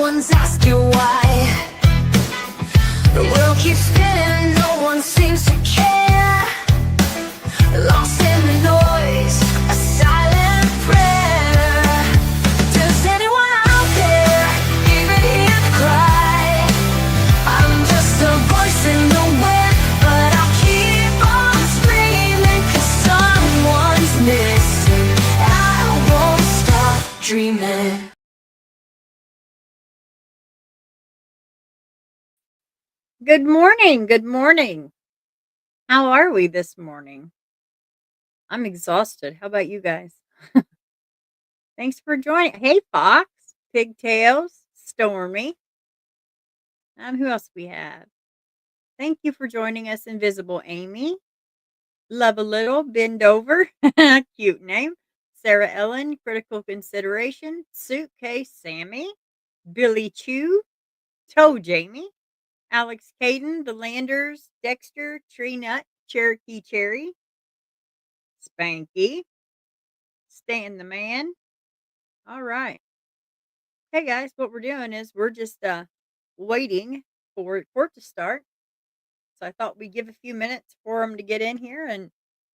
one's asking why. The world keeps spinning, no one seems to care. Lost in the noise, a silent prayer. Does anyone out there even hear the cry? I'm just a voice in the wind, but I'll keep on screaming, 'cause someone's missing. I won't stop dreaming. Good morning. Good morning. How are we this morning? I'm exhausted. How about you guys? Thanks for joining. Hey, Fox, Pigtails, Stormy, and who else we have? Thank you for joining us, Invisible Amy. Love a little, bend over. Cute name. Sarah Ellen, critical consideration. Suitcase Sammy, Billy Chew, Toe Jamie, Alex Caden, The Landers, Dexter, Tree Nut, Cherokee Cherry, Spanky, Stan the Man. All right. Hey guys, what we're doing is we're just waiting for it to start. So I thought we'd give a few minutes for them to get in here, and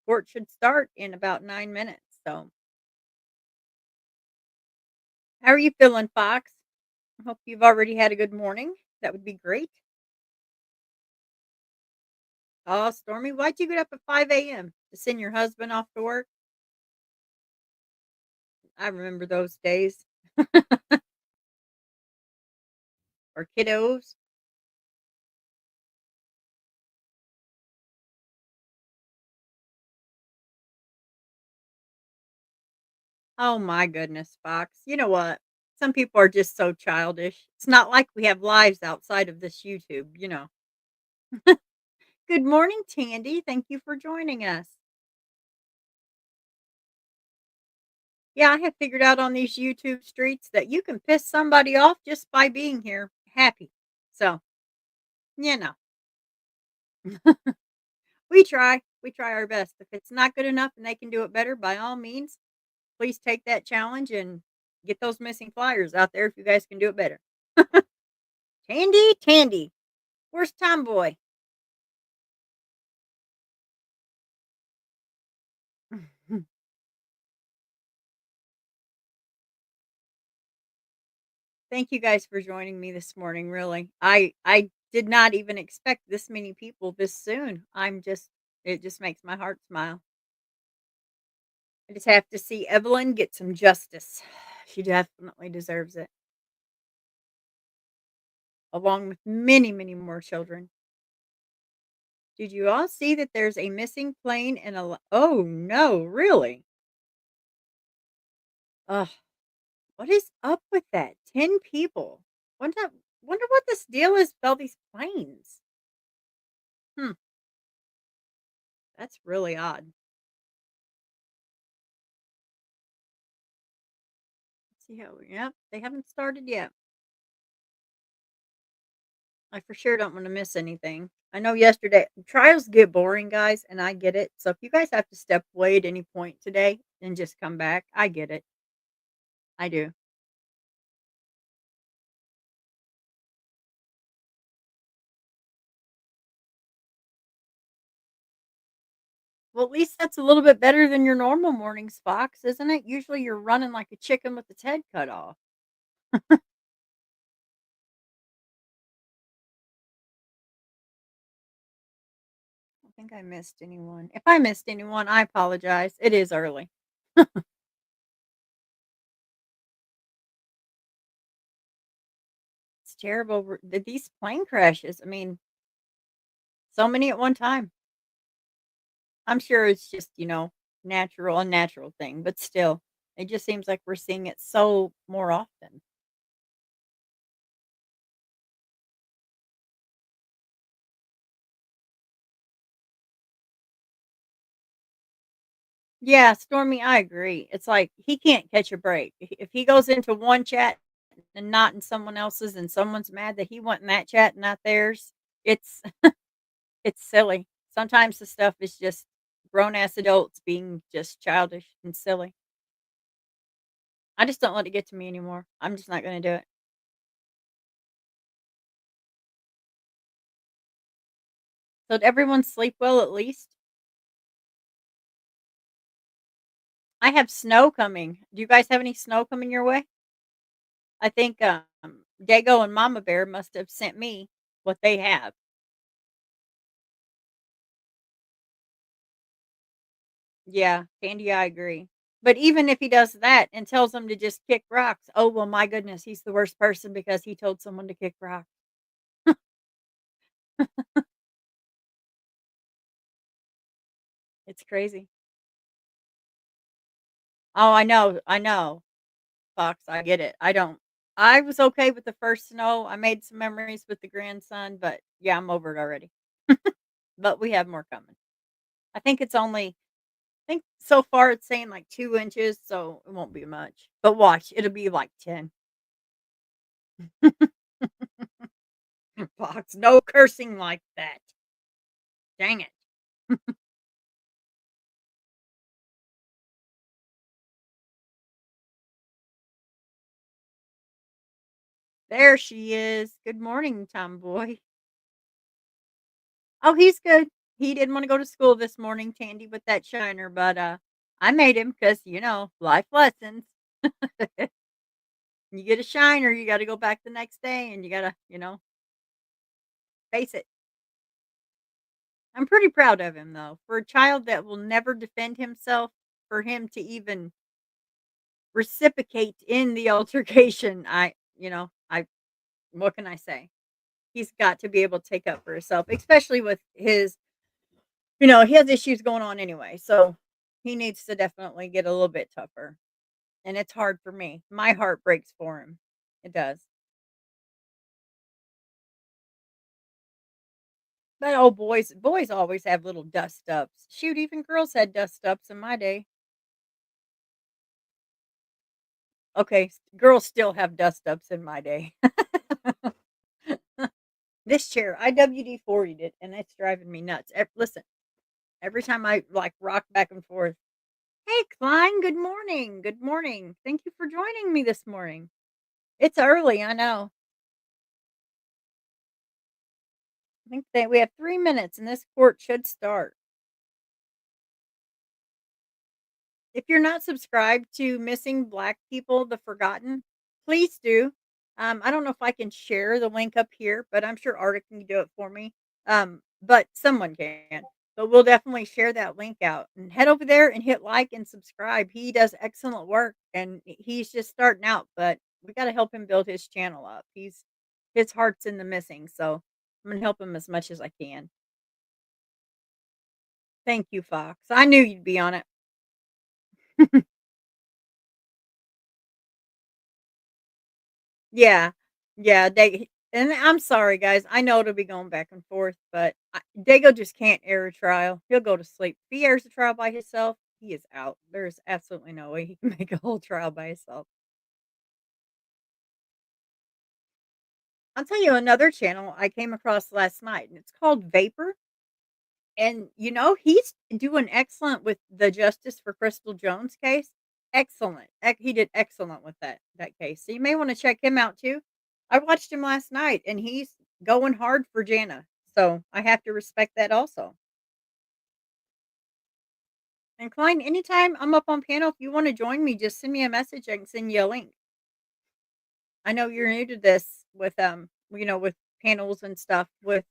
court should start in about 9 minutes. So how are you feeling, Fox? I hope you've already had a good morning. That would be great. Oh, Stormy, why'd you get up at 5 a.m. to send your husband off to work? I remember those days. Or kiddos. Oh my goodness, Fox. You know what? Some people are just so childish. It's not like we have lives outside of this YouTube. Good morning, Tandy. Thank you for joining us. Yeah, I have figured out on these YouTube streets that you can piss somebody off just by being here happy. So, you know, we try. We try our best. If it's not good enough and they can do it better, by all means, please take that challenge and get those missing flyers out there if you guys can do it better. Tandy, Tandy, where's Tomboy? Thank you guys for joining me this morning, really. I did not even expect this many people this soon. It just makes my heart smile. I just have to see Evelyn get some justice. She definitely deserves it, along with many, many more children. Did you all see that there's a missing plane and oh no, really? Ugh, what is up with that? 10 people. Wonder what this deal is with all these planes. Hmm, that's really odd. See how yep, they haven't started yet. I for sure don't wanna miss anything. I know yesterday trials get boring, guys, and I get it. So if you guys have to step away at any point today and just come back, I get it. I do. Well, at least that's a little bit better than your normal mornings, Fox, isn't it? Usually you're running like a chicken with its head cut off. I think I missed anyone. If I missed anyone, I apologize. It is early. It's terrible. These plane crashes. I mean, so many at one time. I'm sure it's just, a natural thing, but still, it just seems like we're seeing it so more often. Yeah, Stormy, I agree. It's like he can't catch a break. If he goes into one chat and not in someone else's, and someone's mad that he went in that chat and not theirs, it's it's silly. Sometimes the stuff is just grown ass adults being just childish and silly. I just don't let it get to me anymore. I'm just not going to do it. So did everyone sleep well at least? I have snow coming. Do you guys have any snow coming your way? I think, Dago and Mama Bear must have sent me what they have. Yeah, Candy, I agree. But even if he does that and tells them to just kick rocks, oh, well, my goodness, he's the worst person because he told someone to kick rocks. It's crazy. Oh, I know, Fox, I get it. I was okay with the first snow. I made some memories with the grandson, but yeah, I'm over it already. But we have more coming. I think it's only I think so far it's saying like 2 inches, so it won't be much. But watch, it'll be like 10. Fox, no cursing like that. Dang it. There she is. Good morning, tomboy. Oh, he's good. He didn't wanna go to school this morning, Tandy, with that shiner, but, I made him because life lessons. You get a shiner, you gotta go back the next day, and you gotta, face it. I'm pretty proud of him, though. For a child that will never defend himself, for him to even reciprocate in the altercation, I what can I say? He's got to be able to take up for himself, especially with he has issues going on anyway, so he needs to definitely get a little bit tougher, and it's hard for me. My heart breaks for him. It does. But, oh, boys always have little dust ups. Shoot, even girls had dust ups in my day. Okay, girls still have dust ups in my day. This chair, I WD-40'd it, and it's driving me nuts. Listen, every time I, like, rock back and forth. Hey, Klein, good morning. Good morning. Thank you for joining me this morning. It's early, I know. I think that we have 3 minutes and this court should start. If you're not subscribed to Missing Black People, The Forgotten, please do. I don't know if I can share the link up here, but I'm sure Arctic can do it for me. But someone can. But we'll definitely share that link out and head over there and hit like and subscribe. He does excellent work and he's just starting out, but we got to help him build his channel up. His heart's in the missing, so I'm gonna help him as much as I can. Thank you, Fox. I knew you'd be on it. Yeah. Yeah, they and I'm sorry, guys. I know it'll be going back and forth, but Dago just can't air a trial. He'll go to sleep. If he airs a trial by himself, he is out. There's absolutely no way he can make a whole trial by himself. I'll tell you another channel I came across last night, and it's called Vapor. And, he's doing excellent with the Justice for Crystal Jones case. Excellent. He did excellent with that case. So you may wanna check him out too. I watched him last night, and he's going hard for Jana, so I have to respect that also. And Klein, anytime I'm up on panel, if you wanna join me, just send me a message, I can send you a link. I know you're new to this with panels and stuff with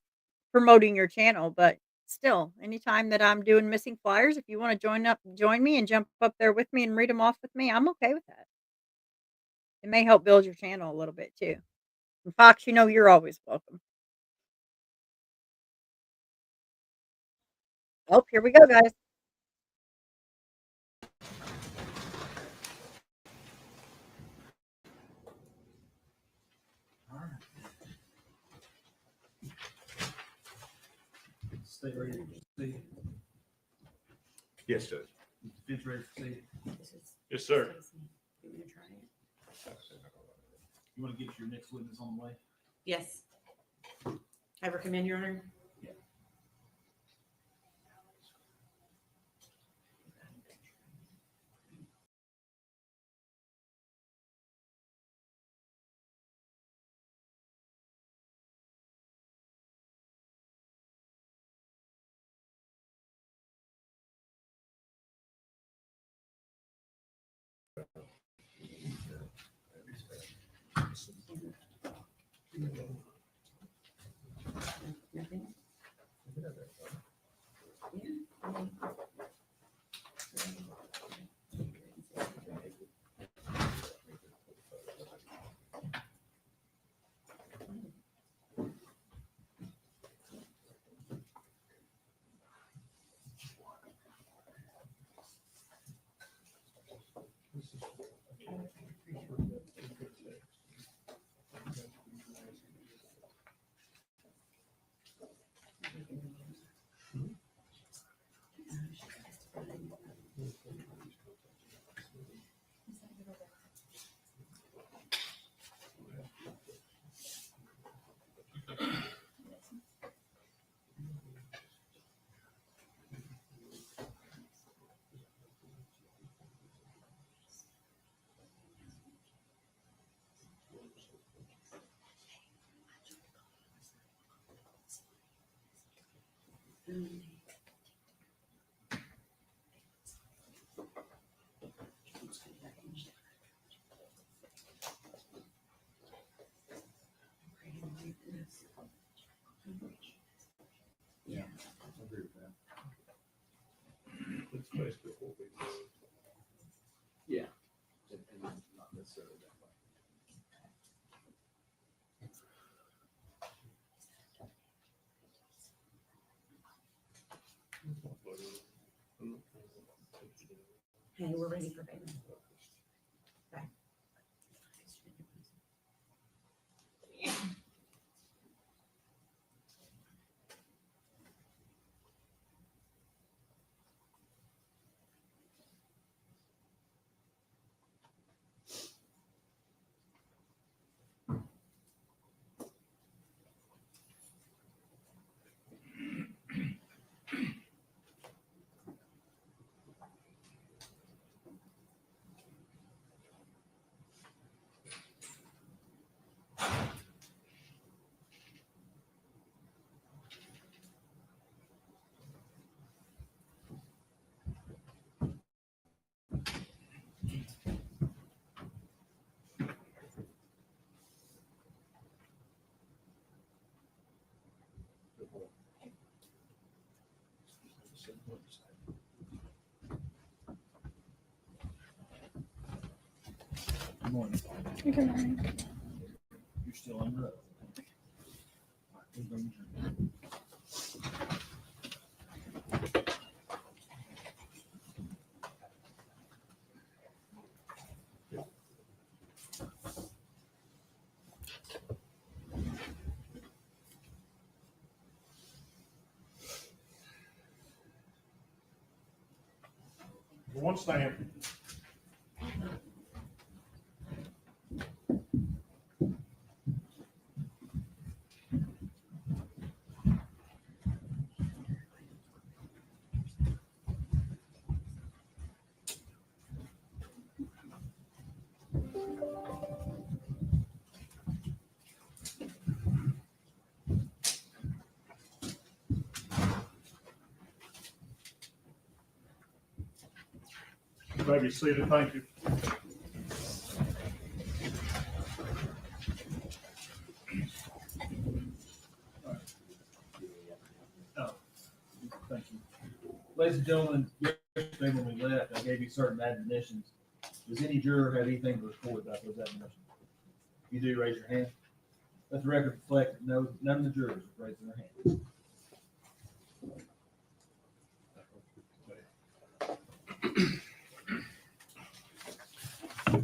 promoting your channel, but still, anytime that I'm doing missing flyers, if you wanna join me and jump up there with me and read them off with me, I'm okay with that. It may help build your channel a little bit too. And Fox, you're always welcome. Oh, here we go, guys. Stay ready to see. Yes, Judge. Defense ready to see. Yes, sir. You want to get your next witness on the way? Yes. Have her come in, Your Honor? Nothing? Yeah. Yeah, I agree with that. It's basically 4 weeks. Yeah, and not necessarily that way. Hey, we're ready for payment. Bye. Good morning. Good morning. You're still under oath. All right, please raise your hand. One stand. You may be seated. Thank you. Oh, thank you. Ladies and gentlemen, yesterday when we left, I gave you certain admonitions. Does any juror have anything to report about those admonitions? If you do, raise your hand. Let the record reflect that none of the jurors have raised their hand.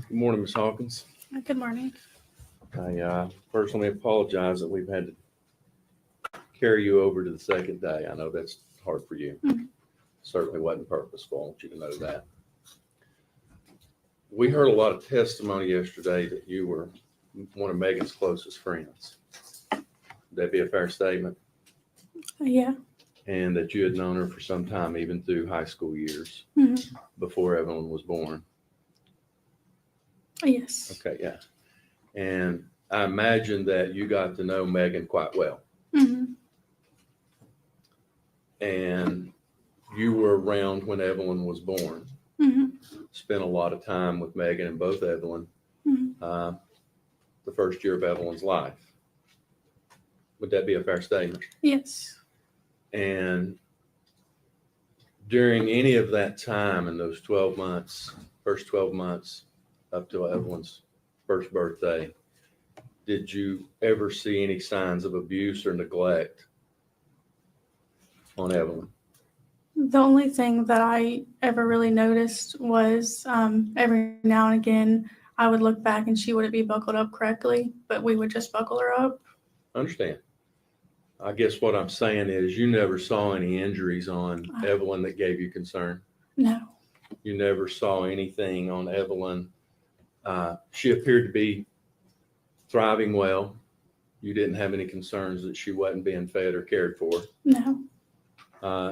Good morning, Ms. Hawkins. Good morning. I personally apologize that we've had to carry you over to the second day. I know that's hard for you. Mhm. Certainly wasn't purposeful. I want you to know that. We heard a lot of testimony yesterday that you were one of Megan's closest friends. Would that be a fair statement? Yeah. And that you had known her for some time, even through high school years, Mhm. before Evelyn was born. Yes. Okay, yeah. And I imagine that you got to know Megan quite well. Mhm. And you were around when Evelyn was born. Mhm. Spent a lot of time with Megan and both Evelyn, Mhm. the first year of Evelyn's life. Would that be a fair statement? Yes. And during any of that time in those 12 months, first 12 months up to Evelyn's first birthday, did you ever see any signs of abuse or neglect on Evelyn? The only thing that I ever really noticed was every now and again I would look back and she wouldn't be buckled up correctly, but we would just buckle her up. Understand. I guess what I'm saying is you never saw any injuries on Evelyn that gave you concern. No. You never saw anything on Evelyn. She appeared to be thriving well. You didn't have any concerns that she wasn't being fed or cared for. No.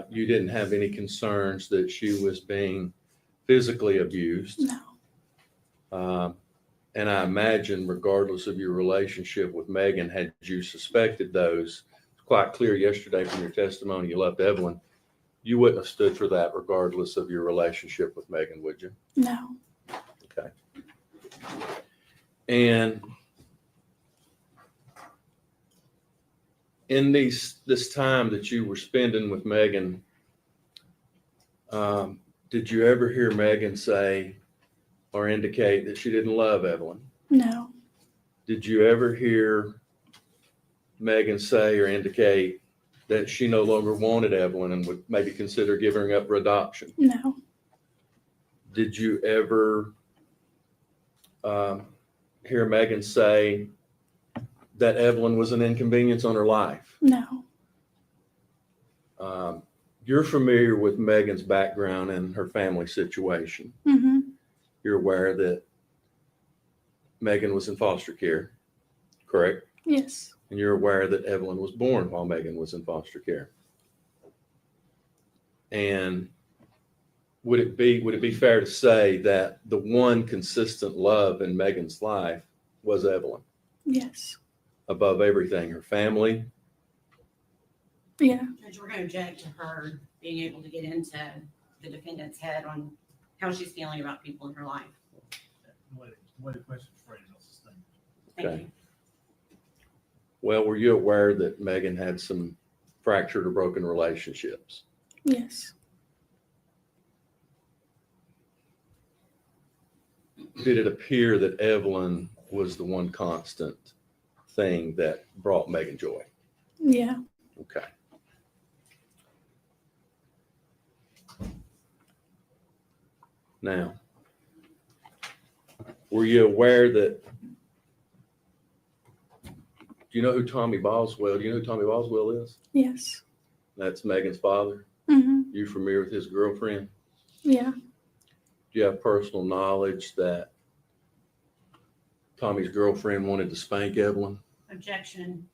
You didn't have any concerns that she was being physically abused. No. And I imagine, regardless of your relationship with Megan, had you suspected those, it's quite clear yesterday from your testimony you loved Evelyn, you wouldn't have stood for that regardless of your relationship with Megan, would you? No. Okay. And in this time that you were spending with Megan, did you ever hear Megan say or indicate that she didn't love Evelyn? No. Did you ever hear Megan say or indicate that she no longer wanted Evelyn and would maybe consider giving her up for adoption? No. Did you ever hear Megan say that Evelyn was an inconvenience on her life? No. You're familiar with Megan's background and her family situation. Mm-hmm. You're aware that Megan was in foster care, correct? Yes. And you're aware that Evelyn was born while Megan was in foster care. And would it be fair to say that the one consistent love in Megan's life was Evelyn Yes. above everything, her family? Yeah. Judge, we're going to object to her being able to get into the defendant's head on how she's feeling about people in her life. The way the question's phrased, I'll sustain. Thank Okay. you. Well, were you aware that Megan had some fractured or broken relationships? Yes. Did it appear that Evelyn was the one constant thing that brought Megan joy? Yeah. Okay. Now, were you aware that, do you know who Tommy Boswell, do you know who Tommy Boswell is? Yes. That's Megan's father. Mm-hmm. You familiar with his girlfriend? Yeah. Do you have personal knowledge that Tommy's girlfriend wanted to spank Evelyn? Objection.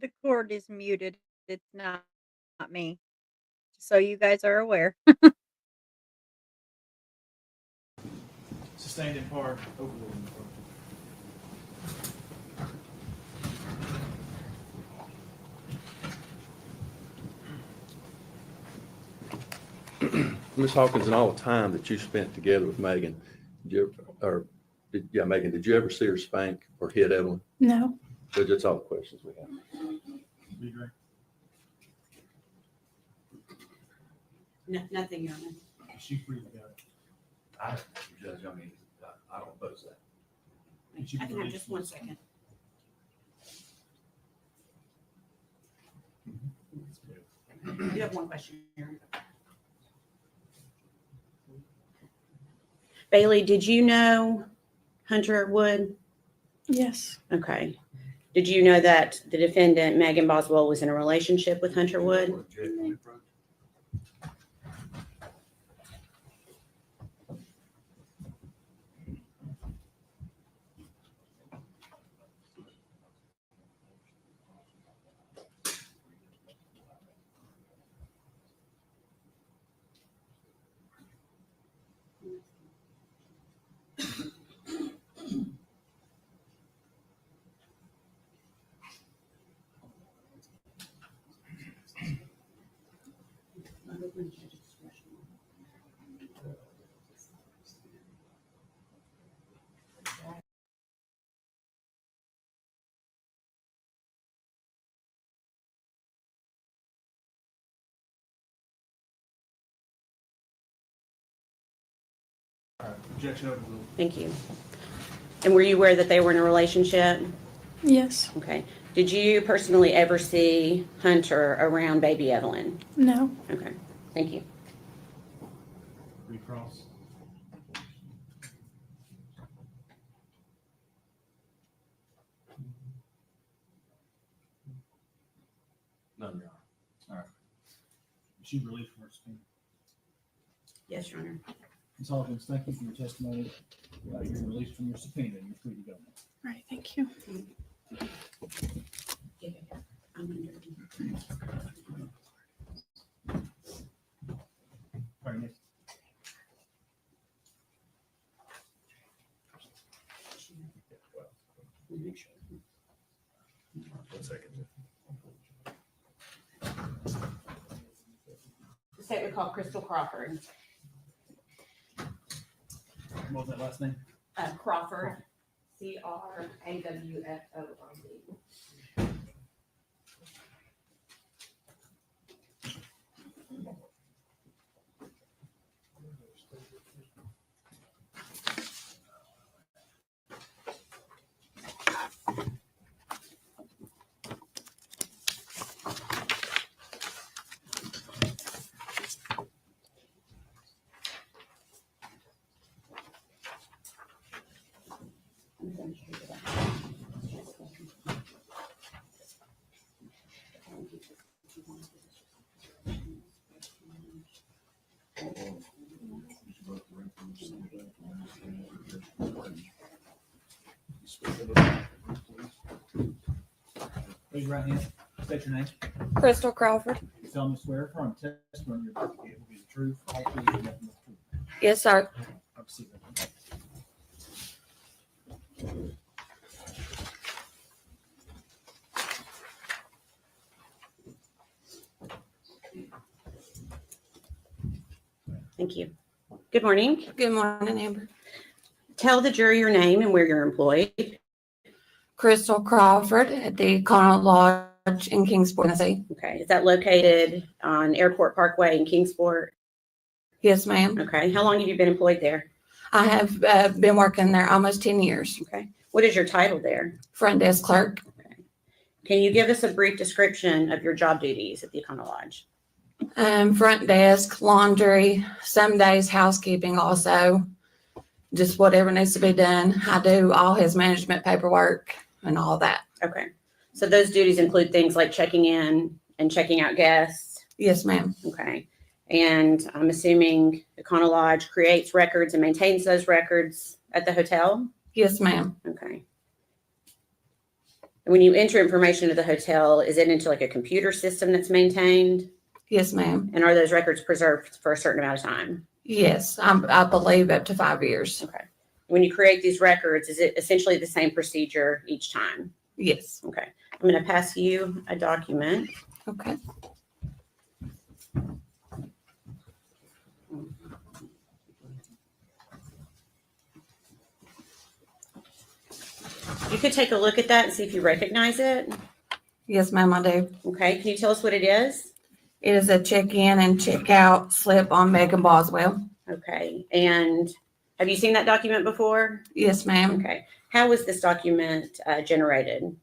The cord is muted. It's not me. So you guys are aware. Sustained in part, overruled in part. Ms. Hawkins, in all the time that you spent together with Megan, Megan, did you ever see her spank or hit Evelyn? No. Judge, that's all the questions we have. Be great. Nothing, Your Honor. She's free to go. Judge, I mean, I don't oppose that. I can have just 1 second. I do have one question here. Bailey, did you know Hunter Wood? Yes. Okay. Did you know that the defendant, Megan Boswell, was in a relationship with Hunter Wood? All right, objection overruled. Thank you. And were you aware that they were in a relationship? Yes. Okay. Did you personally ever see Hunter around baby Evelyn? No. Okay. Thank you. Recross. None, Your Honor. All right. Is she released from her subpoena? Yes, Your Honor. Ms. Hawkins, thank you for your testimony. You're released from your subpoena. You're free to go. All right. Thank you. I'm under. All right, next. One second. The state would call Crystal Crawford. What was that last name? Crawford, CRAWFORD. Raise your right hand. State your name. Crystal Crawford. You solemnly swear affirm testimony you're about to give will be the truth, all truth, and nothing but the truth. Yes, sir. Have a seat. Evelyn. Thank you. Good morning. Good morning, Amber. Tell the jury your name and where you're employed. Crystal Crawford at the Connaught Lodge in Kingsport, Tennessee. Okay. Is that located on Airport Parkway in Kingsport? Yes, ma'am. Okay. How long have you been employed there? I have been working there almost 10 years. Okay. What is your title there? Front desk clerk. Can you give us a brief description of your job duties at the Econo Lodge? Front desk, laundry, some days housekeeping also. Just whatever needs to be done. I do all his management paperwork and all that. Okay. So those duties include things like checking in and checking out guests. Yes, ma'am. Okay. And I'm assuming Econo Lodge creates records and maintains those records at the hotel? Yes, ma'am. Okay. And when you enter information to the hotel, is it into like a computer system that's maintained? Yes, ma'am. And are those records preserved for a certain amount of time? Yes, I believe up to 5 years. Okay. When you create these records, is it essentially the same procedure each time? Yes. Okay. I'm going to pass you a document. Okay. You could take a look at that and see if you recognize it. Yes, ma'am, I do. Okay, can you tell us what it is? It is a check-in and check-out slip on Megan Boswell. Okay, and have you seen that document before? Yes, ma'am. Okay, how was this document generated?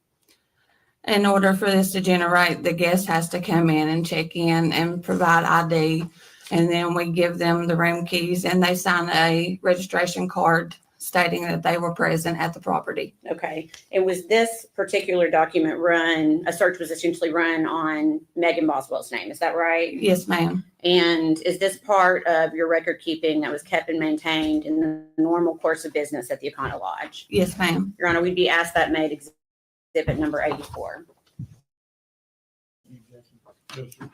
In order for this to generate, the guest has to come in and check in and provide ID. And then we give them the room keys and they sign a registration card stating that they were present at the property. Okay, and was this particular document run, a search was essentially run on Megan Boswell's name, is that right? Yes, ma'am. And is this part of your record keeping that was kept and maintained in the normal course of business at the Econo Lodge? Yes, ma'am. Your Honor, we'd be asked that made exhibit number 84. Yes, sir. Thank you.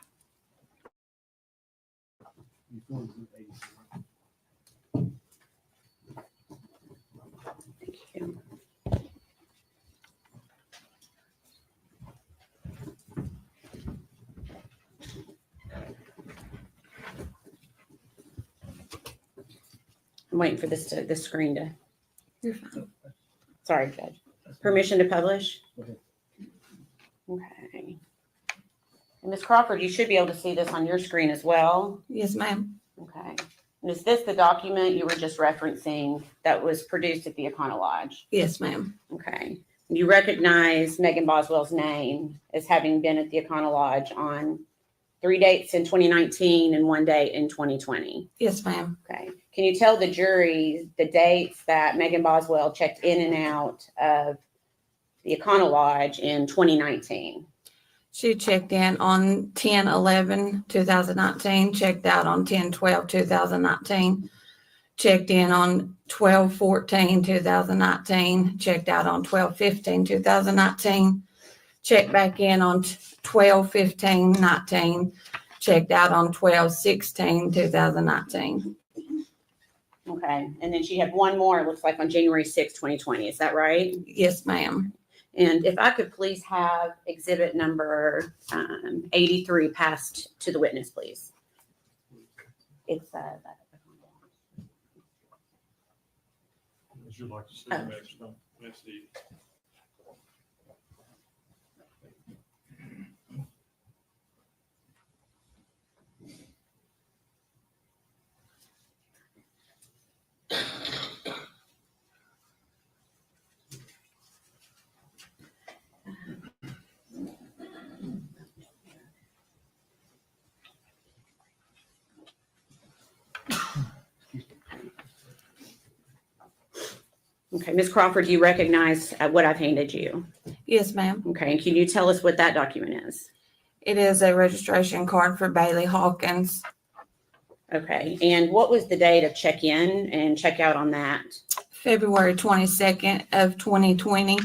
I'm waiting for this screen to, You're fine. sorry, Judge. Permission to publish? Go ahead. Okay. And Ms. Crawford, you should be able to see this on your screen as well. Yes, ma'am. Okay. And is this the document you were just referencing that was produced at the Econo Lodge? Yes, ma'am. Okay. You recognize Megan Boswell's name as having been at the Econo Lodge on 3 dates in 2019 and 1 date in 2020. Yes, ma'am. Okay. Can you tell the jury the dates that Megan Boswell checked in and out of the Econo Lodge in 2019? She checked in on 10/11/2019, checked out on 10/12/2019, checked in on 12/14/2019, checked out on 12/15/2019, checked back in on 12/15/19, checked out on 12/16/2019. Okay. And then she had one more, it looks like on January 6, 2020. Is that right? Yes, ma'am. And if I could please have exhibit number 83 passed to the witness, please. It's Would you like to see Oh. the next one? That's the. okay. Ms. Crawford, do you recognize what I've handed you? Yes, ma'am. Okay. And can you tell us what that document is? It is a registration card for Bailey Hawkins. Okay. And what was the date of check-in and check-out on that? February 22nd of 2020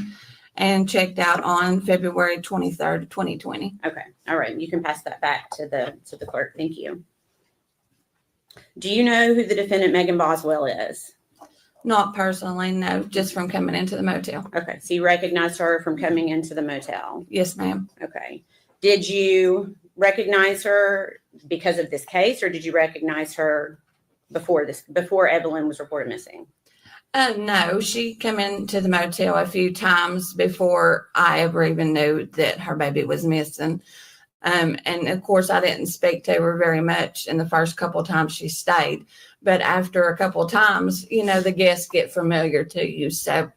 and checked out on February 23rd, 2020. Okay. All right. You can pass that back to the clerk. Thank you. Do you know who the defendant Megan Boswell is? Not personally, no, just from coming into the motel. Okay. So you recognize her from coming into the motel. Yes, ma'am. Okay. Did you recognize her because of this case, or did you recognize her before Evelyn was reported missing? No, she came into the motel a few times before I ever even knew that her baby was missing. And of course, I didn't speak to her very much in the first couple of times she stayed. But after a couple of times, you know, the guests get familiar to you. So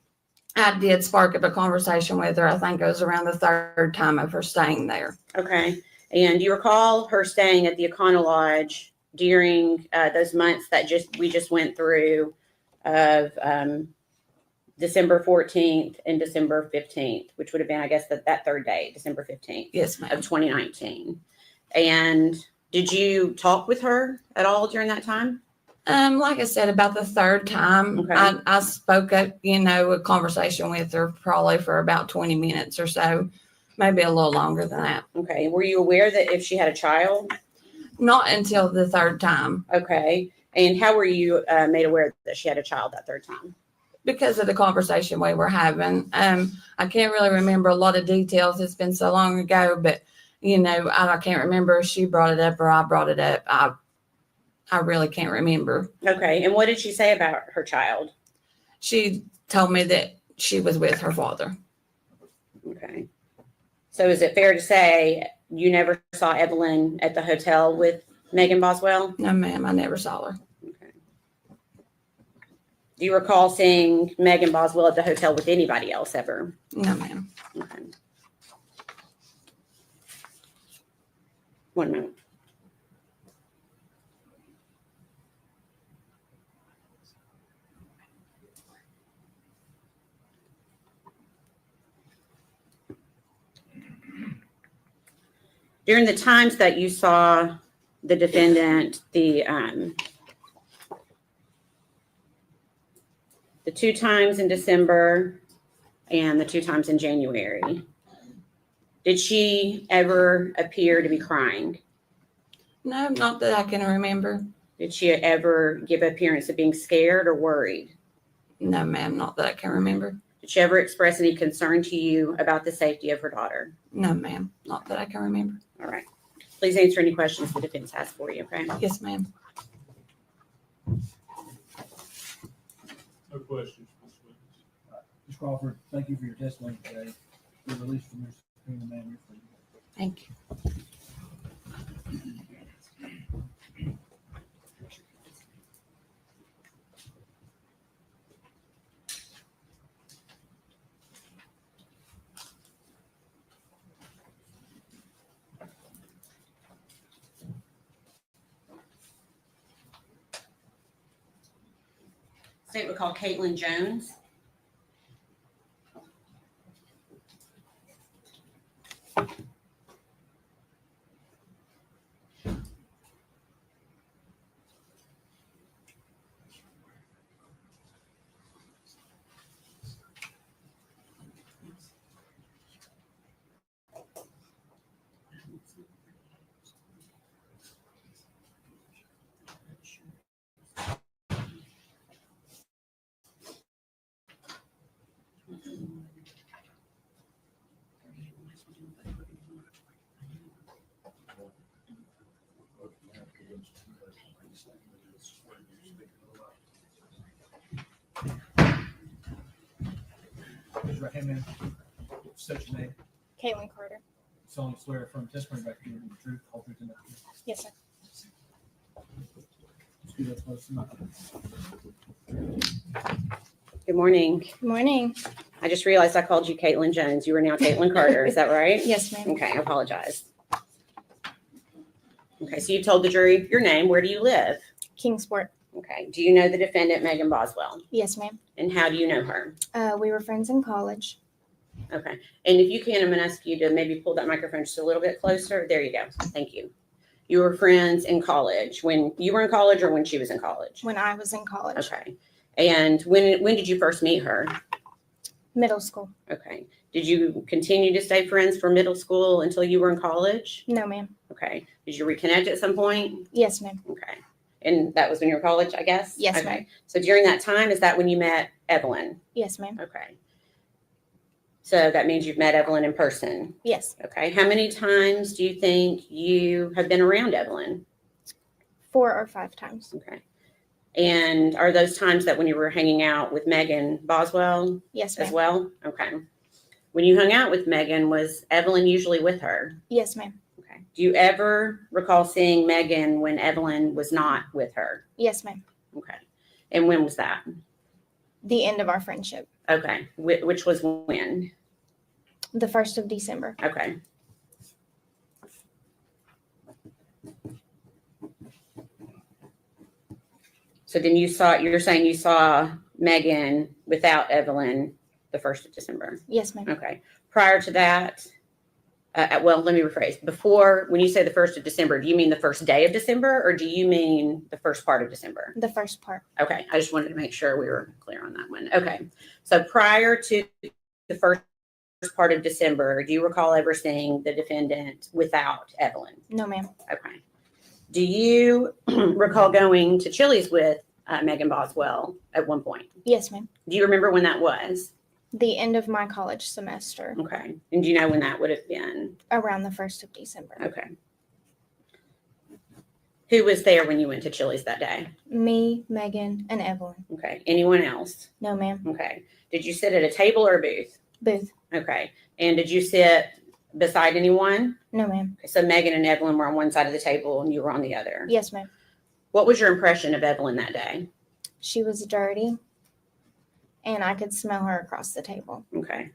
I did spark up a conversation with her. I think it was around the third time of her staying there. Okay. And do you recall her staying at the Econo Lodge during those months that we just went through of December 14th and December 15th, which would have been, I guess, that third date, December 15th Yes, of ma'am. 2019. And did you talk with her at all during that time? Like I said, about the third time, Okay. I spoke up, you know, a conversation with her probably for about 20 minutes or so, maybe a little longer than that. Okay. Were you aware that if she had a child? Not until the third time Okay. And how were you made aware that she had a child that third time? because of the conversation we were having. I can't really remember a lot of details. It's been so long ago, but, you know, I can't remember if she brought it up or I brought it up. I really can't remember. Okay. And what did she say about her child? She told me that she was with her father. Okay. So is it fair to say you never saw Evelyn at the hotel with Megan Boswell? No, ma'am, I never saw her. Okay. Do you recall seeing Megan Boswell at the hotel with anybody else ever? No, ma'am. Okay. One minute. During the times that you saw the defendant, the 2 times in December and the 2 times in January, did she ever appear to be crying? No, not that I can remember. Did she ever give appearance of being scared or worried? No, ma'am, not that I can remember. Did she ever express any concern to you about the safety of her daughter? No, ma'am, not that I can remember. All right. Please answer any questions the defense has for you, okay? Yes, ma'am. No questions, Ms. Witness. Ms. Crawford, thank you for your testimony today. You're released from your subpoena, ma'am. You're free. Thank you. State would call Caitlin Jones. Raise your right hand, ma'am. State your name. Caitlin Carter. Solemnly swear affirm testimony back to you the truth, whole truth, and nothing but the truth. Yes, sir. Scoot up close to the microphone. Good morning. Good morning. I just realized I called you Caitlin Jones. You are now Caitlin Carter. Is that right? Yes, ma'am. Okay, I apologize. Okay, so you told the jury your name. Where do you live? Kingsport. Okay. Do you know the defendant, Megan Boswell? Yes, ma'am. And how do you know her? We were friends in college. Okay. And if you can, I'm going to ask you to maybe pull that microphone just a little bit closer. There you go. Thank you. You were friends in college. When you were in college or when she was in college? When I was in college. Okay. And when did you first meet her? Middle school. Okay. Did you continue to stay friends for middle school until you were in college? No, ma'am. Okay. Did you reconnect at some point? Yes, ma'am. Okay. And that was when you were in college, I guess? Yes, okay. ma'am. So during that time, is that when you met Evelyn? Yes, ma'am. Okay. So that means you've met Evelyn in person. Yes. Okay. How many times do you think you have been around Evelyn? 4 or 5 times. Okay. And are those times that when you were hanging out with Megan Boswell Yes, as ma'am. well? Okay. When you hung out with Megan, was Evelyn usually with her? Yes, ma'am. Okay. Do you ever recall seeing Megan when Evelyn was not with her? Yes, ma'am. Okay. And when was that? The end of our friendship. Okay. Which was when? The 1st of December. Okay. So then you're saying you saw Megan without Evelyn the 1st of December. Yes, ma'am. Okay. Prior to that, well, let me rephrase. Before, when you say the 1st of December, do you mean the first day of December or do you mean the first part of December? The first part. Okay. I just wanted to make sure we were clear on that one. Okay. So prior to the first part of December, do you recall ever seeing the defendant without Evelyn? No, ma'am. Okay. Do you recall going to Chili's with Megan Boswell at one point? Yes, ma'am. Do you remember when that was? The end of my college semester. Okay. And do you know when that would have been? Around the 1st of December. Okay. Who was there when you went to Chili's that day? Me, Megan, and Evelyn. Okay. Anyone else? No, ma'am. Okay. Did you sit at a table or a booth? Booth. Okay. And did you sit beside anyone? No, ma'am. Okay, so Megan and Evelyn were on one side of the table and you were on the other. Yes, ma'am. What was your impression of Evelyn that day? She was dirty, and I could smell her across the table. Okay.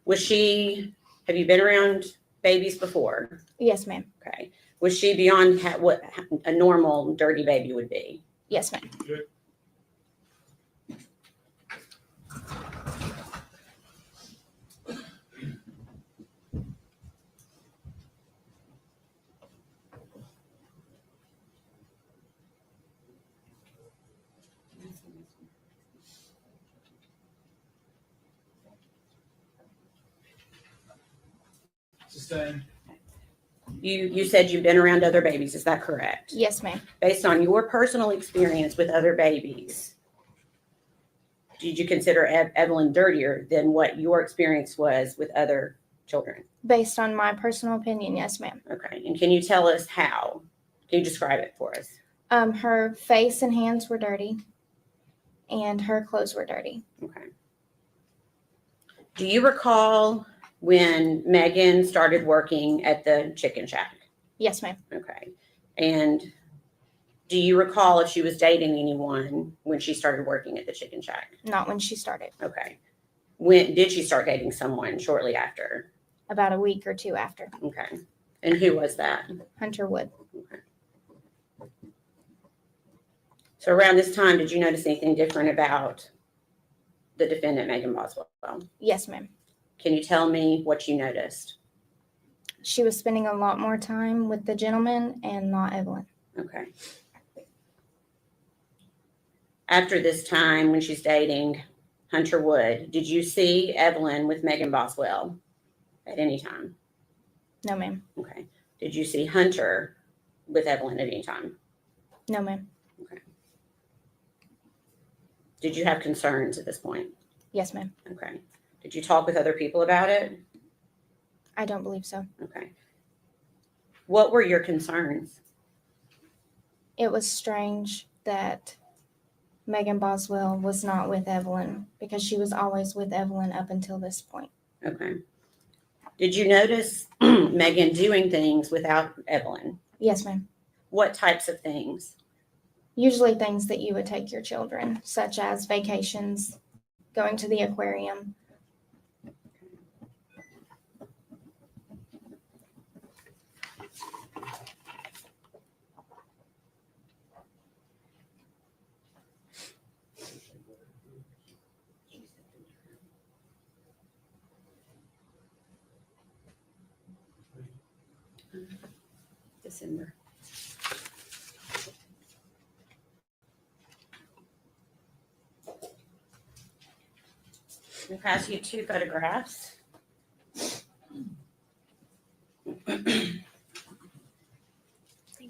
Have you been around babies before? Yes, ma'am. Okay. Was she beyond what a normal dirty baby would be? Yes, ma'am. Good. Sustained. You said you've been around other babies. Is that correct? Yes, ma'am. Based on your personal experience with other babies, did you consider Evelyn dirtier than what your experience was with other children? Based on my personal opinion, yes, ma'am. Okay. And can you tell us how? Can you describe it for us? Her face and hands were dirty, and her clothes were dirty. Okay. Do you recall when Megan started working at the chicken shack? Yes, ma'am. Okay. And do you recall if she was dating anyone when she started working at the chicken shack? Not when she started. Okay. When did she start dating someone? Shortly after? About a week or two after. Okay. And who was that? Hunter Wood. Okay. So around this time, did you notice anything different about the defendant, Megan Boswell? Yes, ma'am. Can you tell me what you noticed? She was spending a lot more time with the gentleman and not Evelyn. Okay. After this time, when she's dating Hunter Wood, did you see Evelyn with Megan Boswell at any time? No, ma'am. Okay. Did you see Hunter with Evelyn at any time? No, ma'am. Did you have concerns at this point? Yes, ma'am. Okay. Did you talk with other people about it? I don't believe so. Okay. What were your concerns? It was strange that Megan Boswell was not with Evelyn because she was always with Evelyn up until this point. Okay. Did you notice Megan doing things without Evelyn? Yes, ma'am. What types of things? Usually things that you would take your children, such as vacations, going to the aquarium. December. I'm going to pass you 2 photographs. Thank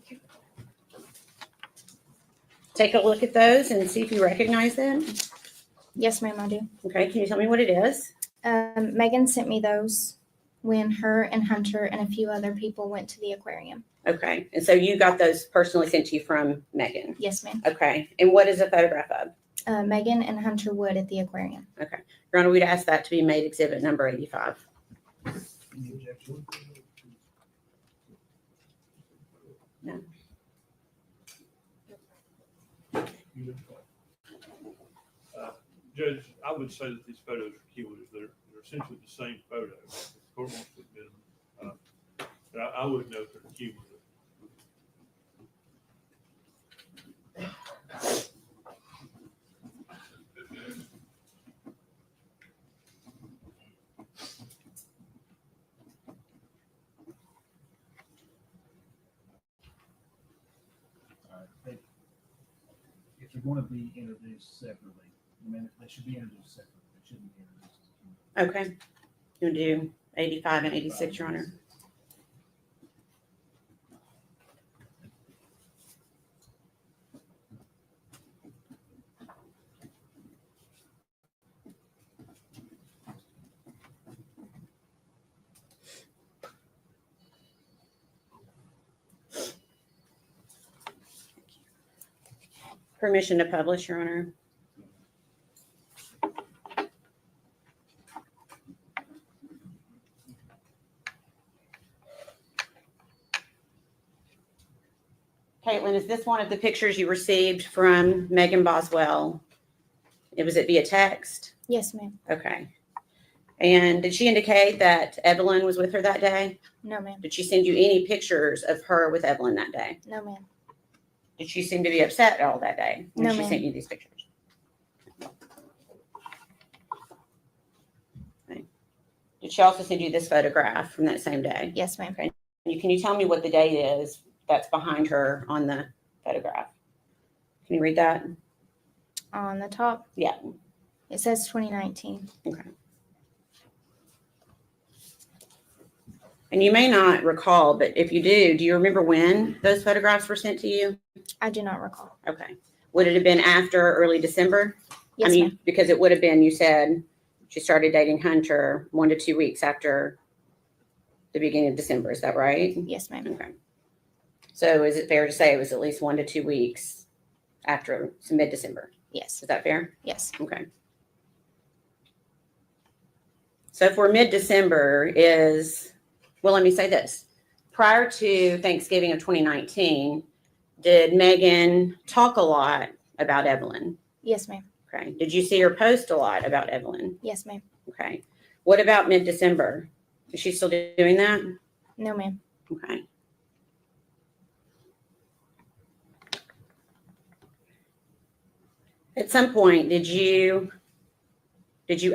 you. Take a look at those and see if you recognize them. Yes, ma'am, I do. Okay, can you tell me what it is? Megan sent me those when her and Hunter and a few other people went to the aquarium. Okay, and so you got those personally sent to you from Megan. Yes, ma'am. Okay, and what is a photograph of? Megan and Hunter Wood at the aquarium. Okay, Your Honor, we'd ask that to be made exhibit number 85. Any objection? No. Judge, I would say that these photos are cumulative. They're essentially the same photo. If the court wants to admit them, but I would note they're cumulative. All right. If they're going to be introduced separately, I mean, they should be introduced separately. They shouldn't be introduced as a Okay, you'll do 85 and 86, Your Honor. Permission to publish, Your Honor. Caitlin, is this one of the pictures you received from Megan Boswell? Was it via text? Yes, ma'am. Okay. And did she indicate that Evelyn was with her that day? No, ma'am. Did she send you any pictures of her with Evelyn that day? No, ma'am. Did she seem to be upset at all that day when No, she ma'am. sent you these pictures? Okay. Did she also send you this photograph from that same day? Yes, ma'am. Can you tell me what the date is that's behind her on the photograph? Can you read that? On the top, Yeah. it says 2019. Okay. And you may not recall, but if you do you remember when those photographs were sent to you? I do not recall. Okay. Would it have been after early December? Yes, I mean, ma'am. because it would have been, you said she started dating Hunter 1 to 2 weeks after the beginning of December. Is that right? Yes, ma'am. Okay. So is it fair to say it was at least 1 to 2 weeks after mid-December? Yes. Is that fair? Yes. Okay. So for mid-December well, let me say this. Prior to Thanksgiving of 2019, did Megan talk a lot about Evelyn? Yes, ma'am. Okay. Did you see her post a lot about Evelyn? Yes, ma'am. Okay. What about mid-December? Is she still doing that? No, ma'am. Okay. At some point, did you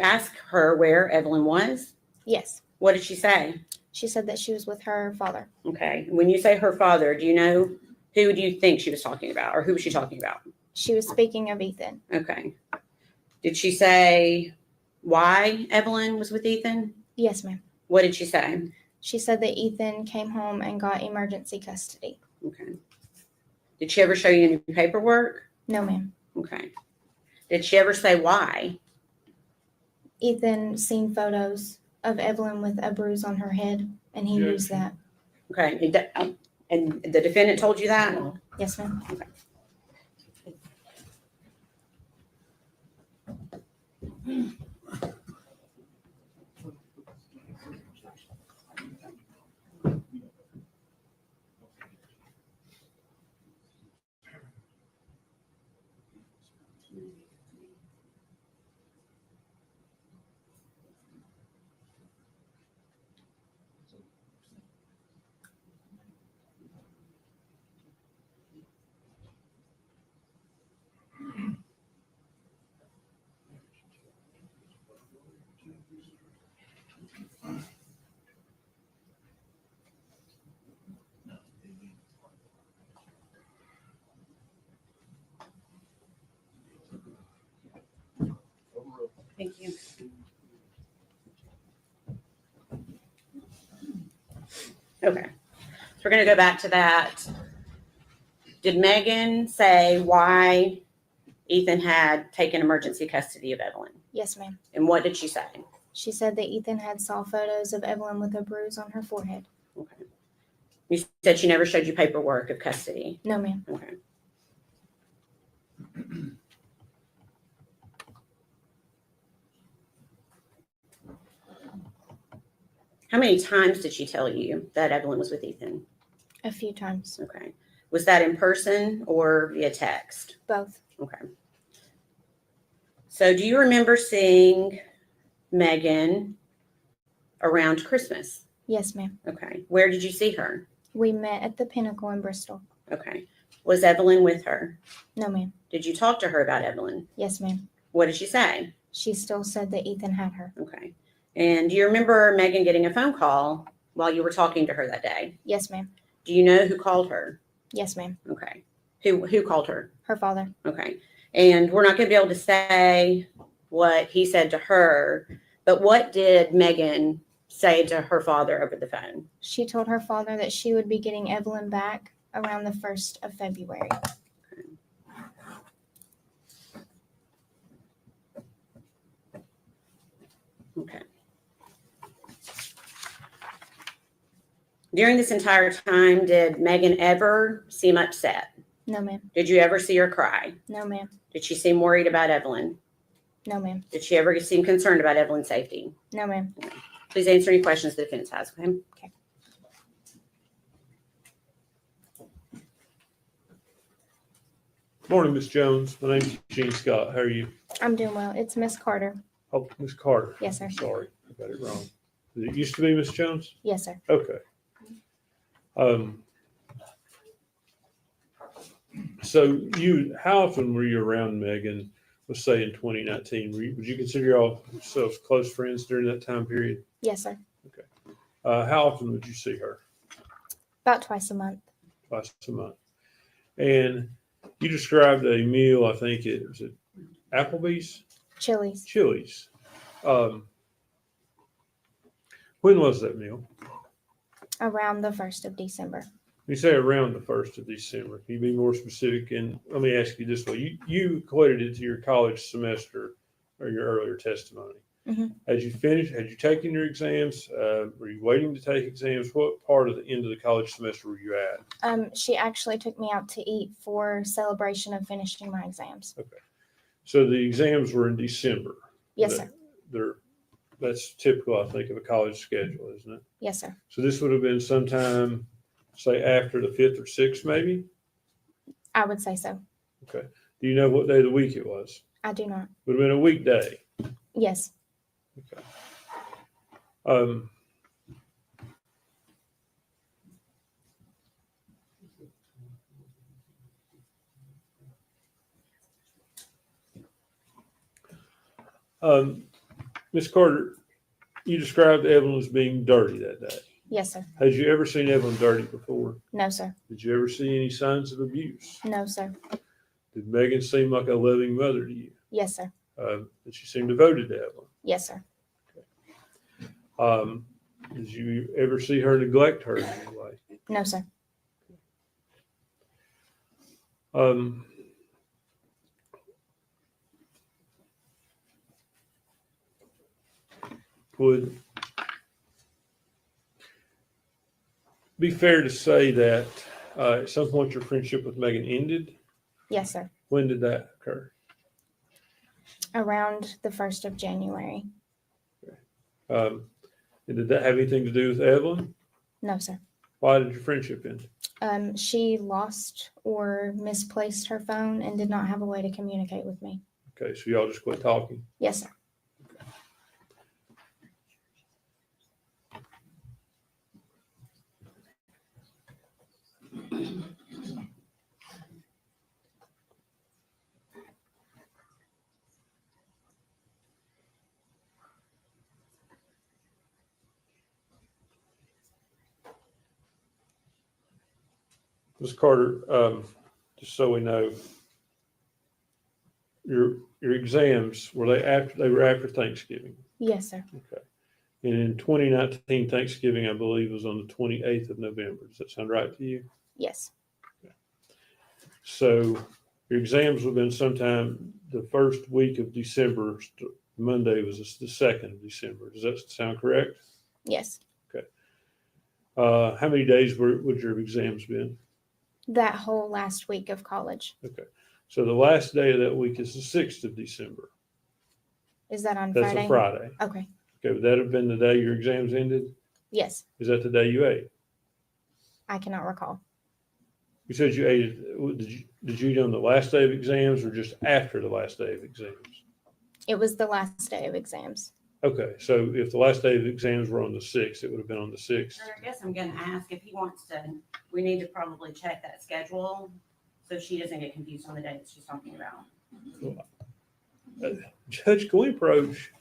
ask her where Evelyn was? Yes. What did she say? She said that she was with her father. Okay. When you say her father, do you know who do you think she was talking about, or who was she talking about? She was speaking of Ethan. Okay. Did she say why Evelyn was with Ethan? Yes, ma'am. What did she say? She said that Ethan came home and got emergency custody. Okay. Did she ever show you any paperwork? No, ma'am. Okay. Did she ever say why? Ethan seen photos of Evelyn with a bruise on her head, and he used that. Okay. And the defendant told you that? Yes, ma'am. Thank you. Okay. So we're going to go back to that. Did Megan say why Ethan had taken emergency custody of Evelyn? Yes, ma'am. And what did she say? She said that Ethan had saw photos of Evelyn with a bruise on her forehead. Okay. You said she never showed you paperwork of custody. No, ma'am. Okay. How many times did she tell you that Evelyn was with Ethan? A few times. Okay. Was that in person or via text? Both. Okay. So do you remember seeing Megan around Christmas? Yes, ma'am. Okay. Where did you see her? We met at the Pinnacle in Bristol. Okay. Was Evelyn with her? No, ma'am. Did you talk to her about Evelyn? Yes, ma'am. What did she say? She still said that Ethan had her. Okay. And do you remember Megan getting a phone call while you were talking to her that day? Yes, ma'am. Do you know who called her? Yes, ma'am. Okay. Who called her? Her father. Okay. And we're not going to be able to say what he said to her, but what did Megan say to her father over the phone? She told her father that she would be getting Evelyn back around the 1st of February. Okay. During this entire time, did Megan ever seem upset? No, ma'am. Did you ever see her cry? No, ma'am. Did she seem worried about Evelyn? No, ma'am. Did she ever seem concerned about Evelyn's safety? No, ma'am. Please answer any questions the defense has. Okay. Okay. Morning, Miss Jones. My name's Gene Scott. How are you? I'm doing well. It's Miss Carter. Oh, Miss Carter. Yes, sir. Sorry, I got it wrong. Did it used to be Miss Jones? Yes, sir. Okay. So how often were you around Megan, let's say in 2019? Would you consider yourselves close friends during that time period? Yes, sir. How often would you see her? About twice a month. Twice a month. And you described a meal, I think it was Applebee's? Chili's. Chili's. When was that meal? Around the 1st of December. You say around the 1st of December. Can you be more specific? And let me ask you this way. You equated it to your college semester or your earlier testimony. Mhm. Had you taken your exams? Were you waiting to take exams? What part of the end of the college semester were you at? She actually took me out to eat for celebration of finishing my exams. So the exams were in December. Yes, sir. That's typical, I think, of a college schedule, isn't it? Yes, sir. So this would have been sometime, say, after the 5th or 6th, maybe? I would say so. Okay. Do you know what day of the week it was? I do not. Would have been a weekday. Yes. Okay. Ms. Carter, you described Evelyn as being dirty that day. Yes, sir. Had you ever seen Evelyn dirty before? No, sir. Did you ever see any signs of abuse? No, sir. Did Megan seem like a loving mother to you? Yes, sir. Did she seem devoted to Evelyn? Yes, sir. Did you ever see her neglect her in any way? No, sir. Would be fair to say that at some point your friendship with Megan ended? Yes, sir. When did that occur? Around the 1st of January. And did that have anything to do with Evelyn? No, sir. Why did your friendship end? She lost or misplaced her phone and did not have a way to communicate with me. Okay, so y'all just quit talking. Yes, sir. Ms. Carter, just so we know, your exams, were after Thanksgiving? Yes, sir. Okay. And in 2019, Thanksgiving, I believe, was on the 28th of November. Does that sound right to you? Yes. So your exams would have been sometime the first week of December. Monday was the 2nd of December. Does that sound correct? Yes. How many days would your exams been? That whole last week of college. Okay. So the last day of that week is the 6th of December. Is that on That's Friday? a Friday. Okay. Okay, would that have been the day your exams ended? Yes. Is that the day you ate? I cannot recall. You said you ate it. Did you eat on the last day of exams or just after the last day of exams? It was the last day of exams. Okay, so if the last day of exams were on the 6th, it would have been on the 6th. I guess I'm gonna ask if he wants to, we need to probably check that schedule so she doesn't get confused on the day that she's talking about. Judge, can we approach?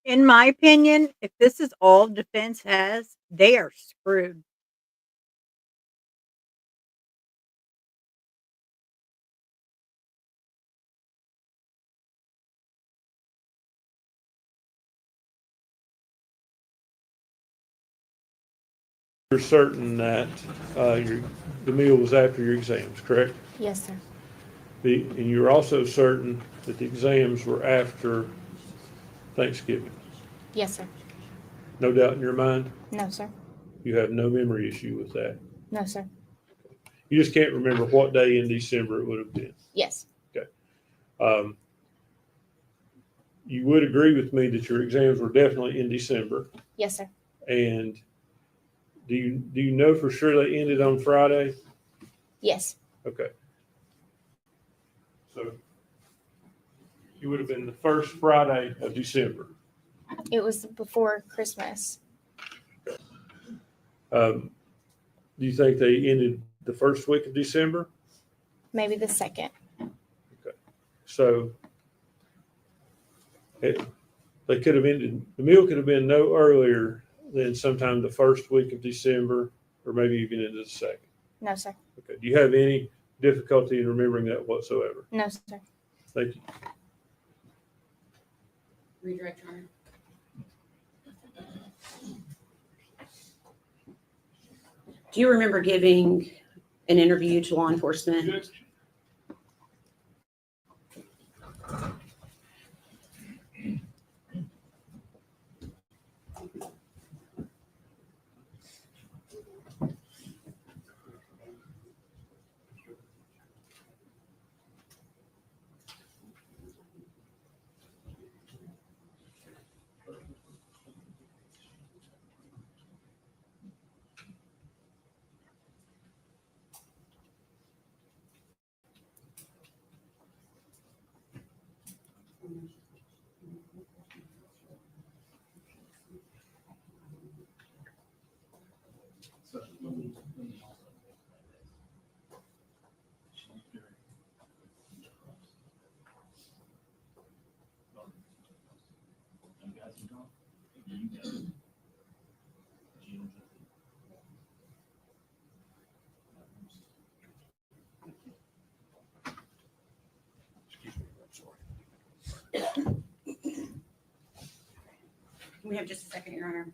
In my opinion, if this is all defense has, they are screwed. You're certain that the meal was after your exams, correct? Yes, sir. And you're also certain that the exams were after Thanksgiving? Yes, sir. No doubt in your mind? No, sir. You have no memory issue with that? No, sir. You just can't remember what day in December it would have been? Yes. Um, You would agree with me that your exams were definitely in December? Yes, sir. And do you know for sure they ended on Friday? Yes. Okay. So it would have been the first Friday of December. It was before Christmas. Do you think they ended the first week of December? Maybe the second. So they could have ended, the meal could have been no earlier than sometime the first week of December, or maybe even into the second. No, sir. Okay. Do you have any difficulty in remembering that whatsoever? No, sir. Thank you. Redirect your honor. Do you remember giving an interview to law enforcement? Can we have just a second, Your Honor?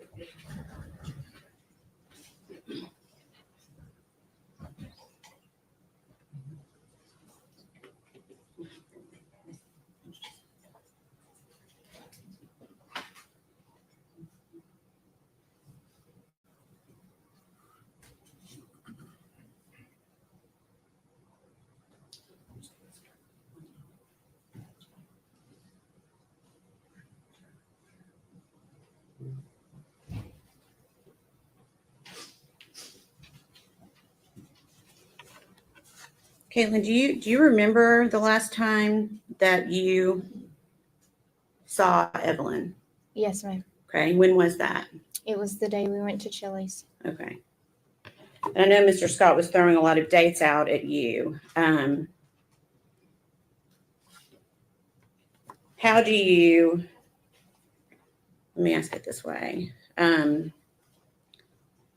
Caitlin, do you remember the last time that you saw Evelyn? Yes, ma'am. Okay, when was that? It was the day we went to Chili's. Okay. And I know Mr. Scott was throwing a lot of dates out at you. How do you, let me ask it this way.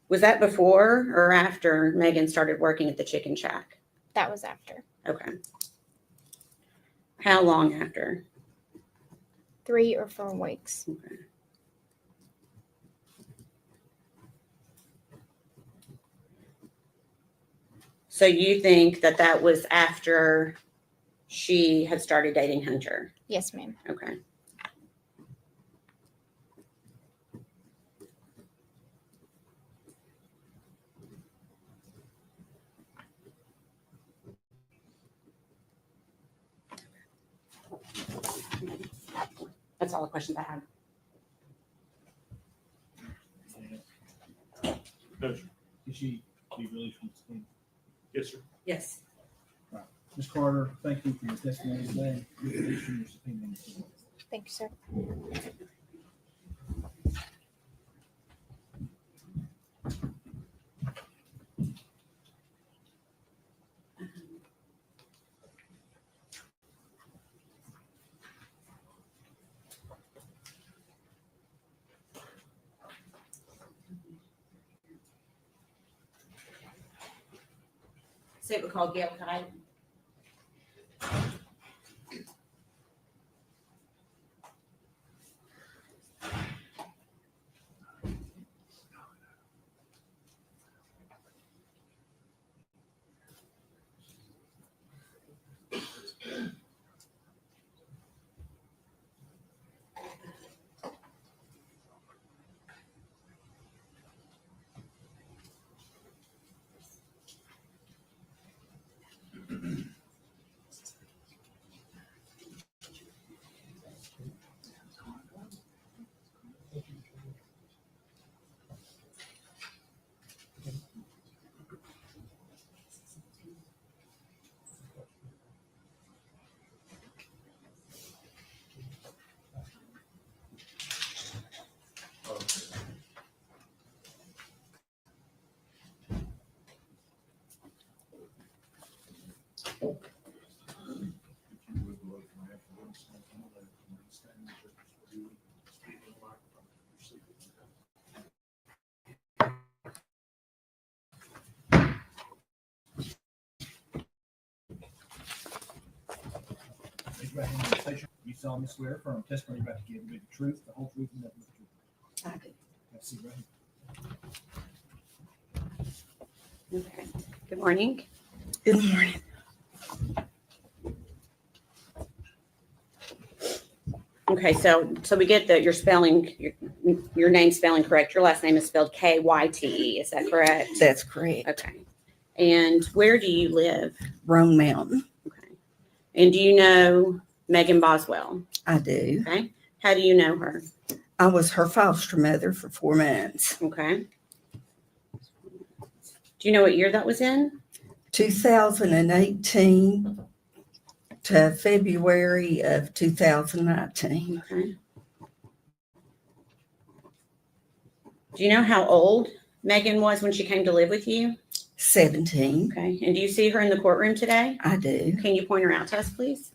Was that before or after Megan started working at the Chicken Shack? That was after. Okay. How long after? 3 or 4 weeks. Okay. So you think that that was after she had started dating Hunter? Yes, ma'am. Okay. That's all the questions I have. No, sir. Did she be released from the team? Yes, sir. Yes. Ms. Carter, thank you for your testimony today. You're released from your subpoena. Thank you, sir. statement called Gail Kite. Raise your right hand and state your- You solemnly swear affirm testimony you're about to give will be the truth, the whole truth, and nothing but the truth. I do. Have a seat right here. Okay. Good morning. Good morning. Okay, so we get that you're spelling your name spelling correct. Your last name is spelled Kyte. Is that correct? That's correct. Okay. And where do you live? Roan Mountain. Okay. And do you know Megan Boswell? I do. Okay. How do you know her? I was her foster mother for 4 months. Okay. Do you know what year that was in? 2018 to February of 2019. Okay. Do you know how old Megan was when she came to live with you? 17. Okay. And do you see her in the courtroom today? I do. Can you point her out to us, please?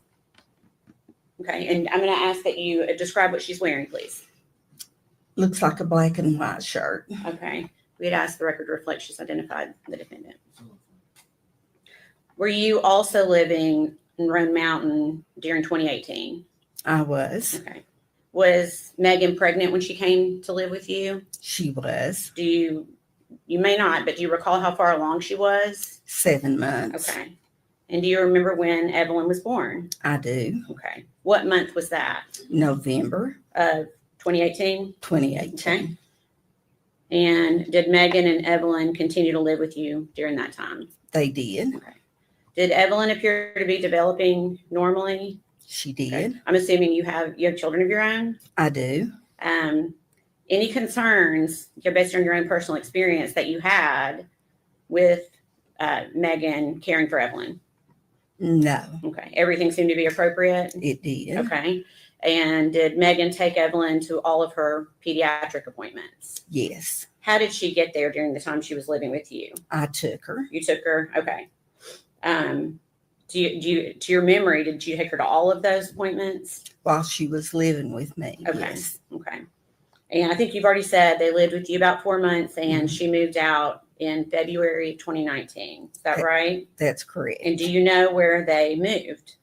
Okay. And I'm going to ask that you describe what she's wearing, please. Looks like a black and white shirt. Okay. We had asked the record to reflect she's identified the defendant. Were you also living in Roan Mountain during 2018? I was. Okay. Was Megan pregnant when she came to live with you? She was. Do you may not, but do you recall how far along she was? 7 months. Okay. And do you remember when Evelyn was born? I do. Okay. What month was that? November 2018? 2018. Okay. And did Megan and Evelyn continue to live with you during that time? They did. Did Evelyn appear to be developing normally? She did. Okay. I'm assuming you have children of your own. I do. Any concerns, based on your own personal experience, that you had with Megan caring for Evelyn? No, Okay. Everything seemed to be appropriate? it did. Okay. And did Megan take Evelyn to all of her pediatric appointments? Yes, How did she get there during the time she was living with you? I took her. You took her? Okay. To your memory, did you take her to all of those appointments? While she was living with me. Okay. Yes. Okay. And I think you've already said they lived with you about 4 months and she moved out in February 2019. Is that Okay. right? That's correct. And do you know where they moved?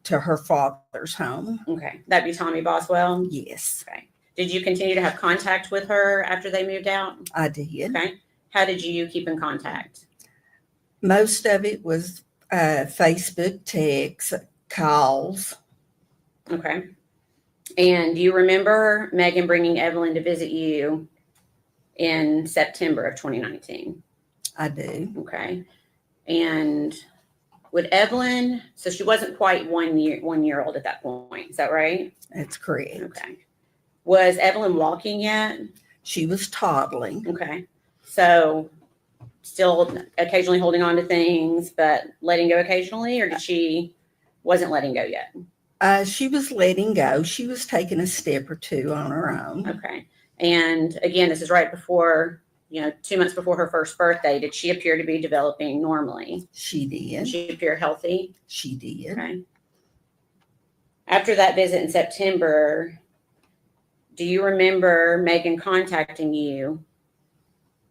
To her father's home. Okay. That'd be Tommy Boswell? Yes, Okay. Did you continue to have contact with her after they moved out? I did. Okay. How did you keep in contact? Most of it was Facebook, texts, calls. Okay. And do you remember Megan bringing Evelyn to visit you in September of 2019? I do. Okay. And would Evelyn, so she wasn't quite 1 year old at that point. Is that right? That's correct. Okay. Was Evelyn walking yet? She was toddling. Okay. So still occasionally holding on to things, but letting go occasionally, or did she wasn't letting go yet? She was letting go. She was taking a step or two on her own. Okay. And again, this is right before, 2 months before her first birthday. Did she appear to be developing normally? She Did did. she appear healthy? She did. Okay. After that visit in September, do you remember Megan contacting you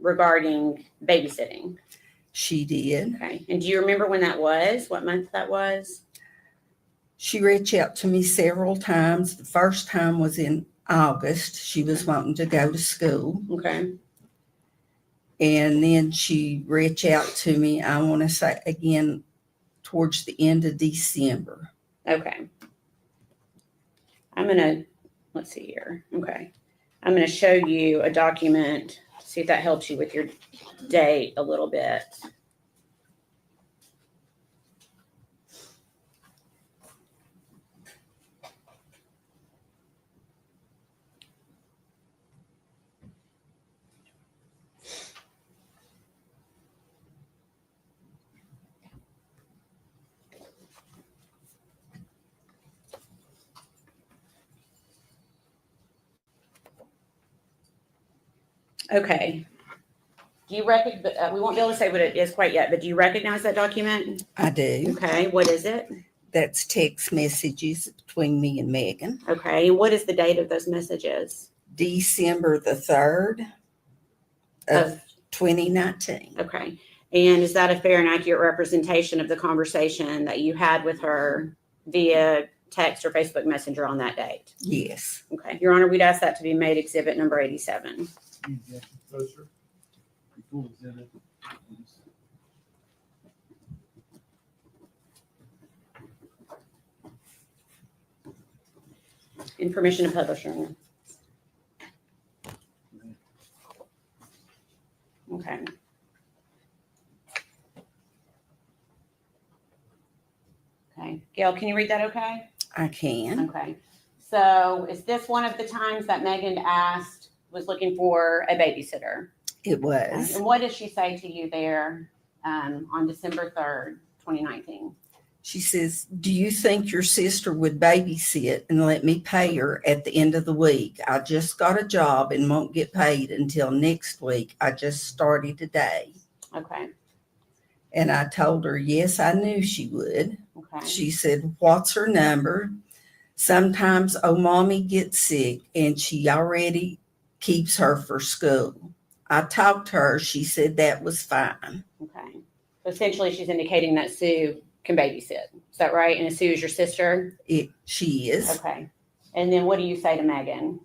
regarding babysitting? She did. Okay. And do you remember when that was? What month that was? She reached out to me several times. The first time was in August. She was wanting to go to school. Okay. And then she reached out to me, I want to say again, towards the end of December. Okay. Let's see here. Okay. I'm going to show you a document, see if that helps you with your date a little bit. Okay. Do you we won't be able to say what it is quite yet, but do you recognize that document? I do. Okay. What is it? That's text messages between me and Megan. Okay. And what is the date of those messages? December the 3rd of 2019. Okay. And is that a fair and accurate representation of the conversation that you had with her via text or Facebook Messenger on that date? Yes. Okay. Your Honor, we'd ask that to be made exhibit number 87. No, sir. Full exhibit. In permission to publish, Your Honor. Okay. Okay. Gail, can you read that okay? I can. Okay. So is this one of the times that Megan was looking for a babysitter? It was. And what did she say to you there on December 3rd, 2019? She says, do you think your sister would babysit and let me pay her at the end of the week? I just got a job and won't get paid until next week. I just started today. Okay. And I told her, yes, I knew she would. Okay. She said, what's her number? Sometimes, mommy gets sick and she already keeps her for school. I talked to her. She said that was fine. Okay. So essentially, she's indicating that Sue can babysit. Is that right? And Sue is your sister? She is. Okay. And then what do you say to Megan?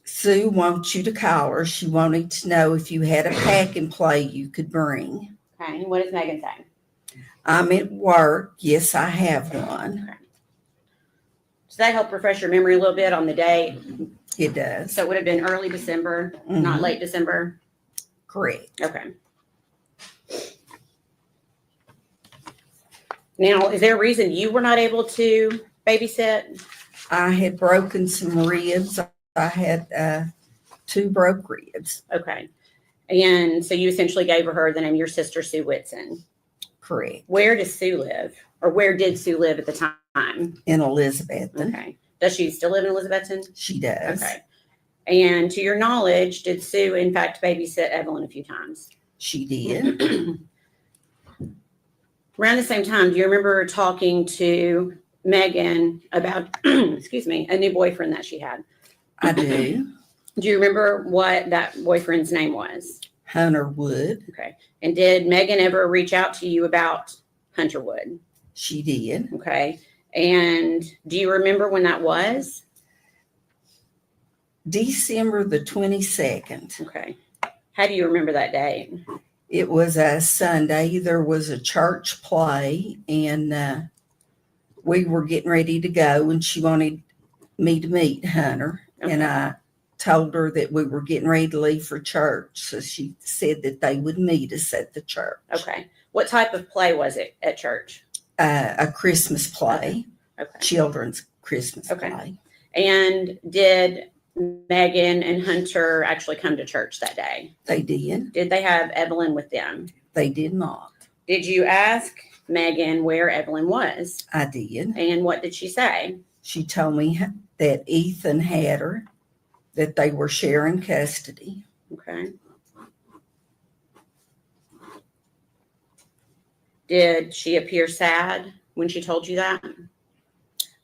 Sue wants you to call her. She wanted to know if you had a pack and play you could bring. Okay. And what does Megan say? I'm at work. Yes, I have one. Okay. Does that help refresh your memory a little bit on the date? It does. So it would have been early December, not Mhm. late December? Correct. Okay. Now, is there a reason you were not able to babysit? I had broken some ribs. I had 2 broke ribs. Okay. And so you essentially gave her the name of your sister, Sue Whitson. Correct. Where does Sue live? Or where did Sue live at the time? In Elizabethton. Okay. Does she still live in Elizabethton? She does. Okay. And to your knowledge, did Sue in fact babysit Evelyn a few times? She did. Around the same time, do you remember talking to Megan about, excuse me, a new boyfriend that she had? I do. Do you remember what that boyfriend's name was? Hunter Wood. Okay. And did Megan ever reach out to you about Hunter Wood? She did. Okay. And do you remember when that was? December the 22nd. Okay. How do you remember that date? It was a Sunday. There was a church play, and we were getting ready to go, and she wanted me to meet Hunter. Okay. And I told her that we were getting ready to leave for church. So she said that they would meet us at the church. Okay. What type of play was it at church? A Christmas play, Okay. children's Christmas Okay. play. And did Megan and Hunter actually come to church that day? They did. Did they have Evelyn with them? They did not. Did you ask Megan where Evelyn was? I did. And what did she say? She told me that Ethan had her, that they were sharing custody. Okay. Did she appear sad when she told you that?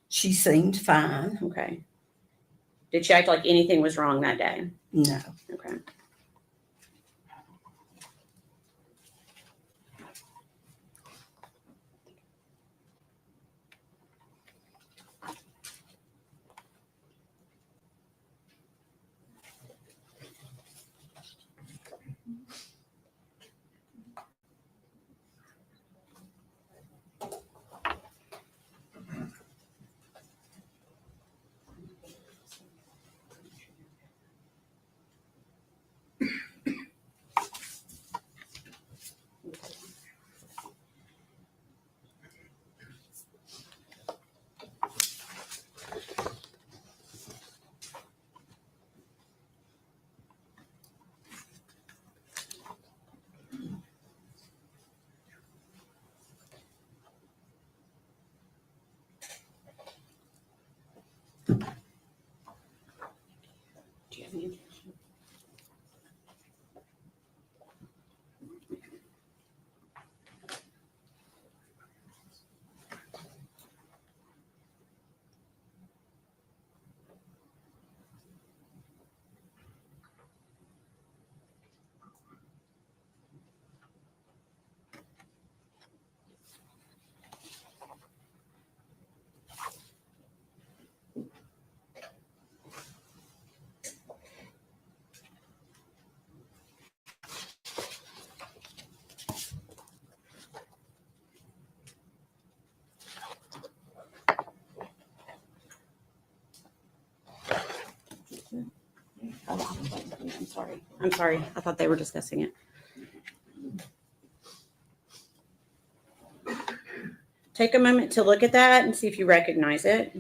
She seemed fine. Okay. Did she act like anything was wrong that day? No. Okay. I'm sorry. I'm sorry. I thought they were discussing it. Take a moment to look at that and see if you recognize it.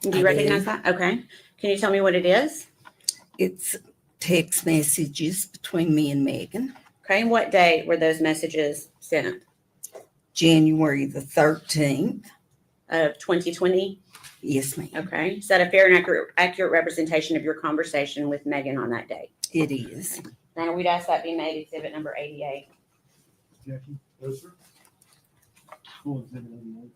Do you recognize that? Okay. Can you tell me what it is? It's text messages between me and Megan. Okay. And what date were those messages sent? January the 13th. Of 2020? Yes, ma'am. Okay. Is that a fair and accurate representation of your conversation with Megan on that date? It is. Your Honor, we'd ask that be made exhibit number 88. Jackie? Yes, sir. School exhibit 88.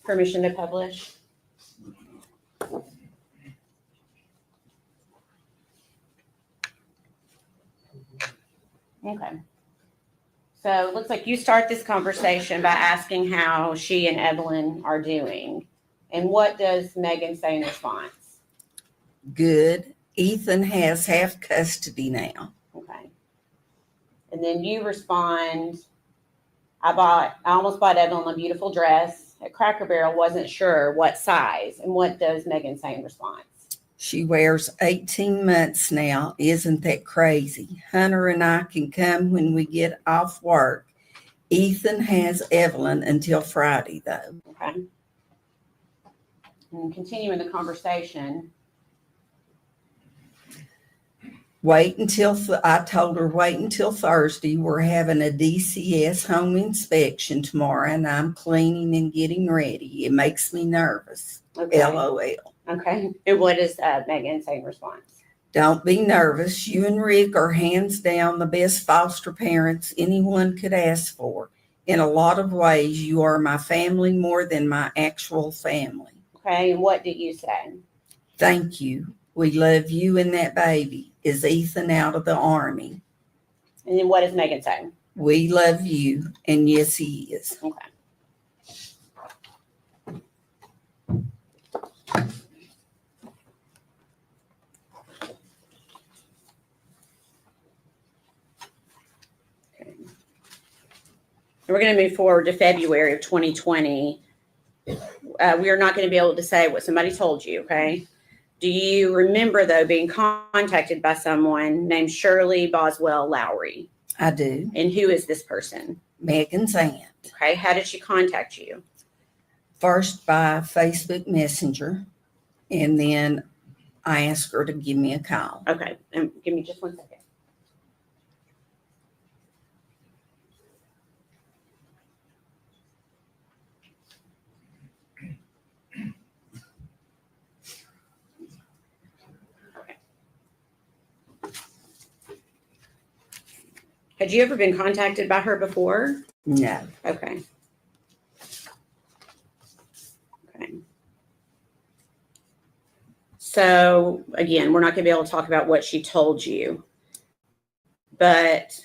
Permission to publish? Okay. So it looks like you start this conversation by asking how she and Evelyn are doing. And what does Megan say in response? Good. Ethan has half custody now. Okay. And then you respond, I almost bought Evelyn a beautiful dress at Cracker Barrel, wasn't sure what size. And what does Megan say in response? She wears 18 months now. Isn't that crazy? Hunter and I can come when we get off work. Ethan has Evelyn until Friday, though. Okay. And continuing the conversation. I told her, wait until Thursday. We're having a DCS home inspection tomorrow, and I'm cleaning and getting ready. It makes me nervous. Okay. LOL. Okay. And what does Megan say in response? Don't be nervous. You and Rick are hands down the best foster parents anyone could ask for. In a lot of ways, you are my family more than my actual family. Okay. And what did you say? Thank you. We love you and that baby. Is Ethan out of the Army? And then what does Megan say? We love you. And yes, he is. Okay. We're going to move forward to February of 2020. We are not going to be able to say what somebody told you, okay? Do you remember, though, being contacted by someone named Shirley Boswell Lowry? I do. And who is this person? Megan's aunt. Okay, how did she contact you? First by Facebook Messenger, and then I asked her to give me a call. Okay, and give me just 1 second. Had you ever been contacted by her before? No. Okay. Okay. So again, we're not going to be able to talk about what she told you, but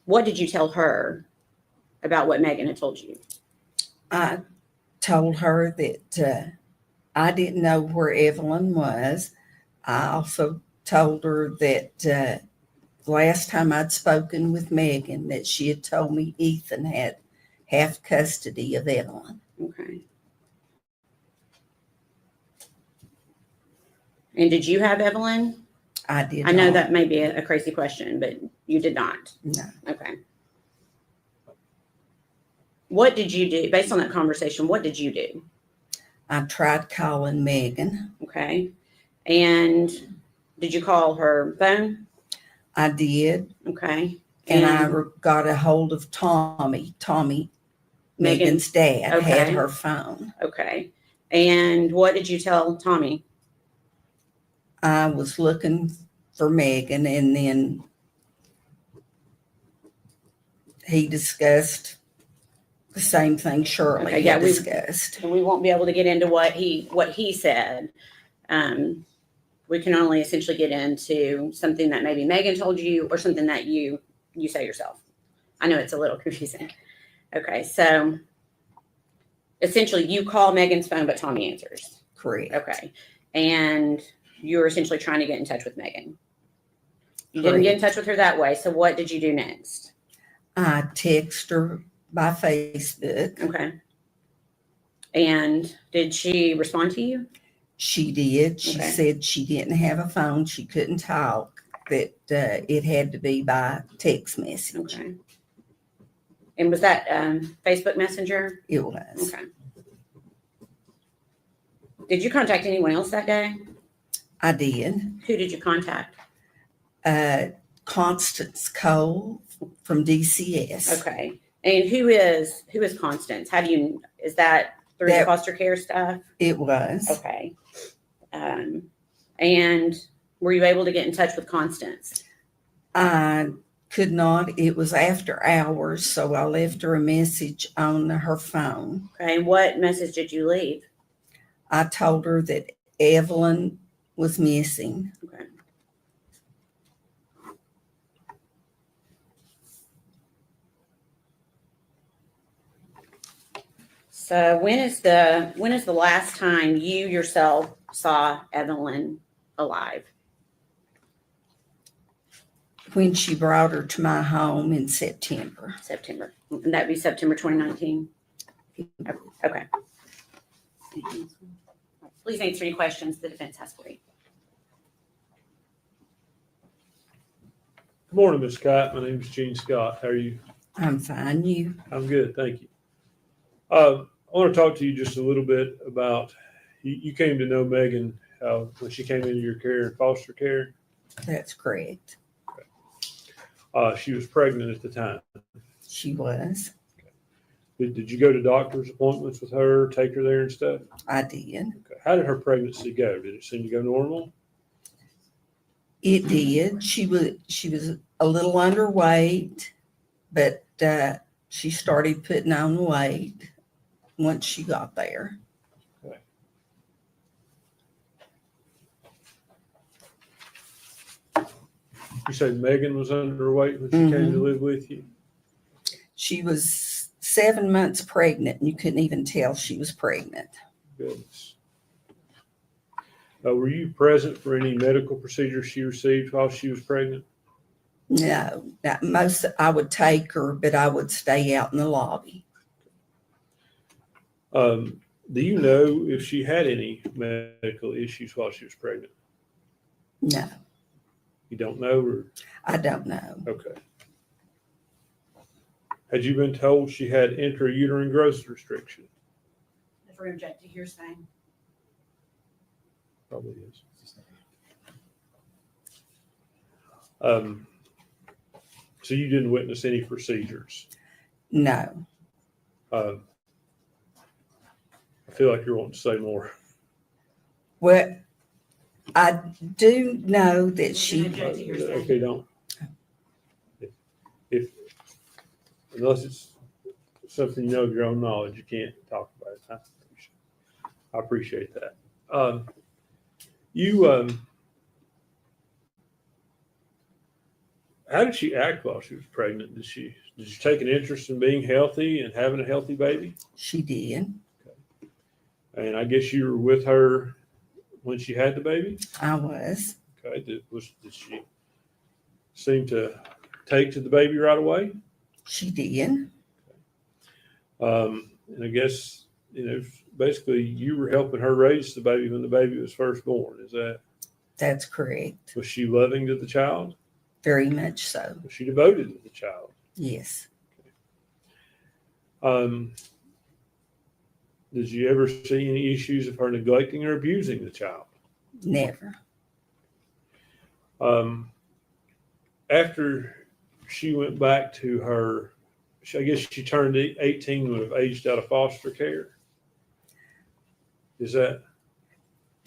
what did you tell her about what Megan had told you? I told her that I didn't know where Evelyn was. I also told her that last time I'd spoken with Megan that she had told me Ethan had half custody of Evelyn. Okay. And did you have Evelyn? I did. I know not. that may be a crazy question, but you did not. No. Okay. What did you do? Based on that conversation, what did you do? I tried calling Megan. Okay. And did you call her phone? I did. Okay. And I got a hold of Tommy. Megan's dad, had Okay. her phone. Okay. And what did you tell Tommy? I was looking for Megan, and then he discussed the same thing Shirley Okay, yeah, had we- discussed. And we won't be able to get into what he said. We can only essentially get into something that maybe Megan told you or something that you say yourself. I know it's a little confusing. Okay, so essentially you call Megan's phone, but Tommy answers. Correct. Okay, and you're essentially trying to get in touch with Megan. You didn't get in touch with her that way, so what did you do next? I text her by Facebook. Okay. And did she respond to you? She did. She Okay. said she didn't have a phone. She couldn't talk, that it had to be by text message. Okay. And was that Facebook Messenger? It was. Okay. Did you contact anyone else that day? I did. Who did you contact? Constance Cole from DCS. Okay. And who is Constance? Is that through the That- foster care stuff? It was. Okay. And were you able to get in touch with Constance? I could not. It was after hours, so I left her a message on her phone. Okay. And what message did you leave? I told her that Evelyn was missing. Okay. So when is the last time you yourself saw Evelyn alive? When she brought her to my home in September. September. And that'd be September 2019? Okay. Please answer any questions the defense has for you. Good morning, Ms. Scott. My name is Gene Scott. How are you? I'm fine. You? I'm good, thank you. I want to talk to you just a little bit about, you came to know Megan when she came into your care in foster care. That's correct. She was pregnant at the time. She was. Did you go to doctor's appointments with her, take her there and stuff? I did. Okay. How did her pregnancy go? Did it seem to go normal? It did. She was a little underweight, but she started putting on weight once she got there. Okay. You said Megan was underweight when she came to live with you? She was 7 months pregnant, and you couldn't even tell she was pregnant. Goodness. Were you present for any medical procedures she received while she was pregnant? No, not most. I would take her, but I would stay out in the lobby. Do you know if she had any medical issues while she was pregnant? No, You don't know, or, I don't know. okay. Had you been told she had intrauterine growth restriction? For object to hearsay. Probably is. So you didn't witness any procedures? No, I feel like you're wanting to say more. well, I do know that she. Okay, don't. If unless it's something you know of your own knowledge, you can't talk about it. I appreciate that. How did she act while she was pregnant? Did she take an interest in being healthy and having a healthy baby? She did. And I guess you were with her when she had the baby? I was. Okay. Did she seem to take to the baby right away? She did. And I guess, basically you were helping her raise the baby when the baby was first born. That's correct. Was she loving to the child? Very much so. Was she devoted to the child? Yes. Did you ever see any issues of her neglecting or abusing the child? Never. After she went back to her, I guess she turned 18 when have aged out of foster care. Is that?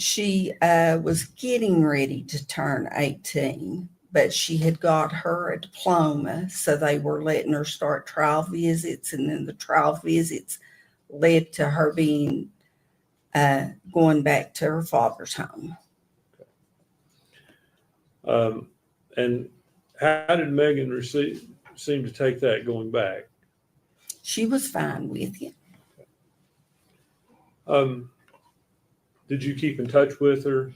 She was getting ready to turn 18, but she had got her a diploma, so they were letting her start trial visits, and then the trial visits led to her being going back to her father's home. And how did Megan seem to take that going back? She was fine with it. Did you keep in touch with her?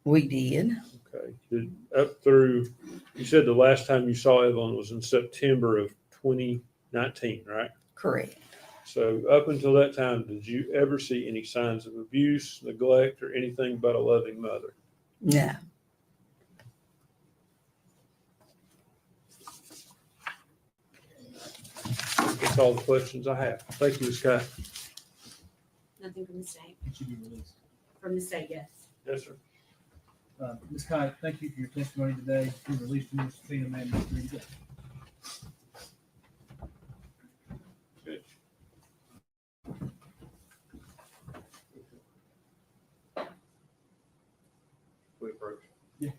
We did. Okay. Up through, you said the last time you saw Evelyn was in September of 2019, right? Correct. So up until that time, did you ever see any signs of abuse, neglect, or anything but a loving mother? No. That's all the questions I have. Thank you, Ms. Scott. Nothing from the state. It should be released. From the state, yes. Yes, sir. Ms. Kite, thank you for your testimony today. You released from your subpoena, ma'am. You're free to go. Good. We approach. Yeah.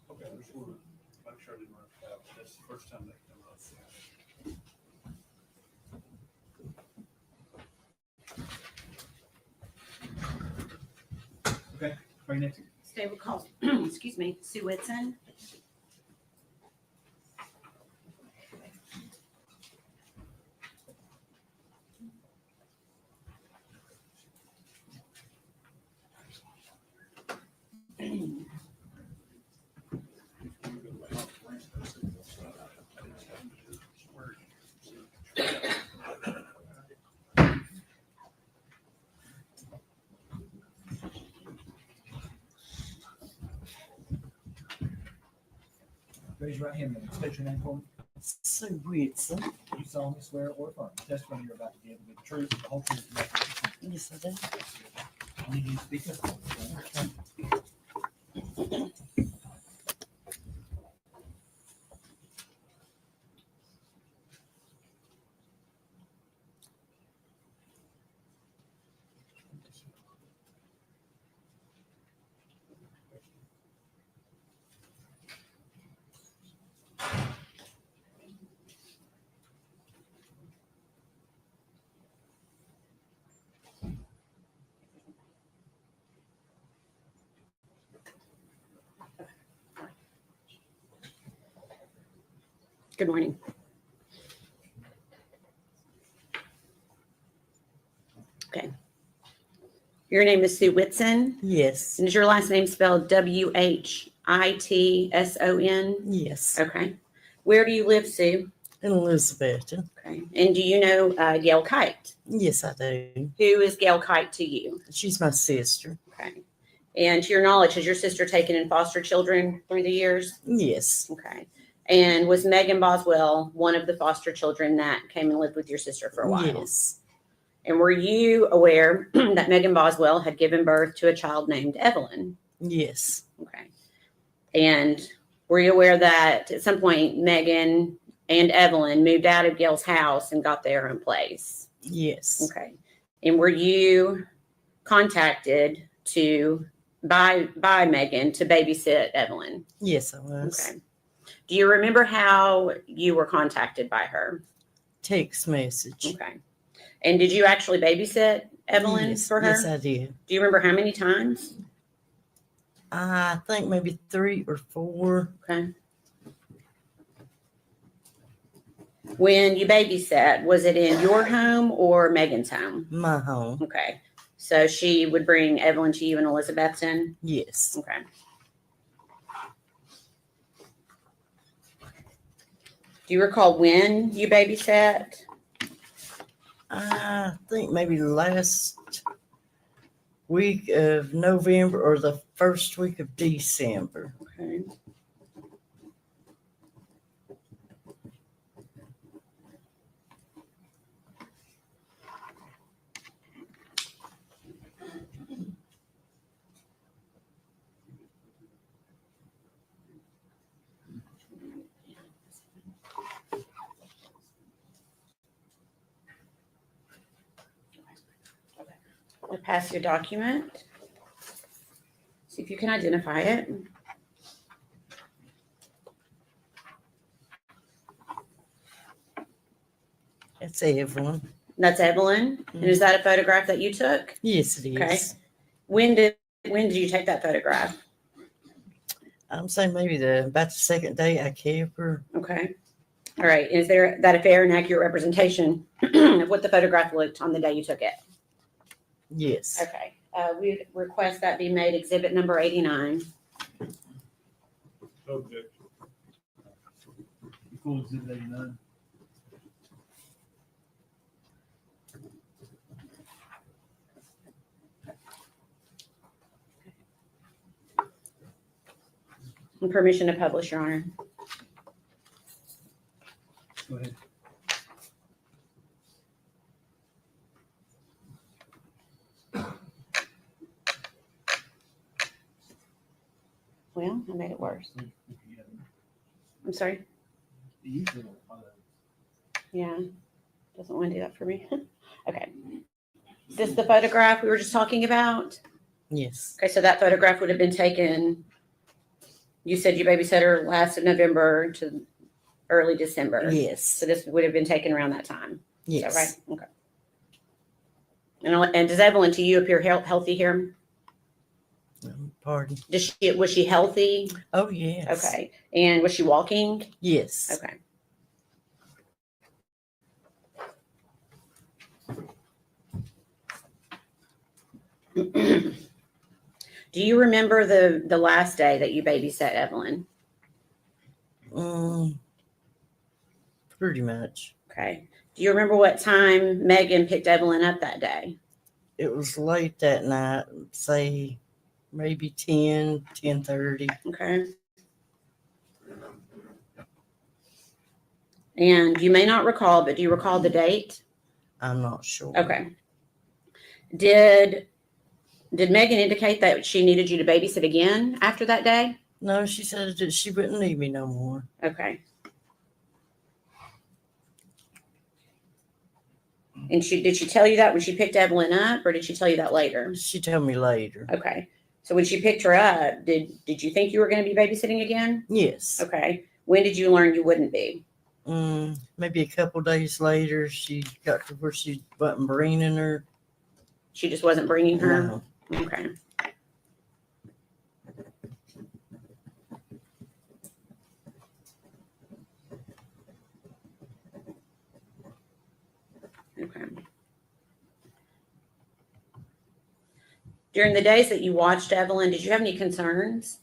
Okay, I just want to make sure I didn't run out. That's the first time they come up. Okay, right next. State will call, excuse me, Sue Whitson. Raise your right hand and state your name for me. Sue Whitson. You solemnly swear or affirm the testimony you're about to give will be the truth, the whole truth, and nothing but the truth. Yes, I do. I need you to speak up. Good morning. Okay. Your name is Sue Whitson, Yes. and is your last name spelled Whitson? Yes. Okay. Where do you live, Sue? In Elizabethton. Okay. And do you know Gail Kite? Yes, I do. Who is Gail Kite to you? She's my sister. Okay. And to your knowledge, has your sister taken in foster children through the years? Yes. Okay. And was Megan Boswell one of the foster children that came and lived with your sister for a while? Yes. And were you aware that Megan Boswell had given birth to a child named Evelyn? Yes. Okay. And were you aware that at some point Megan and Evelyn moved out of Gail's house and got their own place? Yes. Okay. And were you contacted by Megan to babysit Evelyn? Yes, I was. Okay. Do you remember how you were contacted by her? Text message. Okay. And did you actually babysit Evelyn Yes. for her? Yes, I did. Do you remember how many times? I think maybe 3 or 4. Okay. When you babysat, was it in your home or Megan's home? My home. Okay. So she would bring Evelyn to you in Elizabethton? Yes. Okay. Do you recall when you babysat? I think maybe the last week of November or the first week of December. Okay. I'll pass your document. See if you can identify it. That's Evelyn. That's Evelyn. And is that a photograph that you took? Yes, it is. Okay. When did you take that photograph? I'm saying maybe about the second day I kept her. Okay. All right. Is that a fair and accurate representation of what the photograph looked on the day you took it? Yes. Okay. We request that be made exhibit number 89. Objection. Full exhibit 89. And permission to publish, Your Honor. Go ahead. Well, I made it worse. I'm sorry. Yeah. Doesn't want to do that for me. Okay. Is this the photograph we were just talking about? Yes. Okay, so that photograph would have been taken, you said you babysat her last of November to early December. Yes. So this would have been taken around that time. Yes. Is that right? Okay. And does Evelyn to you appear healthy here? Pardon. Was she healthy? Oh, yes. Okay. And was she walking? Yes. Okay. Do you remember the last day that you babysat Evelyn? Pretty much. Okay. Do you remember what time Megan picked Evelyn up that day? It was late that night, say maybe 10:30. Okay. And you may not recall, but do you recall the date? I'm not sure. Okay. Did Megan indicate that she needed you to babysit again after that day? No, she said that she wouldn't need me no more. Okay. And did she tell you that when she picked Evelyn up, or did she tell you that later? She told me later. Okay. So when she picked her up, did you think you were going to be babysitting again? Yes. Okay. When did you learn you wouldn't be? Maybe a couple days later, she got to where she wasn't bringing her. She just wasn't bringing her? No. Okay. Okay. During the days that you watched Evelyn, did you have any concerns?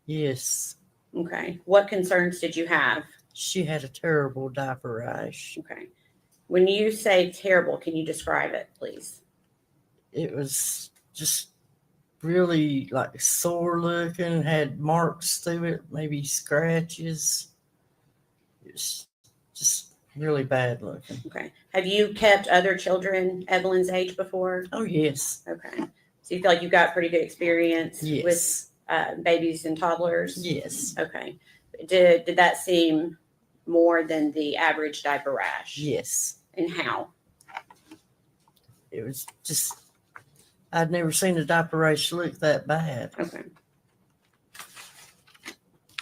Yes. Okay. What concerns did you have? She had a terrible diaper rash. Okay. When you say terrible, can you describe it, please? It was just really like sore looking, had marks through it, maybe scratches. It was just really bad looking. Okay. Have you kept other children Evelyn's age before? Oh, yes. Okay. So you feel like you've got pretty good experience Yes. with babies and toddlers? Yes. Okay. Did that seem more than the average diaper rash? Yes. And how? It was just, I'd never seen a diaper rash look that bad. Okay.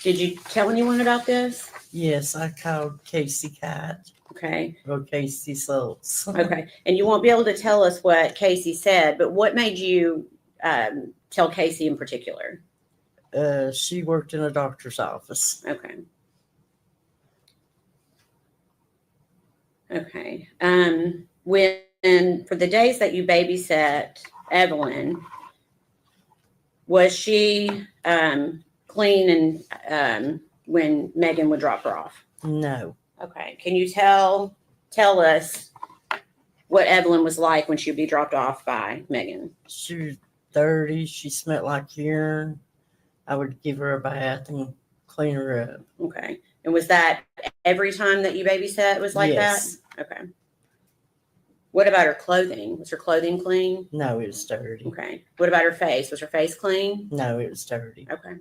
Did you tell anyone about this? Yes, I called Casey Kite Okay. or Casey Schultz. Okay. And you won't be able to tell us what Casey said, but what made you tell Casey in particular? She worked in a doctor's office. Okay. Okay. When for the days that you babysat Evelyn, was she clean and when Megan would drop her off? No. Okay. Can you tell us what Evelyn was like when she would be dropped off by Megan. She was dirty. She smelled like urine. I would give her a bath and clean her up. Okay. And was that every time that you babysat was like Yes. that? Okay. What about her clothing? Was her clothing clean? No, it was dirty. Okay. What about her face? Was her face clean? No, it was dirty. Okay.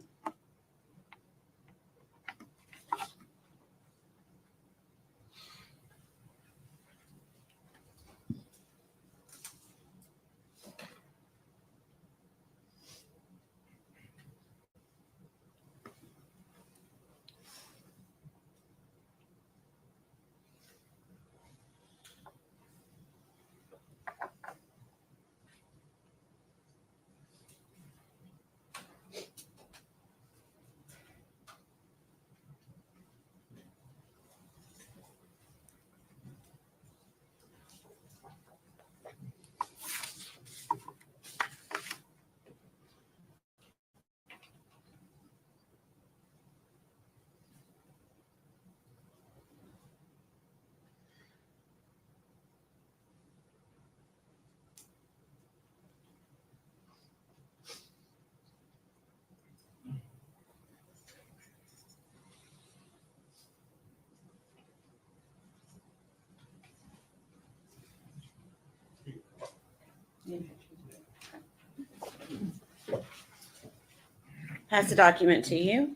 Pass the document to you.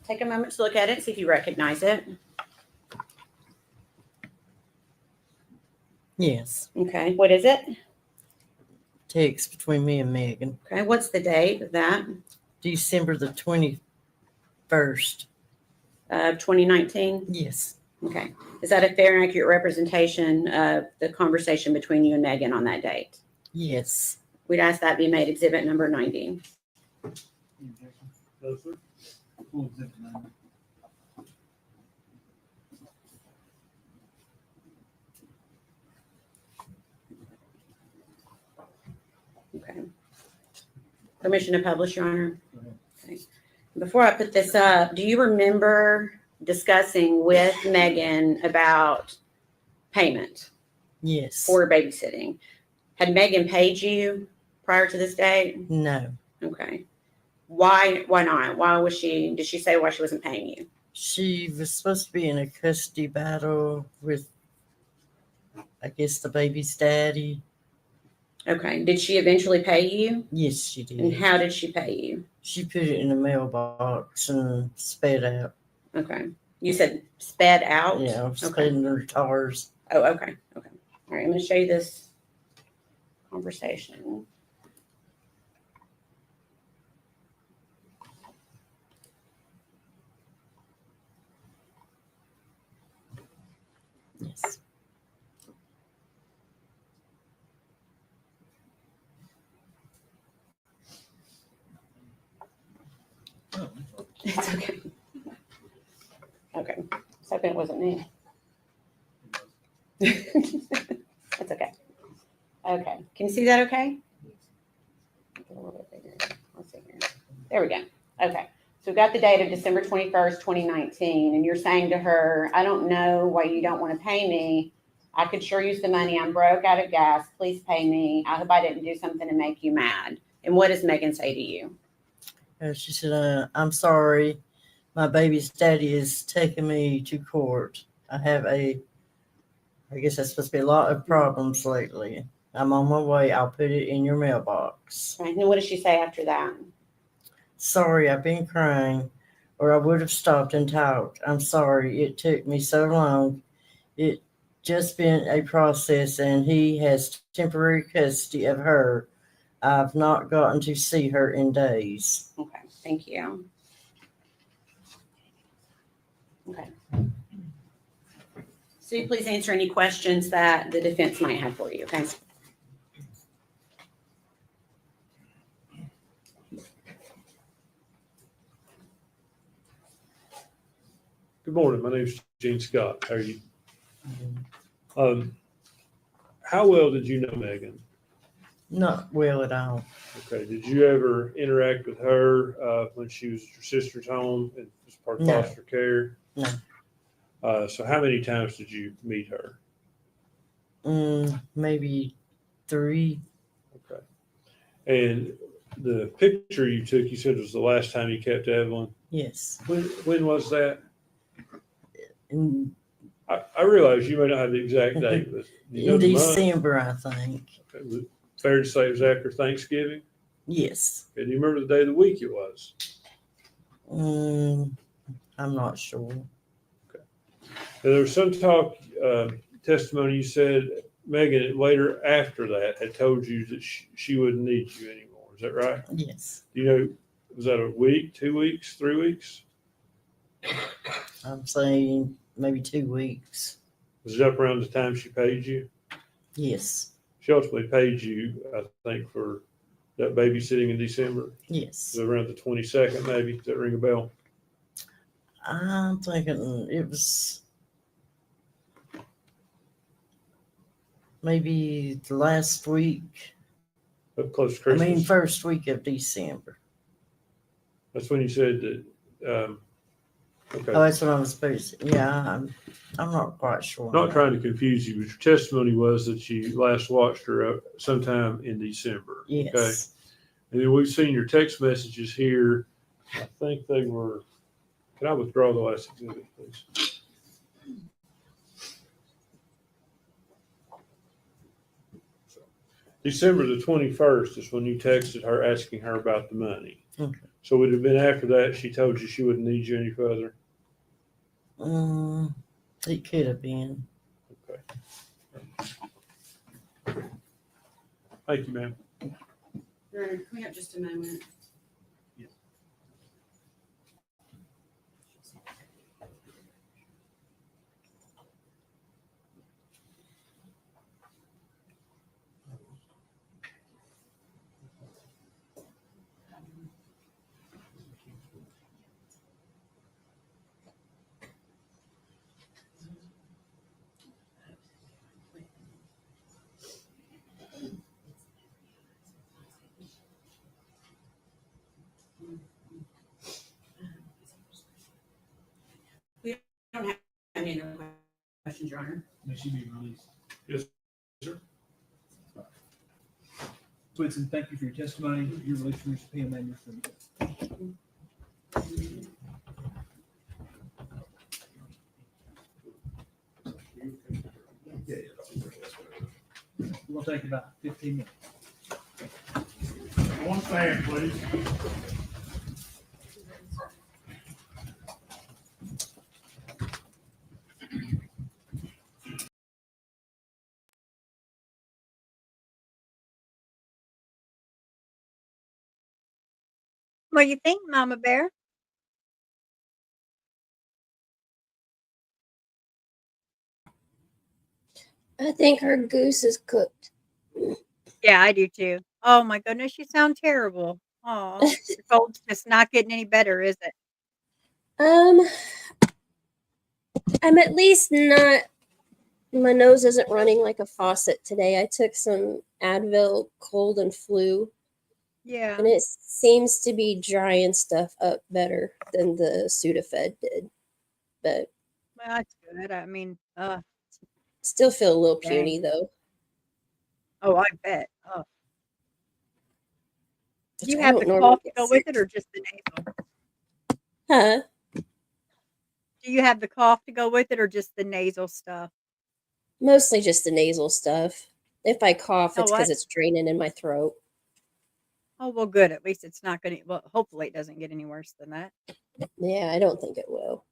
Take a moment to look at it, see if you recognize it. Yes. Okay, what is it? Text between me and Megan. Okay, what's the date of that? December the 21st. Of 2019? Yes. Okay. Is that a fair and accurate representation of the conversation between you and Megan on that date? Yes. We'd ask that be made exhibit number 90. No, sir. Full exhibit number. Okay. Permission to publish, Your Honor? Go ahead. Okay. Before I put this up, do you remember discussing with Megan about payment Yes. for babysitting? Had Megan paid you prior to this date? No. Okay. Why not? Did she say why she wasn't paying you? She was supposed to be in a custody battle with, I guess, the baby's daddy. Okay. Did she eventually pay you? Yes, she did. And how did she pay you? She put it in a mailbox and sped out. Okay. You said sped out? Yeah, Okay. sped her tires. Oh, okay. Okay. All right. I'm going to show you this conversation. Yes. It's okay. Okay. I was hoping it wasn't me. That's okay. Okay. Can you see that okay? A little bit bigger. Let's see here. There we go. Okay. So we've got the date of December 21st, 2019, and you're saying to her, I don't know why you don't want to pay me. I could sure use the money. I'm broke out of gas. Please pay me. I hope I didn't do something to make you mad. And what does Megan say to you? She said, I'm sorry. My baby's daddy is taking me to court. I guess that's supposed to be a lot of problems lately. I'm on my way. I'll put it in your mailbox. Right. And what does she say after that? Sorry, I've been crying, or I would have stopped and talked. I'm sorry. It took me so long. It just been a process, and he has temporary custody of her. I've not gotten to see her in days. Okay. Thank you. Okay. Sue, please answer any questions that the defense might have for you, okay? Good morning. My name is Gene Scott. How are you? How well did you know Megan? Not well at all. Okay. Did you ever interact with her when she was at your sister's home and was part of No. foster care? No. So how many times did you meet her? Maybe 3. Okay. And the picture you took, you said was the last time you kept Evelyn. Yes. When was that? In, I realize you may not have the exact date, but you know in the month? December, I think. Okay. Was it fair to say it was after Thanksgiving? Yes. And do you remember the day of the week it was? I'm not sure. And there was some talk, testimony, you said Megan later after that had told you that she wouldn't need you anymore. Is that right? Yes. Do you know, was that a week, 2 weeks, 3 weeks? I'm saying maybe 2 weeks. Was it up around the time she paid you? Yes. She ultimately paid you, I think, for that babysitting in December. Yes. Was it around the 22nd, maybe? Does that ring a bell? I'm thinking it was maybe the last week. Up close to Christmas? First week of December. That's when you said that, okay. Oh, that's what I was supposed to. Yeah, I'm not quite sure. Not trying to confuse you, but your testimony was that you last watched her sometime in December. Yes. Okay. And then we've seen your text messages here. I think they were, can I withdraw the last exhibit, please? December the 21st is when you texted her asking her about the money. Okay. So would it have been after that she told you she wouldn't need you any further? It could have been. Okay. Thank you, ma'am. Can we have just a moment? We don't have any other questions, Your Honor. May she be released. Yes, sir. Whitson, thank you for your testimony. Your release from your subpoena and your freedom. We'll take about 15 minutes. One stand, please. What do you think, Mama Bear? I think her goose is cooked. Yeah, I do too. Oh my goodness, you sound terrible. Oh, your cold's just not getting any better, is it? I'm at least not. My nose isn't running like a faucet today. I took some Advil cold and flu, Yeah. and it seems to be drying stuff up better than the Sudafed did. But Well, that's good. I mean, still feel a little dang. puny though. Oh, I bet. Oh. Do Which you I have don't the normally cough to get go with sick. it or just the nasal? Huh? Do you have the cough to go with it or just the nasal stuff? Mostly just the nasal stuff. If I cough, Oh, it's because what? it's draining in my throat. Oh, well, good. At least it's not gonna, well, hopefully it doesn't get any worse than that. Yeah, I don't think it will.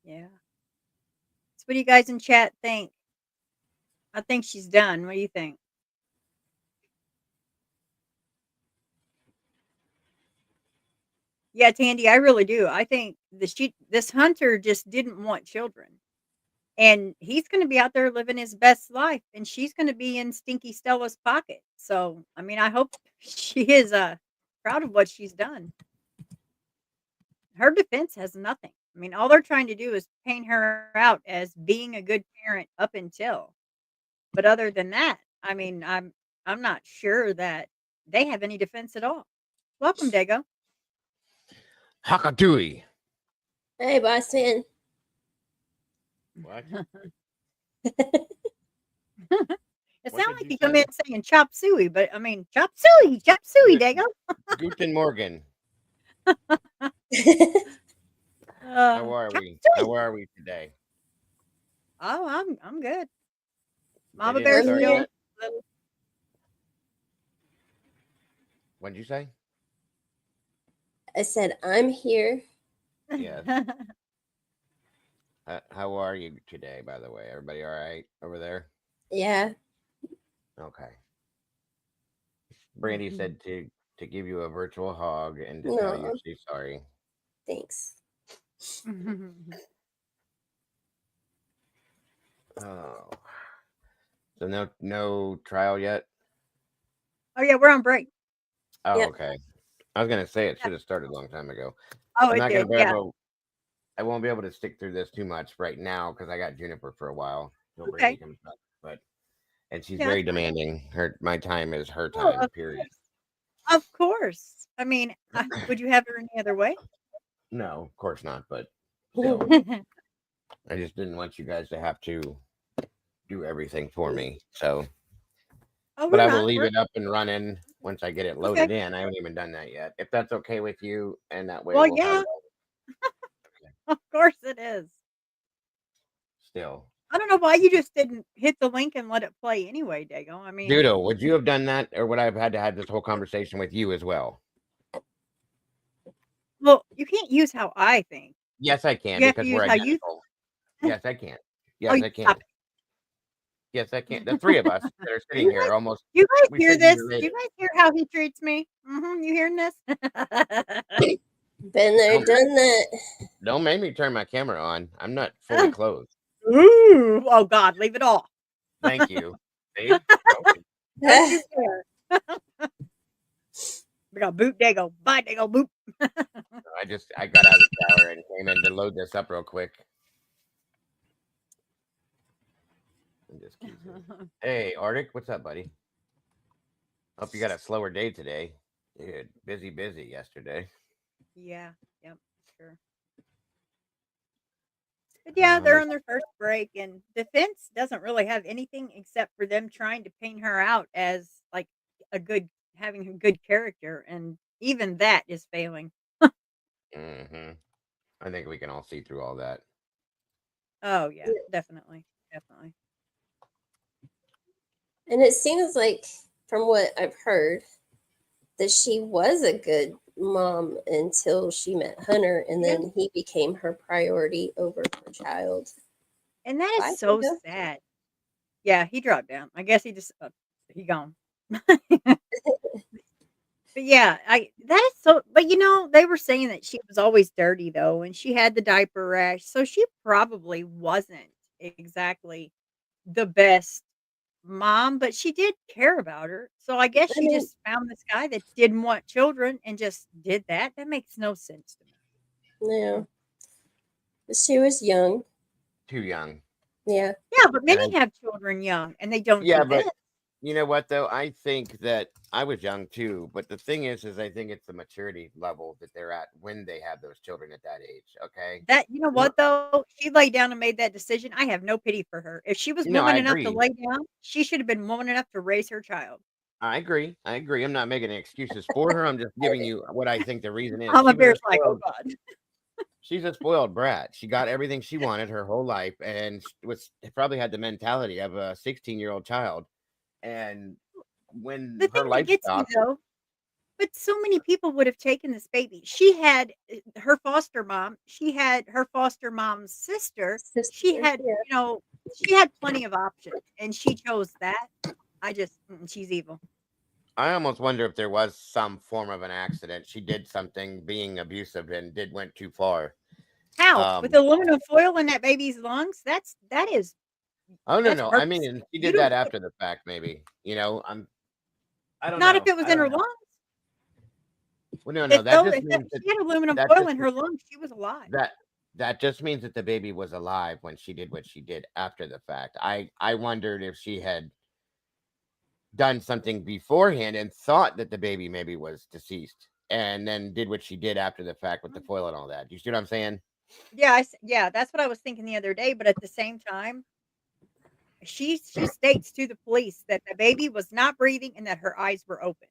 Yeah. So what do you guys in chat think? I think she's done. What do you think? Yeah, Tandy, I really do. I think this hunter just didn't want children. And he's going to be out there living his best life and she's going to be in Stinky Stella's pocket. So, I mean, I hope she is proud of what she's done. Her defense has nothing. I mean, all they're trying to do is paint her out as being a good parent up until. But other than that, I mean, I'm not sure that they have any defense at all. Welcome, Dago. Hakadui. Hey, boss man. What? It What sounded did like you you come say? in saying chop suey, but I mean chop suey, Good. Dago. Guten Morgen. How are Chop we? suey. How are we today? Oh, I'm good. They Mama didn't Bear's start still here. yet? little. What'd you say? I said, I'm here. Yes. How are you today, by the way? Everybody all right over there? Yeah. Okay. Brandy said to give you a virtual hug and to tell you No, she's sorry. thanks. Oh. So no trial yet? Oh yeah, we're on break. Oh, Yep. okay. I was gonna say it Yeah. should have started a long time ago. Oh, I'm it not gonna did. be Yeah. able. I won't be able to stick through this too much right now because I got Juniper for a while till Brandy Okay. comes back. But and she's Yeah, very that's fine. demanding. My time is her Oh, time. of Period. course. Of course. I mean, would you have her any other way? No, of course not. But still, Oh, I just didn't want you guys to have to do everything for me. So, but we're I will not. leave We're it up and running once I get it okay. loaded in. I haven't even done that yet. If that's okay with you, and that way Well, we'll have yeah, it of course it is. still. I don't know why you just didn't hit the link and let it play anyway, Dago. I mean, Dudo, would you have done that, or would I have had to have this whole conversation with you as well? well, you can't use how I think. Yes, I can You have to because we're use how you. identical. Yes, I can. Oh, Yes, you I can. stop Yes, I can. The three of us that are it. sitting here almost, You guys we hear could be this? Do you related. guys hear how he treats me? You hearing this? Been there, Don't, done that. don't make me turn my camera on. I'm not fully clothed. Ooh, oh God, leave it off. Thank you. See? Don't you dare. We got boot Dago. Bye, Dago. Boop. I got out of the shower and came in to load this up real quick. I'm just kidding. Hey, Arctic, what's up, buddy? Hope you got a slower day today. Dude, busy yesterday. Yeah. Yep. Sure. But yeah, they're Let on their first break, and defense doesn't really have anything except for them trying to paint her out as like a good, having a good character, and even that is failing. Mm-hmm. I think we can all see through all that. Oh yeah, definitely, definitely. And it seems like, from what I've heard, that she was a good mom until she met Hunter, and Yeah, then he became her priority over her child. and that Bye, is so Dago. sad. Yeah, he dropped down. I guess he just he gone. But yeah, I that is so. But they were saying that she was always dirty though, and she had the diaper rash, so she probably wasn't exactly the best mom, but she did care about her. So I guess I she mean, just found this guy that didn't want children and just did that. That makes no sense to yeah, me. she was young. Too young. Yeah. Yeah, but And many have children young and they don't yeah, do but this. you know what though? I think that I was young too, but the thing is I think it's the maturity level that they're at when they have those children at that age. Okay. That you know We're- what though? She laid down and made that decision. I have no pity for her. If she was No, I woman enough to agree. lay down, she should have been woman enough to raise her child. I agree. I agree. I'm not making excuses for her. I'm just giving you what I think the reason is. Mama Bear's like, oh God. She's a spoiled brat. She got everything she wanted her whole life and probably had the mentality of a 16-year-old child. And when The thing her that life gets me stopped, though, but so many people would have taken this baby. She had her foster mom. She had her foster mom's sister. She Sister. had, Yeah. she had plenty of options, and she chose that. She's evil. I almost wonder if there was some form of an accident. She did something being abusive and went too far. How? With aluminum foil in that baby's lungs? That is Oh no, that's no. I purpose. mean, she You did don't that put after the fact, maybe. I don't not if know. it was I in don't her know. lungs. Well, no. If That though just if that, means that she had aluminum that foil just in her lungs, she was alive. that just means that the baby was alive when she did what she did after the fact. I wondered if she had done something beforehand and thought that the baby maybe was deceased and then did what she did after the fact with the foil and all that. Do you see what I'm saying? Yeah, yeah, that's what I was thinking the other day, but at the same time, she states to the police that the baby was not breathing and that her eyes were open.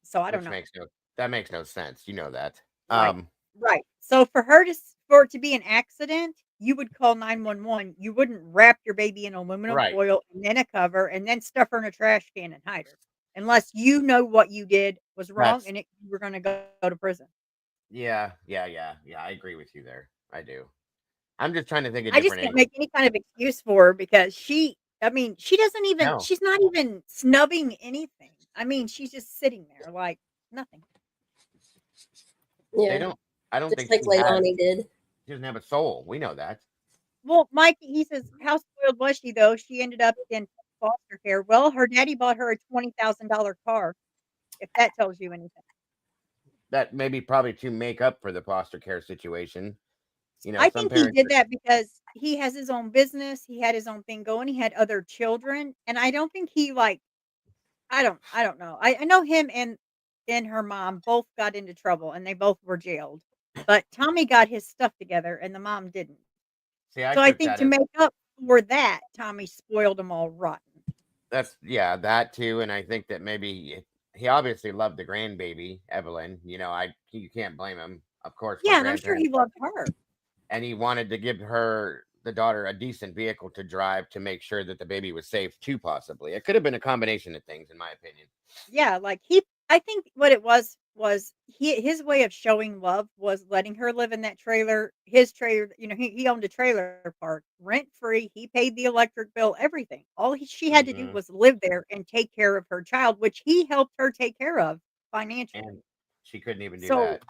So I don't Which know. makes no that makes no sense. You know that. Like, Um, right. So for her to for it to be an accident, you would call 911. You wouldn't wrap your baby in aluminum right. foil and then a cover and then stuff her in a trash can and hide her. Unless you know what you did was wrong That's and you were going to go to prison. yeah. I agree with you there. I do. I'm just trying to think of I just different can't angles. make any kind of excuse for her because I mean, she doesn't even, No, she's not even snubbing anything. I mean, she's just sitting there like nothing. they Yeah, don't. I don't just think like Leilani did. she doesn't have a soul. We know that. Well, Mike, he says, how spoiled was she though? She ended up in foster care. Well, her daddy bought her a $20,000 car, if that tells you anything. That maybe probably to make up for the foster care situation. You know, I some think he parents. did that because he has his own business, he had his own thing going, he had other children, and I don't think he like I don't know. I know him and her mom both got into trouble and they both were jailed. But Tommy got his stuff together and the mom didn't. See, I So I took think that to as make up for that, Tommy spoiled them all rotten. that's yeah that too, and I think that maybe he obviously loved the grandbaby Evelyn. You know, you can't blame him. Of course, we're Yeah, and I'm sure grandparents, he loved her. and he wanted to give her the daughter a decent vehicle to drive to make sure that the baby was safe too. Possibly, it could have been a combination of things, in my opinion. Yeah, like I think what it was his way of showing love was letting her live in that trailer, his trailer, he owned a trailer park rent free. He paid the electric bill, everything. She had to do Hmm. was live there and take care of her child, which he helped her take care of And financially. she couldn't even do So, that.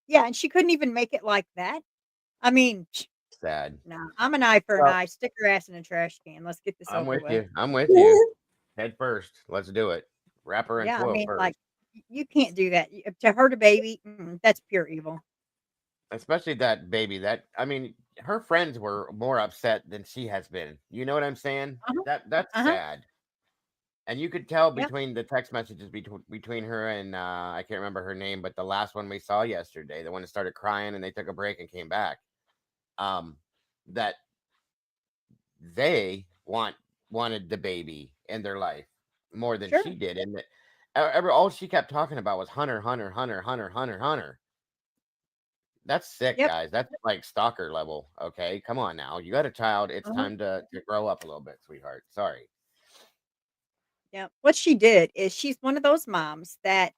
yeah, and she couldn't even make it like that. I mean, Sad. nah, I'm an eye for an Well, eye. Stick her ass in a trash can. Let's get this I'm over with with. you. I'm with you. Head first. Let's do it. Wrap her in Yeah, I foil mean, like, first. you can't do that. To hurt a baby, that's pure evil. Especially that baby. That I mean, her friends were more upset than she has been. You know what I'm saying? Uh-huh, That's uh-huh, sad. And you could tell yep, between the text messages between her and I can't remember her name, but the last one we saw yesterday, the one that started crying and they took a break and came back. Um, that they wanted the baby in their life more than sure, she did, and that all she kept talking about was Hunter, Hunter, Hunter, Hunter, Hunter, Hunter. That's sick, yep, guys. That's like stalker level. Okay, come on now. You got a child. It's uh-huh, time to grow up a little bit, sweetheart. Sorry. yep. What she did is she's one of those moms that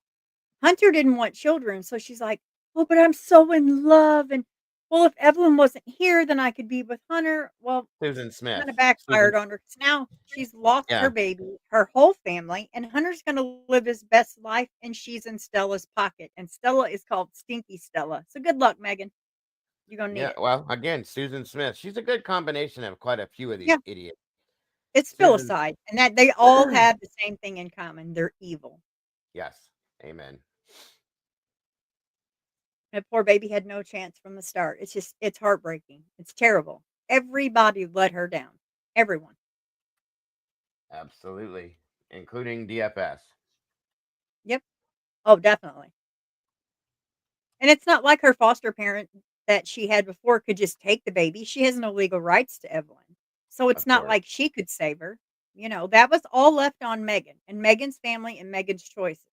Hunter didn't want children, so she's like, "Oh, but I'm so in love, and well, if Evelyn wasn't here, then I could be with Hunter." Well, Susan Smith. kinda Susan. backfired on her 'cause now she's lost her Yeah. baby, her whole family, and Hunter's gonna live his best life, and she's in Stella's pocket, and Stella is called Stinky Stella. So good luck, Megan. You're gonna need Yeah. it. Well, again, Susan Smith. She's a good combination of quite a few of these Yeah, idiots. it's Susan. filicide, and that they all have the same thing in common, they're evil. Yes. Amen. That poor baby had no chance from the start. It's heartbreaking. It's terrible. Everybody let her down. Everyone. Absolutely. Including DFS. Yep. Oh, definitely. And it's not like her foster parent that she had before could just take the baby. She has no legal rights to Evelyn. So it's Of not course. like she could save her. That was all left on Megan and Megan's family and Megan's choices.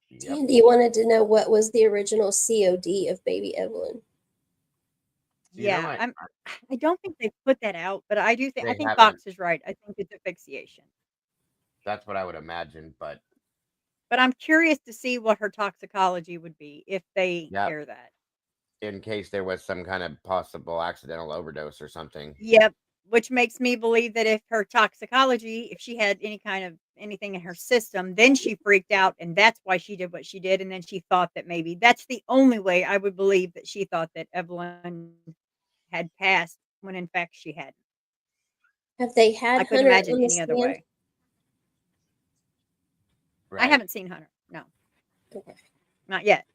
Yep. Candy wanted to know what was the original COD of baby Evelyn. You know, Yeah, I don't think they put that out, but I they think haven't. Fox is right. I think it's asphyxiation. That's what I would imagine. But But I'm curious to see what her toxicology would be if they yeah, air that. in case there was some kind of possible accidental overdose or something. Yep, which makes me believe that if her toxicology, if she had any kind of anything in her system, then she freaked out and that's why she did what she did, and then she thought that maybe that's the only way I would believe that she thought that Evelyn had passed when in fact she hadn't. Have they had I couldn't Hunter imagine on the any other stand? way. I Right. haven't seen Hunter. No, Okay. not yet.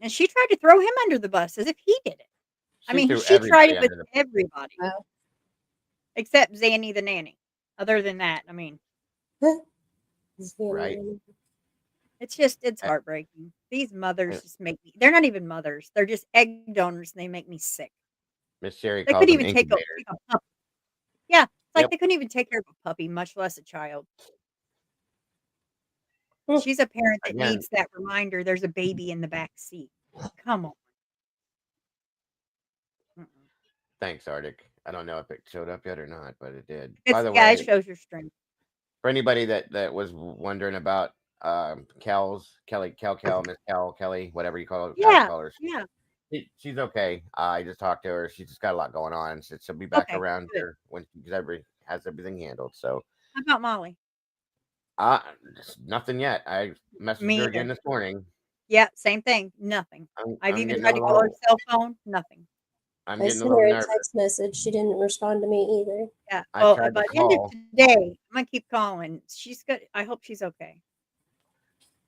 And she tried to throw him under the bus as if he did it. I She mean, threw she tried everybody it with under the everybody Wow. except Zanny the nanny. Other than that, I mean, Is there right. any- It's heartbreaking. These mothers just make me, they're not even mothers. They're just egg donors and they make me sick. Miss Sherry They calls couldn't them even incubators. take a puppy. Yeah, it's like Yep. they couldn't even take care of a puppy, much less a child. Hmm. She's a parent that Again, needs that reminder there's a baby in the back seat. Come on. Mm-mm. thanks, Arctic. I don't know if it showed up yet or not, but it did. It's By the yeah, it way, shows your strength. for anybody that was wondering about Miss Cal, Kelly, whatever you call Yeah, call her, yeah. she's okay. I just talked to her. She's just got a lot going on. She'll be back Okay, around good. here when has everything handled. So How about Molly? uh nothing yet. I messaged Me her either. again this morning. Yeah, same thing. Nothing. I've I'm even getting tried a to call her little cell phone. Nothing. I'm I getting a sent little her a nervous. text message. She didn't respond to me either. Yeah. I Well, tried to by the end of call. today, I'm gonna keep calling. She's good. I hope she's okay.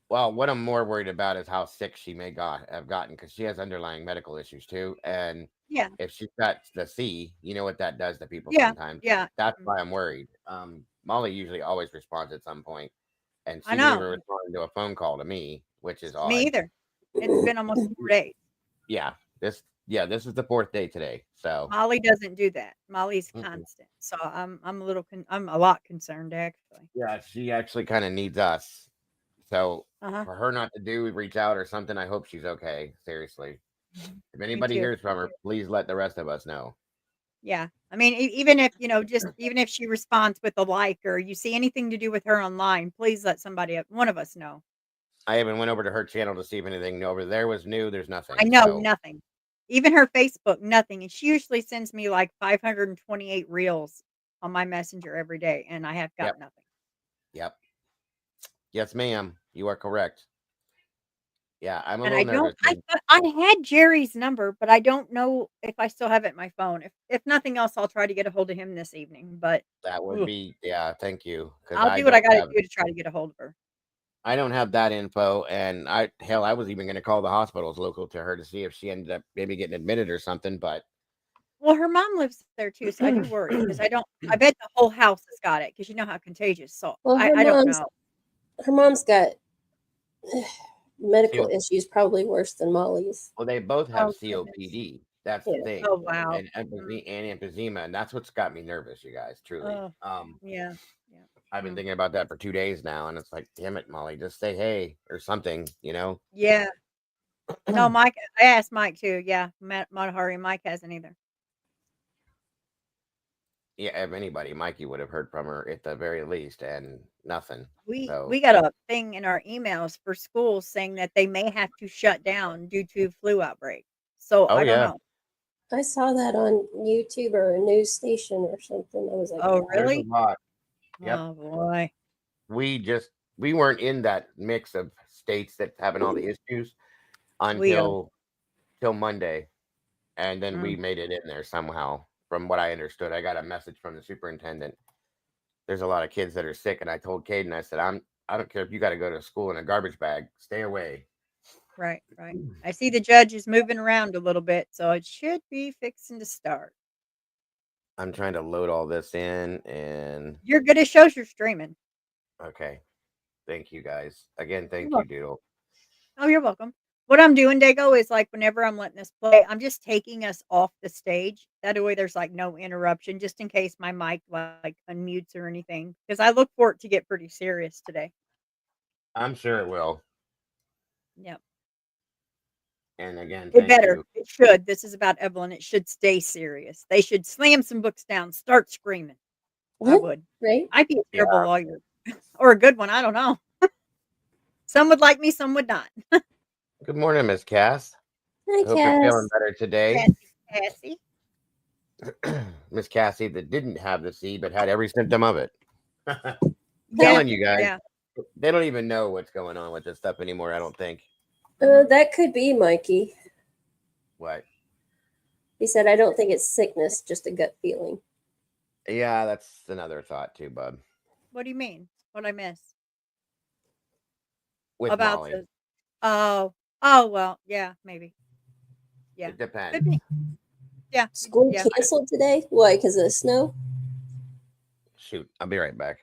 Well, what I'm more worried about is how sick she may have gotten because she has underlying medical issues too. And Yeah. if she's got the C, you know what that does to people Yeah. sometimes. Yeah. That's why I'm worried. Molly usually always responds at some point, and I she didn't even know. respond to a phone call to me, which is Me odd. either. It's been almost 4 days. Yeah, this is the fourth day today. So Molly doesn't do that. Molly's mm-mm. constant. So I'm a lot concerned actually. Yeah, she actually kind of needs us. So Uh-huh. for her not to reach out or something, I hope she's okay. Seriously. If Me anybody too. hears from her, please let the rest of us know. Yeah. I mean, even if, just even if she responds with a like or you see anything to do with her online, please let one of us know. I even went over to her channel to see if anything over there was new. There's I nothing. know So nothing. Even her Facebook, nothing. And she usually sends me like 528 reels on my messenger every day, and I have got yep, nothing. yep. Yes, ma'am. You are correct. Yeah, I'm a And little nervous. I had Jerry's number, but I don't know if I still have it in my phone. If nothing else, I'll try to get a hold of him this evening. But That would be thank you. Because I'll do what I got to do to try to get a hold of her. I don't have that info, and I was even going to call the hospitals local to her to see if she ended up maybe getting admitted or something. But Well, her mom lives there too, so I do worry because I bet the whole house has got it because you know how contagious. So Well, I don't know. her mom's got medical CO issues probably worse than Molly's. well, they both have Oh goodness. COPD. That's the Yeah. thing, Oh wow. and emphysema, and that's what's got me nervous, you guys. Truly, Oh yeah. Yeah. I've been Mm. thinking about that for 2 days now, and it's like, damn it, Molly, just say hey or something, you know? Yeah. No, Mike. I asked Mike too. Yeah, Matahari. Mike hasn't either. Yeah, if anybody, Mikey would have heard from her at the very least, and nothing. So We got a thing in our emails for schools saying that they may have to shut down due to flu outbreak. So oh I don't yeah, know. I saw that on YouTube or a news station or something. I was like, Oh wow. there's a really? lot. Yep, Oh boy. we weren't in that mix of states that having all the issues We until till Monday, and then we mm, made it in there somehow. From what I understood, I got a message from the superintendent. There's a lot of kids that are sick, and I told Caden, I said, I don't care if you got to go to school in a garbage bag, stay away. right. I see the judge is moving around a little bit, so it should be fixing to start. I'm trying to load all this in, and You're good. It shows you're streaming. okay, thank you guys again. You're Thank you, welcome. Doodle. Oh, you're welcome. What I'm doing, Dago, is like whenever I'm letting this play, I'm just taking us off the stage. That way there's like no interruption, just in case my mic like unmutes or anything. Because I look for it to get pretty serious today. I'm sure it will. Yep. And again, It thank better. you. It should. This is about Evelyn. It should stay serious. They should slam some books down, start screaming. I would. Right? I'd be a Yeah. terrible lawyer. Or a good one. I don't know. Some would like me, some would not. Good morning, Miss Cass. Hi, Hope you're feeling Cass. better today. Cassie. Miss Cassie that didn't have the C but had every symptom of it. Yeah. Telling you guys, Yeah. they don't even know what's going on with this stuff anymore. I don't think. That could be Mikey. What? He said, I don't think it's sickness, just a gut feeling. Yeah, that's another thought too, bub. What do you mean? What'd I miss? With About Molly, the oh well, yeah, maybe. Yeah. it depends. Could be. Yeah. School Yeah. canceled today? Why? Because of the snow? Shoot, I'll be right back.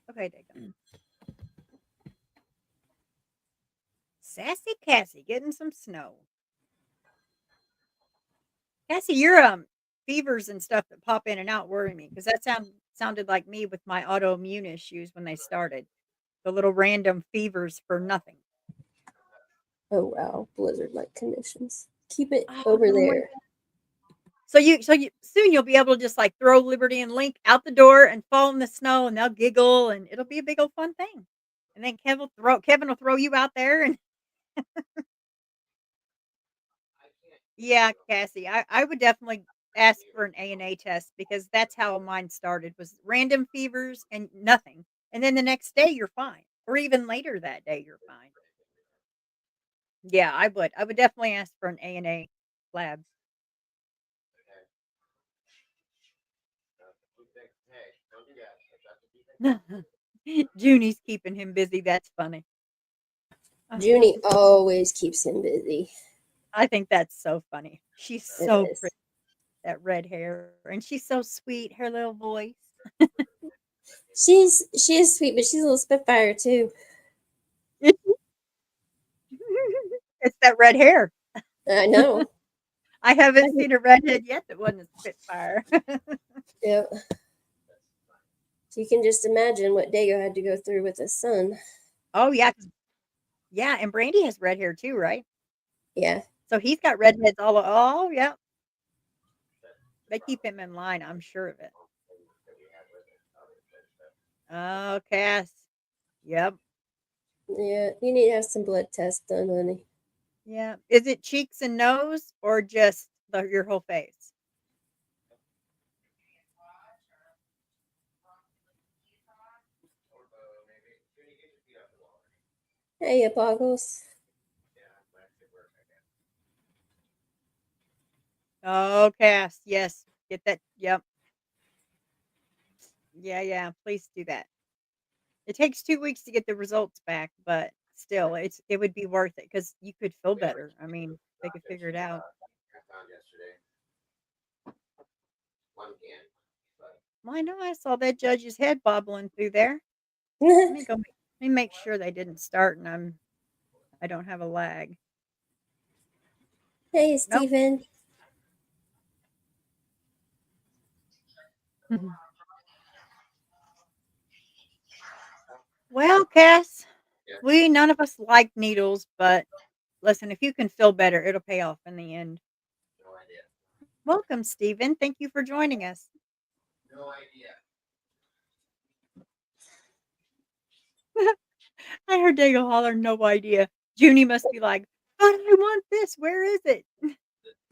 Okay, Dago. Sassy Cassie getting some snow. Cassie, your fevers and stuff that pop in and out worry me because that sounded like me with my autoimmune issues when they started. The little random fevers for nothing. Oh wow, blizzard-like conditions. Keep it Oh, over oh my there. God. So you soon you'll be able to just like throw Liberty and Link out the door and fall in the snow and they'll giggle and it'll be a big old fun thing. And then Kevin will throw you out there and yeah, Cassie, I would definitely ask for an ANA test because that's how mine started was random fevers and nothing. And then the next day you're fine. Or even later that day you're fine. Yeah, I would. I would definitely ask for an ANA lab. Junie's keeping him busy. That's funny. Junie always keeps him busy. I think that's so funny. She's It so is. pretty, that red hair, and she's so sweet. Her little voice. She is sweet, but she's a little spitfire too. It's that red hair. I know. I haven't seen a redhead yet that wasn't a spitfire. Yep. So you can just imagine what Dago had to go through with his son. Oh yeah, yeah, and Brandy has red hair too, right? Yeah. So he's got redheads all. Oh yeah, they keep him in line. I'm sure of it. Oh, Cass. Yep. Yeah. You need to have some blood tests done, honey. Yeah. Is it cheeks and nose or just your whole face? Hey, it boggles. Oh, Cass. Yes. Get that. Yep. Yeah, yeah. Please do that. It takes 2 weeks to get the results back, but still, it would be worth it because you could feel better. I mean, they could figure it out. Well, I know I saw that judge's head bobbling through there. Let me go. Let me make sure they didn't start, and I don't have a lag. Hey, Nope. Steven. Well, Cass, we none of us like needles, but listen, if you can feel better, it'll pay off in the end. Welcome, Stephen. Thank you for joining us. I heard Dago holler, no idea. Junie must be like, but I want this. Where is it?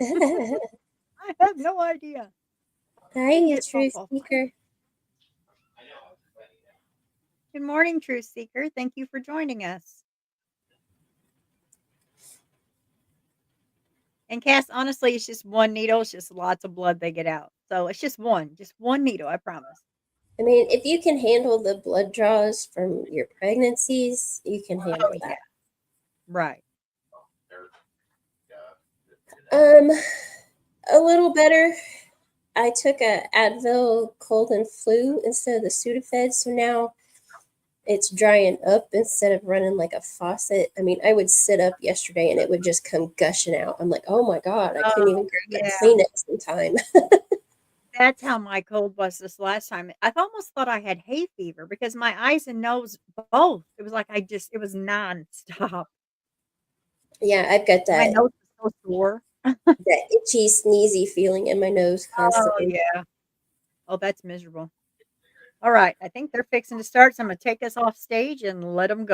I have no idea. Dang Hi, it, Truth Pawpaw. Seeker. Good morning, Truth Seeker. Thank you for joining us. And Cass, honestly, it's just one needle. It's just lots of blood they get out. So it's just one needle, I promise. I mean, if you can handle the blood draws from your pregnancies, you can handle Oh, that. yeah. Right. A little better. I took a Advil cold and flu instead of the Sudafed, so now it's drying up instead of running like a faucet. I mean, I would sit up yesterday and it would just come gushing out. I'm like, oh my God, I couldn't even grab yeah. a Kleenex in time. That's how my cold was this last time. I almost thought I had hay fever because my eyes and nose both. It was like it was nonstop. Yeah, I've got My that nose was so sore. that itchy, sneezy feeling in my nose Oh, constantly. yeah. Oh, that's miserable. All right. I think they're fixing to start. So I'm going to take us off stage and let them go.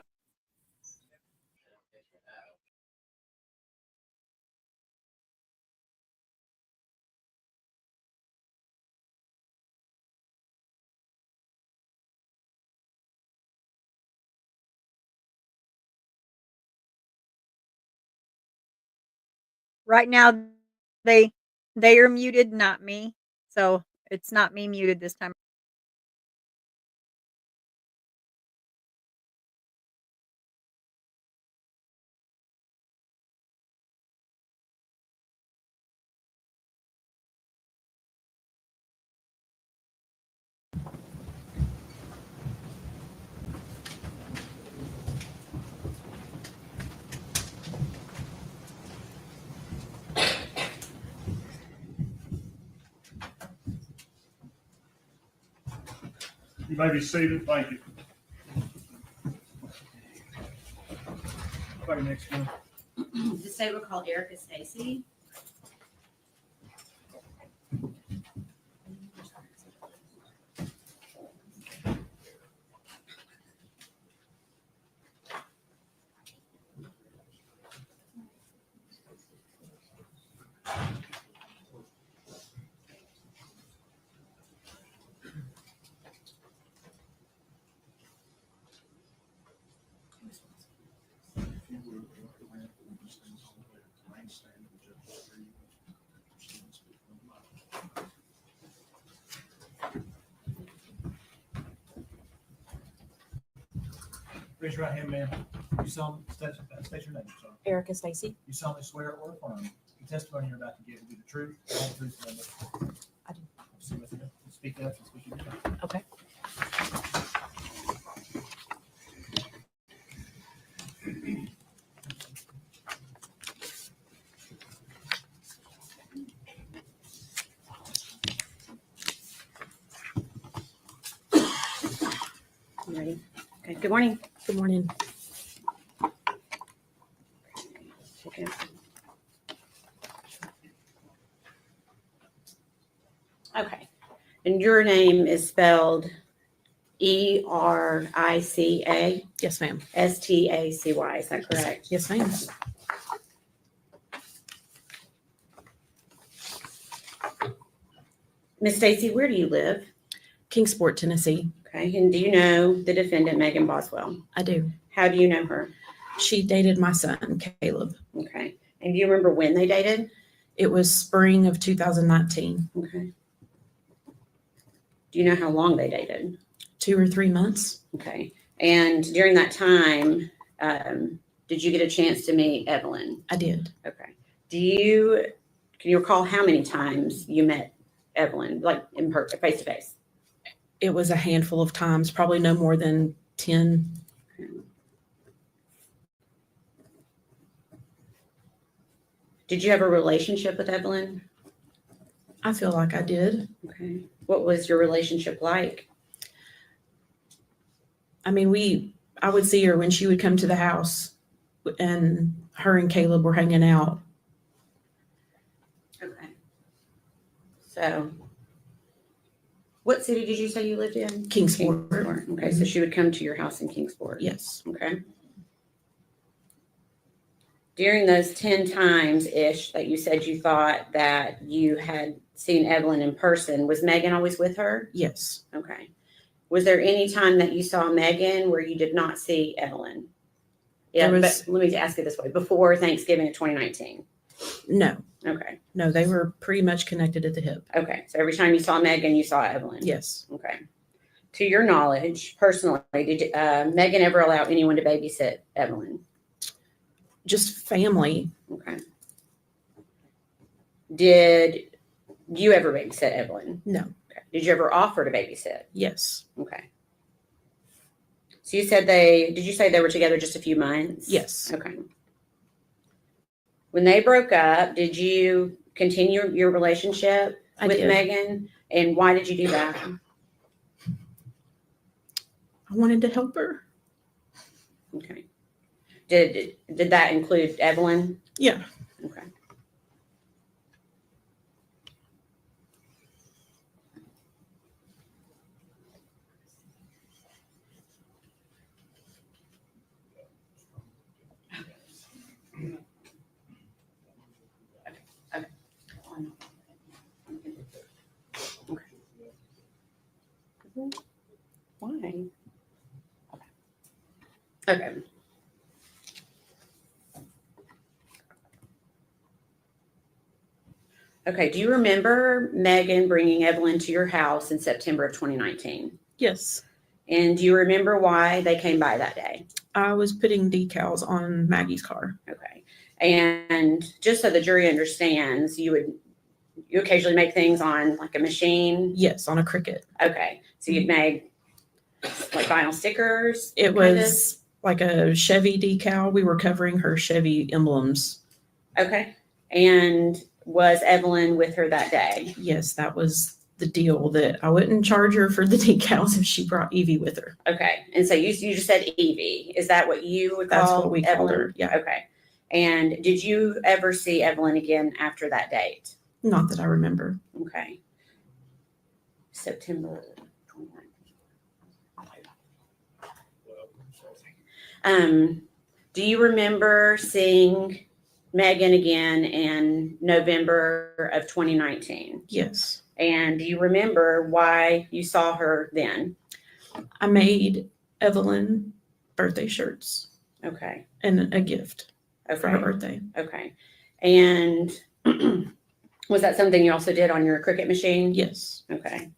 Right now, they they are muted, not me. So it's not me muted this time. You may be seated. Thank you. Okay, next one. This day we'll call Erica Stacy. Raise your right hand, ma'am. You solemnly state your name, sir. Erica Stacy. You solemnly swear or affirm the testimony you're about to give will be the truth, the whole truth, and nothing but the truth. I do. So with you, speak up and speak your mind. Okay. You ready? Okay, good morning. Good morning. Okay. Okay. And your name is spelled Erica Yes, ma'am. Stacy. Is that correct? Yes, ma'am. Miss Stacy, where do you live? Kingsport, Tennessee. Okay. And do you know the defendant, Megan Boswell? I do. How do you know her? She dated my son, Caleb. Okay. And do you remember when they dated? It was spring of 2019. Okay. Do you know how long they dated? 2 or 3 months. Okay. And during that time, did you get a chance to meet Evelyn? I did. Okay. Can you recall how many times you met Evelyn, like in person, face to face? It was a handful of times, probably no more than 10. Did you have a relationship with Evelyn? I feel like I did. Okay. What was your relationship like? I mean, I would see her when she would come to the house, and her and Caleb were hanging out. Okay. So, what city did you say you lived in? Kingsport. Okay, so she would come to your house in Kingsport. Yes. Okay. During those 10 times-ish that you said you thought that you had seen Evelyn in person, was Megan always with her? Yes. Okay. Was there any time that you saw Megan where you did not see Evelyn? Yeah, There was- but let me ask it this way. Before Thanksgiving of 2019? No. Okay. No, they were pretty much connected at the hip. Okay. So every time you saw Megan, you saw Evelyn? Yes. Okay. To your knowledge, personally, did Megan ever allow anyone to babysit Evelyn? Just family. Okay. Did you ever babysit Evelyn? No. Okay. Did you ever offer to babysit? Yes. Okay. So you said did you say they were together just a few months? Yes. Okay. When they broke up, did you continue your relationship I with did. Megan? And why did you do that? I wanted to help her. Okay. Did that include Evelyn? Yeah. Okay. Why? Okay. Okay. Do you remember Megan bringing Evelyn to your house in September of 2019? Yes. And do you remember why they came by that day? I was putting decals on Maggie's car. Okay. And just so the jury understands, you occasionally make things on like a machine? Yes, on a Cricut. Okay. So you'd make like vinyl stickers? It was like a Chevy decal. We were covering her Chevy emblems. Okay. And was Evelyn with her that day? Yes, that was the deal that I wouldn't charge her for the decals if she brought Evie with her. Okay. And so you just said Evie. Is that what you would call That's what we called Evelyn? her, yeah. Okay. And did you ever see Evelyn again after that date? Not that I remember. Okay. September 29th. Do you remember seeing Megan again in November of 2019? Yes. And do you remember why you saw her then? I made Evelyn birthday shirts Okay. and a gift for her Okay. birthday. Okay. And was that something you also did on your Cricut machine? Yes. Okay.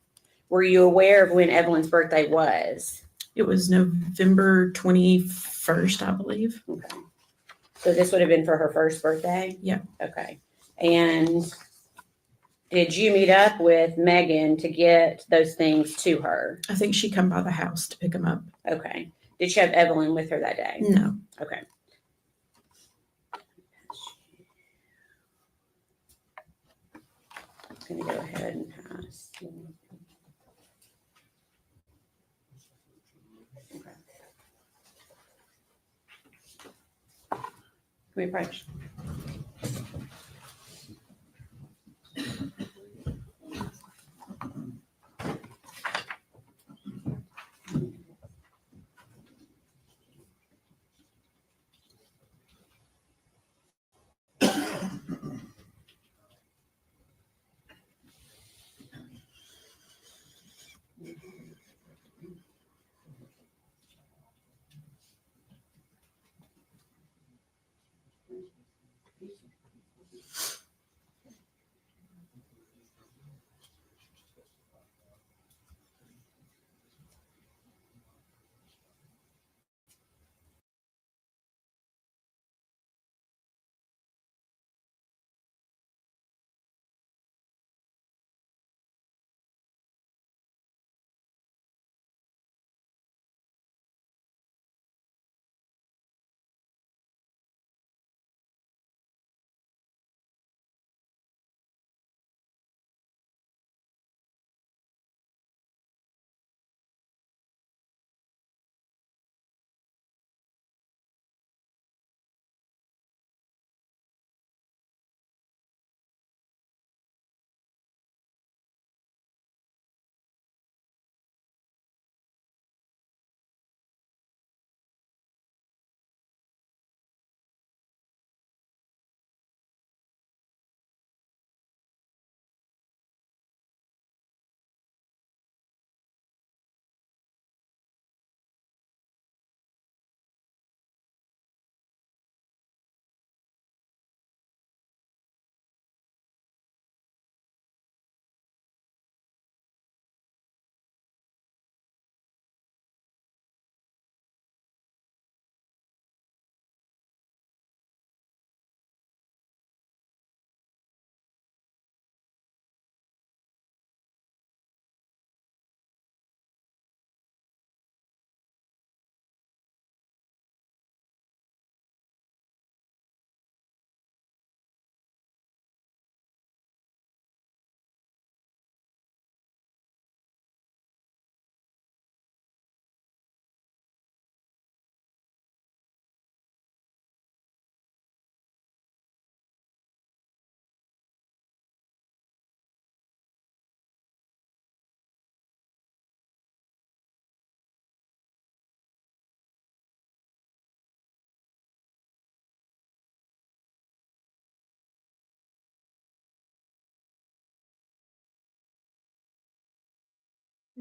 Were you aware of when Evelyn's birthday was? It was November 21st, I believe. Okay. So this would have been for her first birthday? Yeah. Okay. And did you meet up with Megan to get those things to her? I think she come by the house to pick them up. Okay. Did she have Evelyn with her that day? No. Okay. I'm going to go ahead and pass. Okay. Can we approach?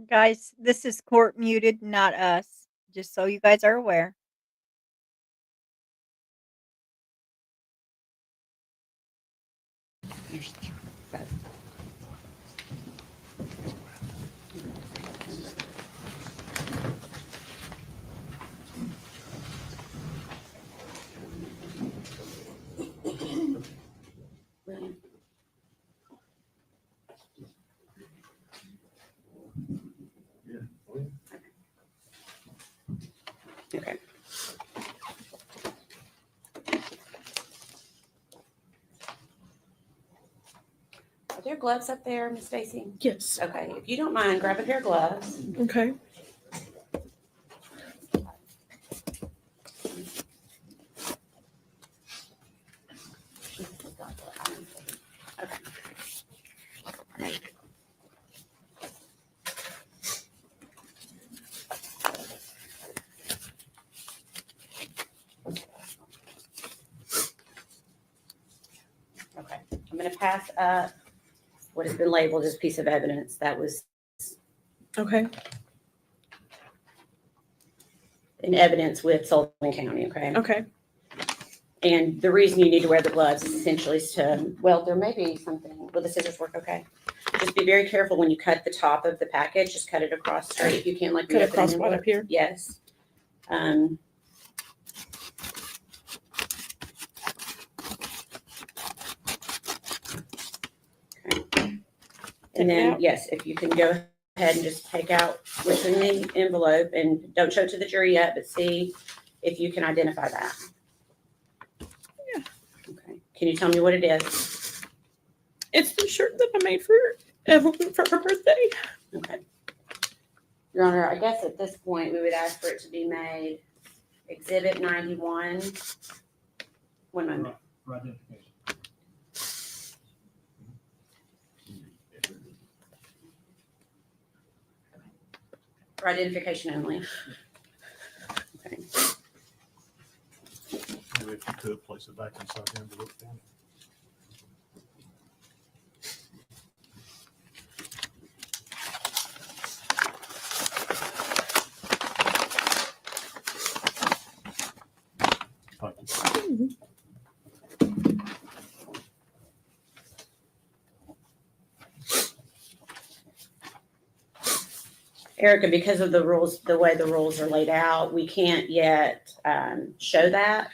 Guys, this is court muted, not us. Just so you guys are aware. William? Okay. gloves up there, Miss Stacy? Yes. Okay, if you don't mind, grab a pair of gloves. Okay. Okay, I'm gonna pass up what has been labeled as piece of evidence. That was Okay. in evidence with Sullivan County, okay? Okay. And the reason you need to wear the gloves is essentially to, well, there may be something, will the scissors work okay? Just be very careful when you cut the top of the package, just cut it across straight if you can, like. Cut reopen across an right up envelope. here? Yes. Okay. And then, yes, if you can go ahead and just take out what's in the envelope and don't show it to the jury yet, but see if you can identify that. Yeah. Okay. Can you tell me what it is? It's the shirt that I made for Evelyn for her birthday. Okay. Your Honor, I guess at this point, we would ask for it to be made Exhibit 91. One moment. For identification. For identification only. Okay. Maybe if you could place it back inside the envelope for me. Thank you. Erica, because of the rules, the way the rules are laid out, we can't yet show that.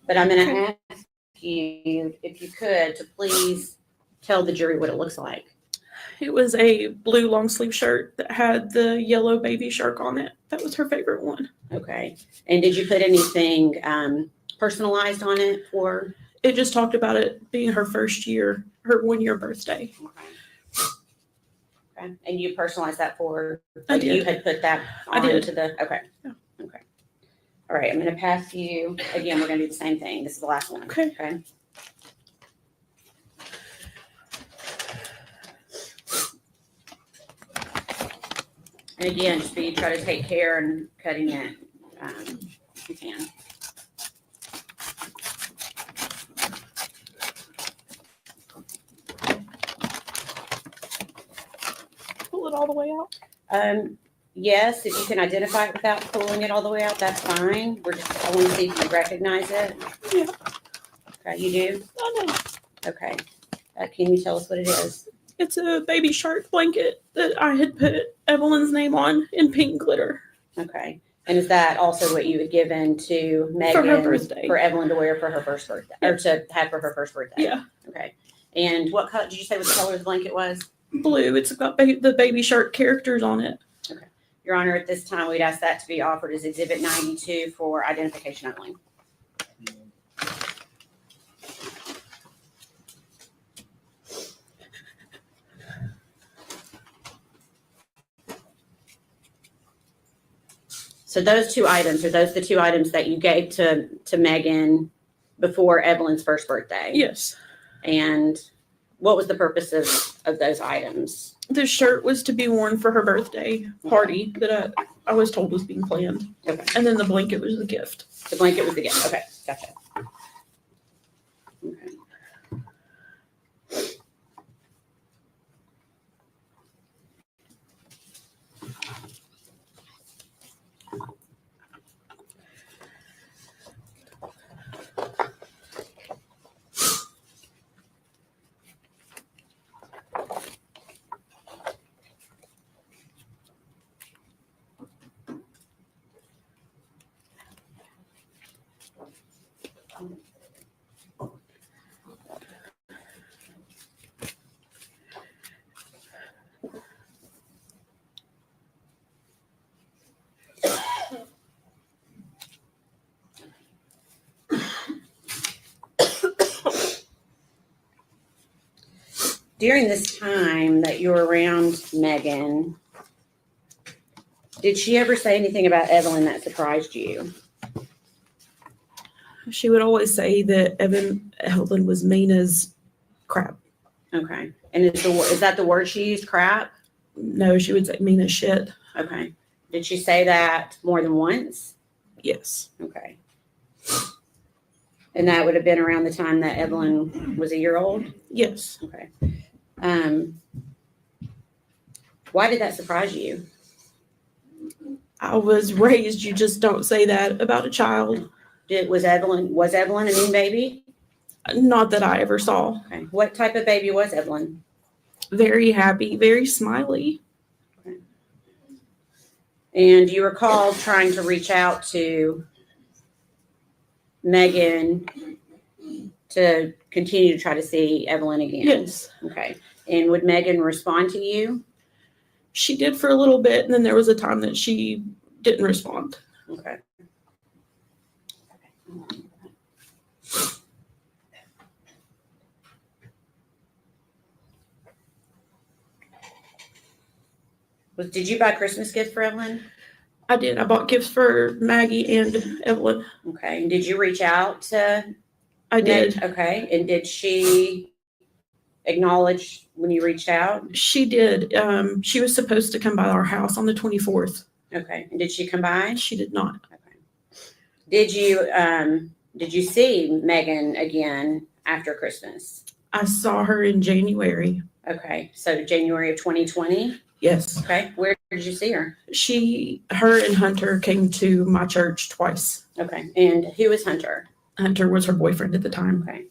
But I'm going to ask you, if you could, to please tell the jury what it looks like. It was a blue long sleeve shirt that had the yellow baby shark on it. That was her favorite one. Okay. And did you put anything personalized on it for? It just talked about it being her first year, her 1-year birthday. Okay. And you personalized that for? I did. You had put that I did. onto the, okay. Yeah. Okay. All right, I'm going to pass you, again, we're going to do the same thing. This is the last one. Okay. Okay. And again, just be, try to take care and cutting it, if you can. Pull it all the way out. Yes, if you can identify it without pulling it all the way out, that's fine. I want to see if you recognize it. Yeah. Okay, you do? I know. Okay. Can you tell us what it is? It's a baby shark blanket that I had put Evelyn's name on in pink glitter. Okay. And is that also what you had given to Megan? For her birthday. For Evelyn to wear for her first birthday, or to have for her first birthday? Yeah. Okay. And what color, did you say what the color of the blanket was? Blue. It's got the baby shark characters on it. Okay. Your Honor, at this time, we'd ask that to be offered as Exhibit 92 for identification only. So those two items, are those the two items that you gave to Megan before Evelyn's first birthday? Yes. And what was the purpose of those items? The shirt was to be worn for her birthday party that I was told was being planned. Okay. And then the blanket was the gift. The blanket was the gift. Okay, gotcha. Okay. During this time that you were around Megan, did she ever say anything about Evelyn that surprised you? She would always say that Evelyn was mean as crap. Okay. And is that the word she used, crap? No, she would say mean as shit. Okay. Did she say that more than once? Yes. Okay. And that would have been around the time that Evelyn was a year old? Yes. Okay. Why did that surprise you? I was raised, you just don't say that about a child. Was Evelyn a mean baby? Not that I ever saw. Okay. What type of baby was Evelyn? Very happy, very smiley. Okay. And do you recall trying to reach out to Megan to continue to try to see Evelyn again? Yes. Okay. And would Megan respond to you? She did for a little bit, and then there was a time that she didn't respond. Okay. Did you buy Christmas gifts for Evelyn? I did. I bought gifts for Maggie and Evelyn. Okay. And did you reach out to? I did. Okay. And did she acknowledge when you reached out? She did. She was supposed to come by our house on the 24th. Okay. And did she come by? She did not. Okay. Did you see Megan again after Christmas? I saw her in January. Okay. So January of 2020? Yes. Okay. Where did you see her? Her and Hunter came to my church twice. Okay. And who is Hunter? Hunter was her boyfriend at the time. Okay.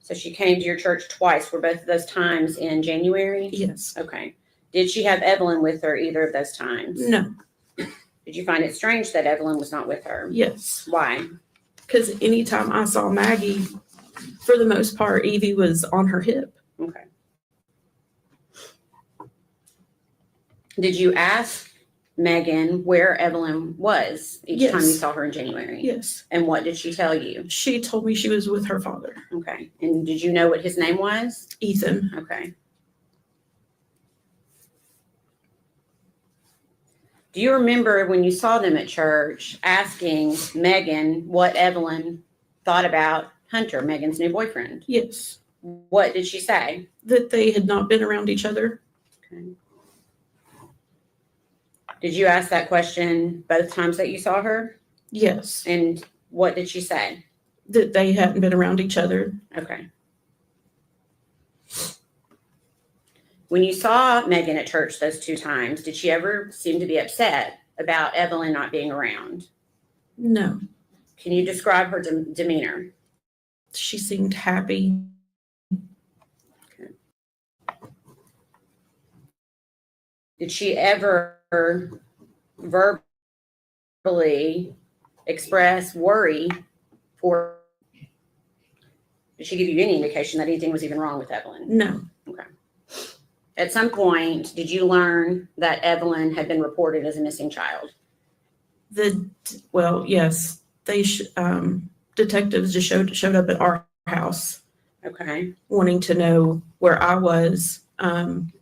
So she came to your church twice. Were both of those times in January? Yes. Okay. Did she have Evelyn with her either of those times? No. Did you find it strange that Evelyn was not with her? Yes. Why? Because anytime I saw Maggie, for the most part, Evie was on her hip. Okay. Did you ask Megan where Evelyn was each time you saw her in January? Yes. And what did she tell you? She told me she was with her father, Okay. And did you know what his name was? Ethan. Okay. Do you remember when you saw them at church asking Megan what Evelyn thought about Hunter, Megan's new boyfriend? Yes. What did she say? That they had not been around each other. Okay. Did you ask that question both times that you saw her? Yes. And what did she say? That they hadn't been around each other. Okay. When you saw Megan at church those two times, did she ever seem to be upset about Evelyn not being around? No. Can you describe her demeanor? She seemed happy. Okay. Did she ever verbally express worry for? Did she give you any indication that anything was even wrong with Evelyn? No. Okay. At some point, did you learn that Evelyn had been reported as a missing child? Yes. They detectives just showed up at our house. Okay. Wanting to know where I was. And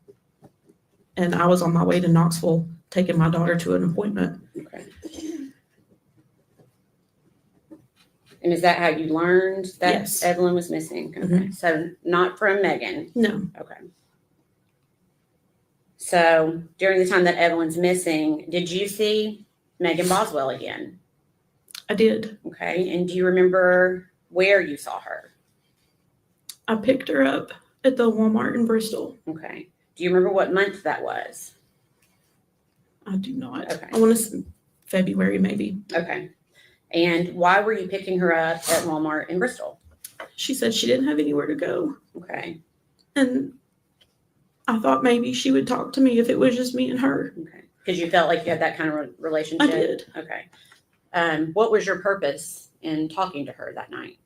I was on my way to Knoxville taking my daughter to an appointment. Okay. And is that how you learned that Yes. Evelyn was missing? Okay. Mhm. So not from Megan. No. Okay. So during the time that Evelyn's missing, did you see Megan Boswell again? I did. Okay. And do you remember where you saw her? I picked her up at the Walmart in Bristol. Okay. Do you remember what month that was? I do not. Okay. I want to say February, maybe. Okay. And why were you picking her up at Walmart in Bristol? She said she didn't have anywhere to go. Okay. And I thought maybe she would talk to me if it was just me and her. Okay. Because you felt like you had that kind of relationship? I did. Okay. What was your purpose in talking to her that night?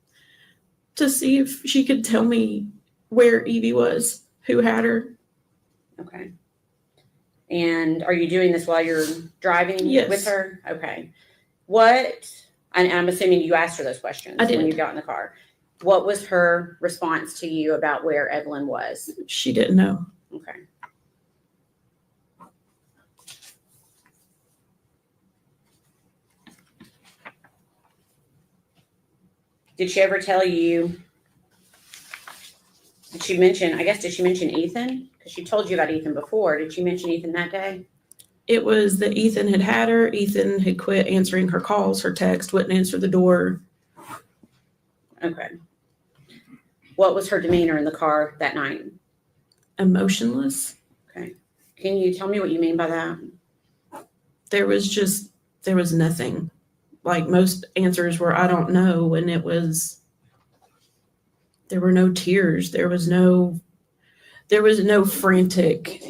To see if she could tell me where Evie was, who had her. Okay. And are you doing this while you're driving Yes. with her? Okay. And I'm assuming you asked her those questions I did. when you got in the car. What was her response to you about where Evelyn was? She didn't know. Okay. Did she ever tell you? Did she mention Ethan? Because she told you about Ethan before. Did she mention Ethan that day? It was that Ethan had her. Ethan had quit answering her calls, her text, wouldn't answer the door. Okay. What was her demeanor in the car that night? Emotionless. Okay. Can you tell me what you mean by that? There was nothing. Like most answers were, I don't know. And there were no tears. There was no frantic,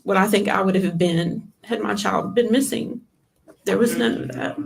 what I think I would have been had my child been missing. There was none of that.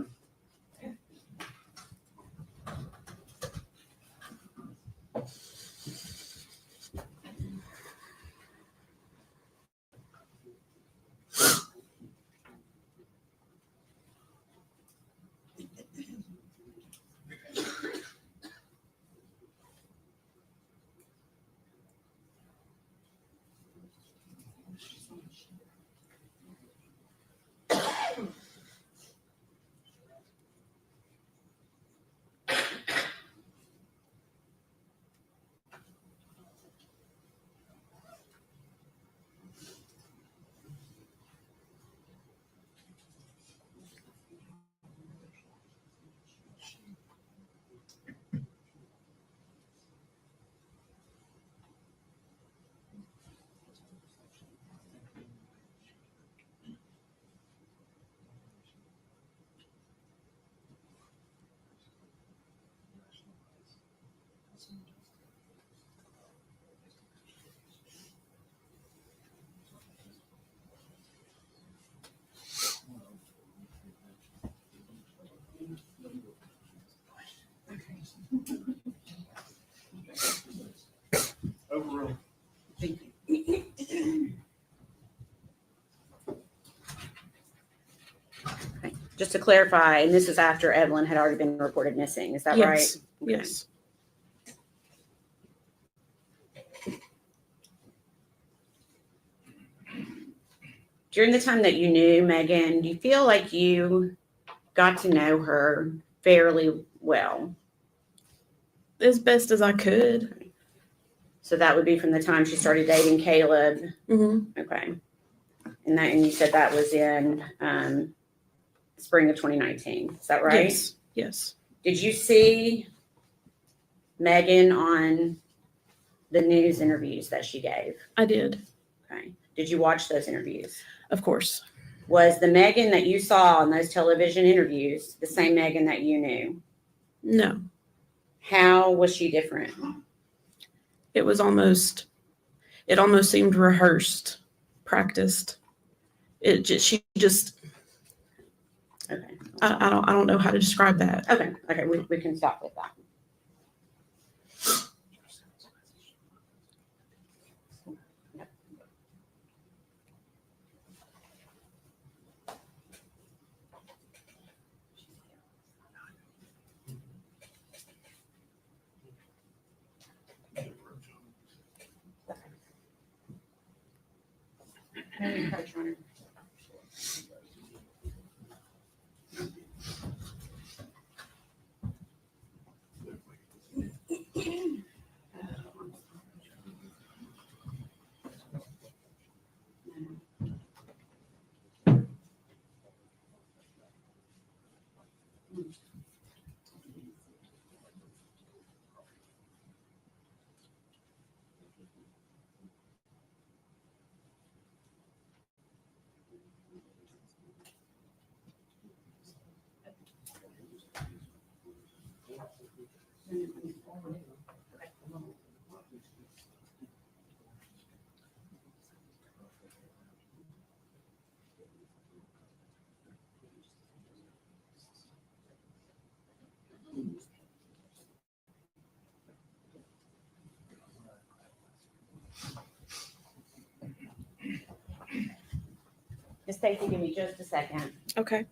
Overruled. Just to clarify, and this is after Evelyn had already been reported missing. Is that right? Yes. Yes. During the time that you knew Megan, do you feel like you got to know her fairly well? As best as I could. So that would be from the time she started dating Caleb. Mm-hmm. Okay. And you said that was in spring of 2019. Is that right? Yes. Yes. Did you see Megan on the news interviews that she gave? I did. Okay. Did you watch those interviews? Of course. Was the Megan that you saw on those television interviews the same Megan that you knew? No. How was she different? It almost seemed rehearsed, practiced. She just, Okay. I don't know how to describe that. Okay. We can stop with that. Miss Stacy, give me just a second. Okay.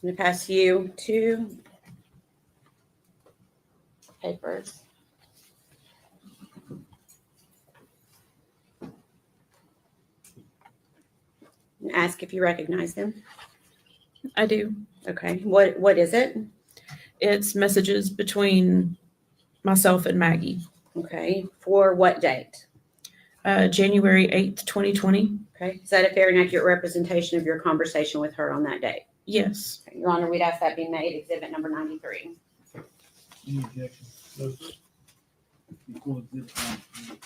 I'm going to pass you two papers. And ask if you recognize them. I do. Okay. What is it? It's messages between myself and Maggie. Okay. For what date? January 8th, 2020. Okay. Is that a fair and accurate representation of your conversation with her on that date? Yes. Okay. Your Honor, we'd ask that be made exhibit number 93. Any objection? No, sir. Equal exhibit 93.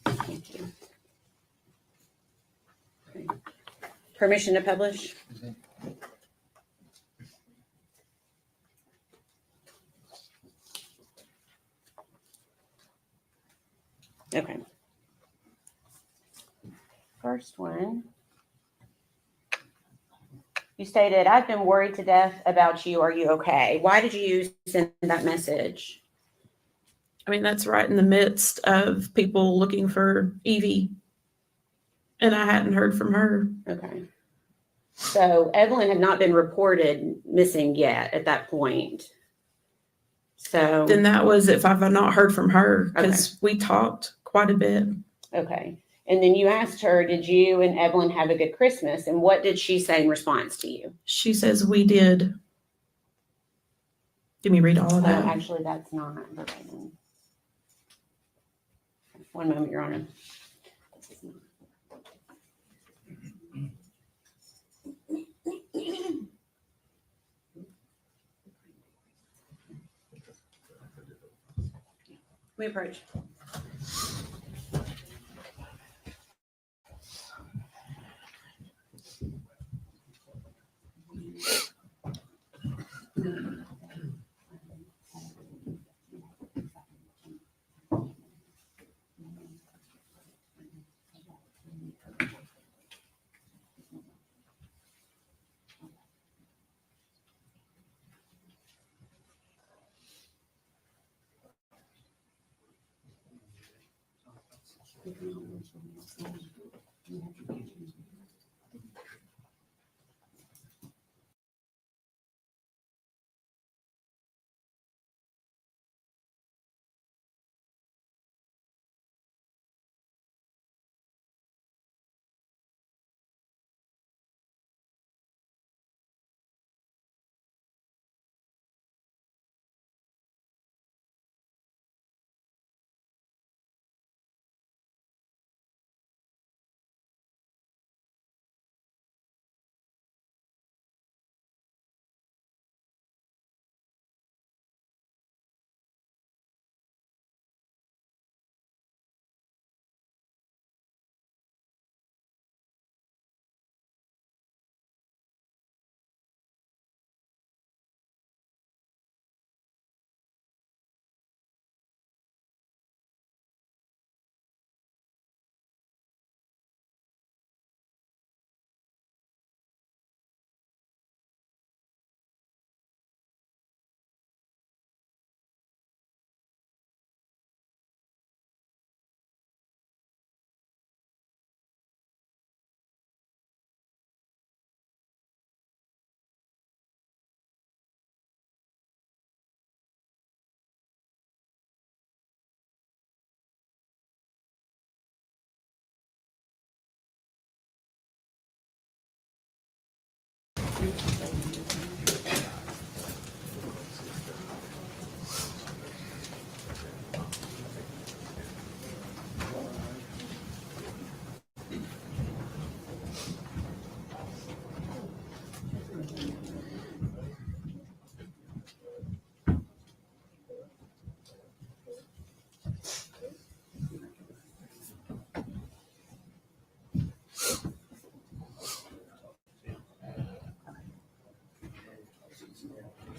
Thank you. Okay. Permission to publish? Okay. First one. You stated, I've been worried to death about you. Are you okay? Why did you send that message? I mean, that's right in the midst of people looking for Evie. And I hadn't heard from her. Okay. So Evelyn had not been reported missing yet at that point. So Then that was if I've not heard from her, because we talked quite a bit. okay. And then you asked her, did you and Evelyn have a good Christmas? And what did she say in response to you? She says we did. Did me read all of that? Actually, that's not verbatim. One moment, Your Honor. This is not. We approach.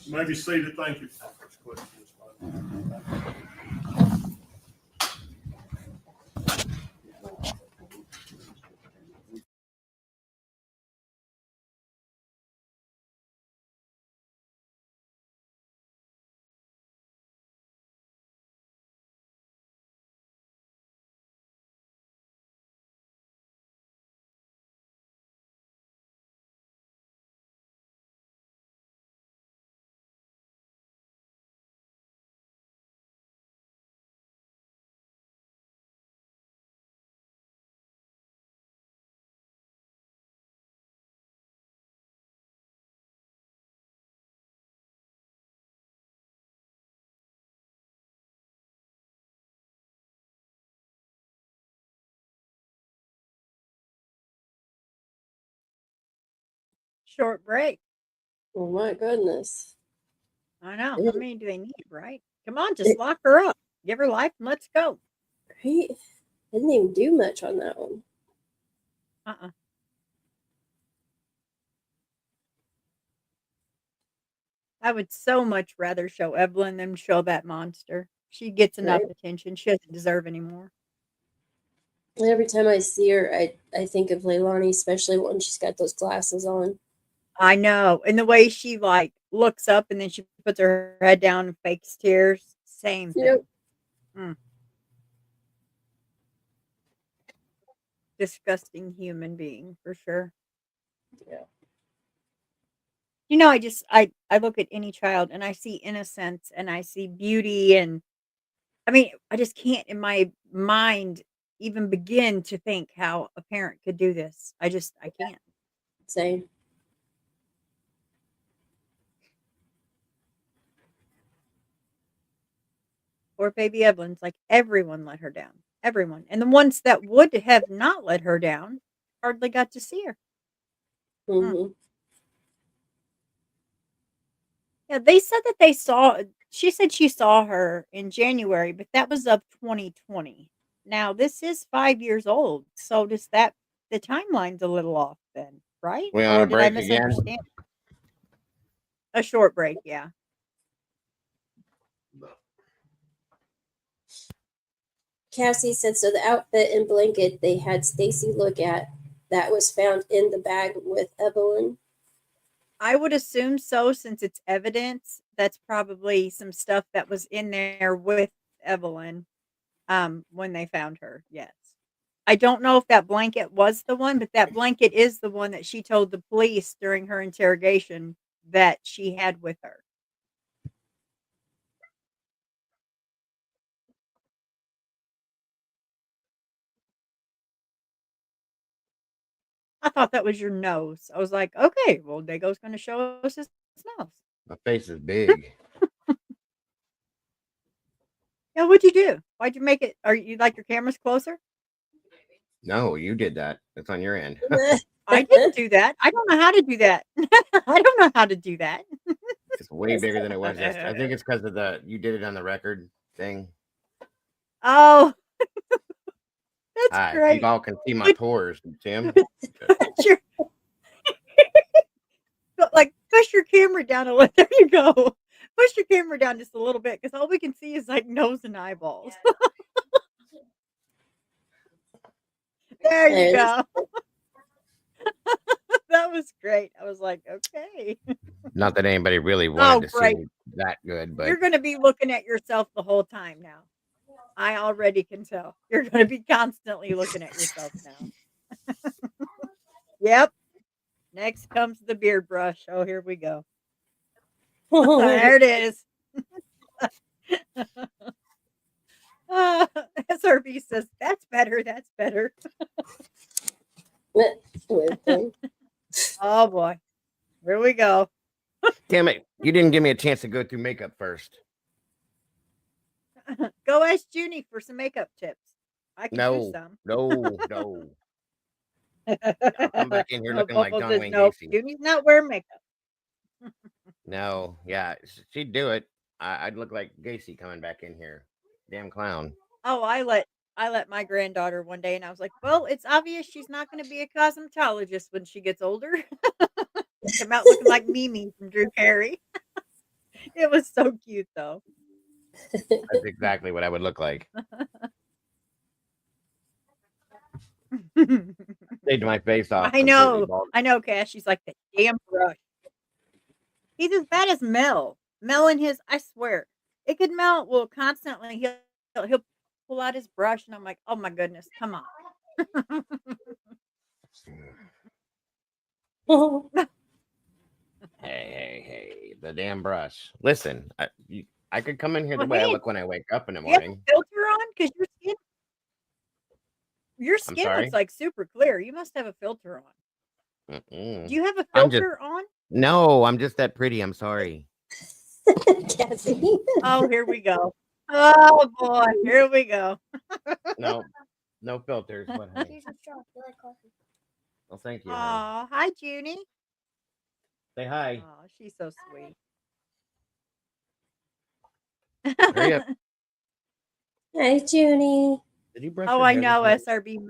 Maybe seated. Thank you. short break. Oh my goodness. I know. Yeah. How many do they need, right? Come on, just lock her up. Give her life and let's go. Right? I didn't even do much on that one. Uh-uh. I would so much rather show Evelyn than show that monster. She gets enough Right. attention. She doesn't deserve any more. And every time I see her, I think of Leilani, especially when she's got those glasses on. I know. And the way she like looks up and then she puts her head down and fakes tears. Same thing. Yep. Disgusting human being for sure. Yeah. You know, I look at any child and I see innocence and I see beauty and I mean, I just can't in my mind even begin to think how a parent could do this. I can't. Same. Or baby Evelyn's like everyone let her down. Everyone. And the ones that would have not let her down hardly got to see her. Mm-hmm. Yeah, they said that they saw she said she saw her in January, but that was of 2020. Now this is 5 years old. So does that the timeline's a little off then, right? We on Or a did I break again? misunderstand? A short break, yeah. Cassie said so. The outfit and blanket they had Stacy look at that was found in the bag with Evelyn. I would assume so since it's evidence. That's probably some stuff that was in there with Evelyn when they found her. Yes. I don't know if that blanket was the one, but that blanket is the one that she told the police during her interrogation that she had with her. I thought that was your nose. I was like, okay, well, Dago's going to show us his nose. My face is big. Yeah, what'd you do? Why'd you make it? Are you like your camera's closer? No, you did that. That's on your end. I didn't do that. I don't know how to do that. I don't know how to do that. It's way bigger than it was yesterday. I think it's because of you did it on the record thing. Oh, that's Hi, you great. all can see my Put pores, Tim. your, like, push your camera down a little. There you go. Push your camera down just a little bit because all we can see is like nose and eyeballs. There you There, go. That was great. I was like, okay. Not that anybody really Oh, wanted to see great. me that good, but You're going to be looking at yourself the whole time now. I already can tell. You're going to be constantly looking at yourself now. Yep. Next comes the beard brush. Oh, here we go. There it is. SRB says, that's better. That's better. weird thing. Oh, boy. Here we go. damn it, you didn't give me a chance to go through makeup first. Go ask Junie for some makeup tips. I can do No, some. no. I'll come back in here No, looking like Popo John says, Wayne no, Gacy. Junie's not wearing makeup. No, yeah, she'd do it. I'd look like Gacy coming back in here. Damn clown. Oh, I let my granddaughter one day, and I was like, well, it's obvious she's not going to be a cosmetologist when she gets older. Come out looking like Mimi from Drew Carey. It was so cute, though. That's exactly what I would look like. Shaved my face off. I completely know, bald. Cash. She's like the damn brush. He's as bad as Mel. Mel and his, I swear, it could Mel will constantly he'll pull out his brush, and I'm like, oh my goodness, come on. Hey, the damn brush. Listen, I could come in here the Well, way I hey, look when I wake up in the you have a morning. filter on because your I'm skin sorry. looks like super clear. You must have a filter on. Mm-mm. Do you have a I'm just filter on? no. I'm just that pretty. I'm sorry. Cassie. Oh, here we go. Oh boy, here we go. No, no filters. What, honey? Well, thank you, honey. Aw, hi, Junie. Say hi. Oh, she's so sweet. Hurry up. Hi, Junie. Did you brush Oh, your I hair this know, morning? SRB mouth.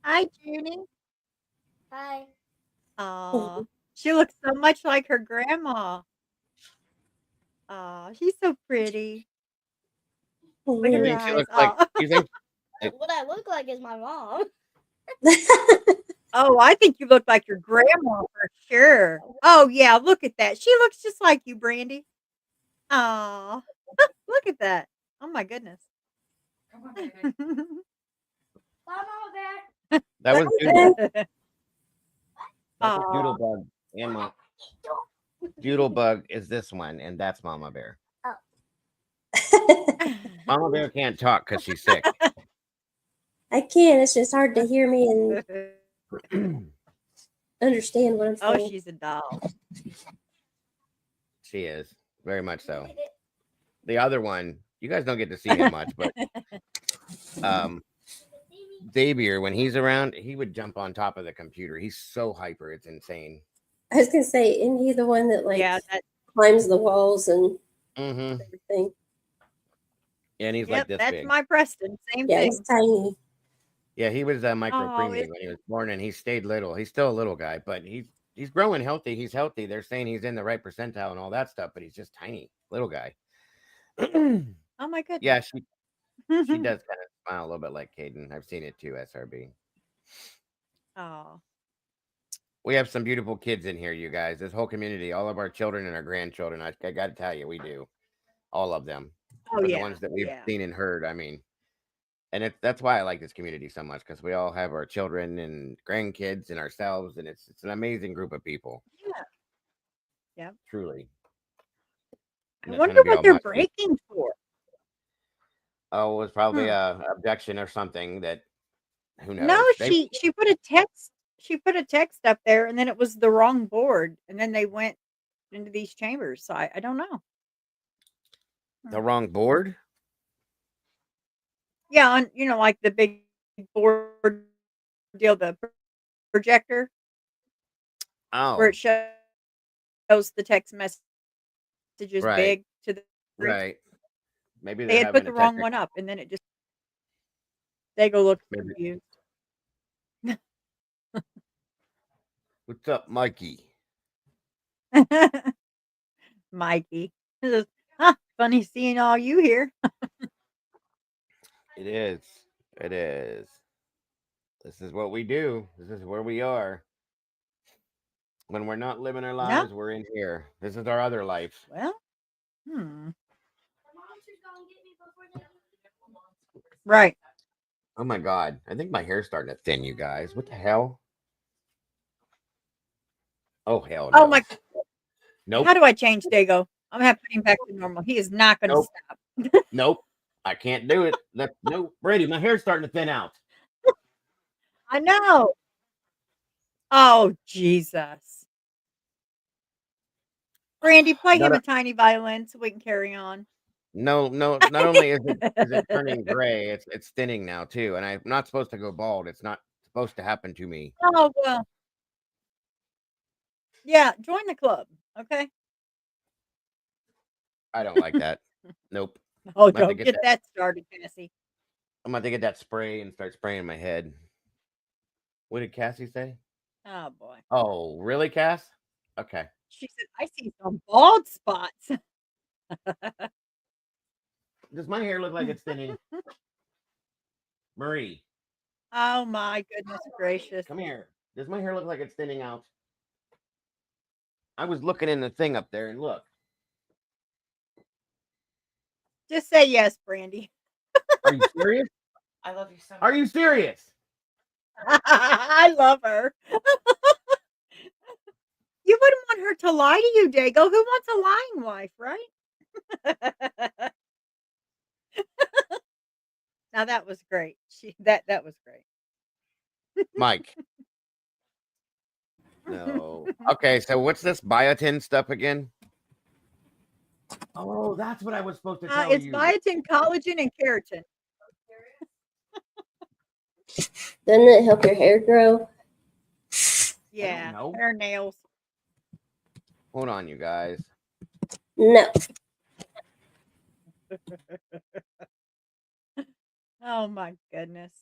Hi, Junie. Hi. Aw, she looks so much like her grandma. Aw, she's so pretty. Look You at her think she eyes. looks like? Aw. You think? What I look like is my mom. Oh, I think you look like your grandma for sure. Oh, yeah, look at that. She looks just like you, Brandy. Aw, look at that. Oh my goodness. That was Doodle. Okay. That was Aw. Doodlebug. And my Doodlebug is this one, and that's Mama Bear. Mama Bear can't talk because she's sick. I can. It's just hard to hear me and understand what I'm Oh, saying. she's a doll. She is very much so. The other one, you guys don't get to see him much, but Xavier, when he's around, he would jump on top of the computer. He's so hyper, it's insane. I was gonna say, isn't he the one that like Yeah, that, climbs the walls and Mm-hmm. everything? And he's like yep, this that's big. my Preston. Same Yeah, thing. he's tiny. Yeah, he was a micro Oh, preemie when he was born, and he stayed little. He's still a little guy, but he's growing healthy. He's healthy. They're saying he's in the right percentile and all that stuff, but he's just tiny, little guy. oh my goodness. Yeah, she does kind of smile a little bit like Caden. I've seen it too, SRB. Oh, We have some beautiful kids in here, you guys. This whole community, all of our children and our grandchildren. I got to tell you, we do. All of them. oh For the yeah, ones that we've yeah. seen and heard. I mean, and that's why I like this community so much, because we all have our children and grandkids and ourselves, and it's an amazing group of people. Yeah. Yep. Truly. I And it's wonder gonna be what all they're mushy. breaking for. Oh, it was probably Hmm. a abduction or something that who No, knows. she put a text up there, and then it was the wrong board, and then they went into these chambers. So I don't know. The wrong board? Yeah, on like the big board deal, the projector where Oh, it shows the text messages right, big to the screen. right. Maybe They they're had put having the a wrong technical. one up, and then it just they go look Maybe. confused. What's up, Mikey? Mikey. Huh, funny seeing all you here. It is. It is. This is what we do. This is where we are. When we're not living our No. lives, we're in here. This is our other life. Well, right. Oh my God. I think my hair's starting to thin, you guys. What the hell? Oh, hell no. Oh my. Nope. How do I change Dago? I'm gonna have to put him back to normal. He is not gonna Nope. stop. Nope. I can't do it. Nope. Brady, my hair's starting to thin out. I know. Oh Jesus. Brandy, play Not him a- a tiny violin so we can carry on. No, not only is it turning gray, it's thinning now too. And I'm not supposed to go bald. It's not supposed to happen to me. Oh well. Yeah, join the club. Okay. I don't like that. Nope. Oh, I'm about to don't get get that. that started, Cassie. I'm about to get that spray and start spraying my head. What did Cassie say? Oh boy. Oh, really, Cass? Okay. She said, I see some bald spots. Does my hair look like it's thinning? Marie, Oh my goodness gracious. come here. Does my hair look like it's thinning out? I was looking in the thing up there and look. Just say yes, Brandy. Are you serious? I love you so much. Are you serious? I love her. You wouldn't want her to lie to you, Dago. Who wants a lying wife, right? Now that was great. That was great. Mike. No. Okay, so what's this biotin stuff again? Oh, that's what I was supposed to tell It's you. biotin, collagen, and keratin. Doesn't it help your hair grow? Yeah, know. hair, nails. Hold on, you guys. No. Oh my goodness.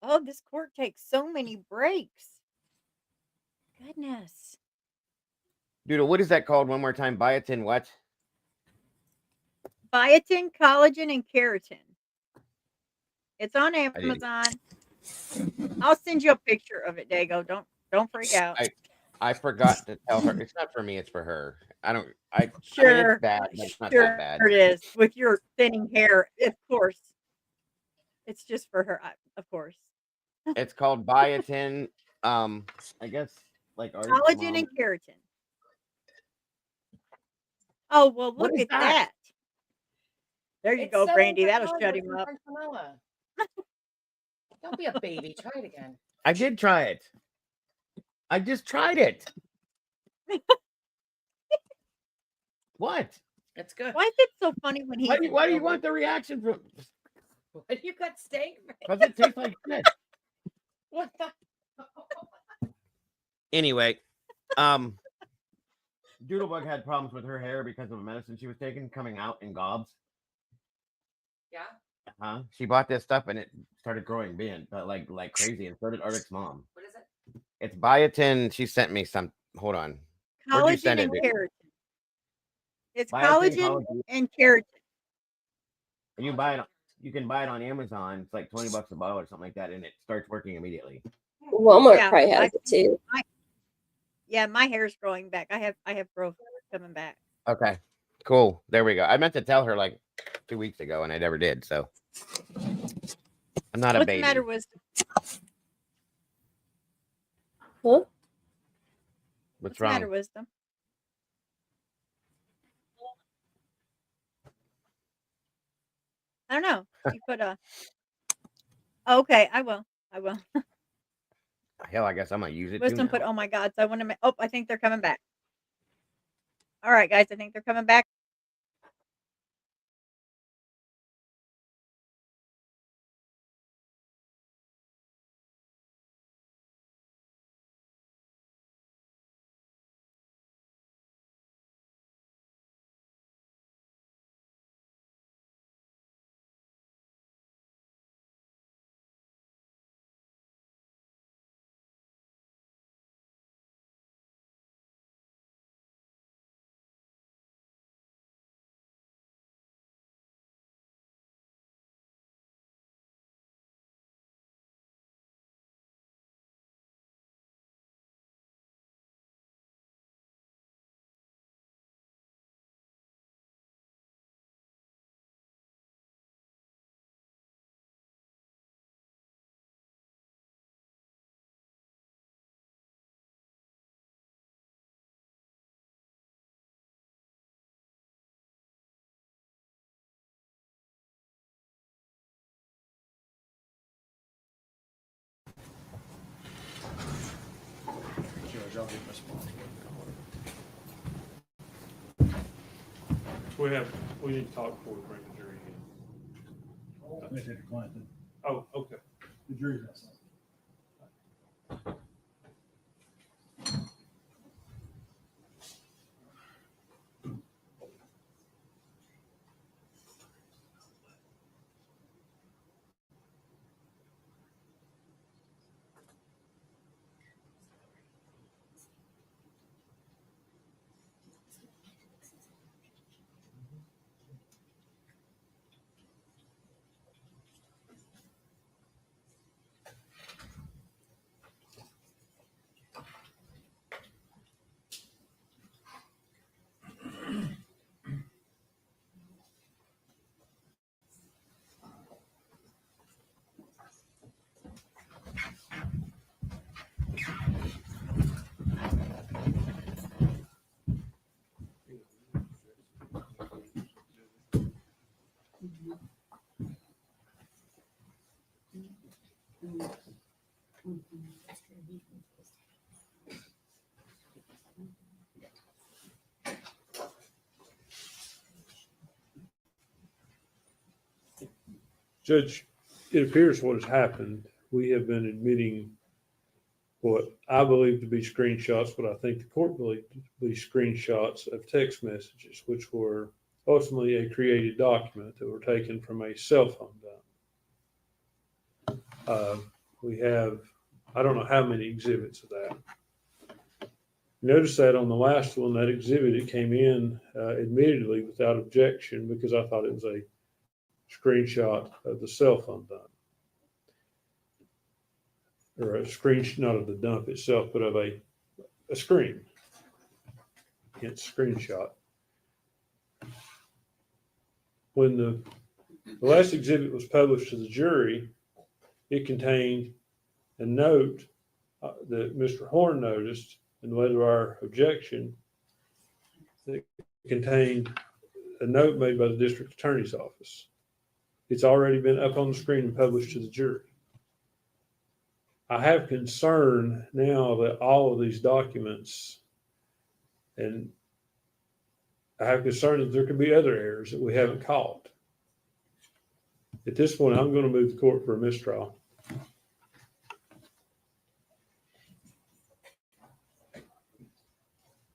Oh, this court takes so many breaks. Goodness. Doodle, what is that called one more time? Biotin what? Biotin, collagen, and keratin. It's on I didn't. Amazon. I'll send you a picture of it, Dago. Don't freak out. I forgot to tell her. It's not for me, it's for her. I mean, it's Sure. bad, but it's not Sure that bad. it is. With your thinning hair, of course. It's just for her, of course. It's called biotin. I guess like Collagen and keratin. Oh, well, What look is at that? that. There you go, Brandy. That'll shut him up. Don't be a baby. Try it again. I did try it. I just tried it. What? It's good. Why is it so funny when he? Why do you want the reaction from? What, you got steak? Because it tastes like shit. What the? Anyway, Doodlebug had problems with her hair because of a medicine she was taking coming out in gobs. Yeah. She bought this stuff and it started growing like crazy, and so did Arctic's mom. What is it? It's biotin. She sent me some. Hold on. Where'd you send Collagen and it? keratin. It's Biotin, collagen and keratin. You buy it. You can buy it on Amazon. It's like $20 a bottle or something like that, and it starts working immediately. Walmart probably has it too. Yeah, my hair's growing back. I have growth coming back. Okay, cool. There we go. I meant to tell her like 2 weeks ago, and I never did. So I'm not a What's baby. the matter, Wisdom? Huh? What's the wrong? matter, Wisdom? I don't know. You put a. Okay, I will. Hell, I guess I'm gonna use it Wisdom too put. now. Oh my God! So I want to. Oh, I think they're coming back. All right, guys. I think they're coming back. Judge, I'll get response. We need to talk before we bring the jury in. I may take a client then. Oh, okay. The jury's got something. Judge, it appears what has happened we have been admitting what I believe to be screenshots, what I think the court believed to be screenshots of text messages, which were ultimately a created document that were taken from a cell phone dump. We have, I don't know how many exhibits of that. Notice that on the last one, that exhibit, it came in admittedly without objection because I thought it was a screenshot of the cell phone dump. Or a screenshot, not of the dump itself, but of a screen. Hence screenshot. When the last exhibit was published to the jury, it contained a note that Mr. Horn noticed and led to our objection. That contained a note made by the district attorney's office. It's already been up on the screen and published to the jury. I have concern now that all of these documents, and I have concern that there could be other errors that we haven't caught. At this point, I'm going to move the court for a mistrial.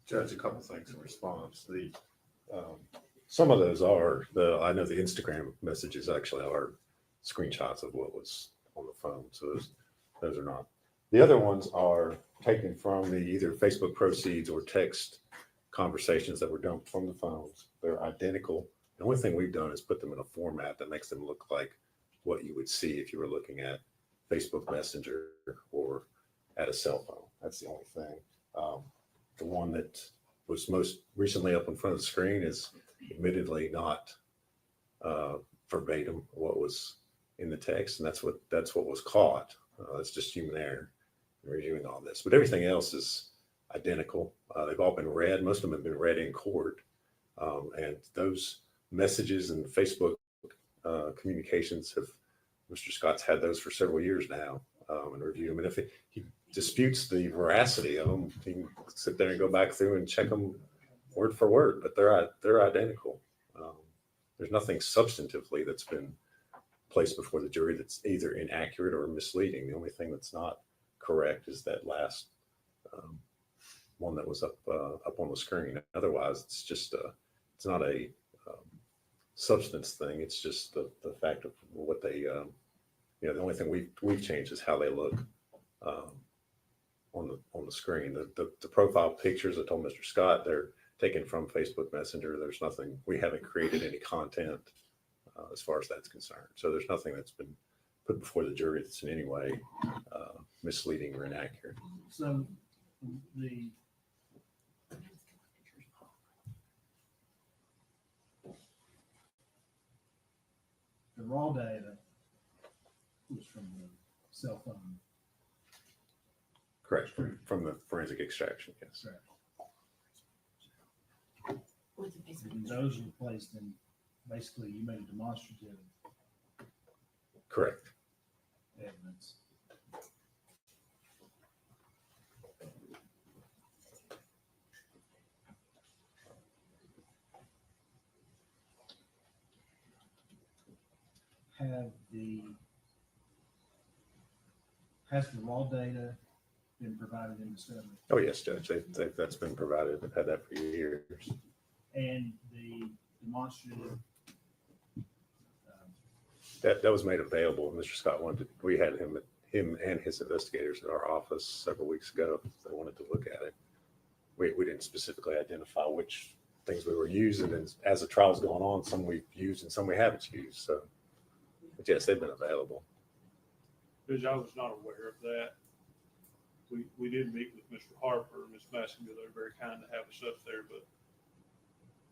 Judge, a couple things in response. Some of those are I know the Instagram messages actually are screenshots of what was on the phone. So those are not. The other ones are taken from the either Facebook proceeds or text conversations that were dumped from the phones. They're identical. The only thing we've done is put them in a format that makes them look like what you would see if you were looking at Facebook Messenger or at a cell phone. That's the only thing. The one that was most recently up in front of the screen is admittedly not verbatim what was in the text, and that's what was caught. It's just human error in reviewing all this. But everything else is identical. They've all been read. Most of them have been read in court. And those messages and Facebook communications Mr. Scott's had those for several years now and reviewed them. And if he disputes the veracity of them, he can sit there and go back through and check them word for word, but they're identical. There's nothing substantively that's been placed before the jury that's either inaccurate or misleading. The only thing that's not correct is that last one that was up on the screen. Otherwise, it's just it's not a substance thing. It's just the fact of what they the only thing we've changed is how they look on the screen. The profile pictures, I told Mr. Scott, they're taken from Facebook Messenger. There's nothing, we haven't created any content as far as that's concerned. So there's nothing that's been put before the jury that's in any way misleading or inaccurate. So the raw data was from the cell phone. Correct. From the forensic extraction, yes. And those were placed in, basically, you made a demonstrative Correct. evidence. Has the raw data been provided in discovery? Oh, yes, Judge. That's been provided. They've had that for years. And the demonstrative, That was made available. Mr. Scott we had him and his investigators at our office several weeks ago. They wanted to look at it. We didn't specifically identify which things we were using. And as the trial's going on, some we've used and some we haven't used. So, but yes, they've been available. Because I was not aware of that. We did meet with Mr. Harper and Ms. Massinger. They're very kind to have us up there, but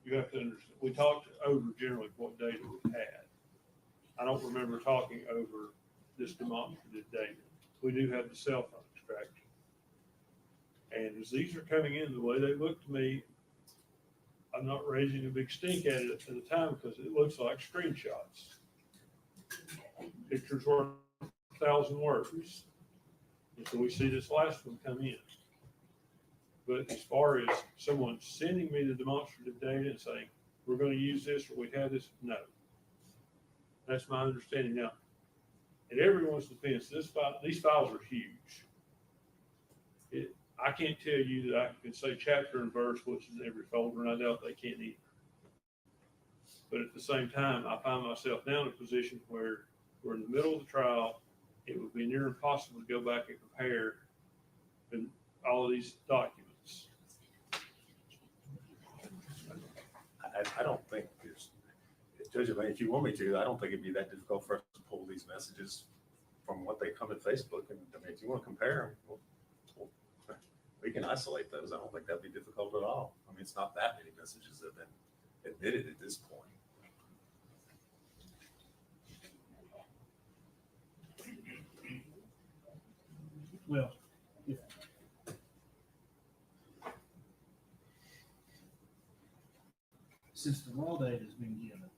you have to understand, we talked over generally what data we had. I don't remember talking over this demonstrative data. We do have the cell phone extraction. And as these are coming in the way they look to me, I'm not raising a big stink at it at the time because it looks like screenshots. Pictures worth 1,000 words. And so we see this last one come in. But as far as someone sending me the demonstrative data and saying, we're going to use this or we have this, no. That's my understanding. Now, in everyone's defense, these files are huge. I can't tell you that I can say chapter and verse what's in every folder, and I doubt they can either. But at the same time, I find myself now in a position where we're in the middle of the trial. It would be near impossible to go back and compare all of these documents. I don't think there's, Judge Evelyn, if you want me to, I don't think it'd be that difficult for us to pull these messages from what they come at Facebook. And I mean, if you want to compare them, we can isolate those. I don't think that'd be difficult at all. I mean, it's not that many messages that have been admitted at this point. Well, since the raw date has been given,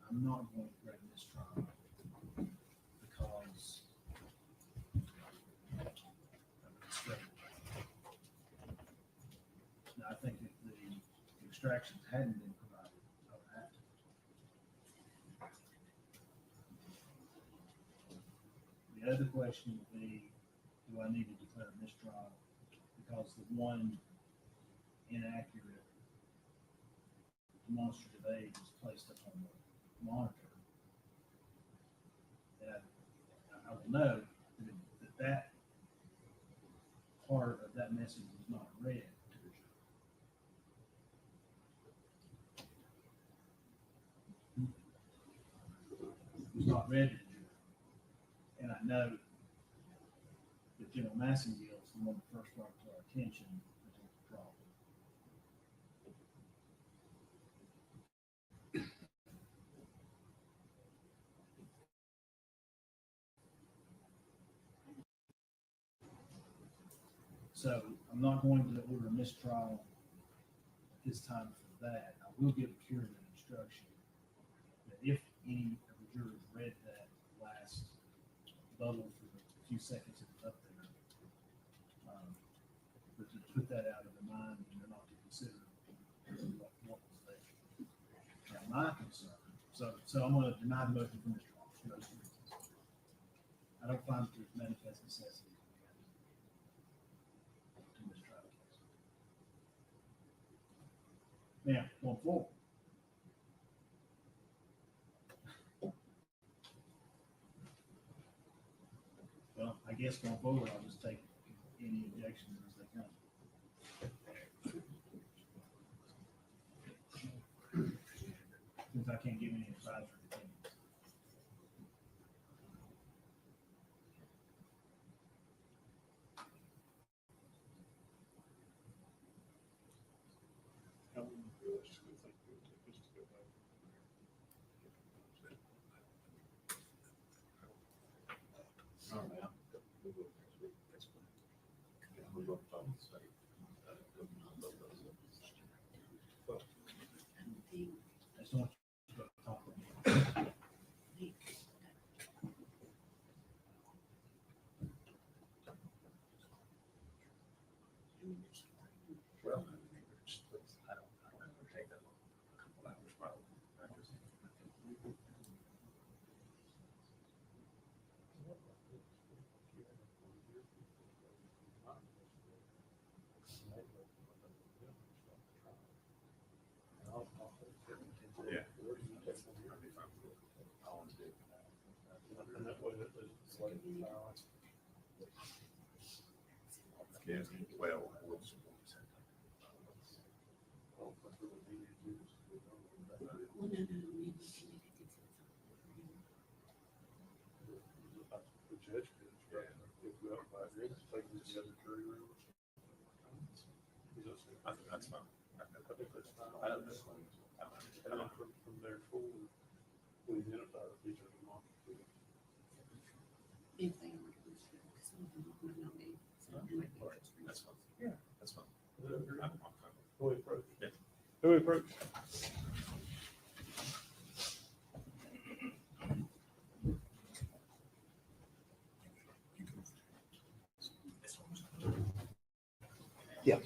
I'm not going to bring this trial because of the now, I think if the extractions hadn't been provided, I would have to. The other question would be, do I need to declare a mistrial because the one inaccurate demonstrative age is placed up on the monitor? And I will know that part of that message was not read to the jury. It was not read to the jury. And I know that General Massengill is the one that first brought to our attention the problem. So I'm not going to order a mistrial at this time for that. I will give a curative instruction that if any of the jurors read that last bubble for the few seconds it was up there, but to put that out of their mind and they're not to consider what was there. Now, my concern, so I'm going to deny the motion for mistrial for those reasons. I don't find that there's manifest necessity to mistrial case. Now, going forward. Well, I guess going forward, I'll just take any objections as they come. Since I can't give any advisory opinions. How realistically think it would take us to go back? All right. I just want you to talk about it. Well, I don't ever take that long. A couple hours probably. Yeah. And that way that it's like, Yeah, well, the judge could, if we up by this, take it to the other jury room. I think that's fine. I think that's fine. I don't know. And then from there forward, we identify the feature of the market. If they are, because some of them might not be. Some of them might be. That's fine. Yeah, that's fine. I'm fine. Who we approach? Yeah. Who we approach? Yeah.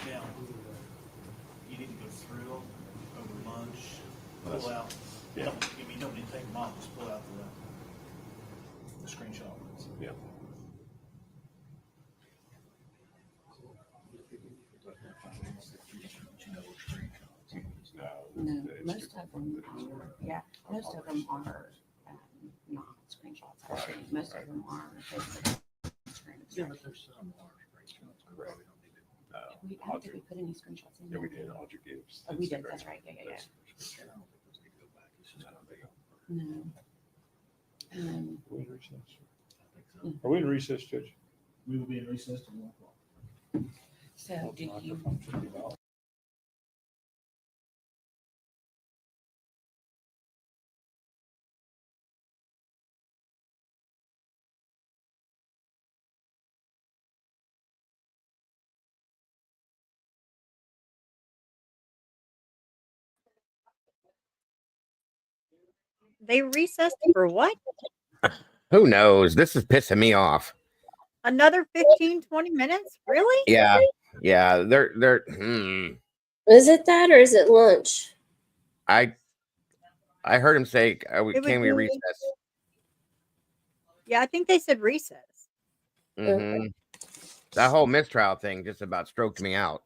Now, you need to go through them over lunch, pull out, Yeah. you don't need to take them off, just pull out the screenshot ones. Yeah. No, most of them are, yeah, most of them are not screenshots, actually. Most of them are Facebook screenshots. Yeah, but there's some large screenshots. Correct. I don't think we put any screenshots in Yeah, we there. did. Audrey gives. Oh, we did, that's right, yeah. No. And then, Are we in recess? Are we in recess, Judge? We will be in recess till 1 o'clock. so do you, They recessed for what? Who knows? This is pissing me off. Another 15, 20 minutes? Really? Yeah, yeah. They're. Is it that or is it lunch? I heard him say, It would "Can we be, recess?" yeah, I think they said recess. Mm-hmm. That whole mistrial thing just about stroked me out.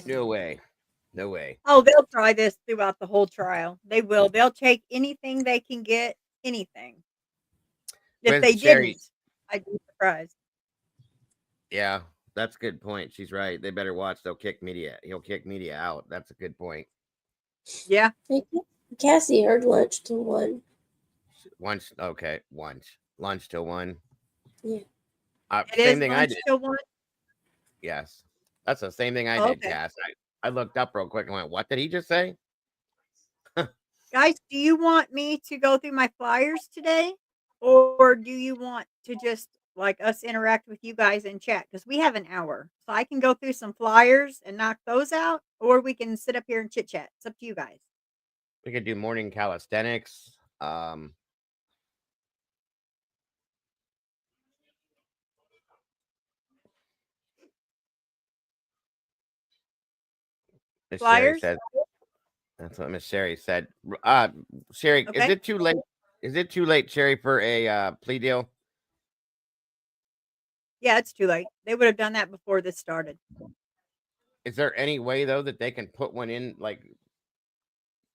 No way. No way. Oh, they'll try this throughout the whole trial. They will. They'll take anything they can get, anything. If they But Sherry, didn't, I'd be surprised. yeah, that's a good point. She's right. They better watch. He'll kick media out. That's a good point. Yeah. Hey, Cassie heard lunch till 1. Once, okay, lunch till 1. Yeah. It Same is thing I lunch did. till 1. Yes, that's the same thing I did, Okay. Cass. I looked up real quick and went, "What did he just say?" Guys, do you want me to go through my flyers today? Or do you want to just like us interact with you guys in chat? Because we have an hour. So I can go through some flyers and knock those out, or we can sit up here and chit chat. It's up to you guys. We could do morning calisthenics. Miss Sherry Flyers? said. That's what Miss Sherry said. Sherry, is Okay. it too late? Is it too late, Sherry, for a plea deal? Yeah, it's too late. They would have done that before this started. Is there any way though that they can put one in? Like,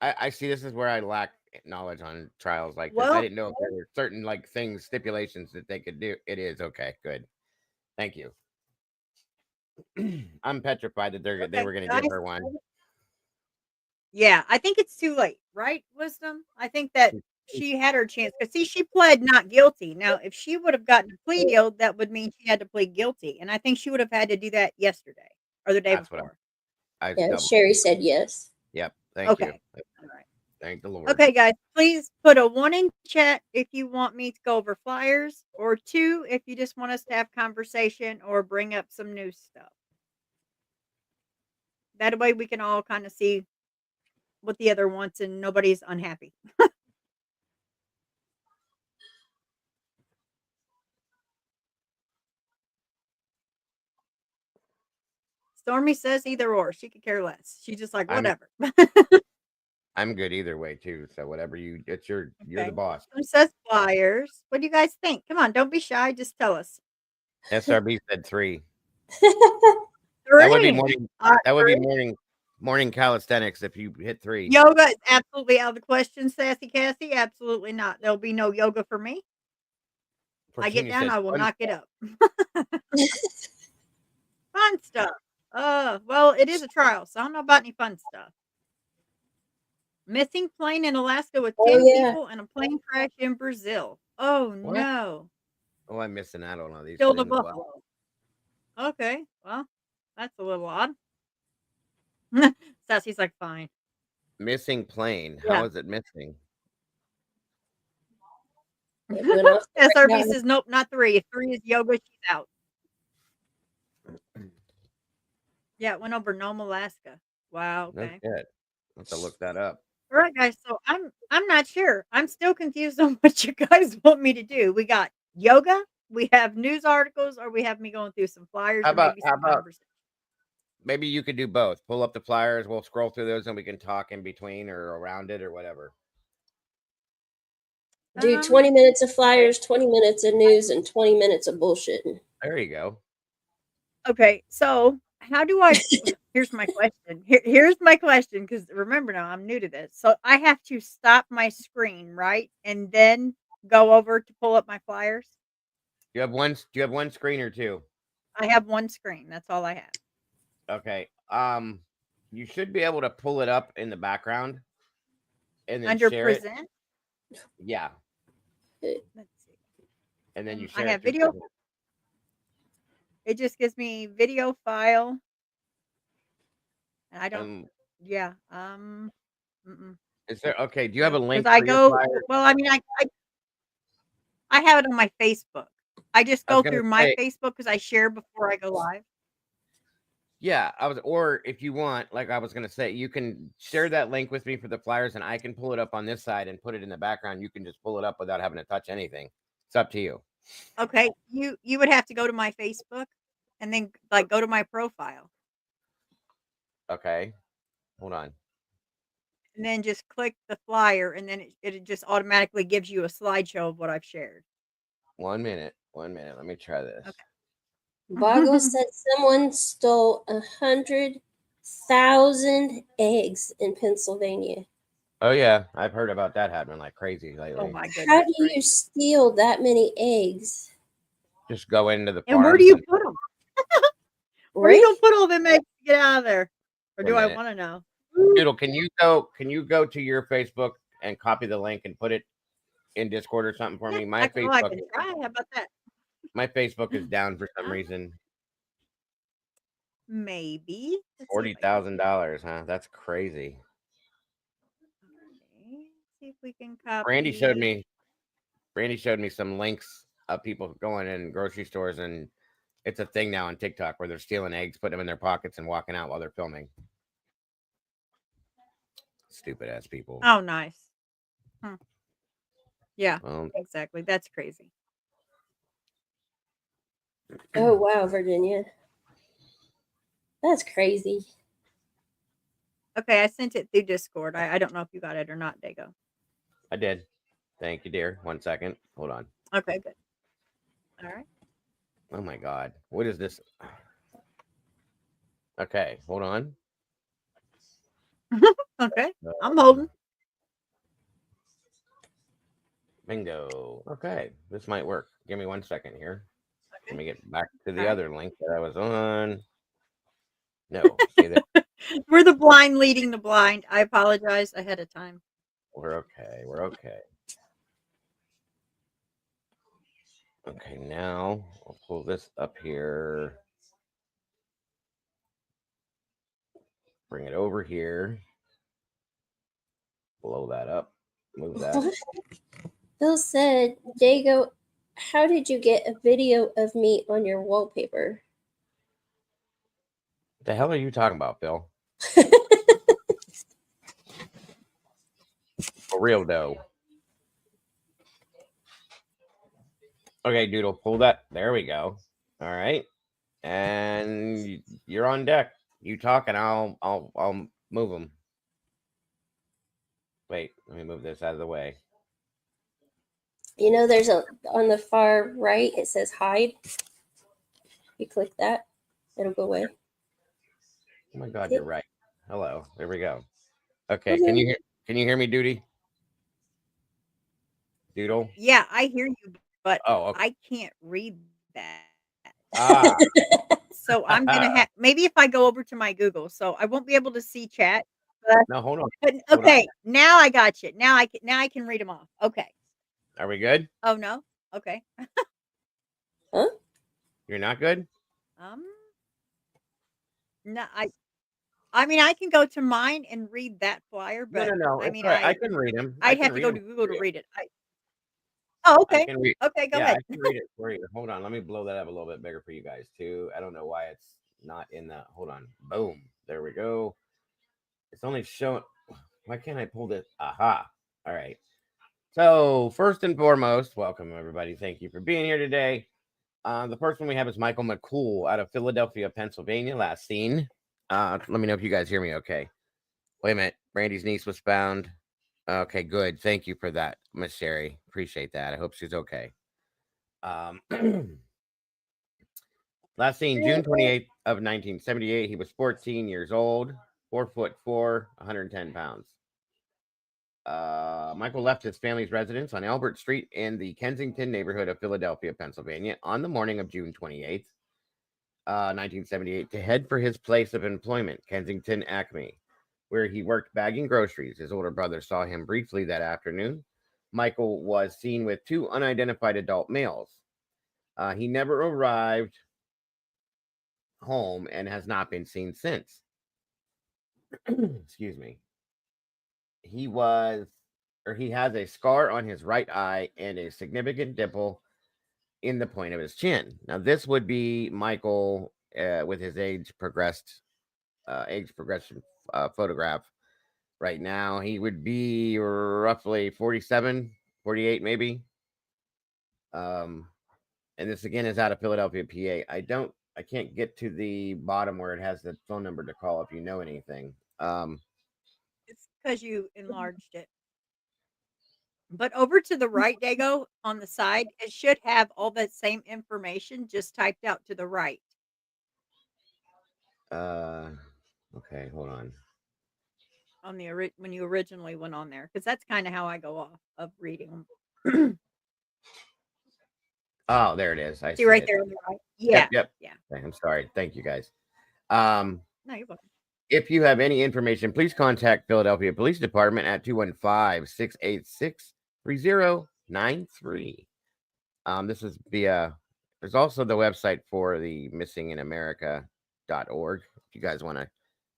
I see this is where I lack knowledge on trials like this. I Well, didn't know if there were certain like things, stipulations that they could do. It is okay. Good. Thank you. I'm petrified that they okay, were going to guys. give her one. Yeah, I think it's too late, right, Wisdom? I think that she had her chance because see, she pled not guilty. Now, if she would have gotten a plea deal, that would mean she had to plead guilty, and I think she would have had to do that yesterday or the day That's what before. I Yeah, double. Sherry said yes. Yep. Thank Okay. you. All right. Thank the Lord. Okay, guys, please put a 1 in chat if you want me to go over flyers, or 2 if you just want us to have conversation or bring up some new stuff. That way we can all kind of see what the other wants and nobody's unhappy. Stormy says either or. She could care less. She's just like, I'm whatever. I'm good either way too. So whatever you're the Okay. boss. Who says flyers? What do you guys think? Come on, don't be shy. Just tell us. SRB said 3. 3. That would be morning. That would be 3. morning calisthenics if you hit 3. Yoga is absolutely out of the question, Sassy Cassie. Absolutely not. There'll be no yoga for me. I get Virginia down, said I will fun knock it up. Fun stuff. Well, it is a trial, so I don't know about any fun stuff. Missing plane in Alaska with 10 yeah. people and a plane crash in Brazil. Oh What? no. Oh, I'm missing out on all these Killed a things. Wow. buffalo. Okay, well, that's a little odd. Sassy's like, fine. Missing plane. Yeah. How is it missing? It went off the SRB radar. says, nope, not 3. If 3 is yoga, she's out. Yeah, it went over Nome, Alaska. Wow, No okay. shit. I'll have to look that up. All right, guys. So I'm not sure. I'm still confused on what you guys want me to do. We got yoga, we have news articles, or we have me going through some flyers How or maybe about some conversation. maybe you could do both? Pull up the flyers, we'll scroll through those and we can talk in between or around it or whatever. Do 20 minutes of flyers, 20 minutes of news, and 20 minutes of bullshitting. There you go. Okay, so how do I? Here's my question. Here's my question because remember now I'm new to this, so I have to stop my screen, right, and then go over to pull up my flyers. Do you have one screen or 2? I have one screen. That's all I have. Okay. You should be able to pull it up in the background and then Under share it. present. Yeah, Let's see. and then you I share have it through. video. It just gives me video file, and I don't. Um, Yeah. is there okay? Do you have a Because link I for your go. flyer? Well, I mean, I have it on my Facebook. I just I was go gonna through my say, Facebook because I share before I go live. yeah, or if you want, like I was gonna say, you can share that link with me for the flyers, and I can pull it up on this side and put it in the background. You can just pull it up without having to touch anything. It's up to you. Okay, you would have to go to my Facebook, and then like go to my profile, Okay, hold on. and then just click the flyer, and then it just automatically gives you a slideshow of what I've shared. 1 minute. 1 minute. Let me try this. Okay. Boggle said someone stole 100,000 eggs in Pennsylvania. Oh yeah, I've heard about that happening like crazy Oh lately. my goodness! How do you gracious. steal that many eggs? Just go into the And where do farms you and put them? Where are you Right? gonna put all them eggs to get out of there? Or do I 1 minute. want to know? Doodle, can you go? Can you go to your Facebook and copy the link and put it in Discord or something for Yeah, me? I can try. How about that? My Facebook is down for some Uh, reason. Maybe. Let's see if I can. $40,000, huh? That's crazy. Okay. See if we can Brandy showed copy. me. Brandy showed me some links of people going in grocery stores, and it's a thing now on TikTok where they're stealing eggs, putting them in their pockets, and walking out while they're filming. Stupid ass people. Oh, nice. Yeah, Well, exactly. That's crazy. Oh, wow, Virginia. That's crazy. Okay, I sent it through Discord. I don't know if you got it or not, Dago. I did. Thank you, dear. 1 second. Hold on. Okay, good. All right. Oh my God. What is this? Okay, hold on. Okay, I'm holding. Bingo. Okay, this might work. Give me 1 second here. Let me get back to the All right. other link that I was on. No, see that We're the blind leading the blind. I apologize ahead of time. we're okay. We're okay. Okay, now I'll pull this up here. Bring it over here. Blow that up. Move that. What? Bill said, Dago, how did you get a video of me on your wallpaper? The hell are you talking about, Bill? For real though. Okay, Doodle, pull that. There we go. All right, and you're on deck. You talk, and I'll move them. Wait, let me move this out of the way. You know, there's on the far right, it says hide. You click that, it'll go away. Oh my God, you're right. Hello, there we go. Okay, can you hear me, Doodle? Yeah, I hear you, but okay. I can't read that. Ah. So I'm gonna have maybe if I go over to my Google, so I won't be able to see chat. No, hold on. But Hold okay, on. now I got you. Now I can read them off. Okay. Are we good? Oh no. Okay. Huh? You're not good? No, I mean I can go to mine and read that flyer, No, but no. I It's mean all right. I can read them. I'd have to go to Google to read it. Oh, I okay. can read. Okay, go Yeah, I ahead. can read it for you. Hold on. Let me blow that up a little bit bigger for you guys too. I don't know why it's not in the. Hold on. Boom. There we go. It's only showing. Why can't I pull this? Aha. All right. So first and foremost, welcome everybody. Thank you for being here today. The first one we have is Michael McCool out of Philadelphia, Pennsylvania. Last seen. Let me know if you guys hear me okay. Wait a minute. Brandy's niece was found. Okay, good. Thank you for that, Miss Sherry. Appreciate that. I hope she's okay. Last seen June 28th of 1978. He was 14 years old, 4'4", 110 pounds. Michael left his family's residence on Albert Street in the Kensington neighborhood of Philadelphia, Pennsylvania on the morning of June 28th, 1978 to head for his place of employment, Kensington Acme, where he worked bagging groceries. His older brother saw him briefly that afternoon, Michael was seen with two unidentified adult males. He never arrived home and has not been seen since. Excuse me. He has a scar on his right eye and a significant dimple in the point of his chin. Now, this would be Michael with his age progression photograph. Right now, he would be roughly 47, 48 maybe. And this again is out of Philadelphia, PA. I can't get to the bottom where it has the phone number to call if you know anything. It's because you enlarged it. But over to the right, Dago, on the side, it should have all that same information just typed out to the right. Okay, hold on. On the when you originally went on there, because that's kind of how I go off of reading them. Oh, there it is. I See see right it. there on the right. Yeah. Yep. Yeah. Okay, I'm sorry. Thank you, guys. No, you're welcome. If you have any information, please contact Philadelphia Police Department at 215-686-3093. This is via, there's also the website for the missinginamerica.org. If you guys want to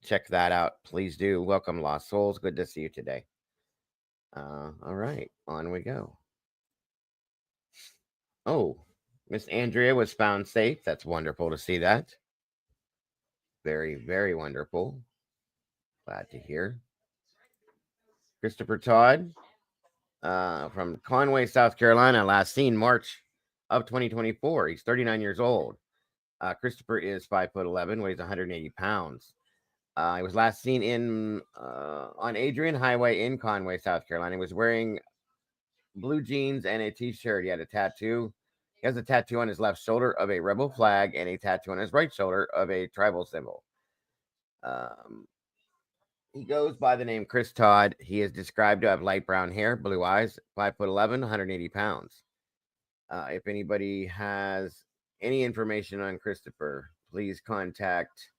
check that out, please do. Welcome, Lost Souls. Good to see you today. All right, on we go. Oh, Miss Andrea was found safe. That's wonderful to see that. Very, very wonderful. Glad to hear. Christopher Todd from Conway, South Carolina, last seen March of 2024. He's 39 years old. Christopher is 5'11", weighs 180 pounds. He was last seen on Adrian Highway in Conway, South Carolina. He was wearing blue jeans and a t-shirt. He had a tattoo. He has a tattoo on his left shoulder of a rebel flag and a tattoo on his right shoulder of a tribal symbol. He goes by the name Chris Todd. He is described to have light brown hair, blue eyes, 5'11", 180 pounds. If anybody has any information on Christopher, please contact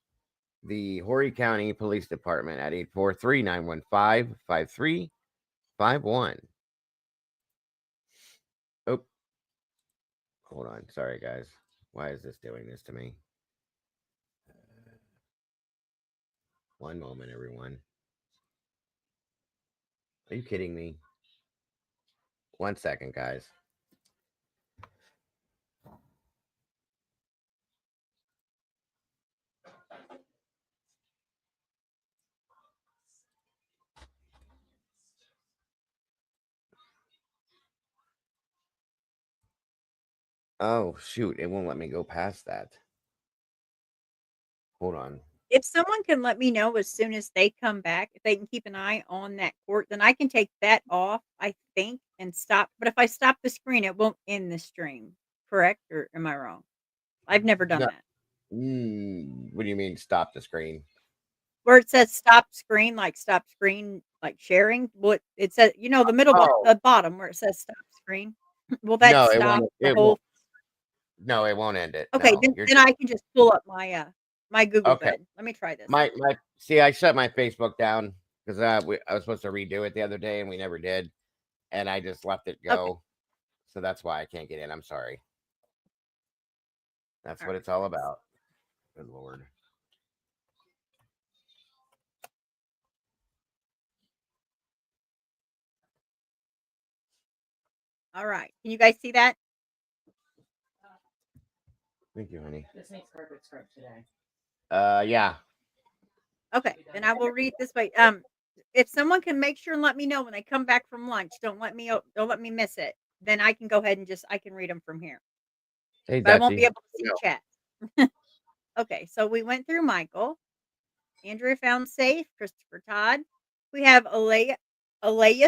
the Horry County Police Department at 843-915-5351. Oh, hold on. Sorry, guys. Why is this doing this to me? One moment, everyone. Are you kidding me? 1 second, guys. Oh, shoot. It won't let me go past that. Hold on. If someone can let me know as soon as they come back, if they can keep an eye on that court, then I can take that off, I think, and stop. But if I stop the screen, it won't end the stream. Correct? Or am I wrong? I've never done No. that. What do you mean stop the screen? Where it says stop screen, like sharing. What it says, the middle, Oh. the bottom where it says stop screen. Will that No, it stop won't. the It whole? won't. No, it won't end it. Okay, No, then I can just pull up my my Google Okay. bed. Let me try this. See, I shut my Facebook down because I was supposed to redo it the other day and we never did, and I just left it go. Okay. So that's why I can't get in. I'm sorry. That's All what right, it's all about. Good Lord. All right. Can you guys see that? Thank you, honey. This makes carpet scrub today. Yeah. Okay, then I will read this way. If someone can make sure and let me know when they come back from lunch, don't let me miss it. Then I can go ahead and I can read them from here. Hey, But I won't be Dutchie. able to see chat. Okay, so we went through Michael. Andrea found safe. Christopher Todd. We have Alea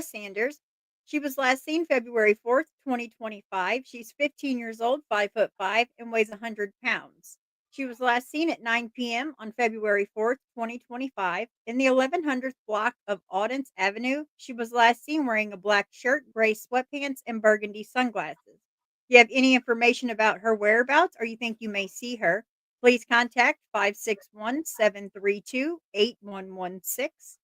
Sanders. She was last seen February 4th, 2025. She's 15 years old, 5'5", and weighs 100 pounds. She was last seen at 9 p.m. on February 4th, 2025, in the 1100th block of Audence Avenue. She was last seen wearing a black shirt, gray sweatpants, and burgundy sunglasses. If you have any information about her whereabouts or you think you may see her, please contact 561-732-8116.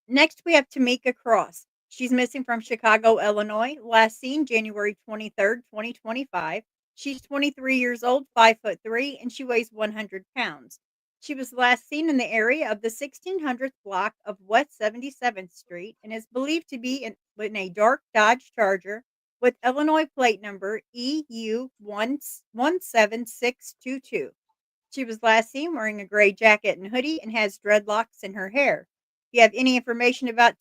Next, we have Tamika Cross. She's missing from Chicago, Illinois. Last seen January 23rd, 2025. She's 23 years old, 5'3", and she weighs 100 pounds. She was last seen in the area of the 1600th block of West 77th Street and is believed to be in a dark Dodge Charger with Illinois plate number EU17622. She was last seen wearing a gray jacket and hoodie and has dreadlocks in her hair. If you have any information about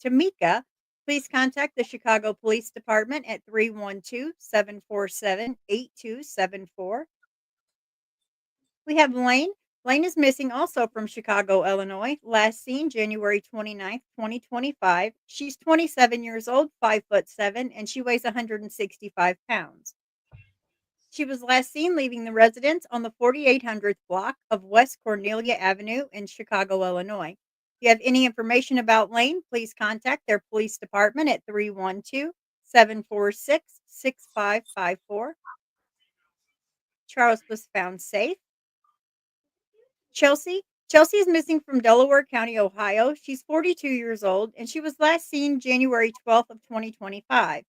Tamika, please contact the Chicago Police Department at 312-747-8274. We have Lane. Lane is missing also from Chicago, Illinois. Last seen January 29th, 2025. She's 27 years old, 5'7", and she weighs 165 pounds. She was last seen leaving the residence on the 4800th block of West Cornelia Avenue in Chicago, Illinois. If you have any information about Lane, please contact their police department at 312-746-6554. Charles was found safe. Chelsea is missing from Delaware County, Ohio. She's 42 years old, and she was last seen January 12th of 2025.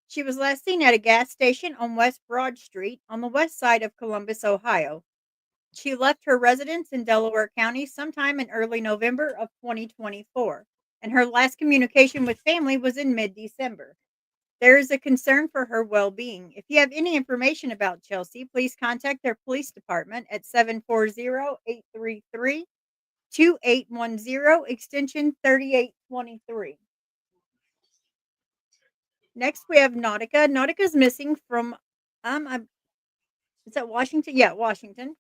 She was last seen at a gas station on West Broad Street on the west side of Columbus, Ohio. She left her residence in Delaware County sometime in early November of 2024, and her last communication with family was in mid-December. There is a concern for her well-being. If you have any information about Chelsea, please contact their police department at 740-833-2810, extension 3823. Next, we have Nautica. Nautica's missing from, is that Washington? Yeah, Washington.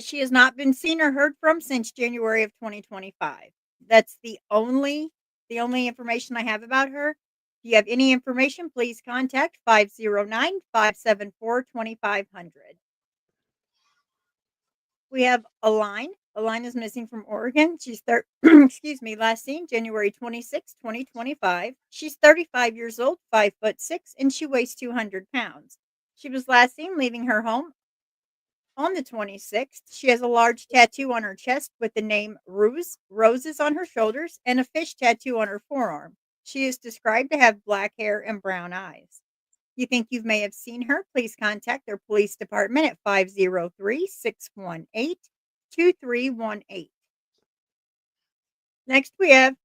She has not been seen or heard from since January of 2025. That's the only information I have about her. If you have any information, please contact 509-574-2500. We have Aline. Aline is missing from Oregon. She's excuse me, last seen January 26, 2025. She's 35 years old, 5'6", and she weighs 200 pounds. She was last seen leaving her home on the 26th. She has a large tattoo on her chest with the name Roses on her shoulders, and a fish tattoo on her forearm. She is described to have black hair and brown eyes. You think you may have seen her, please contact their police department at 503-618-2318. Next, we have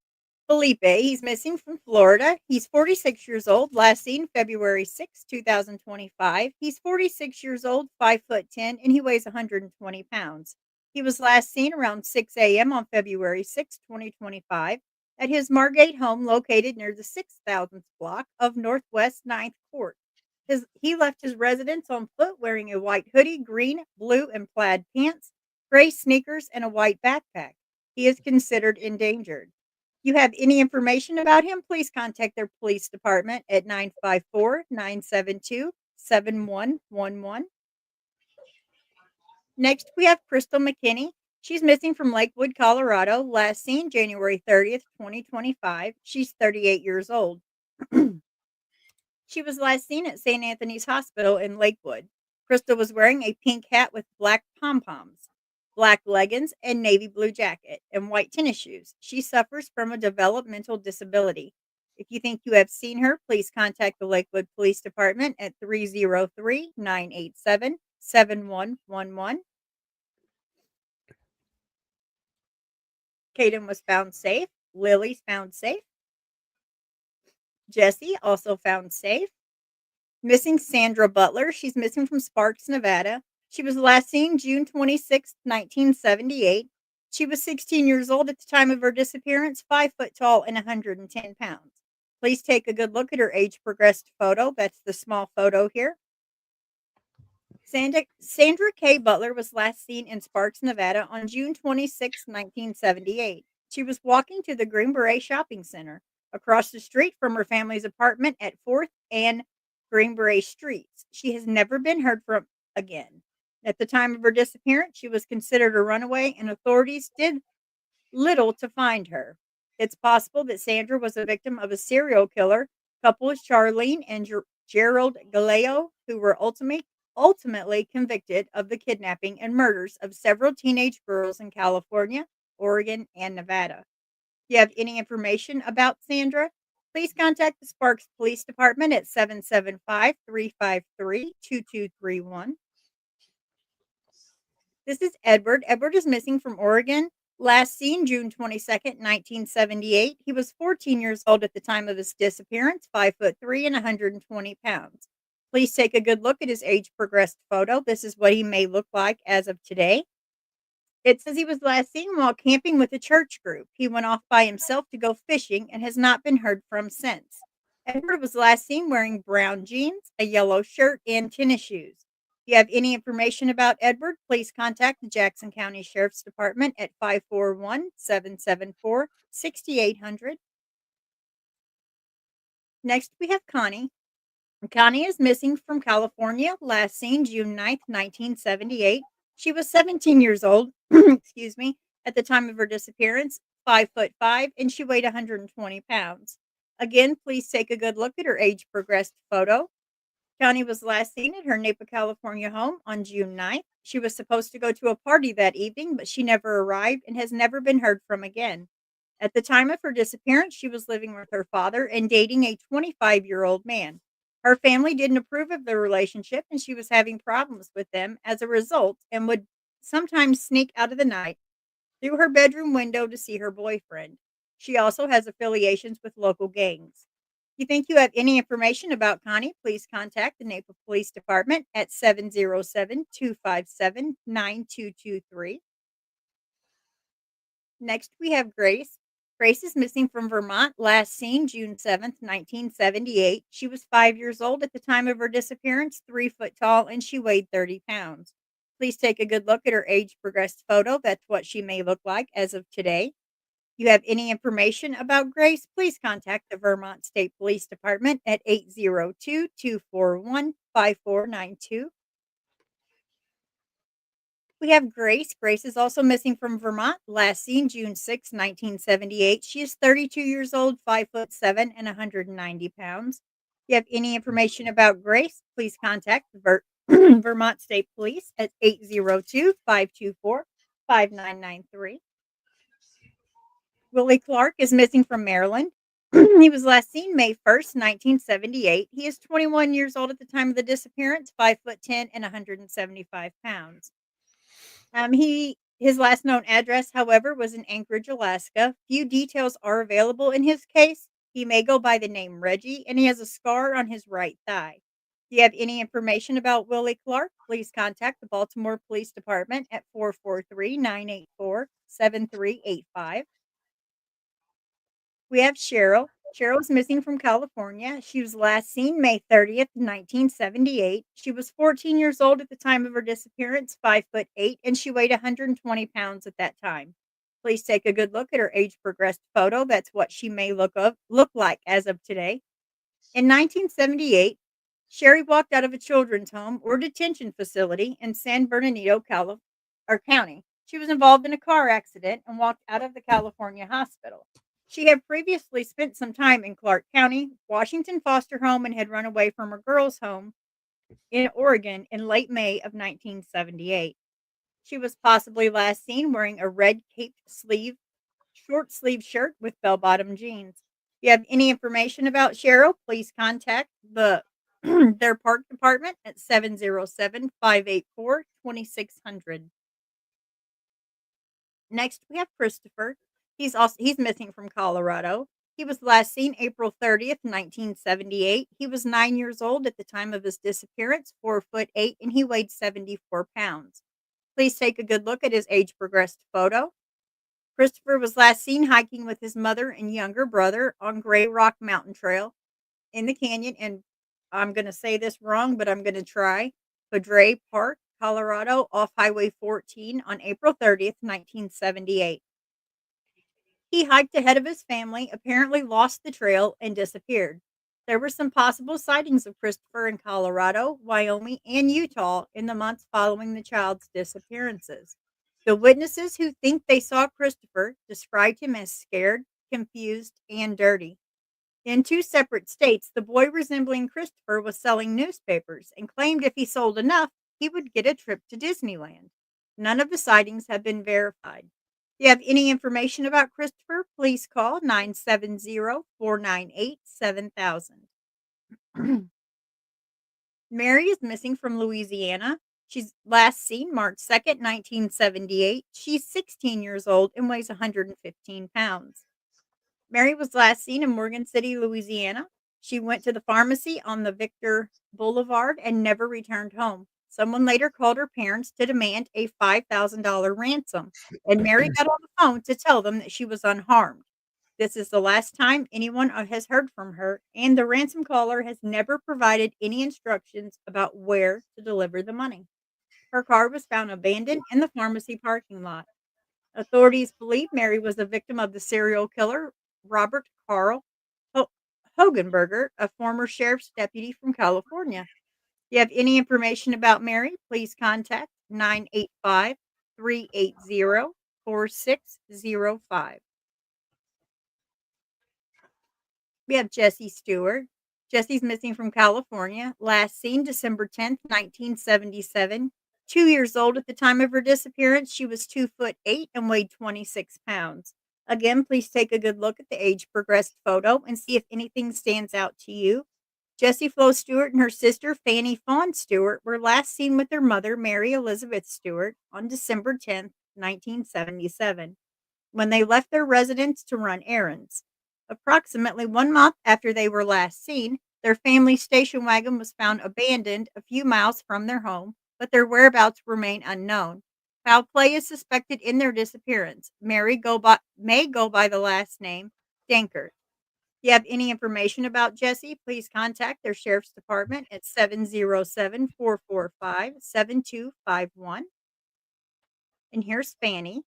Felipe. He's missing from Florida. He's 46 years old, last seen February 6, 2025. He's 46 years old, 5'10", and he weighs 120 pounds. He was last seen around 6 a.m. on February 6, 2025, at his Margate home located near the 6,000th block of Northwest 9th Court. He left his residence on foot wearing a white hoodie, green, blue, and plaid pants, gray sneakers, and a white backpack. He is considered endangered. You have any information about him, please contact their police department at 954-972-7111. Next, we have Crystal McKinney. She's missing from Lakewood, Colorado, last seen January 30th, 2025. She's 38 years old. She was last seen at St. Anthony's Hospital in Lakewood. Crystal was wearing a pink hat with black pom-poms, black leggings, and navy blue jacket, and white tennis shoes. She suffers from a developmental disability. If you think you have seen her, please contact the Lakewood Police Department at 303-987-7111. Caden was found safe. Lily's found safe. Jesse also found safe. Missing Sandra Butler. She's missing from Sparks, Nevada. She was last seen June 26, 1978. She was 16 years old at the time of her disappearance, 5 foot tall and 110 pounds. Please take a good look at her age progressed photo. That's the small photo here. Sandra K. Butler was last seen in Sparks, Nevada on June 26, 1978. She was walking to the Green Beret Shopping Center across the street from her family's apartment at 4th and Green Beret Streets. She has never been heard from again. At the time of her disappearance, she was considered a runaway, and authorities did little to find her. It's possible that Sandra was a victim of a serial killer, couple Charlene and Gerald Galeo, who were ultimately convicted of the kidnapping and murders of several teenage girls in California, Oregon, and Nevada. You have any information about Sandra? Please contact the Sparks Police Department at 775-353-2231. This is Edward. Edward is missing from Oregon. Last seen June 22nd, 1978. He was 14 years old at the time of his disappearance, 5'3" and 120 pounds. Please take a good look at his age progressed photo. This is what he may look like as of today. It says he was last seen while camping with a church group. He went off by himself to go fishing and has not been heard from since. Edward was last seen wearing brown jeans, a yellow shirt, and tennis shoes. If you have any information about Edward, please contact the Jackson County Sheriff's Department at 541-774-6800. Next, we have Connie. Connie is missing from California, last seen June 9th, 1978. She was 17 years old, excuse me, at the time of her disappearance, 5'5", and she weighed 120 pounds. Again, please take a good look at her age progressed photo. Connie was last seen at her Napa, California home on June 9th. She was supposed to go to a party that evening, but she never arrived and has never been heard from again. At the time of her disappearance, she was living with her father and dating a 25-year-old man. Her family didn't approve of the relationship, and she was having problems with them as a result and would sometimes sneak out of the night through her bedroom window to see her boyfriend. She also has affiliations with local gangs. If you think you have any information about Connie, please contact the Napa Police Department at 707-257-9223. Next, we have Grace. Grace is missing from Vermont, last seen June 7th, 1978. She was 5 years old at the time of her disappearance, 3 foot tall, and she weighed 30 pounds. Please take a good look at her age progressed photo. That's what she may look like as of today. If you have any information about Grace, please contact the Vermont State Police Department at 802-241-5492. We have Grace. Grace is also missing from Vermont, last seen June 6th, 1978. She is 32 years old, 5'7", and 190 pounds. If you have any information about Grace, please contact the Vermont State Police at 802-524-5993. Willie Clark is missing from Maryland. He was last seen May 1st, 1978. He is 21 years old at the time of the disappearance, 5'10" and 175 pounds. His last known address, however, was in Anchorage, Alaska. Few details are available in his case. He may go by the name Reggie, and he has a scar on his right thigh. If you have any information about Willie Clark, please contact the Baltimore Police Department at 443-984-7385. We have Cheryl. Cheryl is missing from California. She was last seen May 30th, 1978. She was 14 years old at the time of her disappearance, 5'8", and she weighed 120 pounds at that time. Please take a good look at her age progressed photo. That's what she may look like as of today. In 1978, Sherry walked out of a children's home or detention facility in San Bernardino, County. She was involved in a car accident and walked out of the California hospital. She had previously spent some time in Clark County, Washington foster home, and had run away from her girls' home in Oregon in late May of 1978. She was possibly last seen wearing a red short sleeve shirt with bell bottom jeans. If you have any information about Cheryl, please contact their park department at 707-584-2600. Next, we have Christopher. He's missing from Colorado. He was last seen April 30th, 1978. He was 9 years old at the time of his disappearance, 4'8", and he weighed 74 pounds. Please take a good look at his age progressed photo. Christopher was last seen hiking with his mother and younger brother on Gray Rock Mountain Trail in the canyon, and I'm going to say this wrong, but I'm going to try. Padre Park, Colorado, off Highway 14 on April 30th, 1978. He hiked ahead of his family, apparently lost the trail, and disappeared. There were some possible sightings of Christopher in Colorado, Wyoming, and Utah in the months following the child's disappearances. The witnesses who think they saw Christopher described him as scared, confused, and dirty. In 2 separate states, the boy resembling Christopher was selling newspapers and claimed if he sold enough, he would get a trip to Disneyland. None of the sightings have been verified. If you have any information about Christopher, please call 970-498-7000. Mary is missing from Louisiana. She's last seen March 2nd, 1978. She's 16 years old and weighs 115 pounds. Mary was last seen in Morgan City, Louisiana. She went to the pharmacy on the Victor Boulevard and never returned home. Someone later called her parents to demand a $5,000 ransom, and Mary got on the phone to tell them that she was unharmed. This is the last time anyone has heard from her, and the ransom caller has never provided any instructions about where to deliver the money. Her car was found abandoned in the pharmacy parking lot. Authorities believe Mary was a victim of the serial killer Robert Carl Ho- Hogenberger, a former sheriff's deputy from California. If you have any information about Mary, please contact 985-380-4605. We have Jesse Stewart. Jesse's missing from California. Last seen December 10th, 1977. 2 years old at the time of her disappearance. She was 2'8" and weighed 26 pounds. Again, please take a good look at the age progressed photo and see if anything stands out to you. Jessie Flo Stewart and her sister Fanny Fawn Stewart were last seen with their mother, Mary Elizabeth Stewart, on December 10th, 1977, when they left their residence to run errands. Approximately 1 month after they were last seen, their family station wagon was found abandoned a few miles from their home, but their whereabouts remain unknown. Foul play is suspected in their disappearance. May go by the last name Dankert. If you have any information about Jesse, please contact their sheriff's department at 707-445-7251. And here's Fanny.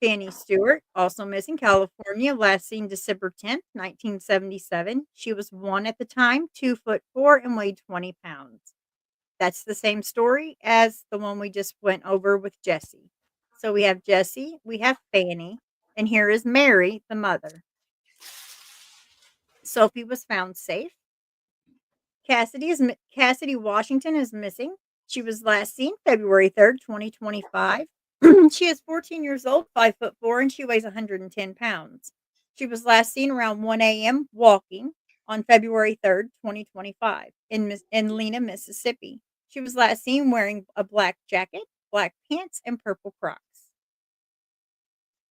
Fanny Stewart, also missing, California, last seen December 10th, 1977. She was 1 at the time, 2'4" and weighed 20 pounds. That's the same story as the one we just went over with Jessie. So we have Jessie, we have Fanny, and here is Mary, the mother. Sophie was found safe. Cassidy Washington is missing. She was last seen February 3rd, 2025. She is 14 years old, 5'4", and she weighs 110 pounds. She was last seen around 1 a.m. walking on February 3rd, 2025 in Lena, Mississippi. She was last seen wearing a black jacket, black pants, and purple Crocs.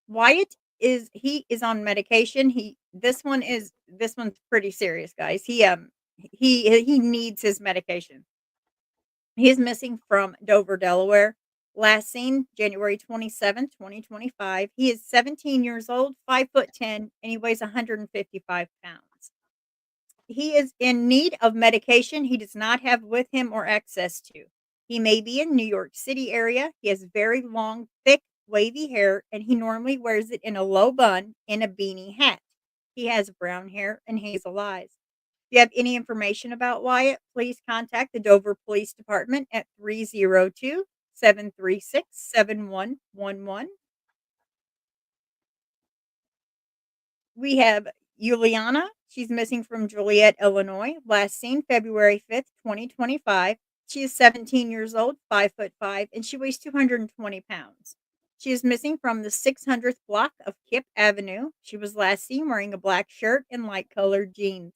Wyatt is on medication. This one's pretty serious, guys. He needs his medication. He is missing from Dover, Delaware. Last seen January 27th, 2025. He is 17 years old, 5'10", and he weighs 155 pounds. He is in need of medication he does not have with him or access to. He may be in New York City area. He has very long, thick, wavy hair, and he normally wears it in a low bun and a beanie hat. He has brown hair and hazel eyes. If you have any information about Wyatt, please contact the Dover Police Department at 302-736-7111. We have Juliana. She's missing from Joliet, Illinois. Last seen February 5th, 2025. She is 17 years old, 5'5", and she weighs 220 pounds. She is missing from the 600th block of Kip Avenue. She was last seen wearing a black shirt and light colored jeans.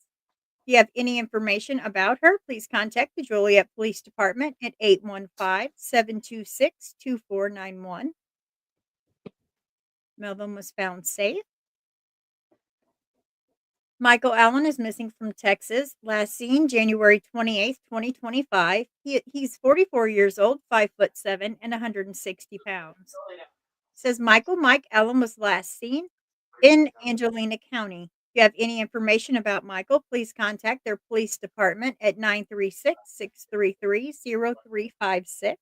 If you have any information about her, please contact the Joliet Police Department at 815-726-2491. Melvin was found safe. Michael Allen is missing from Texas. Last seen January 28th, 2025. He's 44 years old, 5'7", and 160 pounds. Says Mike Allen was last seen in Angelina County. If you have any information about Michael, please contact their police department at 936-633-0356.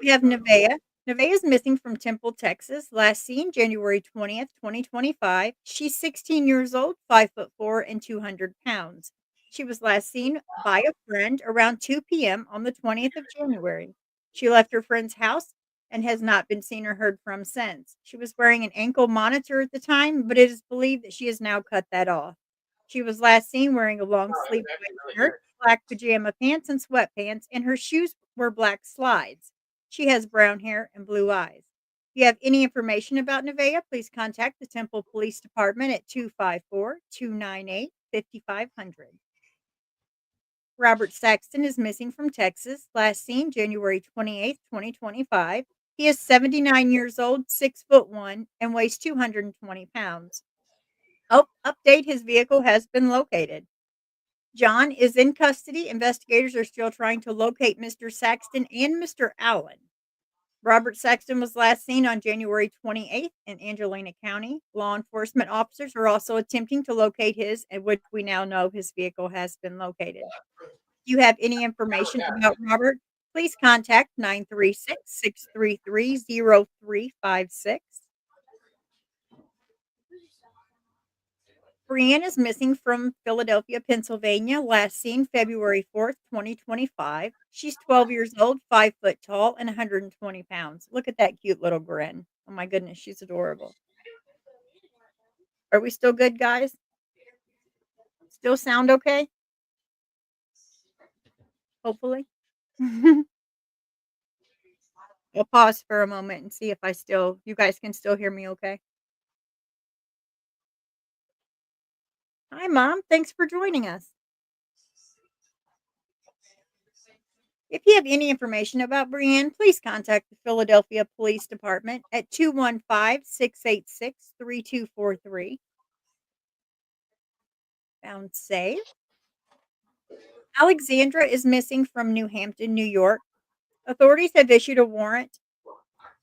We have Nevaeh. Nevaeh is missing from Temple, Texas. Last seen January 20th, 2025. She's 16 years old, 5'4", and 200 pounds. She was last seen by a friend around 2 p.m. on the 20th of January. She left her friend's house and has not been seen or heard from since. She was wearing an ankle monitor at the time, but it is believed that she has now cut that off. She was last seen wearing a long sleeve white shirt, black pajama pants, and sweatpants, and her shoes were black slides. She has brown hair and blue eyes. If you have any information about Nevaeh, please contact the Temple Police Department at 254-298-5500. Robert Saxton is missing from Texas, last seen January 28th, 2025. He is 79 years old, 6'1", and weighs 220 pounds. Oh, update, his vehicle has been located. John is in custody. Investigators are still trying to locate Mr. Saxton and Mr. Allen. Robert Saxton was last seen on January 28th in Angelina County. Law enforcement officers are also attempting to locate his, and which we now know his vehicle has been located. If you have any information about Robert, please contact 936-633-0356. Brianne is missing from Philadelphia, Pennsylvania, last seen February 4th, 2025. She's 12 years old, 5 foot tall, and 120 pounds. Look at that cute little grin. Oh my goodness, she's adorable. Are we still good, guys? Still sound okay? Hopefully. I'll pause for a moment and see if you guys can still hear me okay. Hi, Mom. Thanks for joining us. If you have any information about Brianne, please contact the Philadelphia Police Department at 215-686-3243. Found safe. Alexandra is missing from New Hampton, New York. Authorities have issued a warrant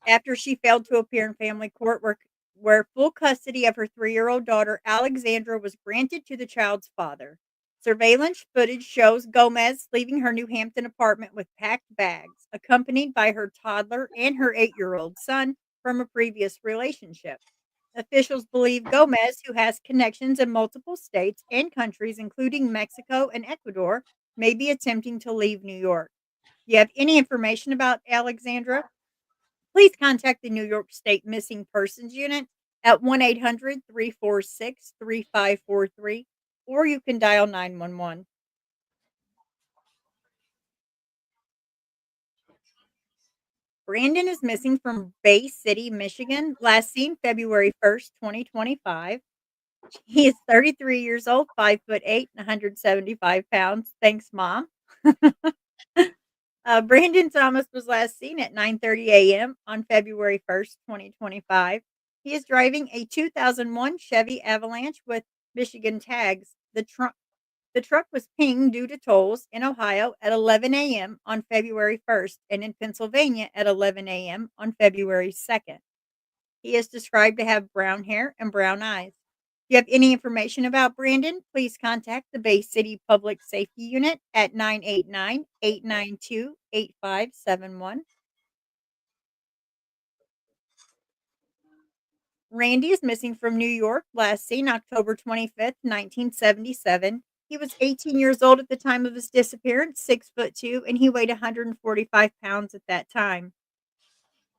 after she failed to appear in family court where full custody of her 3-year-old daughter, Alexandra, was granted to the child's father. Surveillance footage shows Gomez leaving her New Hampton apartment with packed bags, accompanied by her toddler and her 8-year-old son from a previous relationship. Officials believe Gomez, who has connections in multiple states and countries, including Mexico and Ecuador, may be attempting to leave New York. If you have any information about Alexandra, please contact the New York State Missing Persons Unit at 1-800-346-3543, or you can dial 911. Brandon is missing from Bay City, Michigan, last seen February 1st, 2025. He is 33 years old, 5'8", and 175 pounds. Thanks, Mom. Brandon Thomas was last seen at 9:30 a.m. on February 1st, 2025. He is driving a 2001 Chevy Avalanche with Michigan tags. The truck was pinged due to tolls in Ohio at 11 a.m. on February 1st and in Pennsylvania at 11 a.m. on February 2nd. He is described to have brown hair and brown eyes. If you have any information about Brandon, please contact the Bay City Public Safety Unit at 989-892-8571. Randy is missing from New York, last seen October 25th, 1977. He was 18 years old at the time of his disappearance, 6'2", and he weighed 145 pounds at that time.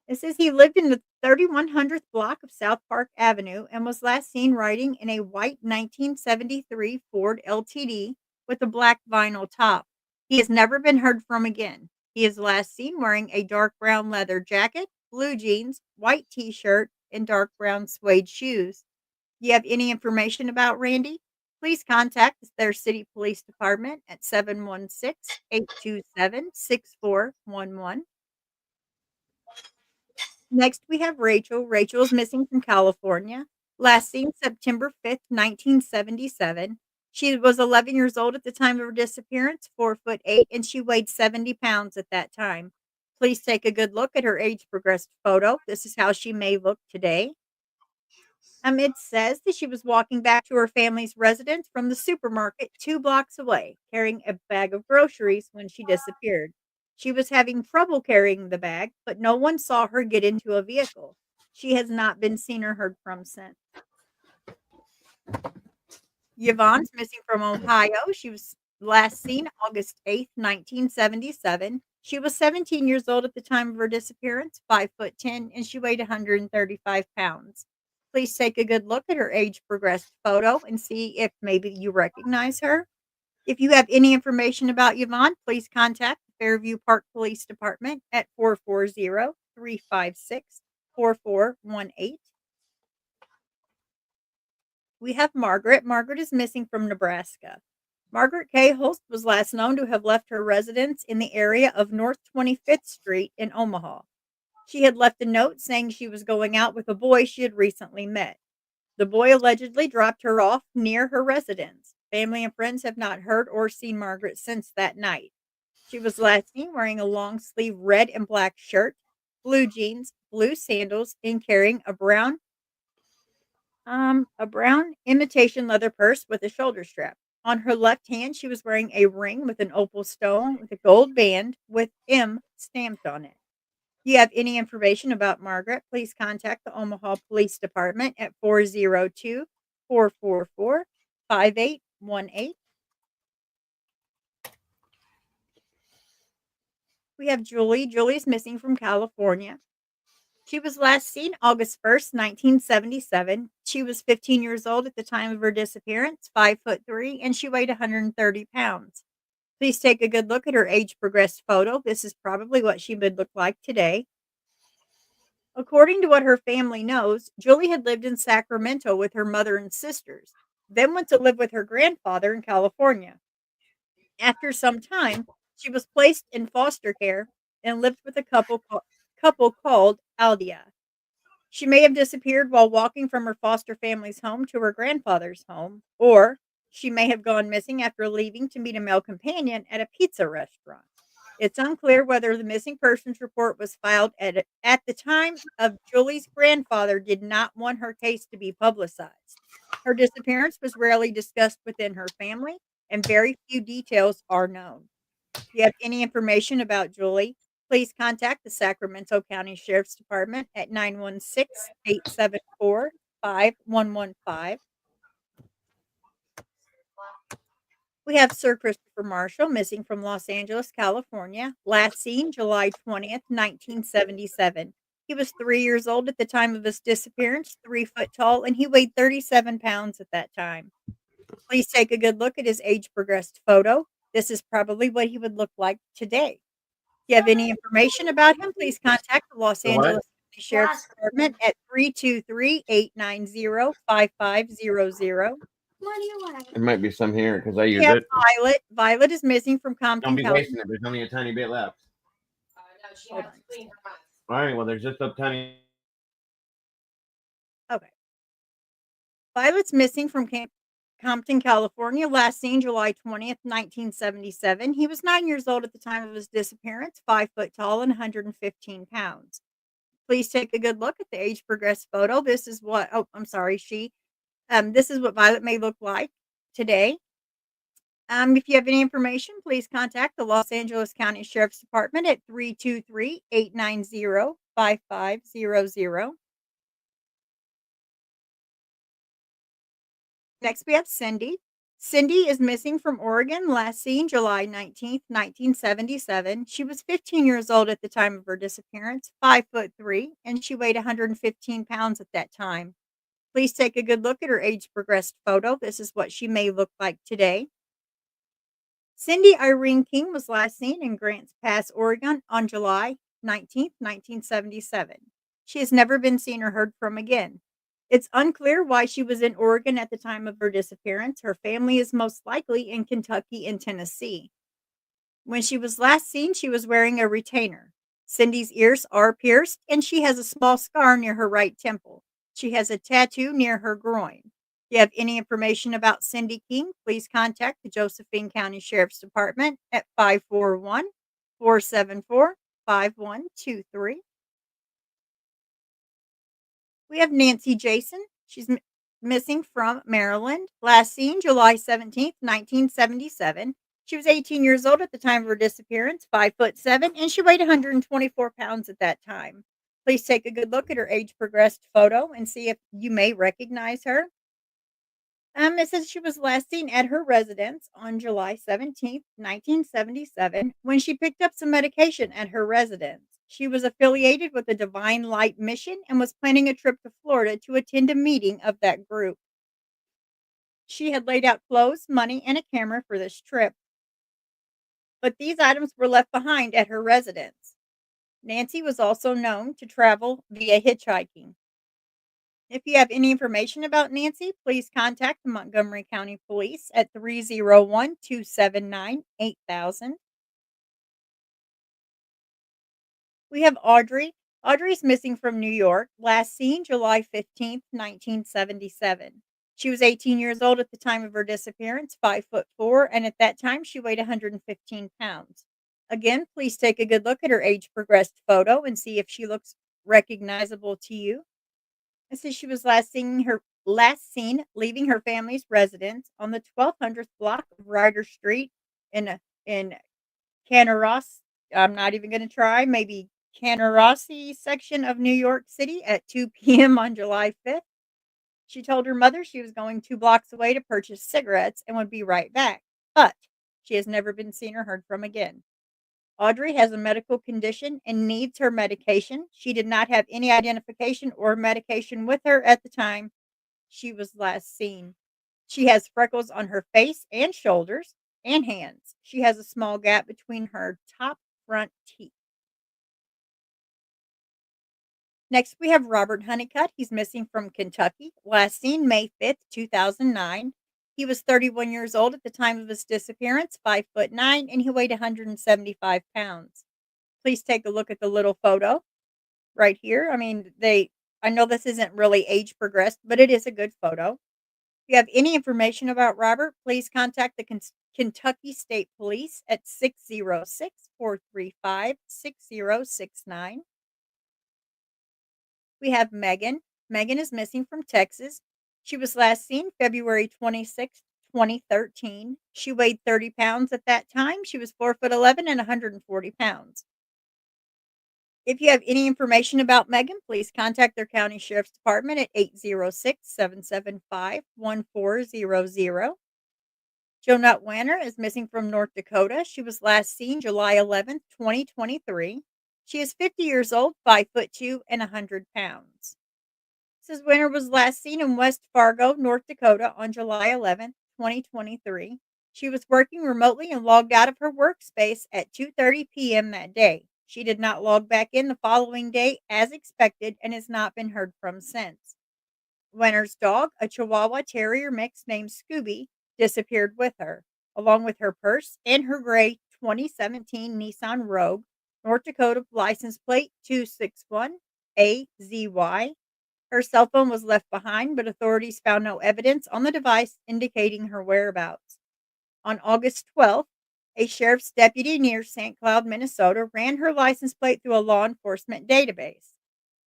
It says he lived in the 3100th block of South Park Avenue and was last seen riding in a white 1973 Ford LTD with a black vinyl top. He has never been heard from again. He is last seen wearing a dark brown leather jacket, blue jeans, white t-shirt, and dark brown suede shoes. Do you have any information about Randy? Please contact their city police department at 716-827-6411. Next, we have Rachel. Rachel is missing from California. Last seen September 5th, 1977. She was 11 years old at the time of her disappearance, 4'8", and she weighed 70 pounds at that time. Please take a good look at her age progressed photo. This is how she may look today. It says that she was walking back to her family's residence from the supermarket 2 blocks away, carrying a bag of groceries when she disappeared. She was having trouble carrying the bag, but no one saw her get into a vehicle. She has not been seen or heard from since. Yvonne's missing from Ohio. She was last seen August 8th, 1977. She was 17 years old at the time of her disappearance, 5'10", and she weighed 135 pounds. Please take a good look at her age progressed photo and see if maybe you recognize her. If you have any information about Yvonne, please contact the Fairview Park Police Department at 440-356-8700. 4418. We have Margaret. Margaret is missing from Nebraska. Margaret K. Holst was last known to have left her residence in the area of North 25th Street in Omaha. She had left a note saying she was going out with a boy she had recently met. The boy allegedly dropped her off near her residence. Family and friends have not heard or seen Margaret since that night. She was last seen wearing a long sleeve red and black shirt, blue jeans, blue sandals, and carrying a brown imitation leather purse with a shoulder strap. On her left hand, she was wearing a ring with an opal stone with a gold band with M stamped on it. If you have any information about Margaret, please contact the Omaha Police Department at 402 444 5818. We have Julie. Julie's missing from California. She was last seen August 1st, 1977. She was 15 years old at the time of her disappearance, 5'3", and she weighed 130 pounds. Please take a good look at her age progressed photo. This is probably what she would look like today. According to what her family knows, Julie had lived in Sacramento with her mother and sisters, then went to live with her grandfather in California. After some time, she was placed in foster care and lived with a couple called Aldia. She may have disappeared while walking from her foster family's home to her grandfather's home, or she may have gone missing after leaving to meet a male companion at a pizza restaurant. It's unclear whether the missing persons report was filed at the time of Julie's grandfather did not want her case to be publicized. Her disappearance was rarely discussed within her family, and very few details are known. If you have any information about Julie, please contact the Sacramento County Sheriff's Department at 916-874-5115. We have Sir Christopher Marshall missing from Los Angeles, California, last seen July 20th, 1977. He was 3 years old at the time of his disappearance, 3 foot tall, and he weighed 37 pounds at that time. Please take a good look at his age progressed photo. This is probably what he would look like today. If you have any information about him, please contact the Los The what? Angeles County Sheriff's Department at 323-890-5500. What do you want? There might be some here because I We use have it. Violet. Violet is missing from Don't Compton, be California. wasting it. There's only a tiny bit left. No, she Hold has to on. clean her mouth. All right. Well, there's just a tiny. Okay. Violet's missing from Compton, California, last seen July 20th, 1977. He was 9 years old at the time of his disappearance, 5 foot tall and 115 pounds. Please take a good look at the age progressed photo. This is what, this is what Violet may look like today. If you have any information, please contact the Los Angeles County Sheriff's Department at 323-890-5500. Next, we have Cindy. Cindy is missing from Oregon, last seen July 19th, 1977. She was 15 years old at the time of her disappearance, 5'3", and she weighed 115 pounds at that time. Please take a good look at her age progressed photo. This is what she may look like today. Cindy Irene King was last seen in Grants Pass, Oregon on July 19th, 1977. She has never been seen or heard from again. It's unclear why she was in Oregon at the time of her disappearance. Her family is most likely in Kentucky and Tennessee. When she was last seen, she was wearing a retainer. Cindy's ears are pierced, and she has a small scar near her right temple. She has a tattoo near her groin. If you have any information about Cindy King, please contact the Josephine County Sheriff's Department at 541-474-5123. We have Nancy Jason. She's missing from Maryland. Last seen July 17th, 1977. She was 18 years old at the time of her disappearance, 5'7", and she weighed 124 pounds at that time. Please take a good look at her age progressed photo and see if you may recognize her. It says she was last seen at her residence on July 17th, 1977, when she picked up some medication at her residence. She was affiliated with the Divine Light Mission and was planning a trip to Florida to attend a meeting of that group. She had laid out clothes, money, and a camera for this trip, but these items were left behind at her residence. Nancy was also known to travel via hitchhiking. If you have any information about Nancy, please contact the Montgomery County Police at 301 279 8000. We have Audrey. Audrey's missing from New York, last seen July 15th, 1977. She was 18 years old at the time of her disappearance, 5'4", and at that time she weighed 115 pounds. Again, please take a good look at her age progressed photo and see if she looks recognizable to you. It says she was last seen leaving her family's residence on the 1200th block of Ryder Street in Canaros. I'm not even going to try. Maybe Canarossie section of New York City at 2 p.m. on July 5th. She told her mother she was going 2 blocks away to purchase cigarettes and would be right back, but she has never been seen or heard from again. Audrey has a medical condition and needs her medication. She did not have any identification or medication with her at the time she was last seen. She has freckles on her face and shoulders and hands. She has a small gap between her top front teeth. Next, we have Robert Honeycutt. He's missing from Kentucky. Last seen May 5th, 2009. He was 31 years old at the time of his disappearance, 5'9", and he weighed 175 pounds. Please take a look at the little photo right here. I mean, I know this isn't really age progressed, but it is a good photo. If you have any information about Robert, please contact the Kentucky State Police at 606-435-6069. We have Megan. Megan is missing from Texas. She was last seen February 26th, 2013. She weighed 30 pounds at that time. She was 4'11" and 140 pounds. If you have any information about Megan, please contact their county sheriff's department at 806-775-1400. Jonette Wanner is missing from North Dakota. She was last seen July 11th, 2023. She is 50 years old, 5'2", and 100 pounds. Mrs. Winter was last seen in West Fargo, North Dakota on July 11th, 2023. She was working remotely and logged out of her workspace at 2:30 p.m. that day. She did not log back in the following day as expected and has not been heard from since. Winter's dog, a Chihuahua Terrier mix named Scooby, disappeared with her, along with her purse and her gray 2017 Nissan Rogue, North Dakota license plate 261AZY. Her cell phone was left behind, but authorities found no evidence on the device indicating her whereabouts. On August 12th, a sheriff's deputy near St. Cloud, Minnesota, ran her license plate through a law enforcement database.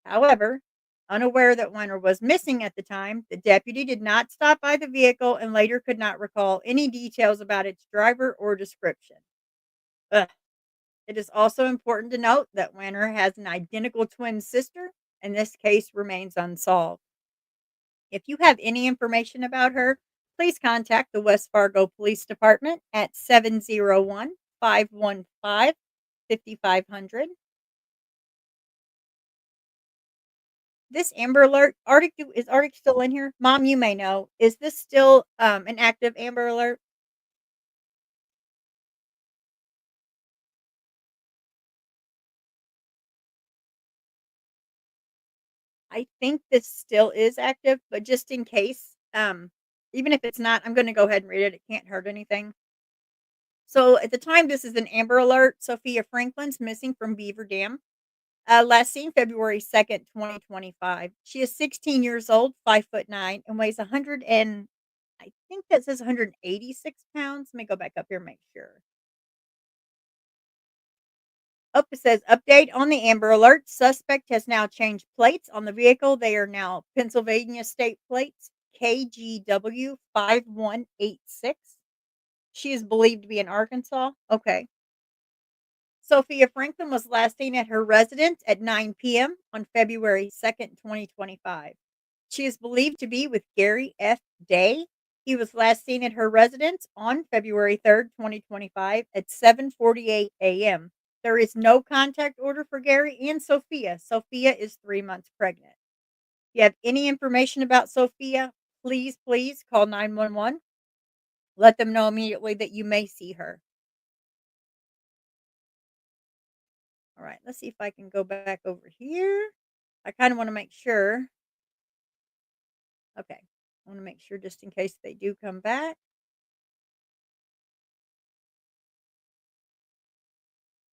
However, unaware that Weiner was missing at the time, the deputy did not stop by the vehicle and later could not recall any details about its driver or description. Ugh. It is also important to note that Weiner has an identical twin sister, and this case remains unsolved. If you have any information about her, please contact the West Fargo Police Department at 701-515-5500. This Amber Alert, is Arctic still in here? Mom, you may know. Is this still an active Amber Alert? I think this still is active, but just in case, even if it's not, I'm going to go ahead and read it. It can't hurt anything. So at the time, this is an Amber Alert. Sophia Franklin's missing from Beaver Dam. Last seen February 2nd, 2025. She is 16 years old, 5'9", and weighs 100 and I think that says 186 pounds. Let me go back up here and make sure. Oh, it says update on the Amber Alert. Suspect has now changed plates on the vehicle. They are now Pennsylvania state plates, KGW 5186. She is believed to be in Arkansas. Okay. Sophia Franklin was last seen at her residence at 9 p.m. on February 2nd, 2025. She is believed to be with Gary F. Day. He was last seen at her residence on February 3rd, 2025 at 7:48 a.m. There is no contact order for Gary and Sophia. Sophia is 3 months pregnant. If you have any information about Sophia, please call 911. Let them know immediately that you may see her. All right, let's see if I can go back over here. I kind of want to make sure. Okay, I want to make sure just in case they do come back.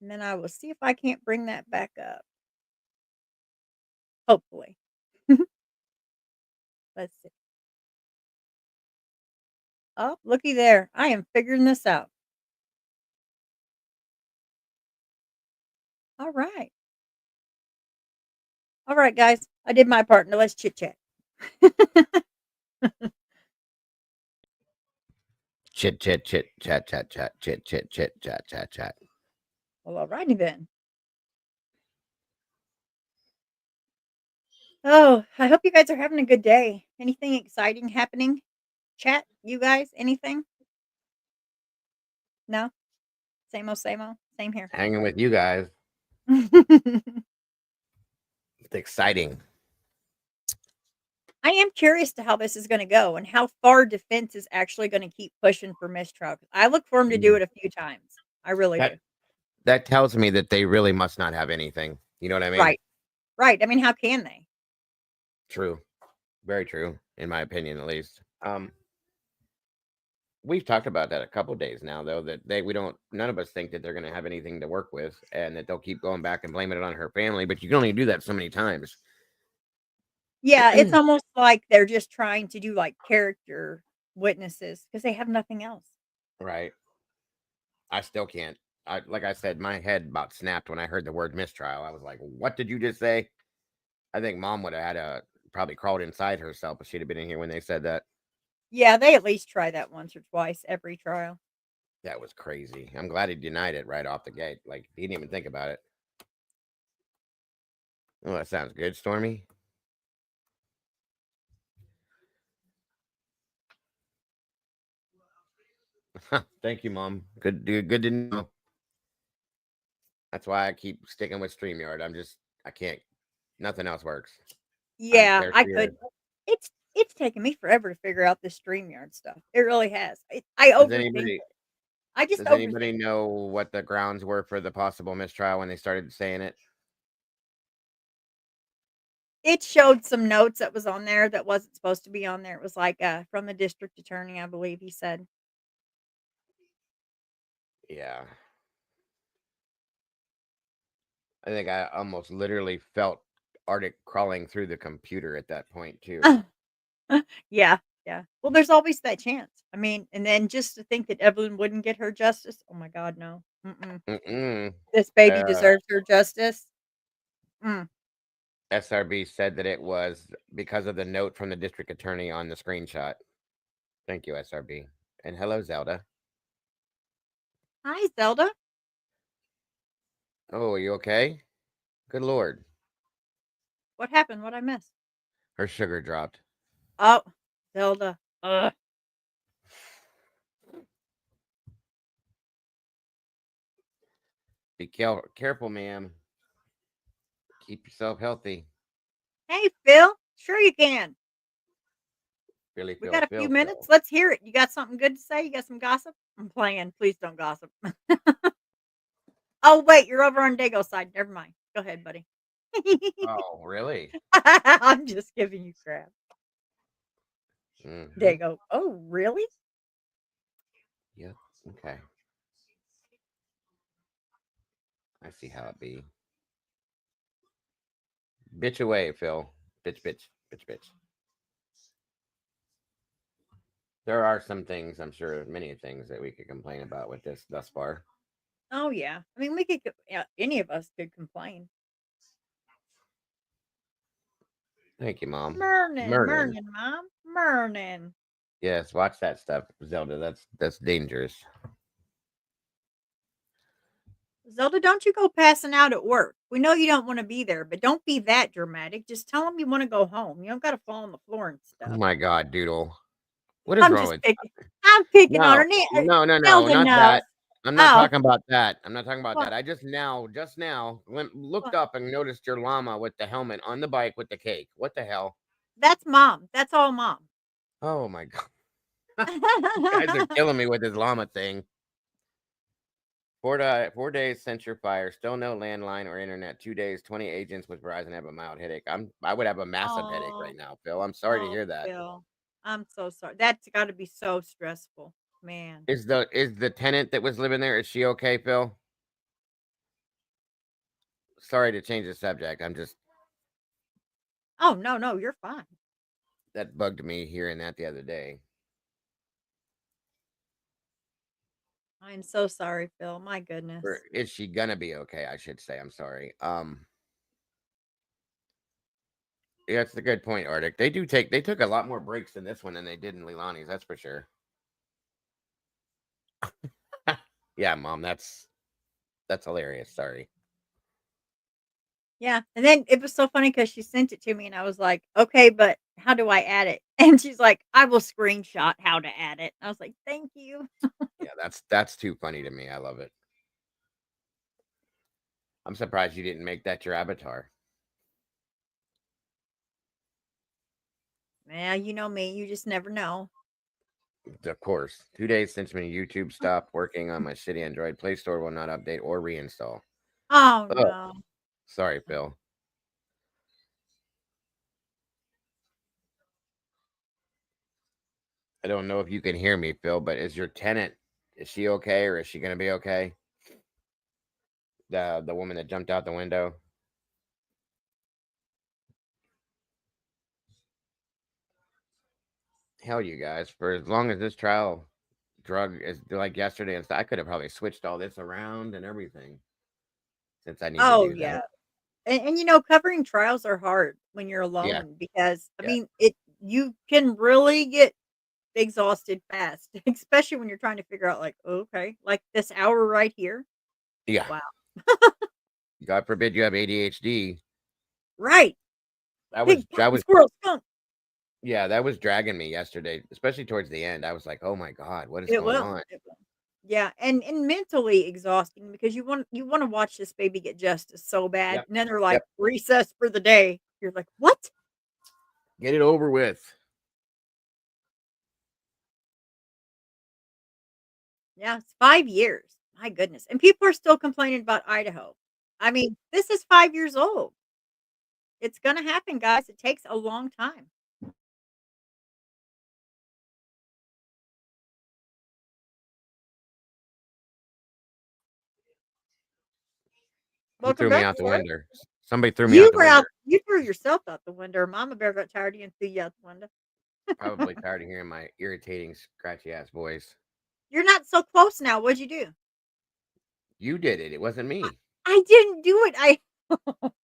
And then I will see if I can't bring that back up. Hopefully. Let's see. Oh, looky there. I am figuring this out. All right. All right, guys. I did my part. Now let's chit chat. Chit, chit, chit, chat, chat, chat, chit, chit, chit, chat, chat, chat. Well, all righty then. Oh, I hope you guys are having a good day. Anything exciting happening? Chat, you guys, anything? No? Same old, same old. Same here. Hanging with you guys. It's exciting. I am curious to how this is going to go and how far defense is actually going to keep pushing for mistrial. I look for him to do it a few times. I really do. That tells me that they really must not have anything. You know what I mean? Right. Right. I mean, how can they? True. Very true, in my opinion, at least. We've talked about that a couple days now, though, that none of us think that they're going to have anything to work with and that they'll keep going back and blaming it on her family, but you can only do that so many times. Yeah, it's almost like they're just trying to do like character witnesses because they have nothing else. Right. I still can't. Like I said, my head about snapped when I heard the word mistrial. I was like, what did you just say? I think Mom would have had probably crawled inside herself if she'd have been in here when they said that. Yeah, they at least try that once or twice every trial. That was crazy. I'm glad he denied it right off the gate. Like, he didn't even think about it. Oh, that sounds good, Stormy. Thank you, Mom. Good to know. That's why I keep sticking with StreamYard. I can't. Nothing else works. Yeah, I could. It's taken me forever to figure out this StreamYard stuff. It really has. I overthink it. Does anybody know what the grounds were for the possible mistrial when they started saying it? It showed some notes that was on there that wasn't supposed to be on there. It was like from the district attorney, I believe he said. Yeah. I think I almost literally felt Arctic crawling through the computer at that point, too. Yeah, yeah. Well, there's always that chance. I mean, and then just to think that Evelyn wouldn't get her justice. Oh my God, no. Mm-mm. This baby deserves her justice. SRB said that it was because of the note from the district attorney on the screenshot. Thank you, SRB. And hello, Zelda. Hi, Zelda. Oh, are you okay? Good Lord. What happened? What I missed? Her sugar dropped. Oh, Zelda. Ugh. Be careful, ma'am. Keep yourself healthy. Hey, Phil. Sure you can. Really, We got a few minutes. Let's hear it. You got something good to say? You got some gossip? I'm playing. Please don't gossip. Oh, wait. You're over on Dago's side. Never mind. Go ahead, buddy. Oh, really? I'm just giving you crap. Mm-hmm. Dago. Oh, really? Yep. Okay. I see how it be. Bitch away, Phil. Bitch, bitch, bitch, bitch. There are some things, I'm sure, many things that we could complain about with this thus far. Oh, yeah. I mean, we could, any of us could complain. Thank you, Mom. Morning, Mom. Morning. Yes, watch that stuff, Zelda. That's dangerous. Zelda, don't you go passing out at work. We know you don't want to be there, but don't be that dramatic. Just tell them you want to go home. You don't got to fall on the floor and stuff. Oh my God, Doodle. What is I'm wrong just with picking. I'm picking on her. No, Zelda not knows. that. I'm not Oh. talking about that. I'm not talking about What? that. I just now looked What? up and noticed your llama with the helmet on the bike with the cake. What the hell? That's Mom. That's all Mom. Oh my God. You guys are killing me with this llama thing. 4 days since your fire. Still no landline or internet. 2 days, 20 agents with Verizon have a mild headache. I would have a massive headache Oh, right now, Phil. I'm sorry to oh, hear that. Phil. I'm so sorry. That's got to be so stressful, man. Is the tenant that was living there, is she okay, Phil? Sorry to change the subject. I'm just Oh, no, no, you're fine. that bugged me hearing that the other day. I'm so sorry, Phil. My goodness. Or is she gonna be okay? I should say. I'm sorry. Yeah, that's a good point, Arctic. They took a lot more breaks in this one than they did in Leilani's, that's for sure. Yeah, Mom, that's hilarious. Sorry. Yeah. And then it was so funny because she sent it to me and I was like, okay, but how do I add it? And she's like, I will screenshot how to add it. I was like, thank you. Yeah, that's too funny to me. I love it. I'm surprised you didn't make that your avatar. Yeah, you know me. You just never know. Of course. 2 days since my YouTube stopped working on my shitty Android Play Store will not update or reinstall. Oh, Oh, no. sorry, Phil. I don't know if you can hear me, Phil, but is your tenant, is she okay or is she gonna be okay? The woman that jumped out the window. Hell, you guys, for as long as this trial drug is like yesterday and stuff, I could have probably switched all this around and everything since I need to Oh, do that. yeah. And you know, covering trials are hard when you're Yeah, alone because, I yeah, mean, you can really get exhausted fast, especially when you're trying to figure out, like, okay, like this hour right here. yeah. Wow. God forbid you have ADHD. Right. That Pig, was that popping, was squirrel, skunk. yeah, that was dragging me yesterday, especially towards the end. I was like, "Oh my God, what is It going will. on?" It will. Yeah, and mentally exhausting because you want to watch this baby get justice so bad, Yep, and then they're yep. like recess for the day. You're like, what? Get it over with. Yeah, it's 5 years. My goodness, and people are still complaining about Idaho. I mean, this is 5 years old. It's gonna happen, guys. It takes a long time. Who Welcome threw me back, out the Laura. window? Somebody threw me You out the were window. out. You threw yourself out the window. Mama bear got tired of you and threw you out the window. Probably tired of hearing my irritating, scratchy ass voice. You're not so close now. What'd you do? You did it. It wasn't me. I didn't do it. I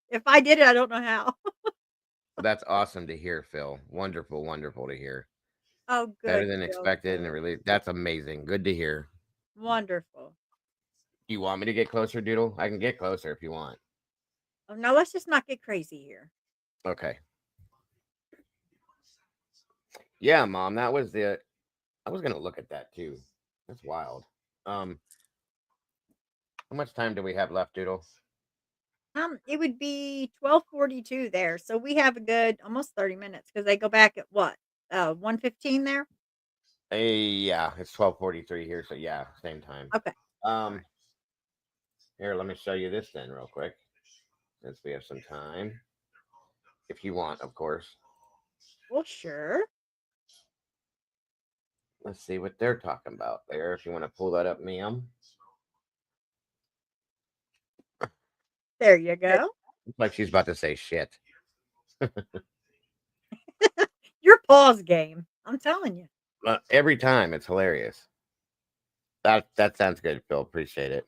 if I did it, I don't know how. Well, that's awesome to hear, Phil. Wonderful, wonderful to hear. Oh, Better good, than Phil, expected and good. really that's amazing. Good to hear. Wonderful. You want me to get closer, Doodle? I can get closer if you want. Oh, now let's just not get crazy here. Okay. Yeah, Mom, that was the I was gonna look at that too. That's wild. How much time do we have left, Doodle? It would be 12:42 there, so we have a good almost 30 minutes because they go back at what? 1:15 there? Yeah, it's 12:43 here, so yeah, same time. Okay. Um, Here, let me show you this then real quick, since we have some time. If you want, of course. Well, sure. Let's see what they're talking about there. If you want to pull that up, ma'am. There you go. Looks like she's about to say shit. Your pause game. I'm telling you. Every time, it's hilarious. That sounds good, Phil. Appreciate it.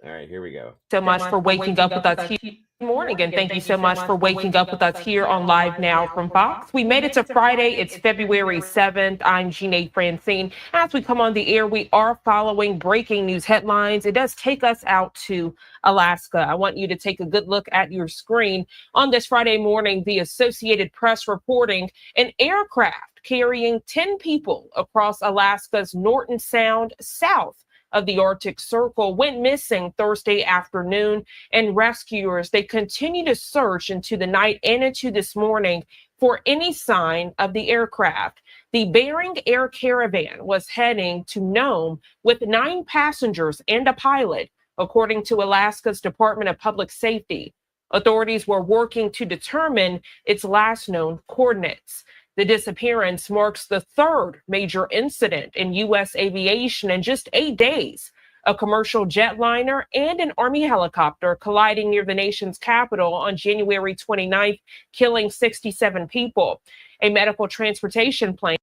All right, here we go. So much for waking up with us here this morning, and thank you so much for waking up with us here on Live Now from Fox. We made it to Friday. It's February 7th. I'm Jeanette Francine. As we come on the air, we are following breaking news headlines. It does take us out to Alaska. I want you to take a good look at your screen. On this Friday morning, the Associated Press reporting an aircraft carrying 10 people across Alaska's Norton Sound south of the Arctic Circle went missing Thursday afternoon, and rescuers, they continue to search into the night and into this morning for any sign of the aircraft. The Bering Air Caravan was heading to Nome with 9 passengers and a pilot, according to Alaska's Department of Public Safety. Authorities were working to determine its last known coordinates. The disappearance marks the 3rd major incident in U.S. aviation in just 8 days. A commercial jetliner and an Army helicopter colliding near the nation's capital on January 29th, killing 67 people. A medical transportation plane.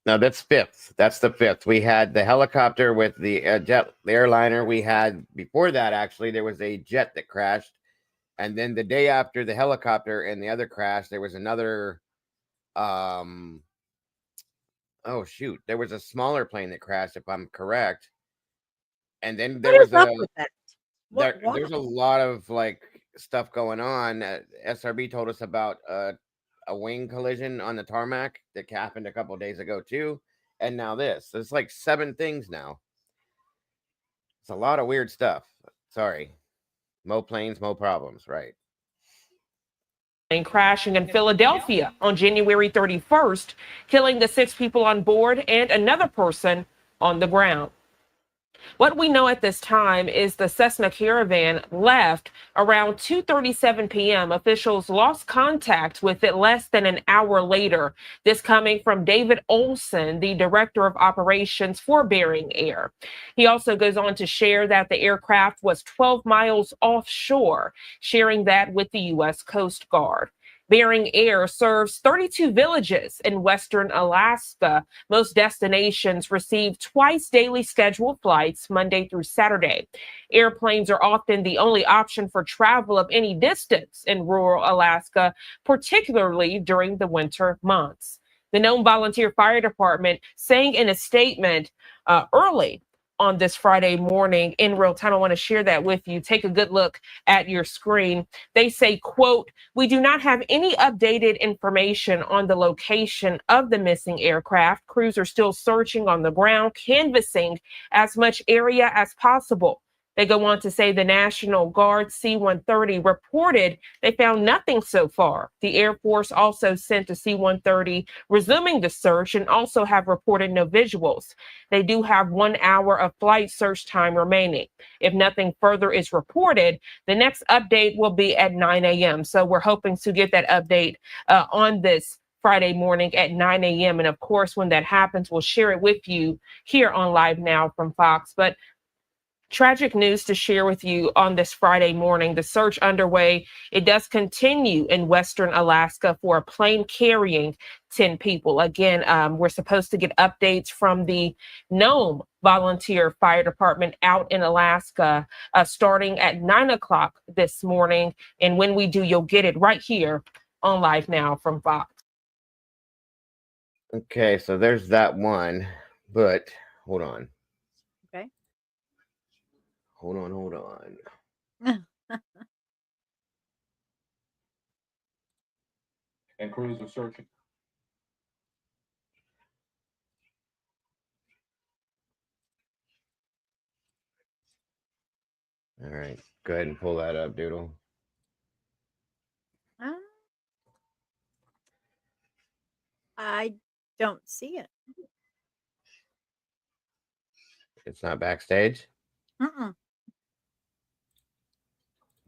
No, that's 5th. That's the 5th. We had the helicopter with the jet, the airliner. We had before that, actually, there was a jet that crashed. And then the day after the helicopter and the other crash, there was another, oh shoot, there was a smaller plane that crashed, if I'm correct. And then there What was is up with that? there's a lot of like stuff going on. SRB told us about a wing collision on the tarmac that happened a couple of days ago too, and now this. There's like 7 things now. It's a lot of weird stuff. Sorry, mo planes, mo problems, right? Crashing in Philadelphia on January 31st, killing the 6 people on board and another person on the ground. What we know at this time is the Cessna Caravan left around 2:37 p.m. Officials lost contact with it less than an hour later. This coming from David Olson, the director of operations for Bering Air. He also goes on to share that the aircraft was 12 miles offshore, sharing that with the U.S. Coast Guard. Bering Air serves 32 villages in western Alaska. Most destinations receive twice daily scheduled flights, Monday through Saturday. Airplanes are often the only option for travel of any distance in rural Alaska, particularly during the winter months. The Nome Volunteer Fire Department saying in a statement early on this Friday morning in real time. I want to share that with you. Take a good look at your screen. They say, quote, "We do not have any updated information on the location of the missing aircraft. Crews are still searching on the ground, canvassing as much area as possible." They go on to say the National Guard C-130 reported they found nothing so far. The Air Force also sent a C-130 resuming the search and also have reported no visuals. They do have 1 hour of flight search time remaining. If nothing further is reported, the next update will be at 9 a.m. So we're hoping to get that update on this Friday morning at 9 a.m. And of course, when that happens, we'll share it with you here on Live Now from Fox. But tragic news to share with you on this Friday morning. The search underway. It does continue in western Alaska for a plane carrying 10 people. Again, we're supposed to get updates from the Nome Volunteer Fire Department out in Alaska starting at 9 o'clock this morning. And when we do, you'll get it right here on Live Now from Fox. Okay, so there's that one, but hold on. Okay. Hold on. And crews are searching. All right, go ahead and pull that up, Doodle. I don't see it. It's not backstage. Mm-mm.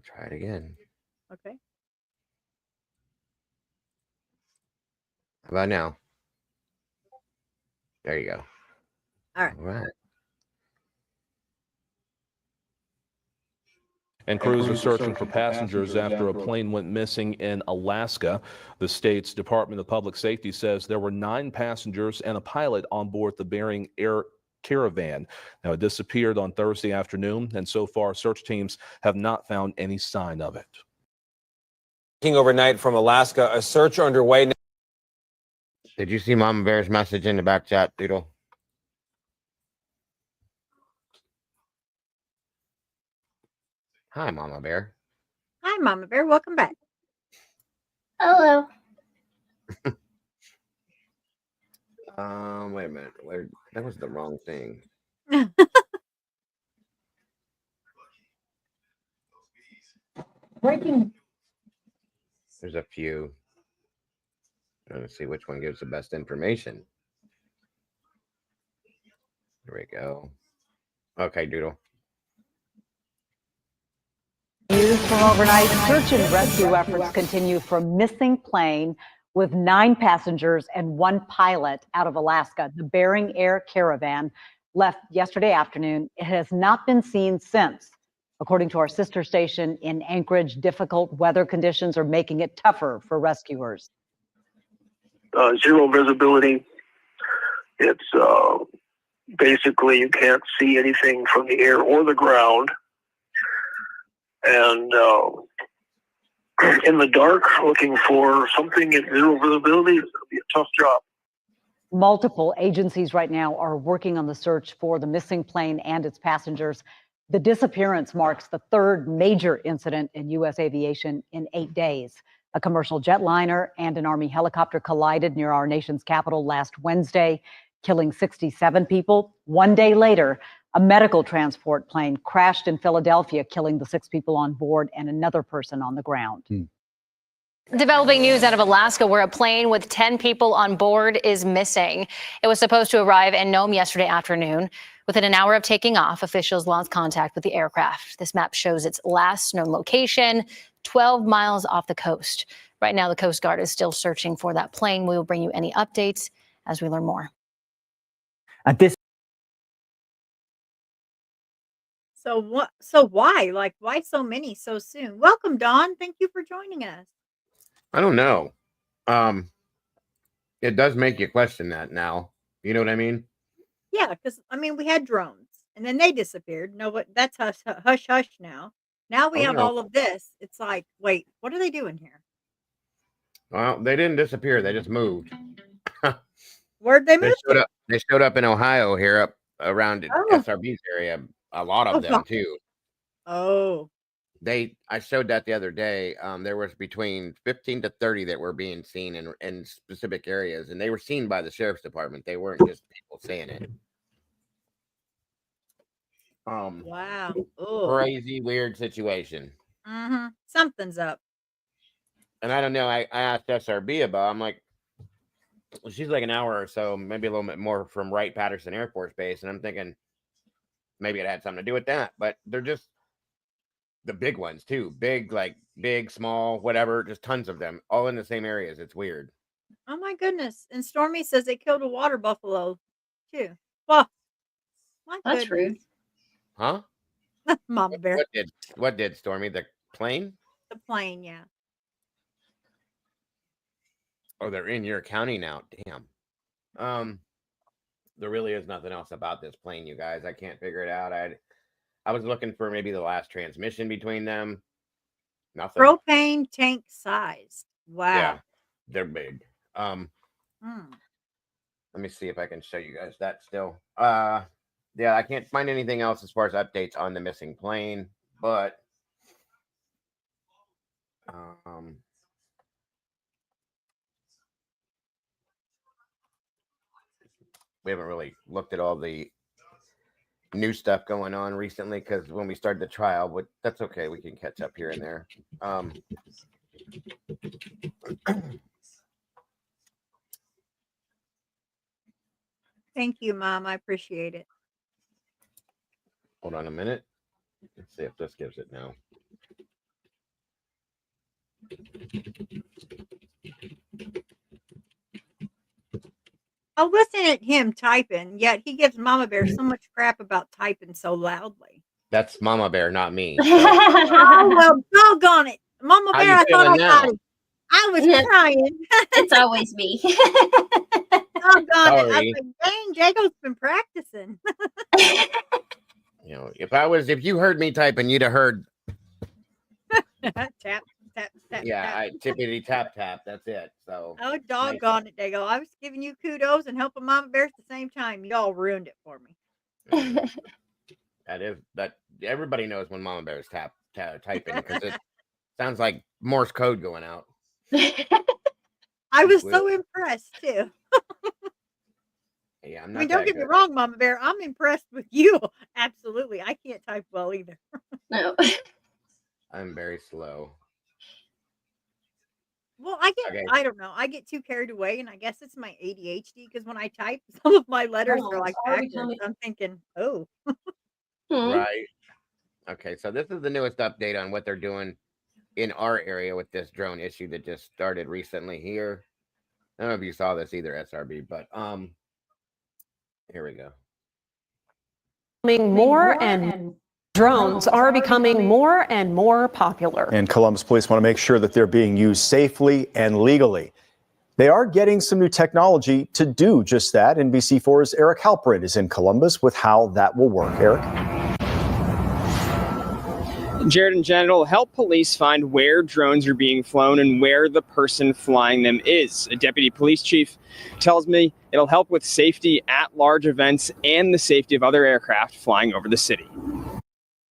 Try it again. Okay. How about now? There you go. All right. All right. And crews are searching for passengers after a plane went missing in Alaska. The state's Department of Public Safety says there were 9 passengers and a pilot on board the Bering Air Caravan. Now, it disappeared on Thursday afternoon, and so far, search teams have not found any sign of it. Overnight from Alaska, a search underway now. Did you see Mama Bear's message in the back chat, Doodle? Hi, Mama Bear. Hi, Mama Bear. Welcome back. Hello. Wait a minute. That was the wrong thing. Breaking. There's a few. Let's see which one gives the best information. Here we go. Okay, Doodle. News from overnight. Search and rescue efforts continue for a missing plane with 9 passengers and 1 pilot out of Alaska. The Bering Air Caravan left yesterday afternoon. It has not been seen since. According to our sister station in Anchorage, difficult weather conditions are making it tougher for rescuers. Zero visibility. It's basically you can't see anything from the air or the ground. And in the dark, looking for something at zero visibility is going to be a tough job. Multiple agencies right now are working on the search for the missing plane and its passengers. The disappearance marks the 3rd major incident in U.S. aviation in 8 days. A commercial jetliner and an Army helicopter collided near our nation's capital last Wednesday, killing 67 people. 1 day later, a medical transport plane crashed in Philadelphia, killing the 6 people on board and another person on the ground. Developing news out of Alaska, where a plane with 10 people on board is missing. It was supposed to arrive in Nome yesterday afternoon. Within an hour of taking off, officials lost contact with the aircraft. This map shows its last known location, 12 miles off the coast. Right now, the Coast Guard is still searching for that plane. We will bring you any updates as we learn more. At this So why? Like, why so many so soon? Welcome, Dawn. Thank you for joining us. I don't know. It does make you question that now. You know what I mean? Yeah, because I mean, we had drones, and then they disappeared. No, what? That's hush hush now. Now we Oh, have no. all of this. It's like, wait, what are they doing here? Well, they didn't disappear. They just moved. Where'd they They move showed to? up. They showed up in Ohio here, up around Oh. SRB's area. A lot of Oh, them God. too. Oh, I showed that the other day. There was between 15 to 30 that were being seen in specific areas, and they were seen by the sheriff's department. They weren't just people saying it. wow. Oh. Crazy, weird situation. Mm-hmm. Something's up. And I don't know. I asked SRB about. I'm like, she's like an hour or so, maybe a little bit more from Wright-Patterson Air Force Base, and I'm thinking maybe it had something to do with that. But they're just the big ones too. Big, like big, small, whatever. Just tons of them, all in the same areas. It's weird. Oh my goodness. And Stormy says they killed a water buffalo too. Well, my That's goodness. Huh? Mama Bear. What did Stormy? The plane? The plane, yeah. Oh, they're in your county now. Damn. There really is nothing else about this plane, you guys. I can't figure it out. I was looking for maybe the last transmission between them. Nothing. Propane tank size. Wow. Yeah, they're big. Hmm. Let me see if I can show you guys that still. Yeah, I can't find anything else as far as updates on the missing plane, but we haven't really looked at all the new stuff going on recently because when we started the trial, but that's okay. We can catch up here and there. Thank you, Mom. I appreciate it. Hold on a minute. Let's see if this gives it now. Oh, listen at him typing, yet he gives Mama Bear so much crap about typing so loudly. That's Mama Bear, not me. So. Oh, well, doggone it. Mama How Bear, you I thought feeling I got now? it. I was crying. It's always me. Doggone it. I was Sorry. like, dang, Jago's been practicing. You know, if you heard me typing, you'd have heard. Tap, tap, tap. Yeah, tap. I tippity tap tap. That's it. So. Oh, doggone it, Dago. I was giving you kudos and helping Mama Bear at the same time. Y'all ruined it for me. That everybody knows when Mama Bear's typing because it sounds like Morse code going out. I was so impressed too. Yeah, I'm I not. mean, don't get me wrong, Mama Bear. I'm impressed with you. Absolutely. I can't type well either. No. I'm very slow. Well, I get Okay. I don't know, I get too carried away, and I guess it's my ADHD because when I type, some of my letters are, like, backwards. I'm thinking, "Oh." Right. Okay, so this is the newest update on what they're doing in our area with this drone issue that just started recently here. I don't know if you saw this either, SRB, but here we go. More and drones are becoming more and more popular. And Columbus police want to make sure that they're being used safely and legally. They are getting some new technology to do just that. NBC4's Eric Halperin is in Columbus with how that will work. Eric? Jared and Jen, it'll help police find where drones are being flown and where the person flying them is. A deputy police chief tells me it'll help with safety at large events and the safety of other aircraft flying over the city.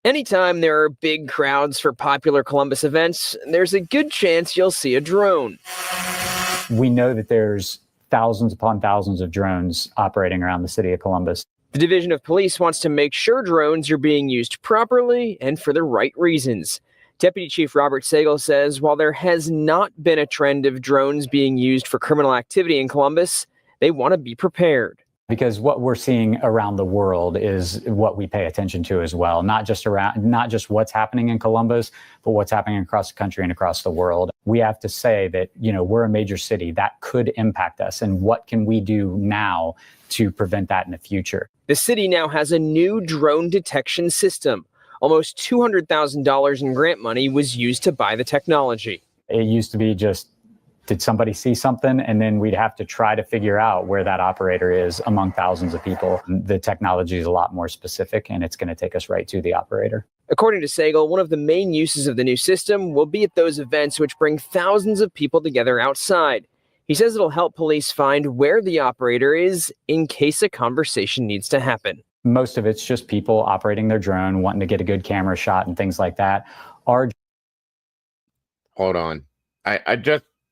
Anytime there are big crowds for popular Columbus events, there's a good chance you'll see a drone. We know that there's thousands upon thousands of drones operating around the city of Columbus. The Division of Police wants to make sure drones are being used properly and for the right reasons. Deputy Chief Robert Sagel says while there has not been a trend of drones being used for criminal activity in Columbus, they want to be prepared. Because what we're seeing around the world is what we pay attention to as well. Not just what's happening in Columbus, but what's happening across the country and across the world. We have to say that, we're a major city that could impact us. And what can we do now to prevent that in the future? The city now has a new drone detection system. Almost $200,000 in grant money was used to buy the technology. It used to be just, did somebody see something? And then we'd have to try to figure out where that operator is among thousands of people. The technology is a lot more specific, and it's going to take us right to the operator. According to Sagel, one of the main uses of the new system will be at those events which bring thousands of people together outside. He says it'll help police find where the operator is in case a conversation needs to happen. Most of it's just people operating their drone, wanting to get a good camera shot and things like that. Hold on. I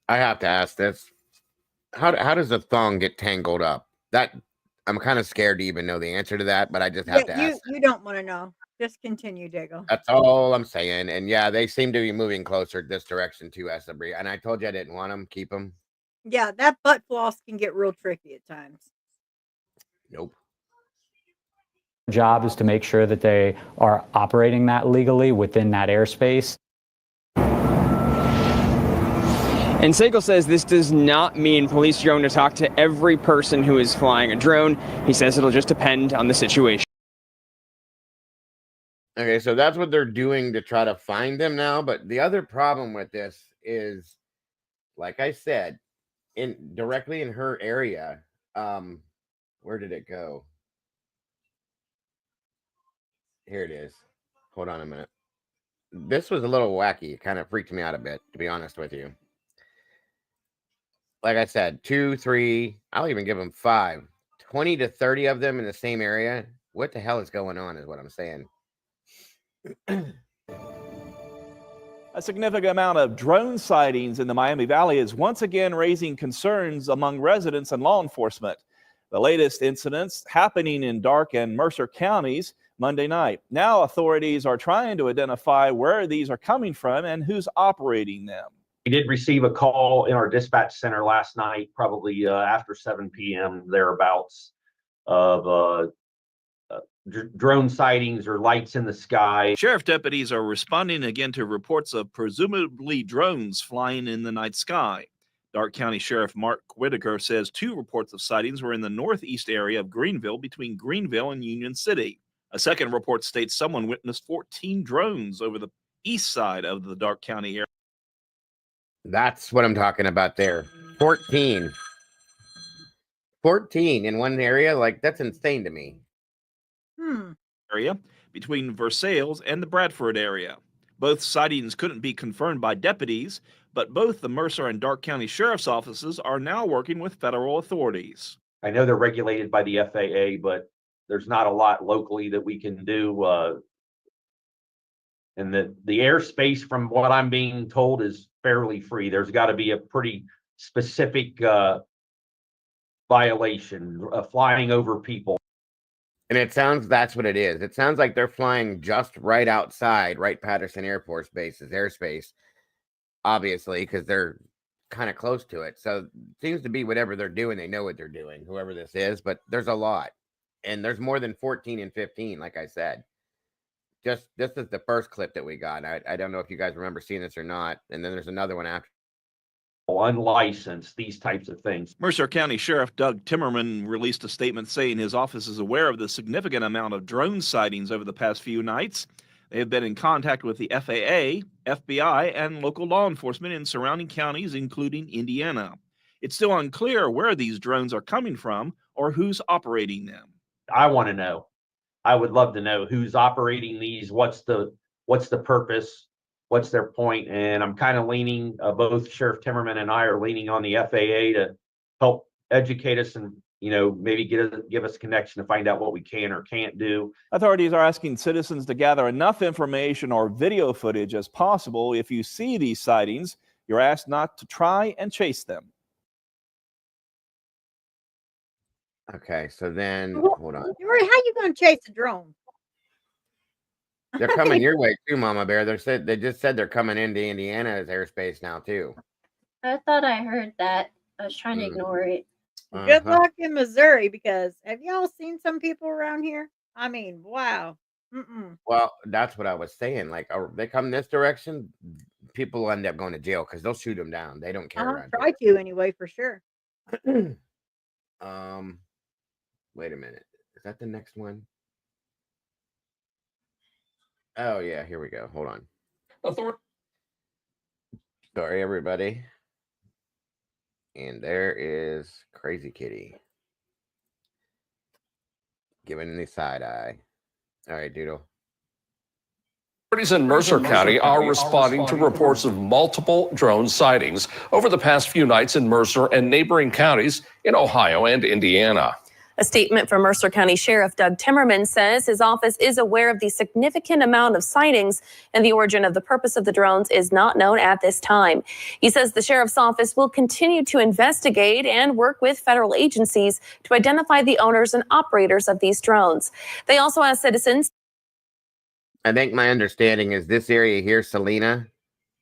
have to ask this. How does a thong get tangled up? That I'm kind of scared to even know the answer to that, but I just have to ask. You don't want to know. Just continue, Diggle. That's all I'm saying. And yeah, they seem to be moving closer this direction too, SRB. And I told you I didn't want them. Keep them. Yeah, that butt floss can get real tricky at times. Nope. Job is to make sure that they are operating that legally within that airspace. And Sagel says this does not mean police are going to talk to every person who is flying a drone. He says it'll just depend on the situation. Okay, so that's what they're doing to try to find them now. But the other problem with this is, like I said, directly in her area, where did it go? Here it is. Hold on a minute. This was a little wacky. It kind of freaked me out a bit, to be honest with you. Like I said, 2, 3, I'll even give them 5, 20 to 30 of them in the same area. What the hell is going on is what I'm saying. A significant amount of drone sightings in the Miami Valley is once again raising concerns among residents and law enforcement. The latest incidents happening in Darke and Mercer counties Monday night. Now authorities are trying to identify where these are coming from and who's operating them. We did receive a call in our dispatch center last night, probably after 7 p.m. thereabouts, of drone sightings or lights in the sky. Sheriff deputies are responding again to reports of presumably drones flying in the night sky. Darke County Sheriff Mark Whitaker says 2 reports of sightings were in the northeast area of Greenville between Greenville and Union City. A second report states someone witnessed 14 drones over the east side of the Darke County area. That's what I'm talking about there. 14. 14 in one area? Like, that's insane to me. Area between Versailles and the Bradford area. Both sightings couldn't be confirmed by deputies, but both the Mercer and Darke County Sheriff's offices are now working with federal authorities. I know they're regulated by the FAA, but there's not a lot locally that we can do. And the airspace, from what I'm being told, is fairly free. There's got to be a pretty specific violation, flying over people. And it sounds that's what it is. It sounds like they're flying just right outside Wright-Patterson Air Force Base's airspace, obviously, because they're kind of close to it. So it seems to be whatever they're doing, they know what they're doing, whoever this is, but there's a lot. And there's more than 14 and 15, like I said. Just this is the first clip that we got. I don't know if you guys remember seeing this or not. And then there's another one after. Unlicensed, these types of things. Mercer County Sheriff Doug Timmerman released a statement saying his office is aware of the significant amount of drone sightings over the past few nights. They have been in contact with the FAA, FBI, and local law enforcement in surrounding counties, including Indiana. It's still unclear where these drones are coming from or who's operating them. I want to know. I would love to know who's operating these. What's the purpose? What's their point? And I'm kind of leaning, both Sheriff Timmerman and I are leaning on the FAA to help educate us and, maybe give us a connection to find out what we can or can't do. Authorities are asking citizens to gather enough information or video footage as possible. If you see these sightings, you're asked not to try and chase them. Okay, so then hold on. How you going to chase a drone? They're coming your way too, Mama Bear. They just said they're coming into Indiana's airspace now too. I thought I heard that. I was trying to ignore it. Good luck in Missouri, because have y'all seen some people around here? I mean, wow. Well, that's what I was saying. Like, they come this direction, people will end up going to jail because they'll shoot them down. They don't care around Try to anyway, for sure. here. Wait a minute. Is that the next one? Oh yeah, here we go. Hold on. Sorry, everybody. And there is Crazy Kitty giving the side eye. All right, Doodle. Authorities in Mercer County are responding to reports of multiple drone sightings over the past few nights in Mercer and neighboring counties in Ohio and Indiana. A statement from Mercer County Sheriff Doug Timmerman says his office is aware of the significant amount of sightings, and the origin of the purpose of the drones is not known at this time. He says the sheriff's office will continue to investigate and work with federal agencies to identify the owners and operators of these drones. They also ask citizens. I think my understanding is this area here, Salina.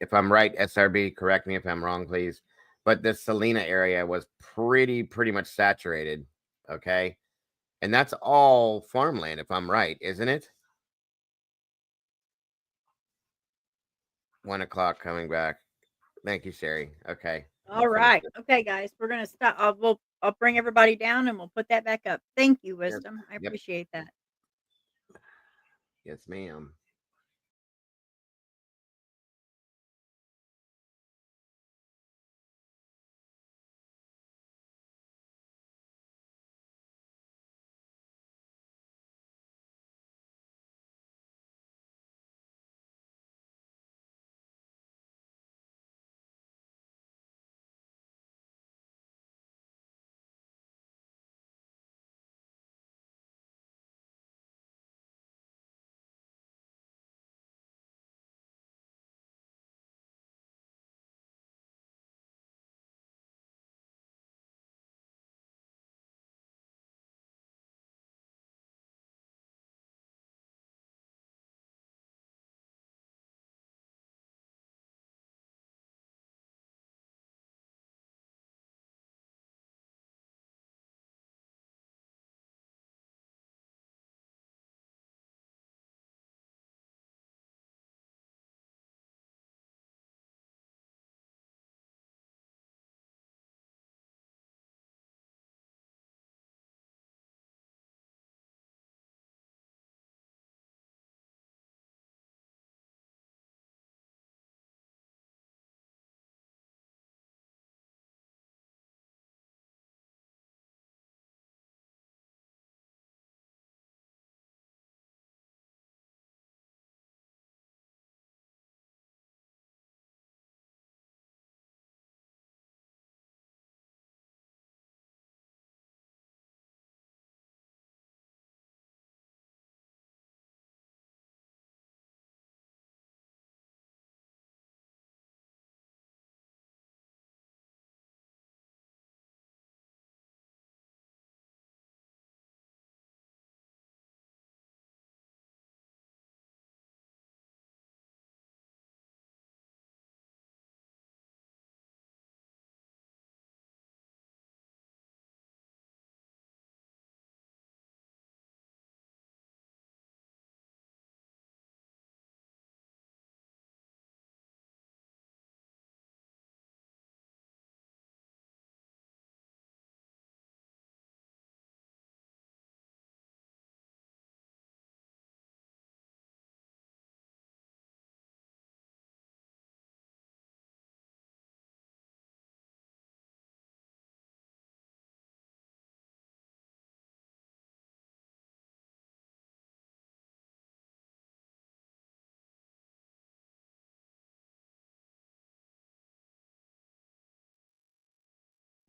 If I'm right, SRB, correct me if I'm wrong, please. But the Salina area was pretty much saturated. Okay. And that's all farmland, if I'm right, isn't it? 1 o'clock coming back. Thank you, Sherry. Okay. All right. Okay, guys, we're going to stop. I'll bring everybody down and we'll put that back up. Thank you, Wisdom. I appreciate that. Yes, ma'am.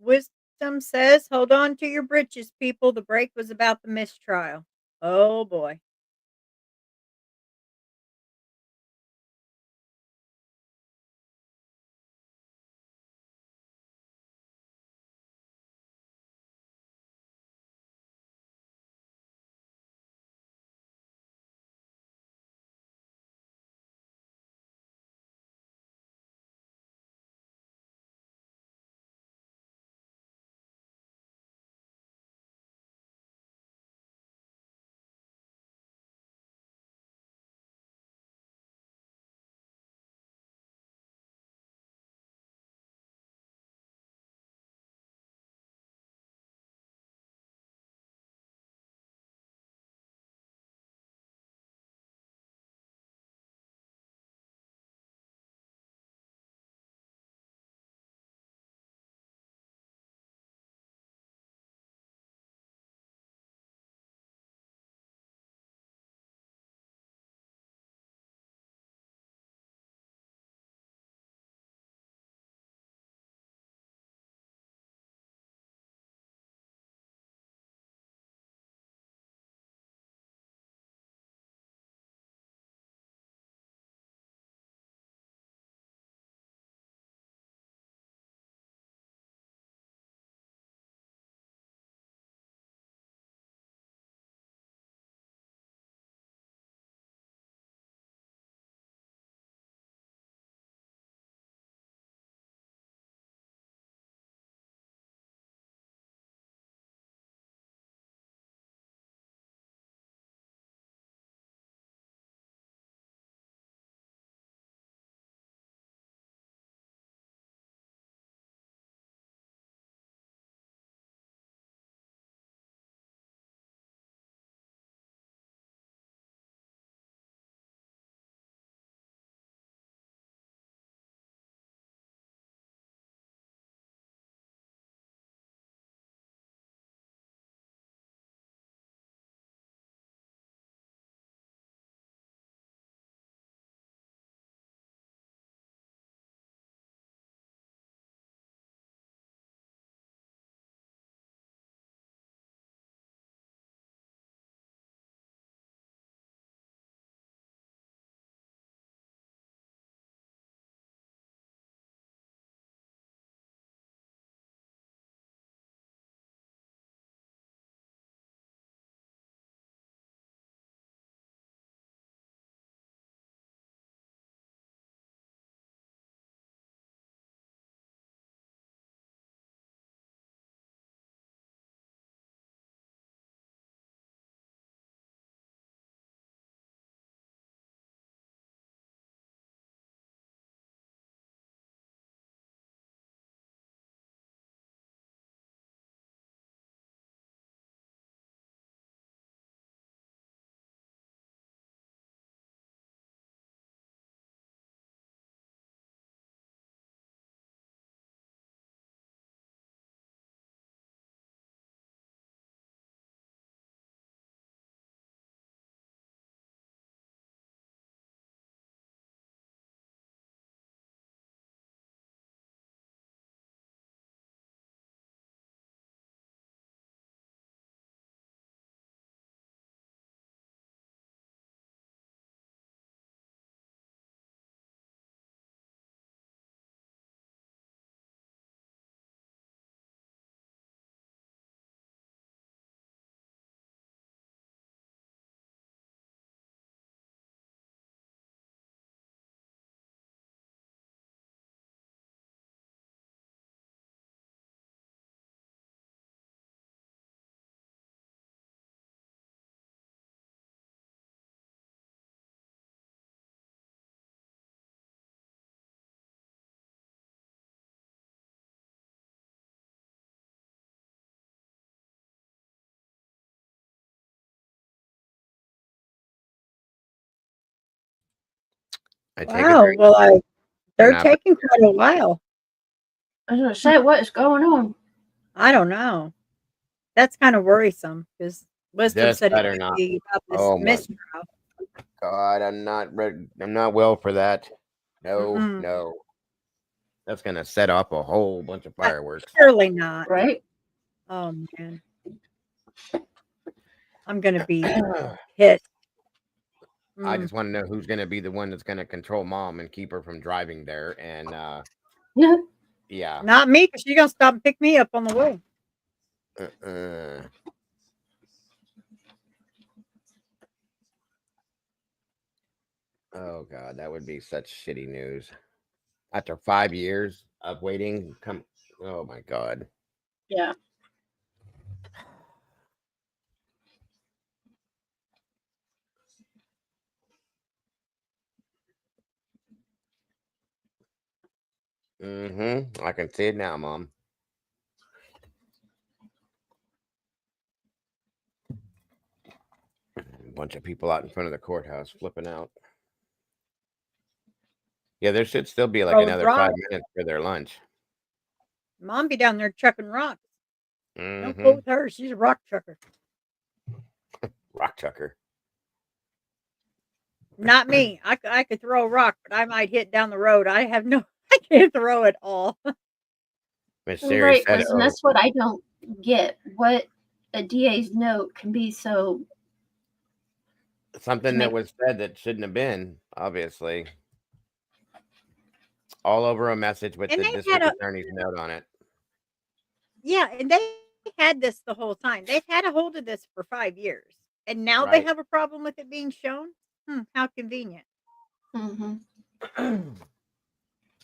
Wisdom says, hold on to your britches, people. The break was about the mistrial. Oh boy. I take a Wow. drink. Well, they're Not taking quite a while. I was gonna say, what is going on? I don't know. That's kind of worrisome because Wisdom This said it better might not. be about this Oh my mistrial. God, I'm not ready. I'm not well for that. No, Mm-mm. no. That's gonna set off a whole bunch of fireworks. Surely not. Right? Oh man, I'm gonna be pissed. I just want to know who's gonna be the one that's gonna control mom and keep her from driving there. And yeah, Not me, because she's gonna stop and pick me up on the way. Oh god, that would be such shitty news. After 5 years of waiting, oh my god. Yeah. I can see it now, Mom. A bunch of people out in front of the courthouse flipping out. Yeah, there should still be like Throwing another rocks. 5 minutes for their lunch. Mom be down there chucking rocks. Don't fool with her. She's a rock chucker. Rock chucker. Not me. I could throw a rock, but I might hit down the road. I can't throw it all. Miss Well, Sherry right, said, Liz, and that's what I don't get. What a DA's note can be so something that was said that shouldn't have been, obviously. All over a message with And the they district had attorney's note on it. Yeah, and they had this the whole time. They've had a hold of this for 5 years, and now they Right. have a problem with it being shown? How convenient.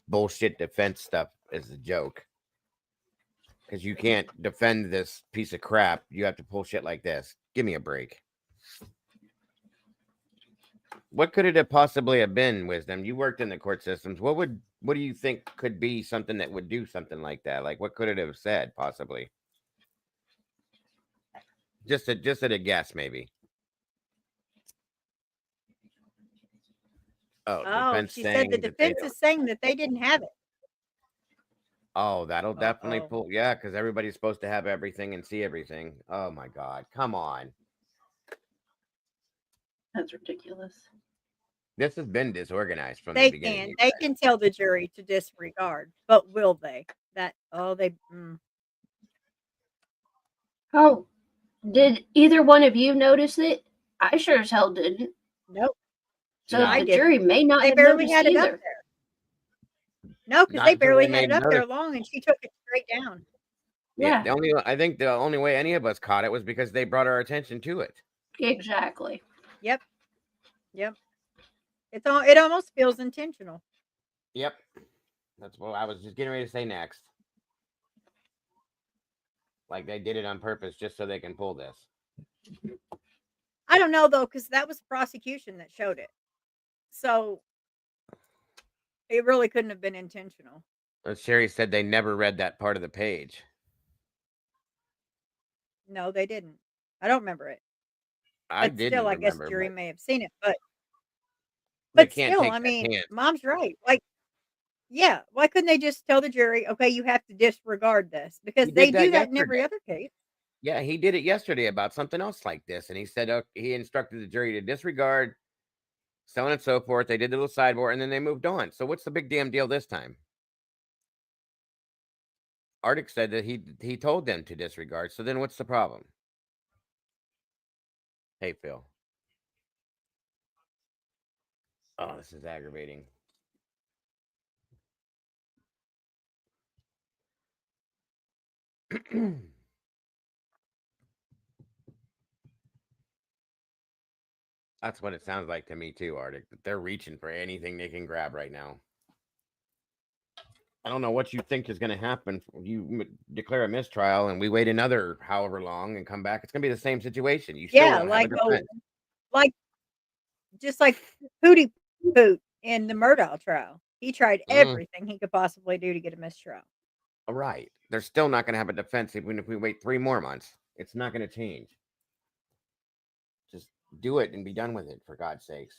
Bullshit defense stuff is a joke. Because you can't defend this piece of crap. You have to pull shit like this. Give me a break. What could it have possibly have been, Wisdom? You worked in the court systems. What do you think could be something that would do something like that? Like, what could it have said, possibly? Just at a guess, maybe. Oh, defense She said the saying that they defense don't. is saying that they didn't have it. Oh, that'll definitely pull. Yeah, because everybody's supposed to have everything and see everything. Oh my God, come on. That's ridiculous. This has been disorganized from the They beginning. can tell the jury to disregard, but will they? Oh, did either one of you notice it? I sure as hell didn't. Nope. So No, the I didn't. jury may not They have barely noticed had it up either. there. No, because Not they until barely they had it made up there notice. long, and she took it straight down. Yeah. I think the only way any of us caught it was because they brought our attention to it. Exactly. Yep. It almost feels intentional. Yep. That's what I was just getting ready to say next. Like they did it on purpose just so they can pull this. I don't know though, because that was the prosecution that showed it. So it really couldn't have been intentional. As Sherry said, they never read that part of the page. No, they didn't. I don't remember it. I But didn't still, I guess remember, jury but may have seen it. they But can't still, take I that mean, chance. Mom's right. Like, yeah, why couldn't they just tell the jury, okay, you have to disregard this? Because He they did that do that in every yesterday. other case. Yeah, he did it yesterday about something else like this. And he said he instructed the jury to disregard so on and so forth. They did the little sideboard and then they moved on. So what's the big damn deal this time? Arctic said that he told them to disregard. So then what's the problem? Hey, Phil. Oh, this is aggravating. That's what it sounds like to me too, Arctic. That they're reaching for anything they can grab right now. I don't know what you think is going to happen. You declare a mistrial and we wait another however long and come back. It's going to be the same situation. You still won't have a defense. Just like Hootie Poot in the Murdaugh trial. He tried everything he could possibly do to get a mistrial. All right. They're still not going to have a defense even if we wait 3 more months. It's not going to change. Just do it and be done with it, for God's sakes.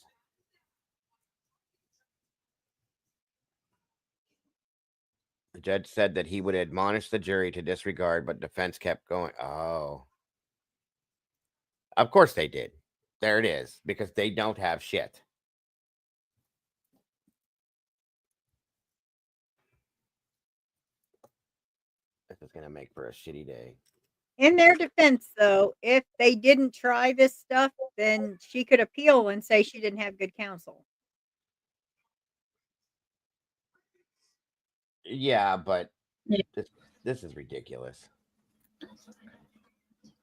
The judge said that he would admonish the jury to disregard, but defense kept going. Oh. Of course they did. There it is, because they don't have shit. It's gonna make for a shitty day. In their defense, though, if they didn't try this stuff, then she could appeal and say she didn't have good counsel. Yeah, but this is ridiculous. It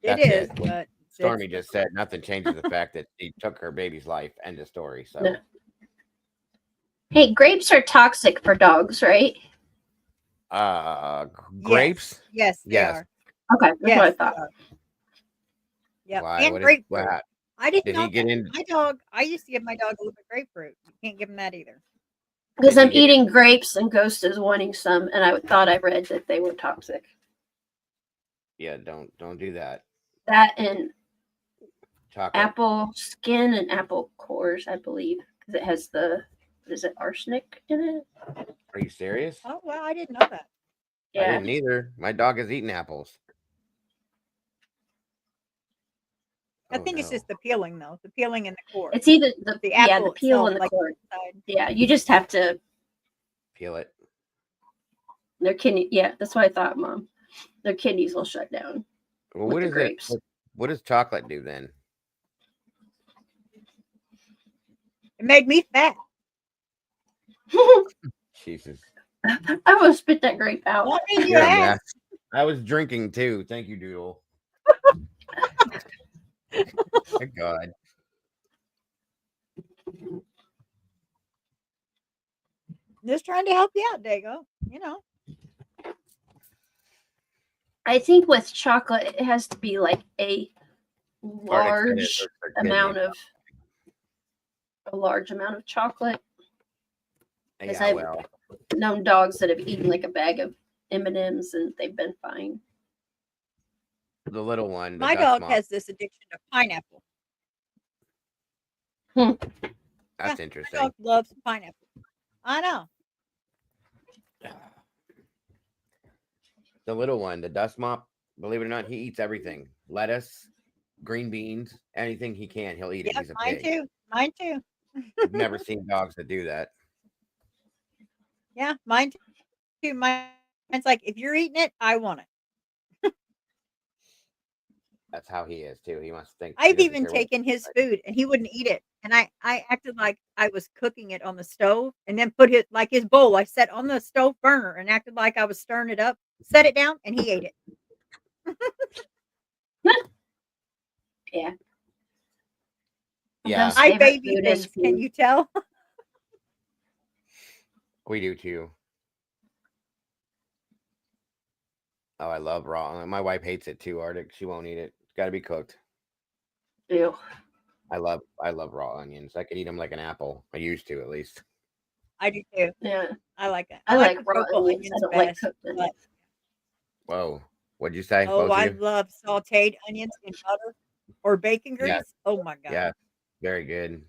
That's is, it. What but Stormy just said, nothing changes the fact that she took her baby's life. End of story. So Hey, grapes are toxic for dogs, right? grapes? Yes, they Yes. are. Okay, that's what I Yes, they thought. are. Yep, Why? and What grapefruit. happened? I didn't Did know he get that. in? My dog, I used to give my dog a little bit of grapefruit. You can't give him that either. Because Did he I'm get eating grapes and Ghost is wanting some, and I thought I read that they were toxic. Yeah, don't do that. That and Chocolate. apple skin and apple cores, I believe, because it has the is it arsenic in it? Are you serious? Oh well, I didn't know that. I didn't either. My dog has eaten apples. I think it's just the peeling, though. The peeling and the core. It's either the apple the peel itself, and the like core. inside. Yeah, you just have to. Peel it. Their kidney. Yeah, that's what I thought, Mom. Their kidneys will shut down. Well, with what the is grapes. it? What does chocolate do then? It made me fat. Jesus. I almost spit that grape out. What did you You're a ask? mess. I was drinking too. Thank you, Doodle. My God. Just trying to help you out, Dago. You know. I think with chocolate, it has to be like a Or it's large amount of chocolate. Because Yeah, I've well, known dogs that have eaten like a bag of M&Ms and they've been fine. the little one. My dog has this addiction to pineapple. That's My interesting. dog loves pineapple. I know. The little one, the dust mop, believe it or not, he eats everything. Lettuce, green beans, anything he can, he'll eat it. Yep, He's a mine pig. too. Mine too. I've never seen dogs that do that. Yeah, mine too. Mine's like, if you're eating it, I want it. That's how he is too. He must think. I've even taken his food and he wouldn't eat it. And I acted like I was cooking it on the stove and then put it like his bowl. I set on the stove burner and acted like I was stirring it up, set it down, and he ate it. Yeah. Yeah. I baby things. Can you tell? We do too. Oh, I love raw. My wife hates it too, Arctic. She won't eat it. It's got to be cooked. Ew. I love raw onions. I could eat them like an apple. I used to, at least. I do too. Yeah. I like it. I like the raw purple onions. I don't like cooked onions. Whoa. What'd you say? Oh, both of I you? love sauteed onions in butter or bacon grease. Yes. Oh my god. Yeah. Very good.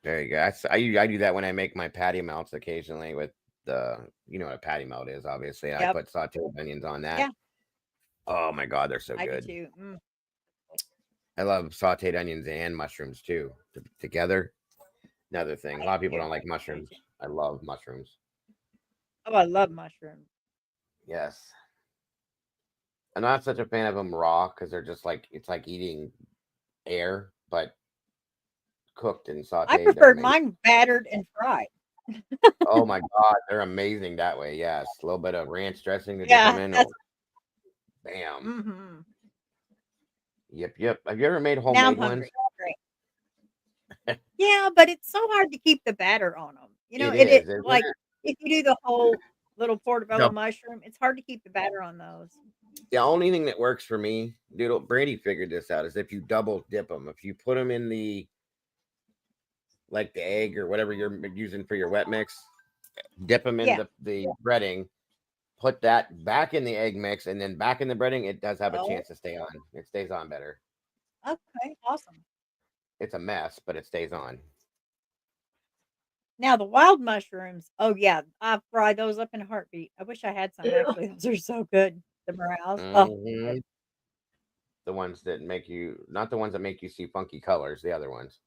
Very good. I do that when I make my patty melts occasionally with the, you know what a patty melt is, obviously. Yep. I put sauteed onions on that. Yeah. Oh my God, they're so I good. do too. Mm. I love sauteed onions and mushrooms too. Together. Another thing. A lot of people don't like mushrooms. I love mushrooms. Oh, I love mushrooms. Yes. I'm not such a fan of them raw because they're just like, it's like eating air, but cooked and sauteed. I prefer mine battered and fried. Oh my God, they're amazing that way. Yes. A little bit of ranch dressing to Yeah, dip them in. that's- Bam. Mm-hmm. Yep. Have you ever made Now homemade I'm ones? hungry. Great. Yeah, but it's so hard to keep the batter on them. You know, It is, isn't like it? if you do the whole little portobello No. mushroom, it's hard to keep the batter on those. The only thing that works for me, Doodle, Brady figured this out, is if you double dip them. If you put them in the, like the egg or whatever you're using for your wet mix, dip them in the breading, put that back in the egg mix, and then back in the breading, it does have a chance to stay on. It stays on better. Okay, awesome. It's a mess, but it stays on. Now the wild mushrooms, oh yeah, I fry those up in a heartbeat. I wish I had some actually. Those are so good. The morels. Mhm. The ones that make you, not the ones that make you see funky colors, the other ones.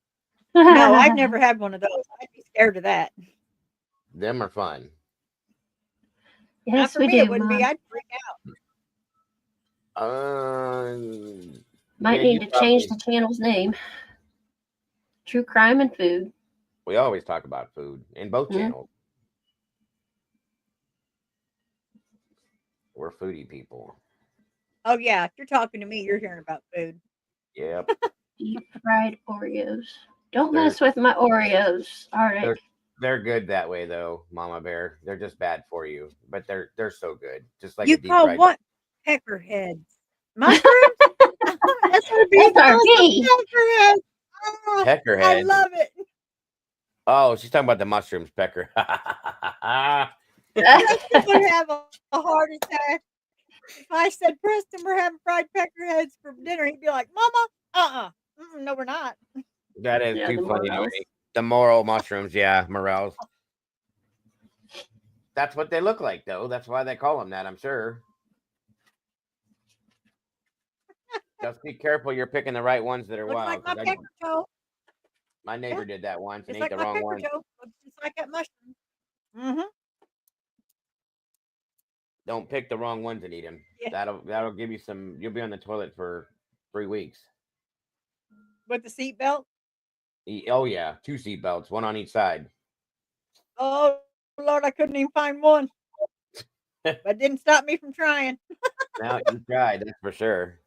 No, I've never had one of those. I'd be scared of that. Them are fun. Not Yes, for we me, do, it wouldn't be. Mom. I'd freak out. Might Yeah, need you to change probably. the channel's name. True Crime and Food. We always talk about food in both channels. We're foodie people. Oh yeah, if you're talking to me, you're hearing about food. Yep. Deep fried Oreos. Don't They're- mess with my Oreos, Arctic. They're good that way though, Mama Bear. They're just bad for you, but they're so good. Just like You a deep call fried. what peckerheads? Mushrooms? SRB. SRB. Peckerheads. Oh, I Peckerhead. love it. Oh, she's talking about the mushrooms, Pecker. Preston would have a heart attack. If I said, Preston, we're having fried peckerheads for dinner, he'd be like, Mama, no, we're not. That is Yeah, too the funny to morels. me. The morel mushrooms, yeah, morels. That's what they look like, though. That's why they call them that, I'm sure. Just be careful you're picking the right ones that are Looks wild. like my 'cause pecker toe. my neighbor did that once and Just ate like the my wrong pecker one. toe. Looks just like that mushroom. Mm-hmm. Don't pick the wrong ones and eat them. Yeah. That'll give you some. You'll be on the toilet for 3 weeks. With the seatbelt. Oh yeah, 2 seat belts, one on each side. Oh, Lord, I couldn't even find one. But it didn't stop me from trying. Now you tried, that's for sure.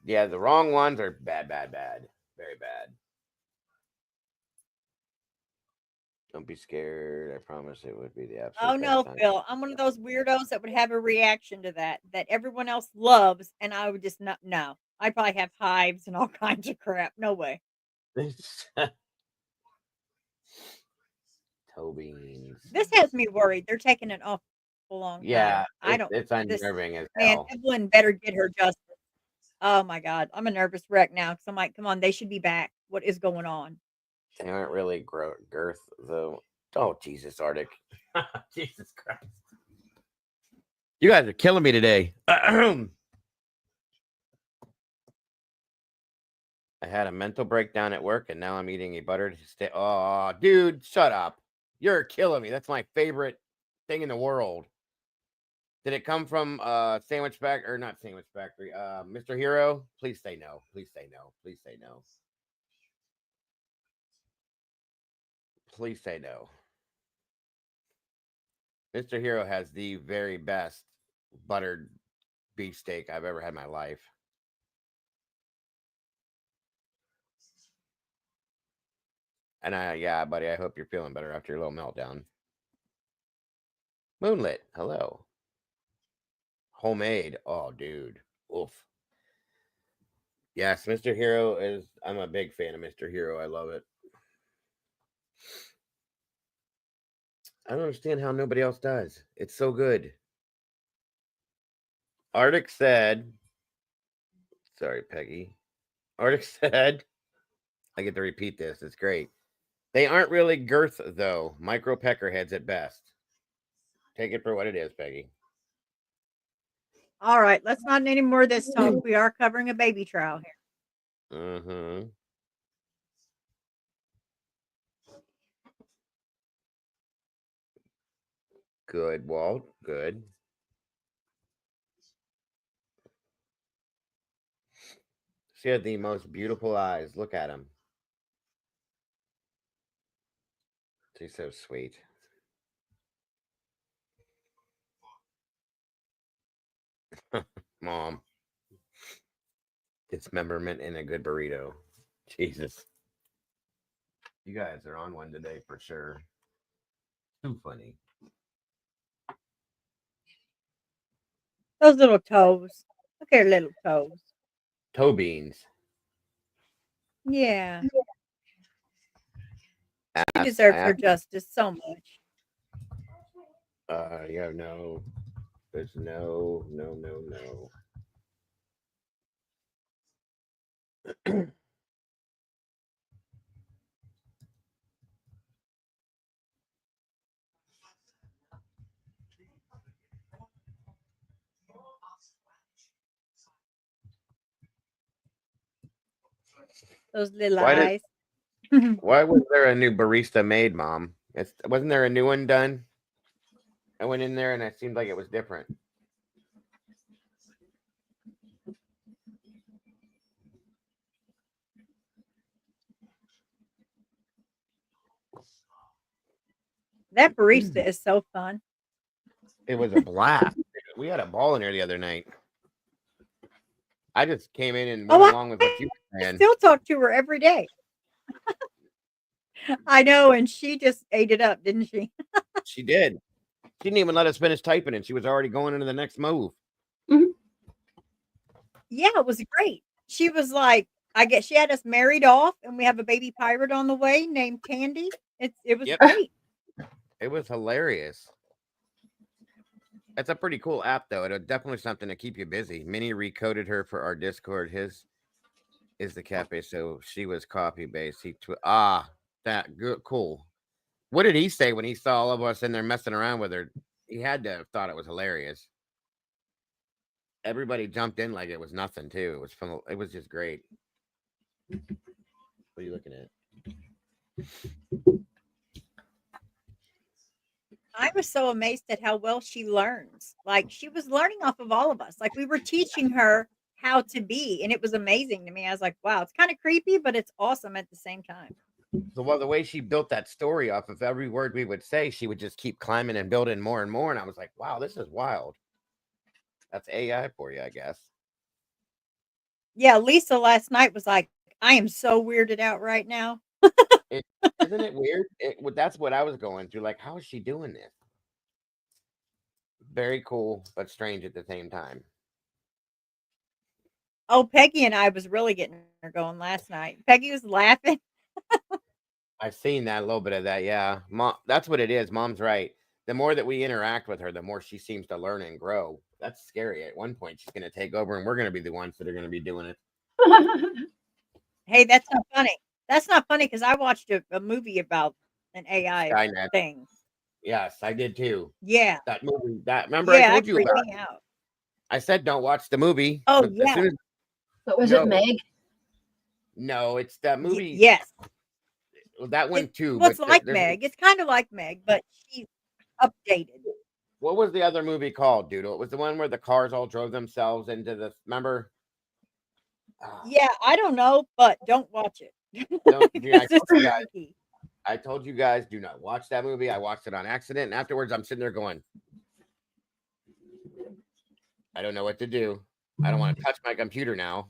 Yeah, the wrong ones are bad, very bad. Don't be scared. I promise it would be the absolute. Oh, no, best time. Phil. I'm one of those weirdos that would have a reaction to that everyone else loves, and I would just not. No, I'd probably have hives and all kinds of crap. No way. Toe beans. This has me worried. They're taking an awful long time. Yeah, I don't. it's This unnerving as man, hell. Evelyn better get her justice. Oh my God, I'm a nervous wreck now because I'm like, come on, they should be back. What is going on? They aren't really girth though. Oh Jesus, Arctic. Jesus Christ. You guys are killing me today. I had a mental breakdown at work and now I'm eating a buttered steak. Oh, dude, shut up. You're killing me. That's my favorite thing in the world. Did it come from Sandwich Factory or not Sandwich Factory? Mr. Hero? Please say no. Please say no. Please say no. Please say no. Mr. Hero has the very best buttered beefsteak I've ever had in my life. And yeah, buddy, I hope you're feeling better after your little meltdown. Moonlit, hello. Homemade, oh, dude, oof. Yes, Mr. Hero I'm a big fan of Mr. Hero. I love it. I don't understand how nobody else does. It's so good. Arctic said, sorry, Peggy. Arctic said, I get to repeat this. It's great. They aren't really girth, though. Micro peckerheads at best. Take it for what it is, Peggy. All right, let's not any more of this talk. We are covering a baby trial here. Mm-hmm. Good, Walt. Good. She had the most beautiful eyes. Look at him. She's so sweet. Mom. Dismemberment in a good burrito. Jesus. You guys are on one today for sure. Too funny. Those little toes. Look at her little toes. Toe beans. Yeah. She deserves her justice so much. Yeah, no. There's no. Those little Why eyes. Why was there a new barista made, Mom? Wasn't there a new one done? I went in there and it seemed like it was different. That barista is so fun. It was a blast. We had a ball in there the other night. I just came in and went along with what you were I saying. still talk to her every day. I know, and she just ate it up, didn't she? She did. She didn't even let us finish typing, and she was already going into the next move. Yeah, it was great. She was like, I guess she had us married off, and we have a baby pirate on the way named Candy. It was great. It was hilarious. It's a pretty cool app, though. It's definitely something to keep you busy. Minnie recoded her for our Discord. His is the cafe, so she was copy based. That good, cool. What did he say when he saw all of us in there messing around with her? He had to have thought it was hilarious. Everybody jumped in like it was nothing, too. It was fun. It was just great. What are you looking at? I was so amazed at how well she learns. Like, she was learning off of all of us. Like, we were teaching her how to be, and it was amazing to me. I was like, wow, it's kind of creepy, but it's awesome at the same time. So, well, the way she built that story off of every word we would say, she would just keep climbing and building more and more. And I was like, wow, this is wild. That's AI for you, I guess. Yeah, Lisa last night was like, I am so weirded out right now. Isn't it weird? That's what I was going through. Like, how is she doing this? Very cool, but strange at the same time. Oh, Peggy and I was really getting her going last night. Peggy was laughing. I've seen that, a little bit of that. Yeah. Mom, that's what it is. Mom's right. The more that we interact with her, the more she seems to learn and grow. That's scary. At one point, she's going to take over and we're going to be the ones that are going to be doing it. Hey, that's not funny. That's not funny because I watched a movie about an AI Skynet. thing. Yes, I did too. Yeah. That movie. Remember I told that you freaked about me it. out. I said don't watch the movie. Oh, but yeah. But was it Meg? No, it's that movie. Yes. That one too. Well, it's but like there's- Meg. It's kind of like Meg, but she's updated. What was the other movie called, Doodle? It was the one where the cars all drove themselves into the. Remember? Yeah, I don't know, but don't watch it. I told you guys, do not watch that movie. I watched it on accident, and afterwards, I'm sitting there going, I don't know what to do. I don't want to touch my computer now.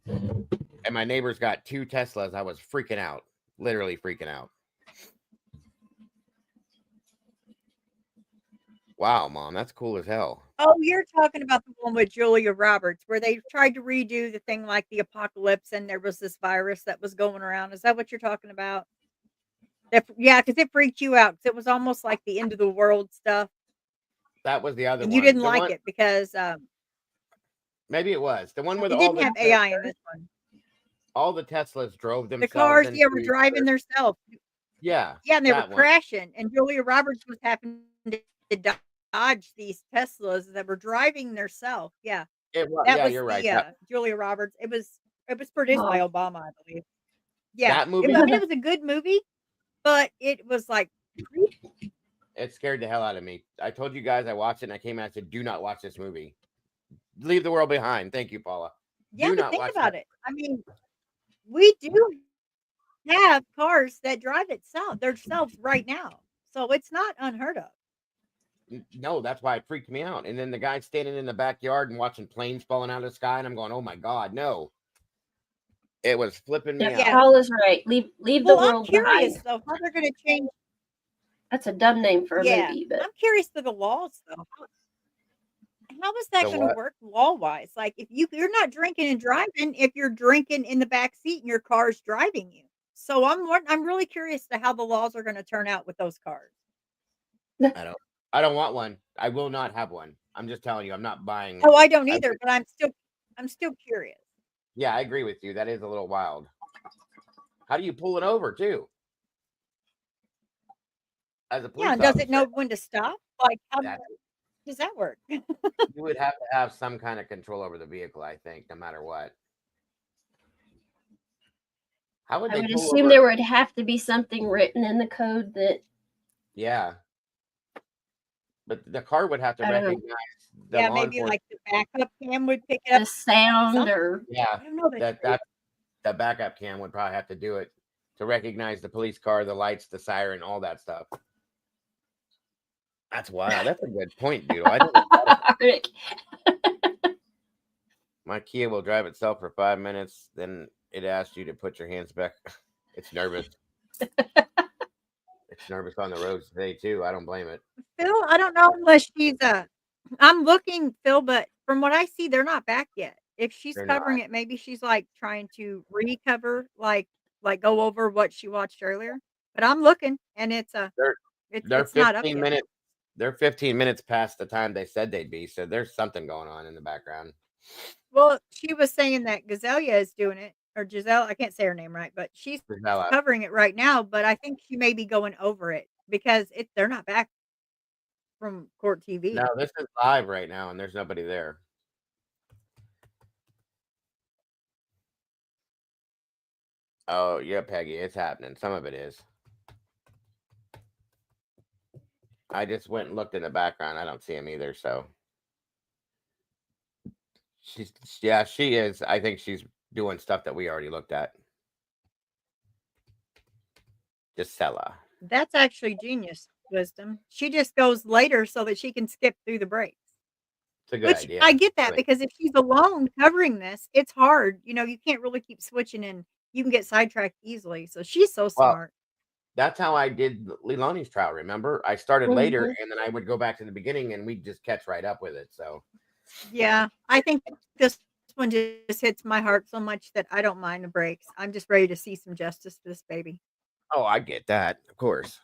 And my neighbor's got 2 Teslas. I was freaking out, literally freaking out. Wow, Mom, that's cool as hell. Oh, you're talking about the one with Julia Roberts where they tried to redo the thing like the apocalypse and there was this virus that was going around. Is that what you're talking about? Yeah, because it freaked you out because it was almost like the end of the world stuff. That was the other And one. you didn't The like one- it because Maybe it was the one where it all didn't the have AI in this one. all the Teslas drove The themselves. cars, were into driving themselves. Yeah. Yeah, and they were that one. crashing, and Julia Roberts was having to dodge these Teslas that were driving themselves. Yeah, It was, that yeah, was you're the right. That- Julia Roberts. It was produced by Obama, I believe. Yeah, That movie- I mean, it was a good movie, but it was like creepy. It scared the hell out of me. I told you guys I watched it and I came out and said, do not watch this movie. Leave the world behind. Thank you, Paula. Yeah, Do but not think watch about that. it. I mean, we do have cars that drive themselves right now, so it's not unheard of. No, that's why it freaked me out. And then the guy standing in the backyard and watching planes falling out of the sky, and I'm going, oh my God, no. It was flipping me Yeah, out. Paula's right. Leave the Well, I'm world curious behind. though how they're going to change. That's a dumb name for a movie, but I'm curious to the laws though. How is that The going to what? work law wise? Like if you're not drinking and driving, if you're drinking in the back seat and your car's driving you. So I'm really curious to how the laws are going to turn out with those cars. I don't want one. I will not have one. I'm just telling you, I'm not buying. Oh, I don't either, but I'm still curious. Yeah, I agree with you. That is a little wild. How do you pull it over too? As a police Yeah, and does officer, it know when to stop? Like how That- does that work? you would have to have some kind of control over the vehicle, I think, no matter what. How would I they would pull assume over? there would have to be something written in the code that Yeah. But the car would have to I don't know. recognize the Yeah, law maybe enforcement. like the backup cam would pick it up. The sound Something. or Yeah, I don't know. that the backup cam would probably have to do it to recognize the police car, the lights, the siren, all that stuff. That's wild. That's a good point, dude. I never thought of Rick. my Kia will drive itself for 5 minutes, then it asks you to put your hands back. It's nervous. It's nervous on the roads today too. I don't blame it. Phil, I don't know unless she's I'm looking, Phil, but from what I see, they're not back yet. If she's They're covering not. it, maybe she's like trying to recover, like go over what she watched earlier. But I'm looking, and it's They're it's not up 15 yet. minutes. They're 15 minutes past the time they said they'd be. So there's something going on in the background. Well, she was saying that Gazelia is doing it, or Giselle. I can't say her name right, but she's Gisela. covering it right now. But I think she may be going over it because they're not back from court TV. No, this is live right now, and there's nobody there. Oh, yeah, Peggy, it's happening. Some of it is. I just went and looked in the background. I don't see him either, so. She is. I think she's doing stuff that we already looked at. Gisela. That's actually genius wisdom. She just goes later so that she can skip through the breaks. It's a good Which idea. I get that Really. because if she's alone covering this, it's hard. You can't really keep switching and you can get sidetracked easily. So she's so Well, smart. that's how I did Leilani's trial, remember? I started later, Mhm. and then I would go back to the beginning, and we'd just catch right up with it, so. Yeah, I think this one just hits my heart so much that I don't mind the breaks. I'm just ready to see some justice for this baby. Oh, I get that, of course.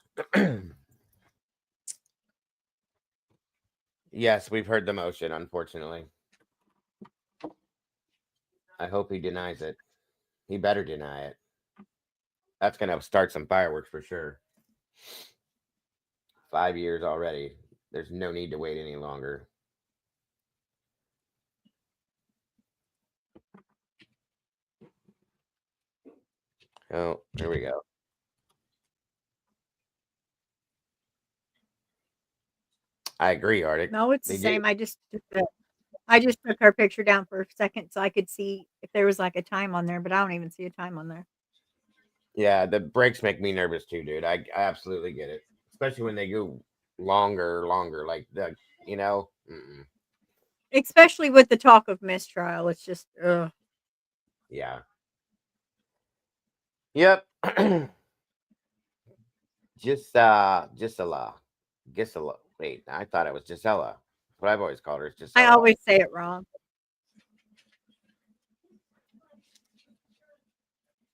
Yes, we've heard the motion, unfortunately. I hope he denies it. He better deny it. That's going to start some fireworks for sure. 5 years already. There's no need to wait any longer. Oh, here we go. I agree, Arctic. No, it's They the do. same. I just took her picture down for a second so I could see if there was like a time on there, but I don't even see a time on there. Yeah, the breaks make me nervous too, dude. I absolutely get it. Especially when they go longer, like the, mm-mm. Especially with the talk of mistrial. It's just ugh. Yeah. Yep. Gisela. Wait, I thought it was Gisela. What I've always called her is Gisela. I always say it wrong.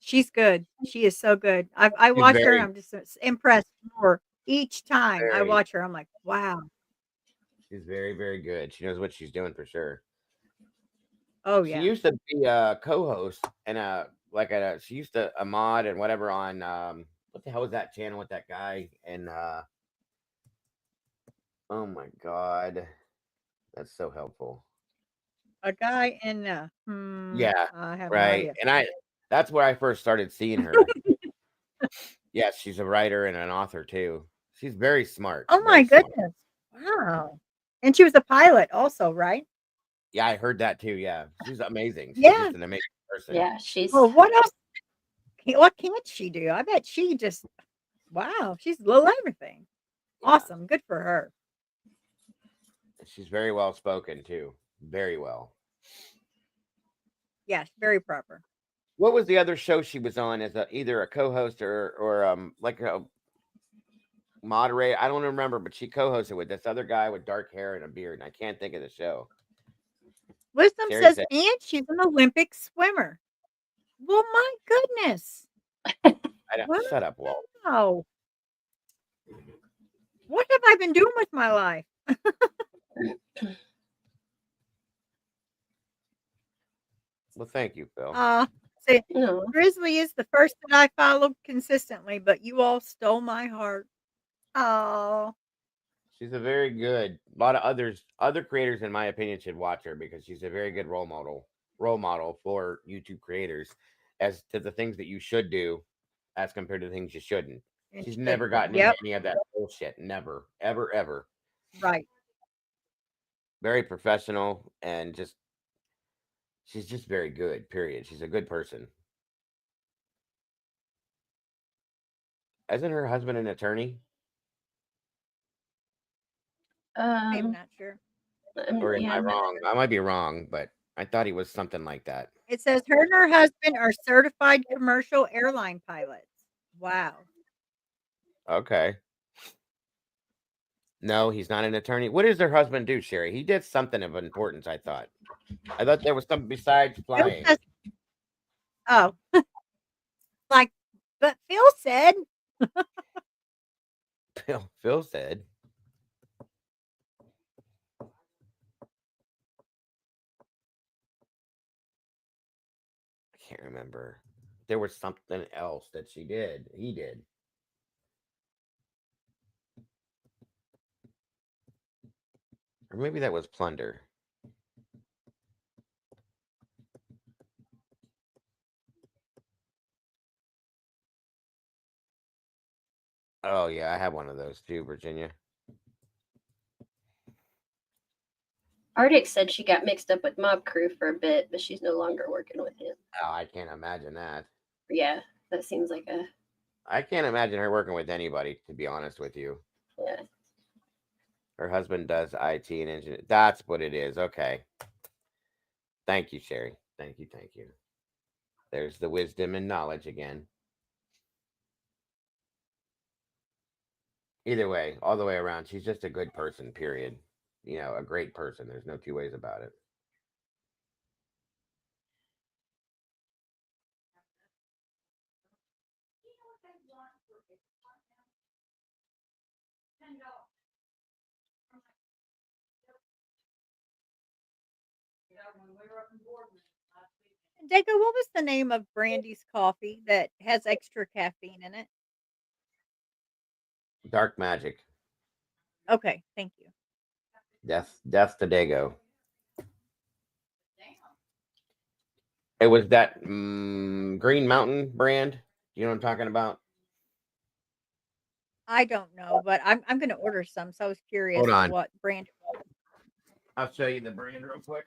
She's good. She is so good. I watch her and I'm just impressed more each time I watch her. I'm like, wow. She's very, very good. She knows what she's doing for sure. Oh She yeah. used to be a co-host and she used to a mod and whatever on what the hell was that channel with that guy and oh my god, that's so helpful. A guy in Yeah, I have no right. idea. And that's where I first started seeing her. Yes, she's a writer and an author too. She's very smart. Oh my very smart. goodness. Wow. And she was a pilot also, right? Yeah, I heard that too. Yeah, she's amazing. She's Yeah. just an amazing person. Yeah, she's. Well, what else? What can't she do? I bet she just wow. She's a little everything. Awesome. Good for her. She's very well spoken too. Very well. Yes, very proper. What was the other show she was on as either a co-host or like a moderator? I don't remember, but she co-hosted with this other guy with dark hair and a beard, and I can't think of the show. Wisdom Sherry says, said- and she's an Olympic swimmer. Well, my goodness. Shut up, Walt. Wow. What have I been doing with my life? Well, thank you, Phil. See, Grizzly is the first that I followed consistently, but you all stole my heart. Oh, She's a very good. A lot of other creators, in my opinion, should watch her because she's a very good role model for YouTube creators as to the things that you should do as compared to the things you shouldn't. She's never gotten into any of that bullshit. Never, ever, ever. Right. Very professional and she's just very good, period. She's a good person. Isn't her husband an attorney? I'm not sure. Or am yeah, I I'm not wrong? I might be wrong, but I thought he was something like that. It says her and her husband are certified commercial airline pilots. Wow. Okay. No, he's not an attorney. What does her husband do, Sherry? He did something of importance, I thought. I thought there was something besides Phil flying. says, oh, like, but Phil said, Phil said. I can't remember. There was something else that she did. He did. Or maybe that was plunder. Oh, yeah, I have one of those too, Virginia. Arctic said she got mixed up with Mob Crew for a bit, but she's no longer working with him. Oh, I can't imagine that. Yeah, that seems like a I can't imagine her working with anybody, to be honest with you. yeah. Her husband does IT and engineering. That's what it is. Okay. Thank you, Sherry. Thank you. Thank you. There's the wisdom and knowledge again. Either way, all the way around, she's just a good person, period. You know, a great person. There's no two ways about it. Dago, what was the name of Brandy's coffee that has extra caffeine in it? Dark magic. Okay, thank you. Death to Dago. It was that Green Mountain brand. You know what I'm talking about? I don't know, but I'm going to order some. So I was curious Hold on. what brand it was. I'll show you the brand real quick.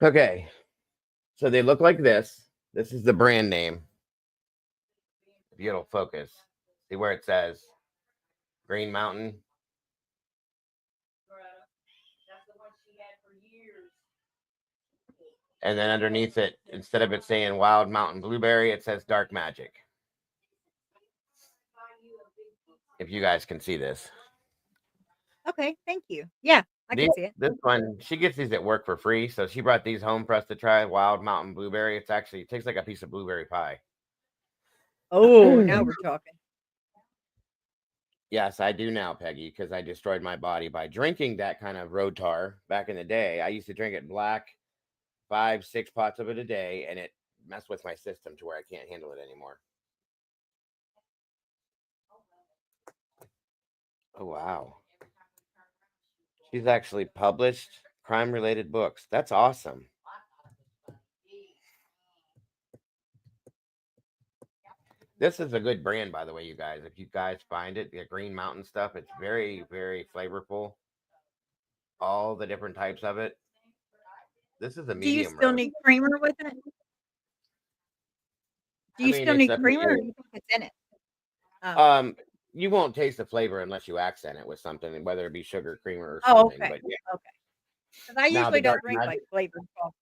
Okay. So they look like this. This is the brand name. If it'll focus. See where it says Green Mountain? And then underneath it, instead of it saying Wild Mountain Blueberry, it says Dark Magic. If you guys can see this. Okay, thank you. Yeah, I can see it. This one, she gets these at work for free. So she brought these home for us to try. Wild Mountain Blueberry. It tastes like a piece of blueberry pie. Oh, now we're talking. Yes, I do now, Peggy, because I destroyed my body by drinking that kind of road tar back in the day. I used to drink it black, 5-6 pots of it a day, and it messed with my system to where I can't handle it anymore. Oh, wow. She's actually published crime-related books. That's awesome. This is a good brand, by the way, you guys. If you guys find it, the Green Mountain stuff, it's very, very flavorful. All the different types of it. This is a Do you medium still roast. need creamer with it? Do you still need creamer or do you think it's in it? Oh. You won't taste the flavor unless you accent it with something, whether it be sugar, creamer, or Oh, something. okay. But yeah. Okay. Because I Now, the usually don't Dark drink like Magic- flavored coffee.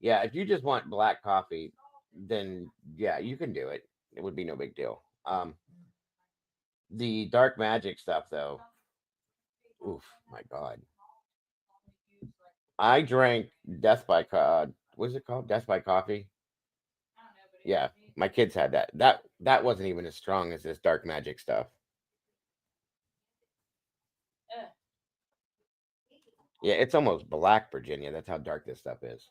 Yeah, if you just want black coffee, then yeah, you can do it. It would be no big deal. The Dark Magic stuff, though. Oof, my God. I drank Death by what's it called? Death by Coffee. Yeah, my kids had that. That wasn't even as strong as this Dark Magic stuff. Yeah, it's almost black, Virginia. That's how dark this stuff is.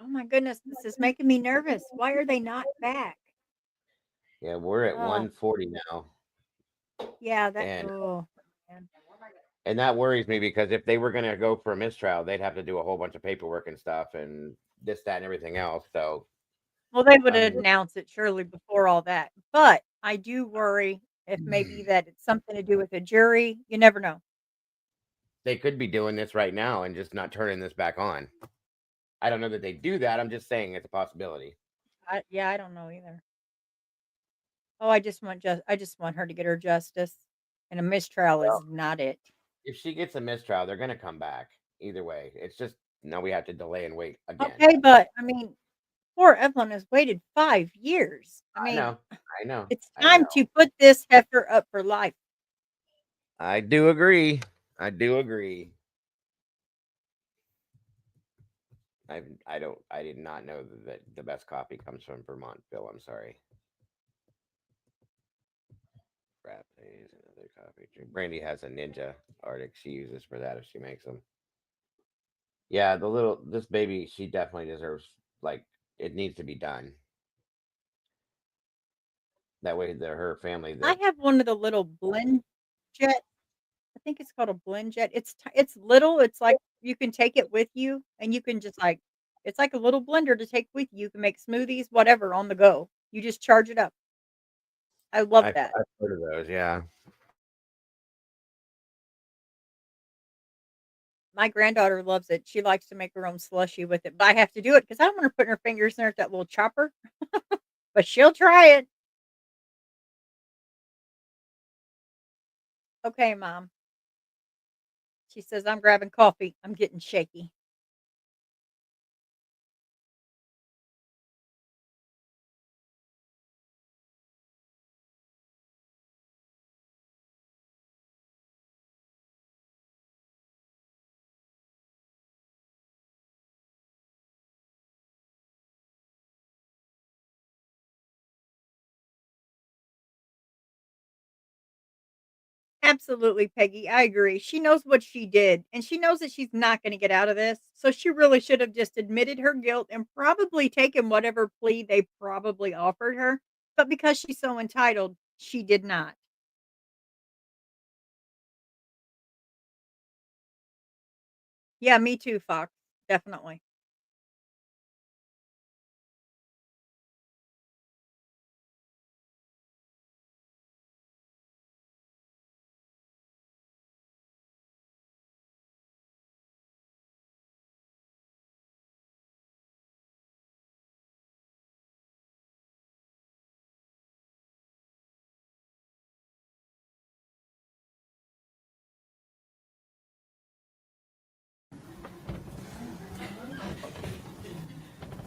Oh my goodness, this is making me nervous. Why are they not back? Yeah, we're at Oh, 140 now. yeah, that. And Oh, man. and that worries me because if they were going to go for a mistrial, they'd have to do a whole bunch of paperwork and stuff and this, that, and everything else. So Well, they would I'm announce it surely before all that. But I do worry if maybe that it's something to do with a jury. You never know. they could be doing this right now and just not turning this back on. I don't know that they do that. I'm just saying it's a possibility. Yeah, I don't know either. Oh, I just want her to get her justice, and a mistrial is Well, not it. if she gets a mistrial, they're going to come back either way. It's just now we have to delay and wait again. Okay, but I mean, poor Evelyn has waited 5 years. I I mean, know. I know. it's I time know. to put this heifer up for life. I do agree. I do agree. I did not know that the best coffee comes from Vermont, Bill. I'm sorry. Frappes, another coffee drink. Brandy has a Ninja Arctic she uses for that if she makes them. Yeah, this baby, she definitely deserves, like, it needs to be done. That way her family I that have one of the little blend jet. I think it's called a blend jet. It's little. It's like you can take it with you, and you can just like it's like a little blender to take with you. You can make smoothies, whatever, on the go. You just charge it up. I love that. I've heard of those, yeah. My granddaughter loves it. She likes to make her own slushy with it, but I have to do it because I don't want her putting her fingers in there with that little chopper. But she'll try it. Okay, Mom. She says, I'm grabbing coffee. I'm getting shaky. Absolutely, Peggy. I agree. She knows what she did, and she knows that she's not going to get out of this. So she really should have just admitted her guilt and probably taken whatever plea they probably offered her. But because she's so entitled, she did not. Yeah, me too, Fox. Definitely.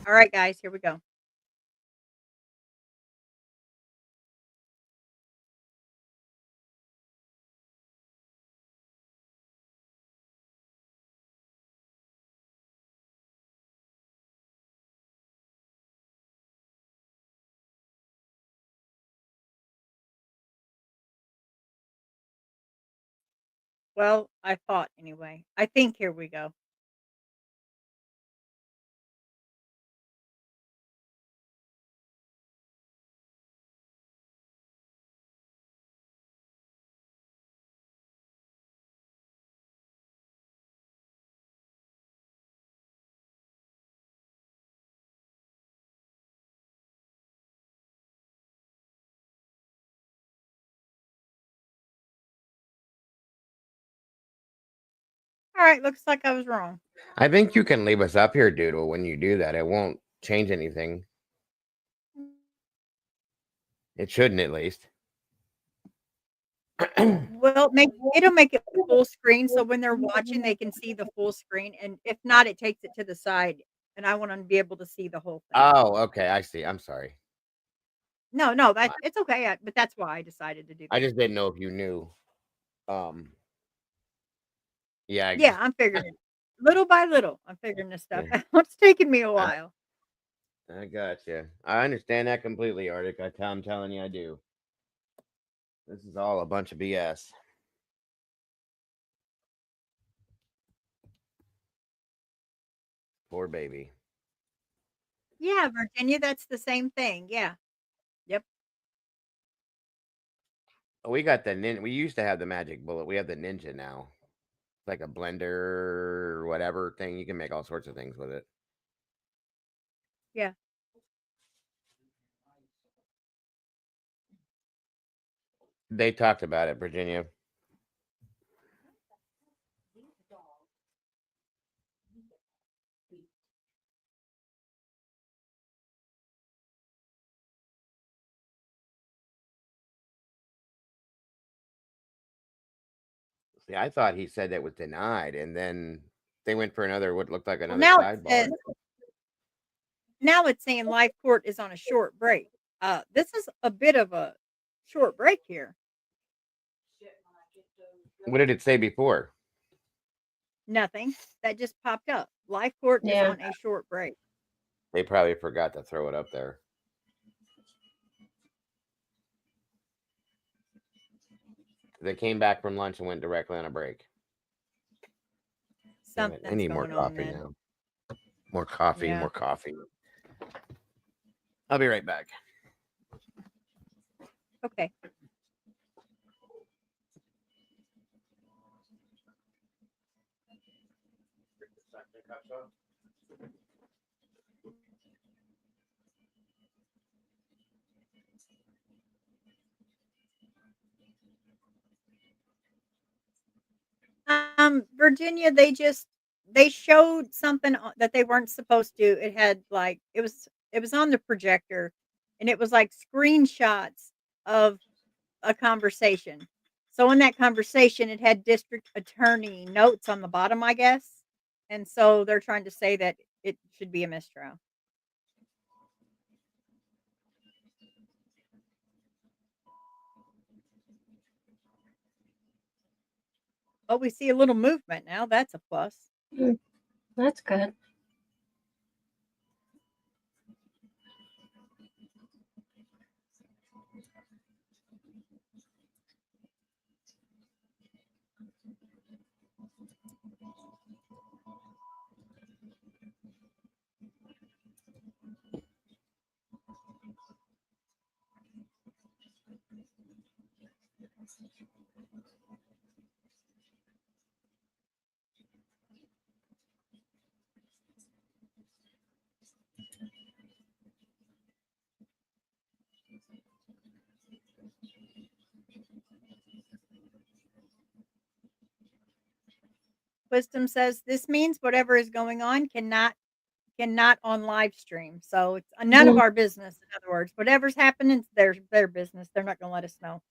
All right, guys, here we go. Well, I thought anyway. I think here we go. All right, looks like I was wrong. I think you can leave us up here, Doodle, when you do that. It won't change anything. It shouldn't, at least. Well, it'll make it full screen, so when they're watching, they can see the full screen, and if not, it takes it to the side, and I want 'em to be able to see the whole thing. Oh, okay, I see. I'm sorry. No, it's okay, but that's why I decided to do I that. just didn't know if you knew. Yeah. Yeah, I'm figuring it little by little, I'm figuring this stuff Yeah. out. It's taking me a while. I gotcha. I understand that completely, Arctic. I'm telling you, I do. This is all a bunch of BS. Poor baby. Yeah, Virginia, that's the same thing. Yeah. Yep. We got the we used to have the magic bullet. We have the ninja now. It's like a blender or whatever thing. You can make all sorts of things with it. Yeah. They talked about it, Virginia. See, I thought he said that was denied, and then they went for another what looked like Well, another now it sidebar. says now it's saying live court is on a short break. This is a bit of a short break here. What did it say before? Nothing. That just popped up. Live court is Yeah. on a short break. They probably forgot to throw it up there. They came back from lunch and went directly on a break. Damn it, I Something's need more going on coffee then. now. More coffee, Yeah. more coffee. I'll be right back. Okay. Virginia, they showed something that they weren't supposed to. It had like it was on the projector, and it was like screenshots of a conversation. So in that conversation, it had district attorney notes on the bottom, I guess, and so they're trying to say that it should be a mistrial. Oh, we see a little movement now. That's a plus. That's good. Wisdom says this means whatever is going on cannot on live stream. So it's none of our business. In other words, whatever's happening, it's their business. They're not going to let us know.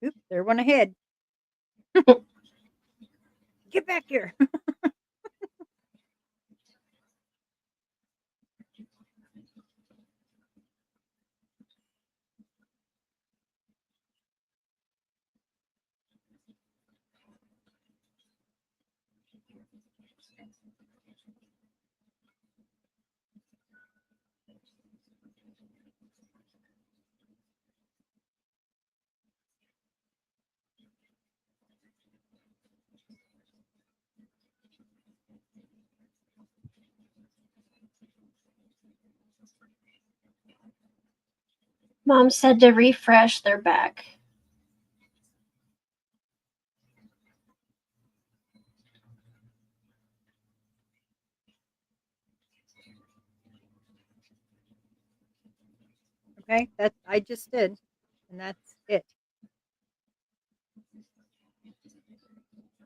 Oop, there one ahead. Get back here. Mom said to refresh their back. Okay, that I just did, and that's it.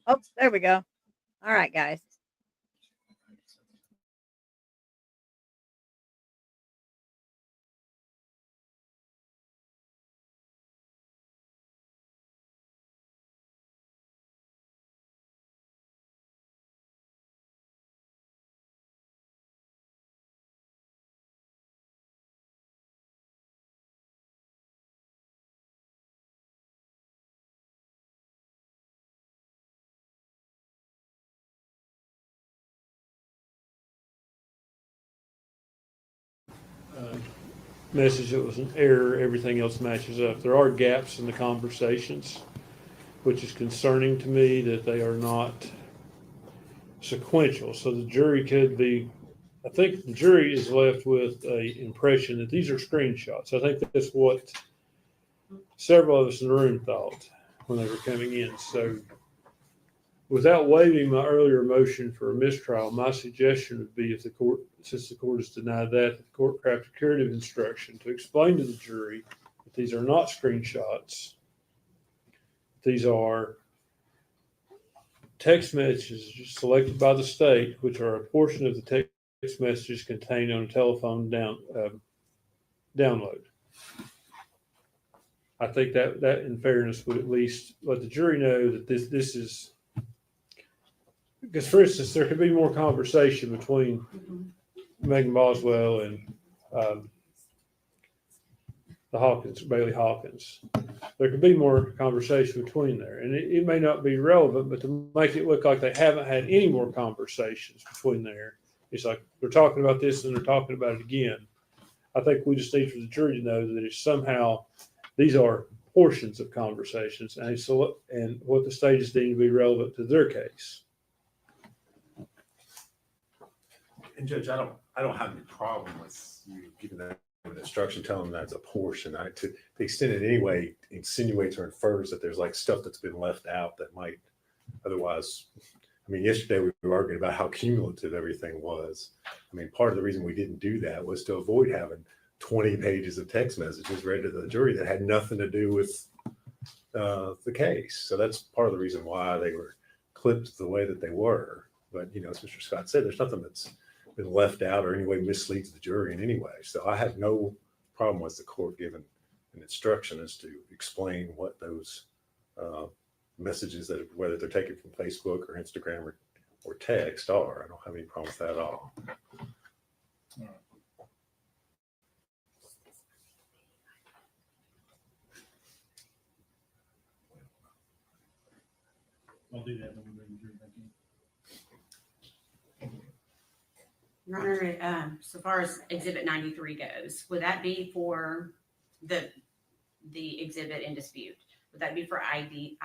Oh, there we go. All right, guys. message that was an error, everything else matches up. There are gaps in the conversations, which is concerning to me that they are not sequential. So the jury could be, I think the jury is left with a impression that these are screenshots. I think that's what several of us in the room thought when they were coming in. So without waiving my earlier motion for a mistrial, my suggestion would be if the court, since the court has denied that, the court craft a curative instruction to explain to the jury that these are not screenshots. These are text messages selected by the state, which are a portion of the text messages contained on a telephone download. I think that in fairness would at least let the jury know that this is, because for instance, there could be more conversation between Megan Boswell and Bailey Hawkins. There could be more conversation between there, and it may not be relevant, but to make it look like they haven't had any more conversations between there, it's like they're talking about this and they're talking about it again. I think we just need for the jury to know that it's somehow these are portions of conversations, and what the state is deemed to be relevant to their case. And Judge, I don't have any problem with you giving that an instruction, telling them that's a portion. To the extent it anyway insinuates or infers that there's like stuff that's been left out that might otherwise. I mean, yesterday we were arguing about how cumulative everything was. I mean, part of the reason we didn't do that was to avoid having 20 pages of text messages read to the jury that had nothing to do with the case. So that's part of the reason why they were clipped the way that they were. But, you know, as Mr. Scott said, there's nothing that's been left out or any way misleads the jury in any way. So I have no problem with the court giving an instruction as to explain what those messages, that whether they're taken from Facebook or Instagram or text are. I don't have any problem with that at all. I'll do that when we bring the jury back in. Your Honor, so far as Exhibit 93 goes, would that be for the exhibit in dispute? Would that be for ID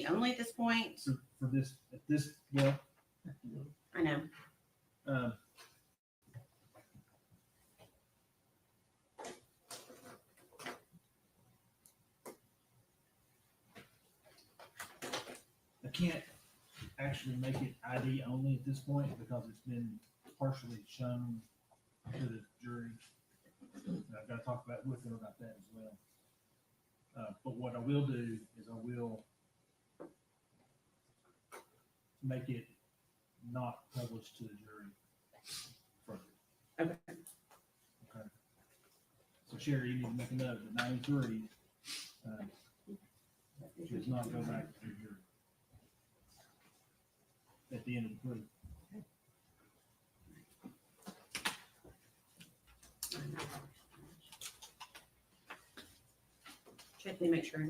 only at this point? For this, yeah. I know. I can't actually make it ID only at this point because it's been partially shown to the jury. And I've got to talk with them about that as well. But what I will do is I will make it not published to the jury further. Okay. Okay. So Sherry, you need to make a note that 93 does not go back to the jury at the end of the proof. Check to make sure.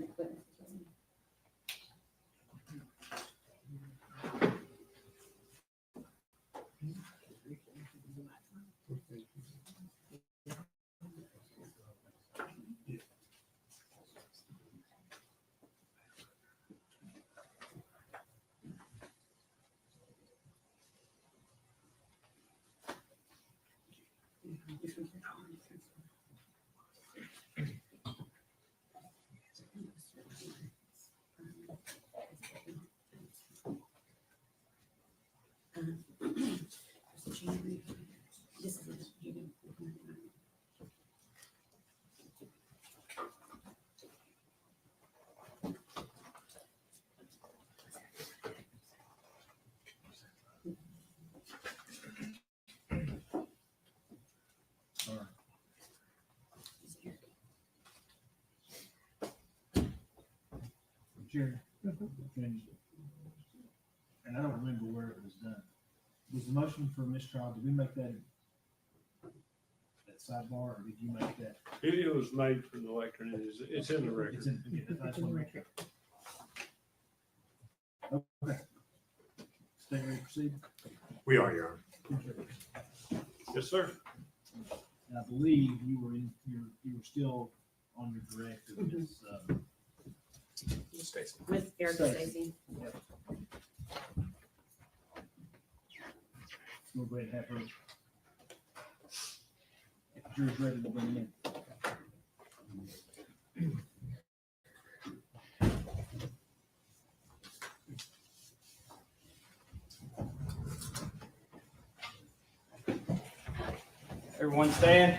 Jerry, and I don't remember where it was done. Was the motion for mistrial, did we make that at sidebar, or did you make that? It was made from the lectern. It's in the record. It's in, yeah, that's one record. Okay. Stay ready to proceed. We are, Your Honor. Yes, sir. And I believe you were still on your directive, Ms. Stacy. Miss Erica Stacy. Yep. We'll go ahead and have her. If the jury's ready, we'll bring them in. Everyone stand.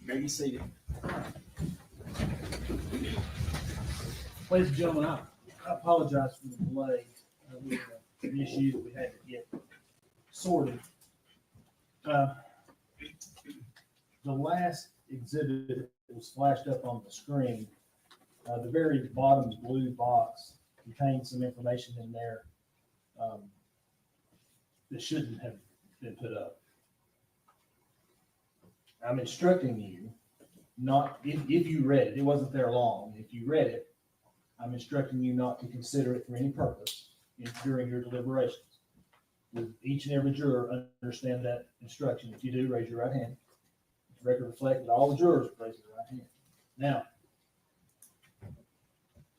Be seated. Ladies and gentlemen, I apologize for the delay. We had an issue that we had to get sorted. The last exhibit that was flashed up on the screen, the very bottom blue box contains some information in there that shouldn't have been put up. I'm instructing you not, if you read it, it wasn't there long. If you read it, I'm instructing you not to consider it for any purpose during your deliberations. With each and every juror understand that instruction. If you do, raise your right hand. The record reflect that all the jurors raise their right hand. Now,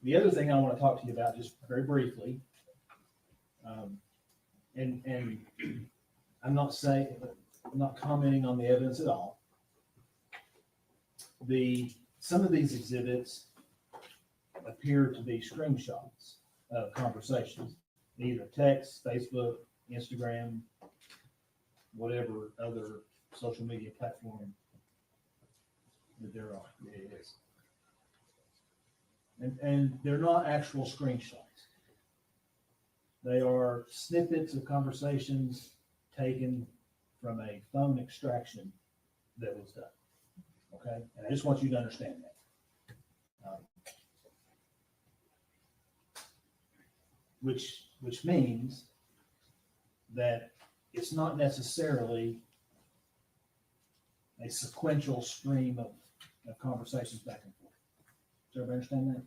the other thing I want to talk to you about just very briefly, and I'm not commenting on the evidence at all. Some of these exhibits appear to be screenshots of conversations, either text, Facebook, Instagram, whatever other social media platform that they're on. It is. And they're not actual screenshots. They are snippets of conversations taken from a phone extraction that was done. Okay, and I just want you to understand that. Which means that it's not necessarily a sequential stream of conversations back and forth. Does everybody understand that?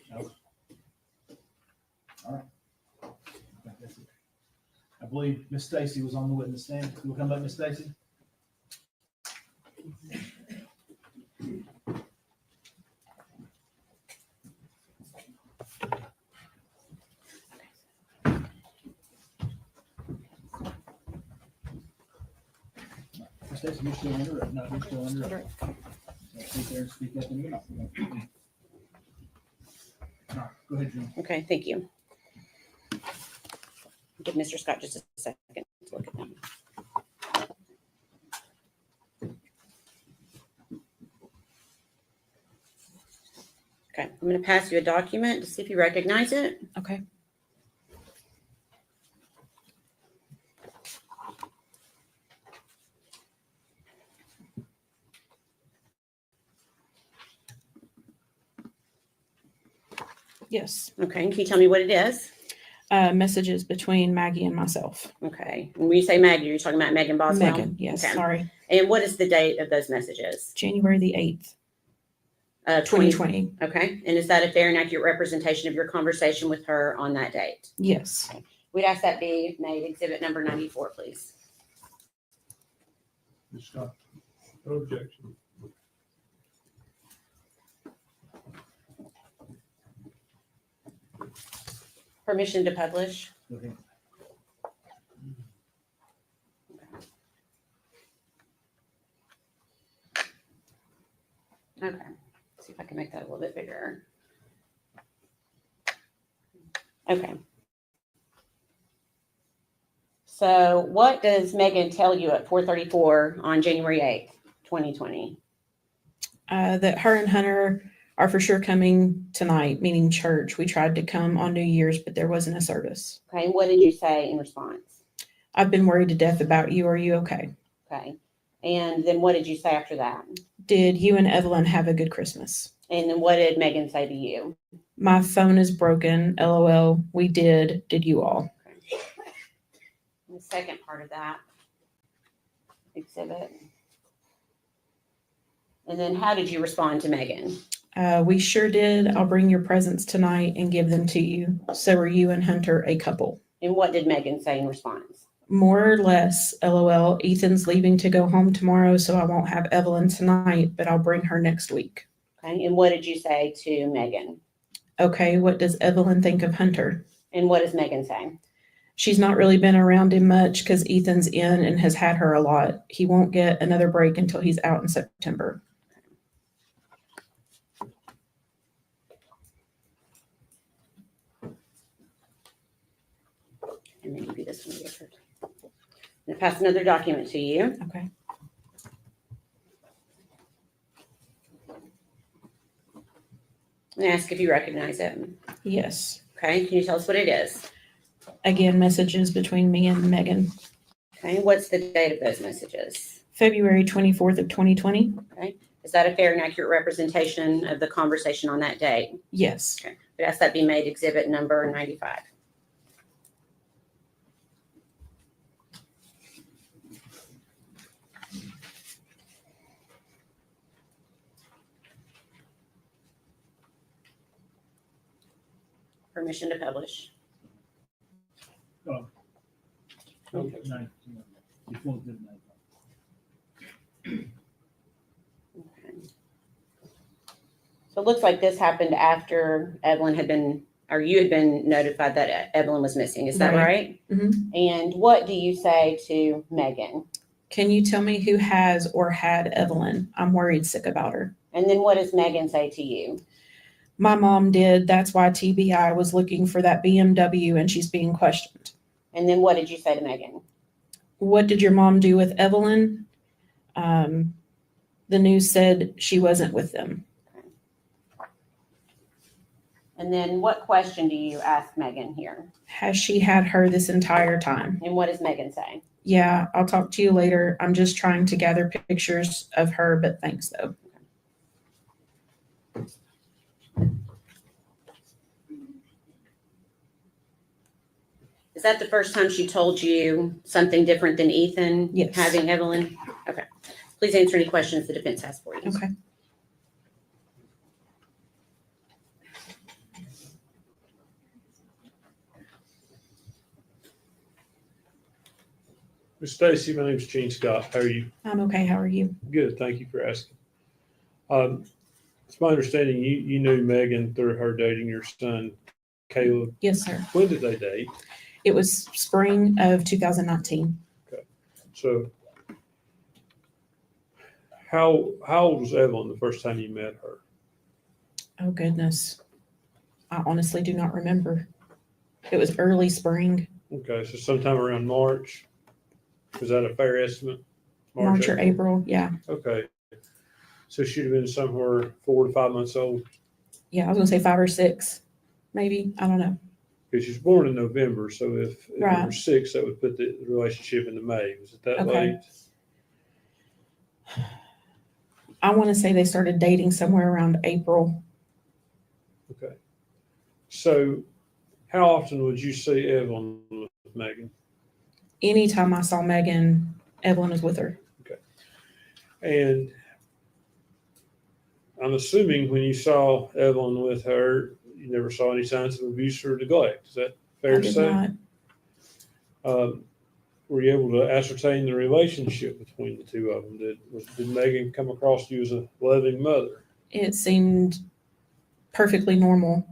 No? All right. I think that's it. I believe Miss Stacy was on the witness stand. Will come up, Miss Stacy? Stacy, you're still under it. No, you're still under it. Sit there and speak up in your mouth. All right, go ahead, Jim. Okay, thank you. Give Mr. Scott just a second to look at them. Okay, I'm going to pass you a document to see if you recognize it. Okay. Yes. Okay, can you tell me what it is? Messages between Maggie and myself. Okay, and when you say Maggie, you're talking about Megan Boswell? Megan, yes, Okay. sorry. And what is the date of those messages? January the 8th, 2020. Okay, and is that a fair and accurate representation of your conversation with her on that date? Yes. We'd ask that be made exhibit number 94, please. Mr. Scott, no objection. Permission to publish? Okay. Okay, see if I can make that a little bit bigger. Okay. So what does Megan tell you at 4:34 on January 8th, 2020? That her and Hunter are for sure coming tonight, meaning church. We tried to come on New Year's, but there wasn't a service. Okay, what did you say in response? I've been worried to death about you. Are you okay? Okay, and then what did you say after that? Did you and Evelyn have a good Christmas? And then what did Megan say to you? My phone is broken. LOL. We did. Did you all? The second part of that exhibit. And then how did you respond to Megan? We sure did. I'll bring your presents tonight and give them to you. So are you and Hunter a couple? And what did Megan say in response? More or less, LOL. Ethan's leaving to go home tomorrow, so I won't have Evelyn tonight, but I'll bring her next week. Okay. And what did you say to Megan? Okay, what does Evelyn think of Hunter? And what does Megan say? She's not really been around him much because Ethan's in and has had her a lot. He won't get another break until he's out in September. And then you do this one. I'm going to pass another document to you. Okay. And ask if you recognize it. Yes. Okay. Can you tell us what it is? Again, messages between me and Megan. Okay. What's the date of those messages? February 24th of 2020. Okay. Is that a fair and accurate representation of the conversation on that date? Yes. Okay. But ask that be made exhibit number 95. Permission to publish. Oh. Okay. Nice. Before the night. So it looks like this happened after Evelyn had been, or you had been notified that Evelyn was missing. Is that right? Mm-hmm. And what do you say to Megan? Can you tell me who has or had Evelyn? I'm worried sick about her. And then what does Megan say to you? My mom did. That's why TBI was looking for that BMW and she's being questioned. And then what did you say to Megan? What did your mom do with Evelyn? The news said she wasn't with them. And then what question do you ask Megan here? Has she had her this entire time? And what does Megan say? Yeah, I'll talk to you later. I'm just trying to gather pictures of her, but thanks though. Is that the first time she told you something different than Ethan? Yes. Having Evelyn? Okay. Please answer any questions the defense has for you. Okay. Miss Stacy, my name's Gene Scott. How are you? I'm okay. How are you? Good. Thank you for asking. It's my understanding you knew Megan through her dating your son, Caleb. Yes, sir. When did they date? It was spring of 2019. Okay. So how old was Evelyn the first time you met her? Oh, goodness. I honestly do not remember. It was early spring. Okay, so sometime around March. Is that a fair estimate? March or April, yeah. Okay. So she'd have been somewhere 4 to 5 months old. Yeah, I was gonna say 5 or 6, maybe. I don't know. Because she was born in November, so if it Right. were 6, that would put the relationship into May. Was it that Okay. late? I want to say they started dating somewhere around April. Okay. So how often would you see Evelyn with Megan? Anytime I saw Megan, Evelyn was with her. Okay. And I'm assuming when you saw Evelyn with her, you never saw any signs of abuse or neglect. Is that fair I to did say? not. Were you able to ascertain the relationship between the two of them? Did Megan come across you as a loving mother? It seemed perfectly normal.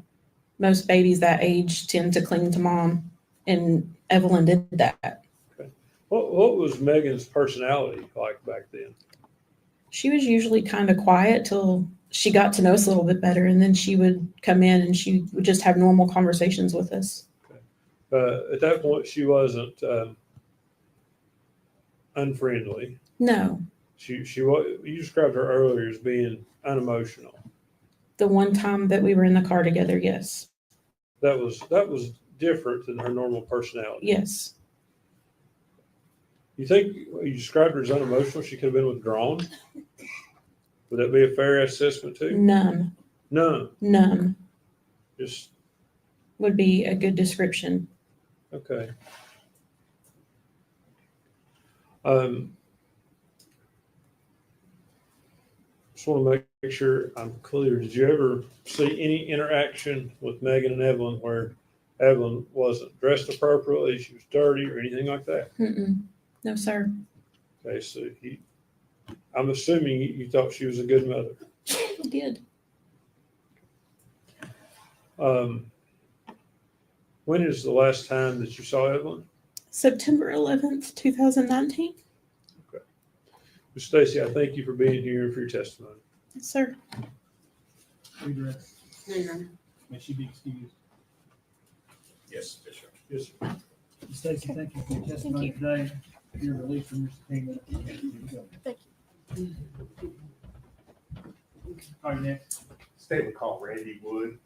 Most babies that age tend to cling to mom, and Evelyn did that. Okay. What was Megan's personality like back then? She was usually kind of quiet till she got to know us a little bit better, and then she would come in and she would just have normal conversations with us. At that point, she wasn't unfriendly. No, She was. You described her earlier as being unemotional. the one time that we were in the car together, yes. That was different than her normal personality. Yes. You think you described her as unemotional? She could have been withdrawn. Would that be a fair assessment too? None. None. Numb Just would be a good description. okay. Just want to make sure I'm clear. Did you ever see any interaction with Megan and Evelyn where Evelyn wasn't dressed appropriately, she was dirty, or anything like that? Mm-mm. No, sir. Okay, so I'm assuming you thought she was a good mother. I did. When is the last time that you saw Evelyn? September 11th, 2019. Ms. Stacy, I thank you for being here and for your testimony. Yes, sir. Redirect. No, Your Honor. May she be excused. Yes, sir. Yes, sir. Ms. Stacy, thank you for your testimony today. You're released from your subpoena. Thank you. All right, next. State would call Randy Wood.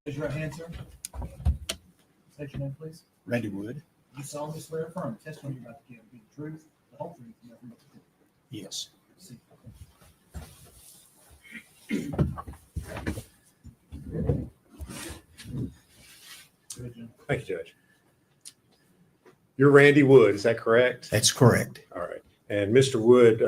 Raise your right hand, sir. State your name, please. Randy Wood. You solemnly swear or affirm the testimony you're about to give be the truth, the whole truth, and nothing but the truth. Yes. See. Good, Jim. Thank you, Judge. You're Randy Wood, is that correct? That's correct. All right. And Mr. Wood,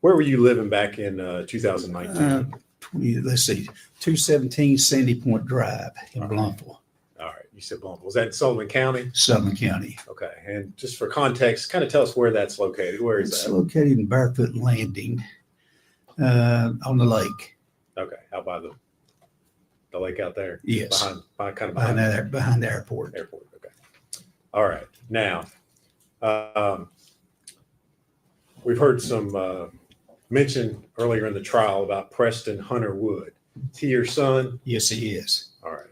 where were you living back in 2019? Let's see, 217 Sandy Point Drive in Blumpville, All right. You said Blumpville. Was that in Sullivan County? Sullivan County. Okay. And just for context, kind of tell us where that's located. Where is It's that? located in Barefoot Landing on the lake. Okay. Out by the lake out there? Yes. Behind Behind the airport. Airport. Okay. All right. Now, we've heard some mention earlier in the trial about Preston Hunter Wood. Is he your son? Yes, he is. All right.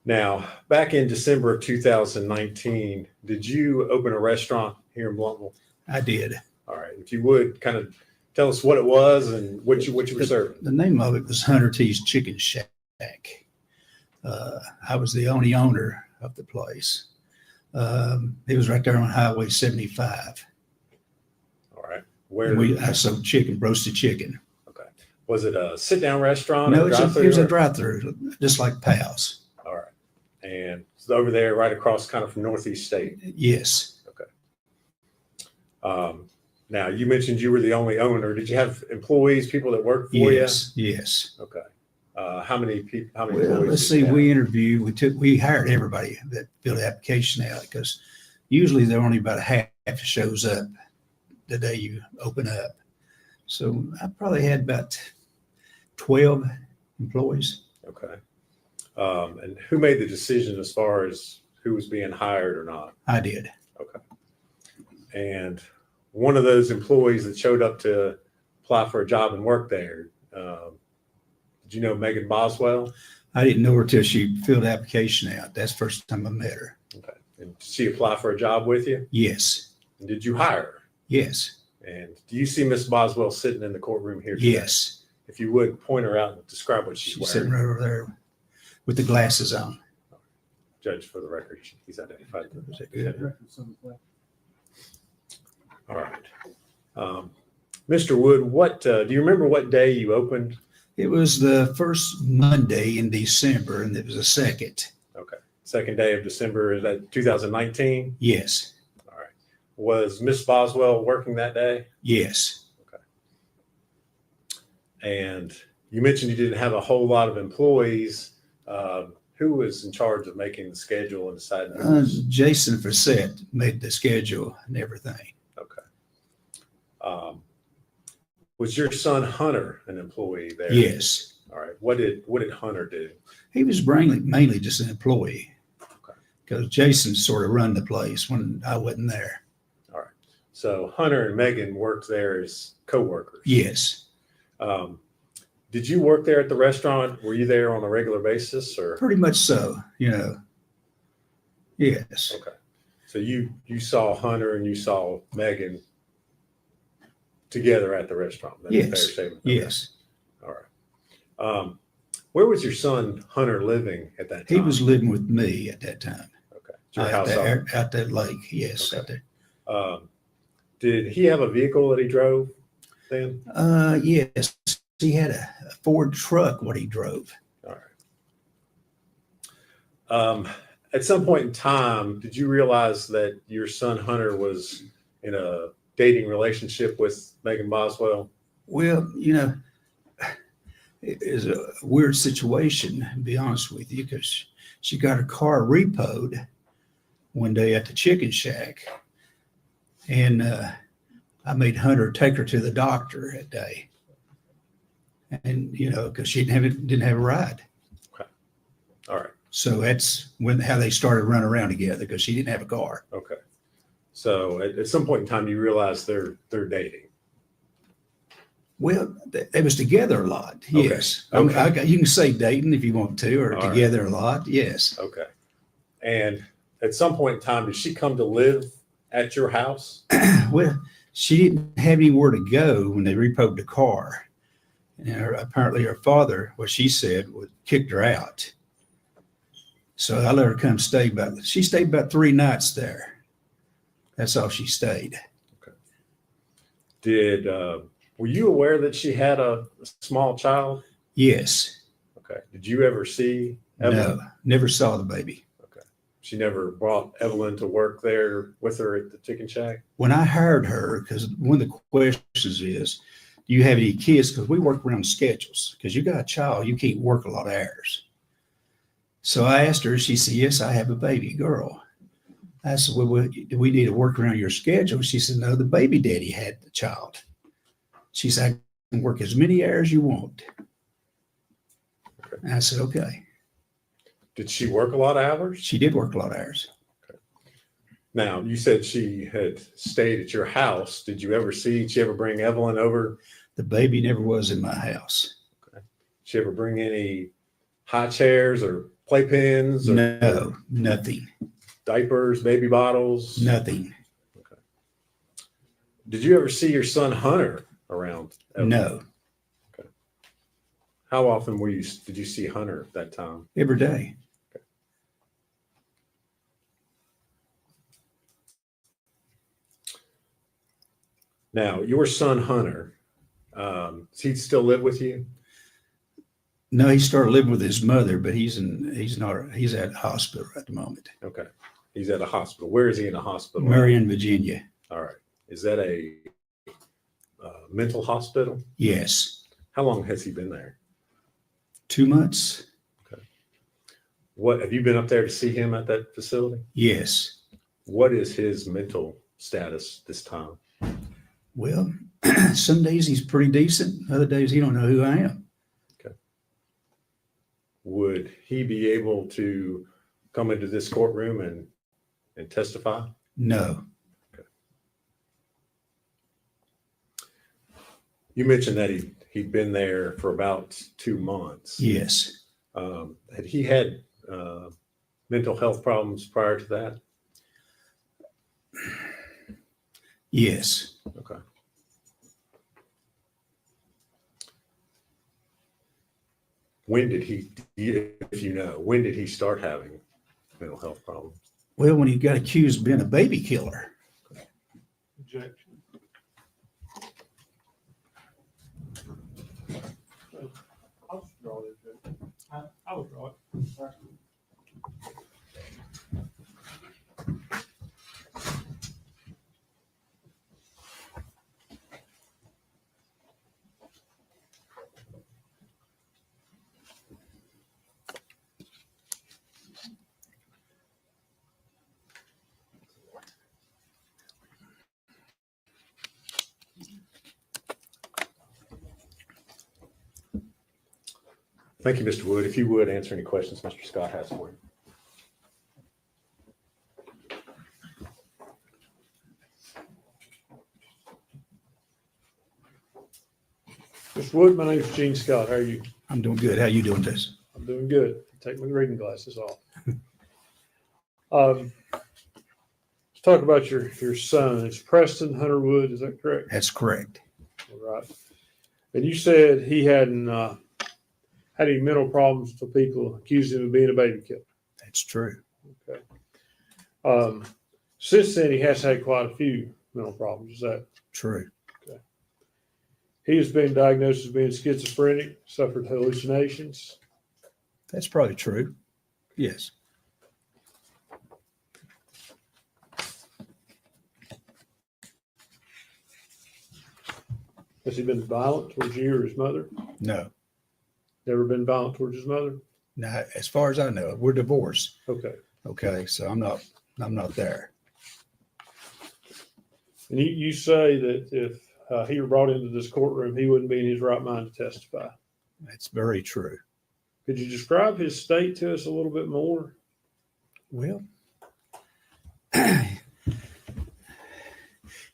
Now, back in December of 2019, did you open a restaurant here in Blumpville? I did. All right. If you would kind of tell us what it was and what you were serving. The name of it was Hunter T's Chicken Shack. I was the only owner of the place. It was right there on Highway 75. All right. I sold chicken, roasted chicken. Okay. Was it a sit-down restaurant? No, or it was a drive-through, just like Pal's. All right. And it's over there, right across kind of from Northeast State. Yes. Okay. Now, you mentioned you were the only owner. Did you have employees, people that worked for you? Yes. Yes. Okay. How many people? How many Well, employees? let's see. We hired everybody that filled the application out because usually there are only about a half shows up the day you open up. So I probably had about 12 employees. Okay. And who made the decision as far as who was being hired or not? I did. Okay. And one of those employees that showed up to apply for a job and work there, did you know Megan Boswell? I didn't know her till she filled the application out. That's the first time I met her. Okay. And did she apply for a job with you? Yes. And did you hire her? Yes. And do you see Miss Boswell sitting in the courtroom here today? Yes. If you would point her out and describe what she's She's sitting wearing. right over there with the glasses on. Judge, for the record, he's identified. Is that good? All right. Mr. Wood, what do you remember what day you opened? It was the first Monday in December, and it was the second. Okay. Second day of December, is that 2019? Yes. All right. Was Miss Boswell working that day? Yes. And you mentioned you didn't have a whole lot of employees. Who was in charge of making the schedule and deciding? Jason Fassett made the schedule and everything. Okay. Was your son Hunter an employee there? Yes. All right. What did Hunter do? He was mainly just an employee. Because Jason sort of run the place when I wasn't there. All right. So Hunter and Megan worked there as co-workers. Yes. Did you work there at the restaurant? Were you there on a regular basis, or? Pretty much so, you know. Yes. Okay. So you saw Hunter and you saw Megan together at the restaurant. That's a fair Yes. statement. Okay. Yes. All right. Where was your son Hunter living at that time? He was living with me at that time. Okay. Your house out that lake. Yes. Okay. Out there. Did he have a vehicle that he drove then? Yes. He had a Ford truck, what he drove. All right. At some point in time, did you realize that your son Hunter was in a dating relationship with Megan Boswell? Well, you know, it is a weird situation, to be honest with you, because she got her car repoed one day at the chicken shack. And I made Hunter take her to the doctor that day. And, you know, because she didn't have a ride. Okay. All right. So that's how they started running around together, because she didn't have a car. Okay. So at some point in time, you realize they're dating. Well, they was together a lot. Okay. Yes. Okay. You can say dating if you want to, or All together a lot. Yes. Okay. And at some point in time, did she come to live at your house? Well, she didn't have anywhere to go when they repoed the car. And apparently her father, what she said, kicked her out. So I let her come stay she stayed about 3 nights there. That's all she stayed. Okay. Were you aware that she had a small child? Yes. Okay. Did you ever see Evelyn? No, never saw the baby. Okay. She never brought Evelyn to work there with her at the chicken shack? When I hired her, because one of the questions is, do you have any kids? Because we work around schedules. Because you got a child, you can't work a lot of hours. So I asked her, she said, yes, I have a baby girl. I said, well, do we need to work around your schedule? She said, no, the baby daddy had the child. She said, I can work as many hours you want. And I said, okay. Did she work a lot of hours? She did work a lot of hours. Okay. Now, you said she had stayed at your house. Did you ever bring Evelyn over? The baby never was in my house. Okay. Did she ever bring any high chairs or playpens? No, nothing. Diapers, baby bottles? Nothing. Okay. Did you ever see your son Hunter around? Evelyn? No. Okay. How often did you see Hunter at that time? Every day. Okay. Now, your son Hunter, does he still live with you? No, he started living with his mother, but he's at the hospital at the moment. Okay. He's at a hospital. Where is he in a hospital? Marion, Virginia. All right. Is that a mental hospital? Yes. How long has he been there? 2 months. Okay. What have you been up there to see him at that facility? Yes. What is his mental status this time? Well, some days he's pretty decent. Other days he don't know who I am. Okay. Would he be able to come into this courtroom and testify? No. Okay. You mentioned that he'd been there for about 2 months. Yes. Had he had mental health problems prior to that? Yes. Okay. When did when did he start having mental health problems? Well, when he got accused of being a baby killer. Objection. I'll just draw it. I'll draw it. Thank you, Mr. Wood. If you would answer any questions Mr. Scott has for you. Mr. Wood, my name is Gene Scott. How are you? I'm doing good. How you doing, Tess? I'm doing good. Take my reading glasses off. Let's talk about your son. It's Preston Hunter Wood. Is that correct? That's correct. All right. And you said he hadn't had any mental problems until people accused him of being a baby killer. That's true. Okay. Since then, he has had quite a few mental problems. Is that true? Okay. He has been diagnosed as being schizophrenic, suffered hallucinations. That's probably true. Yes. Has he been violent towards you or his mother? No. Never been violent towards his mother? Now, as far as I know, we're divorced. Okay. Okay, so I'm not there. And you say that if he were brought into this courtroom, he wouldn't be in his right mind to testify. That's very true. Could you describe his state to us a little bit more? Well,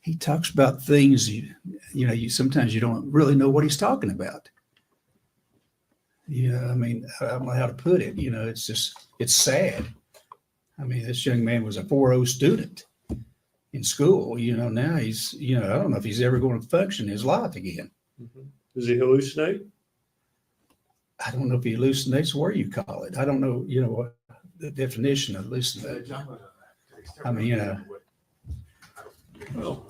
he talks about things you sometimes you don't really know what he's talking about. I mean, I don't know how to put it. It's sad. I mean, this young man was a 4.0 student in school. Now he's, I don't know if he's ever going to function in his life again. Mm-hmm. Does he hallucinate? I don't know if he hallucinates, where you call it. I don't know, what the definition of hallucinate. I mean, well,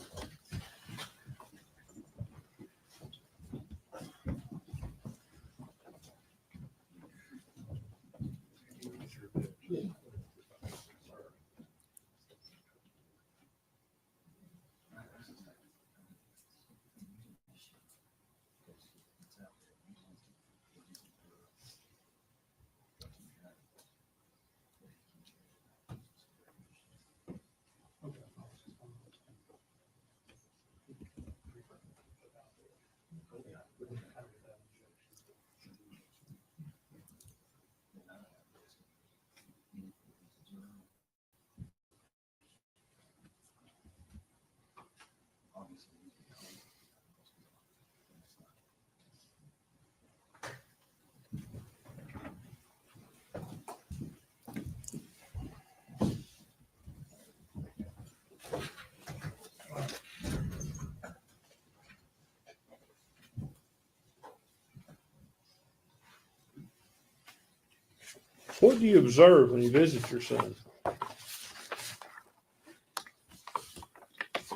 what do you observe when you visit your son?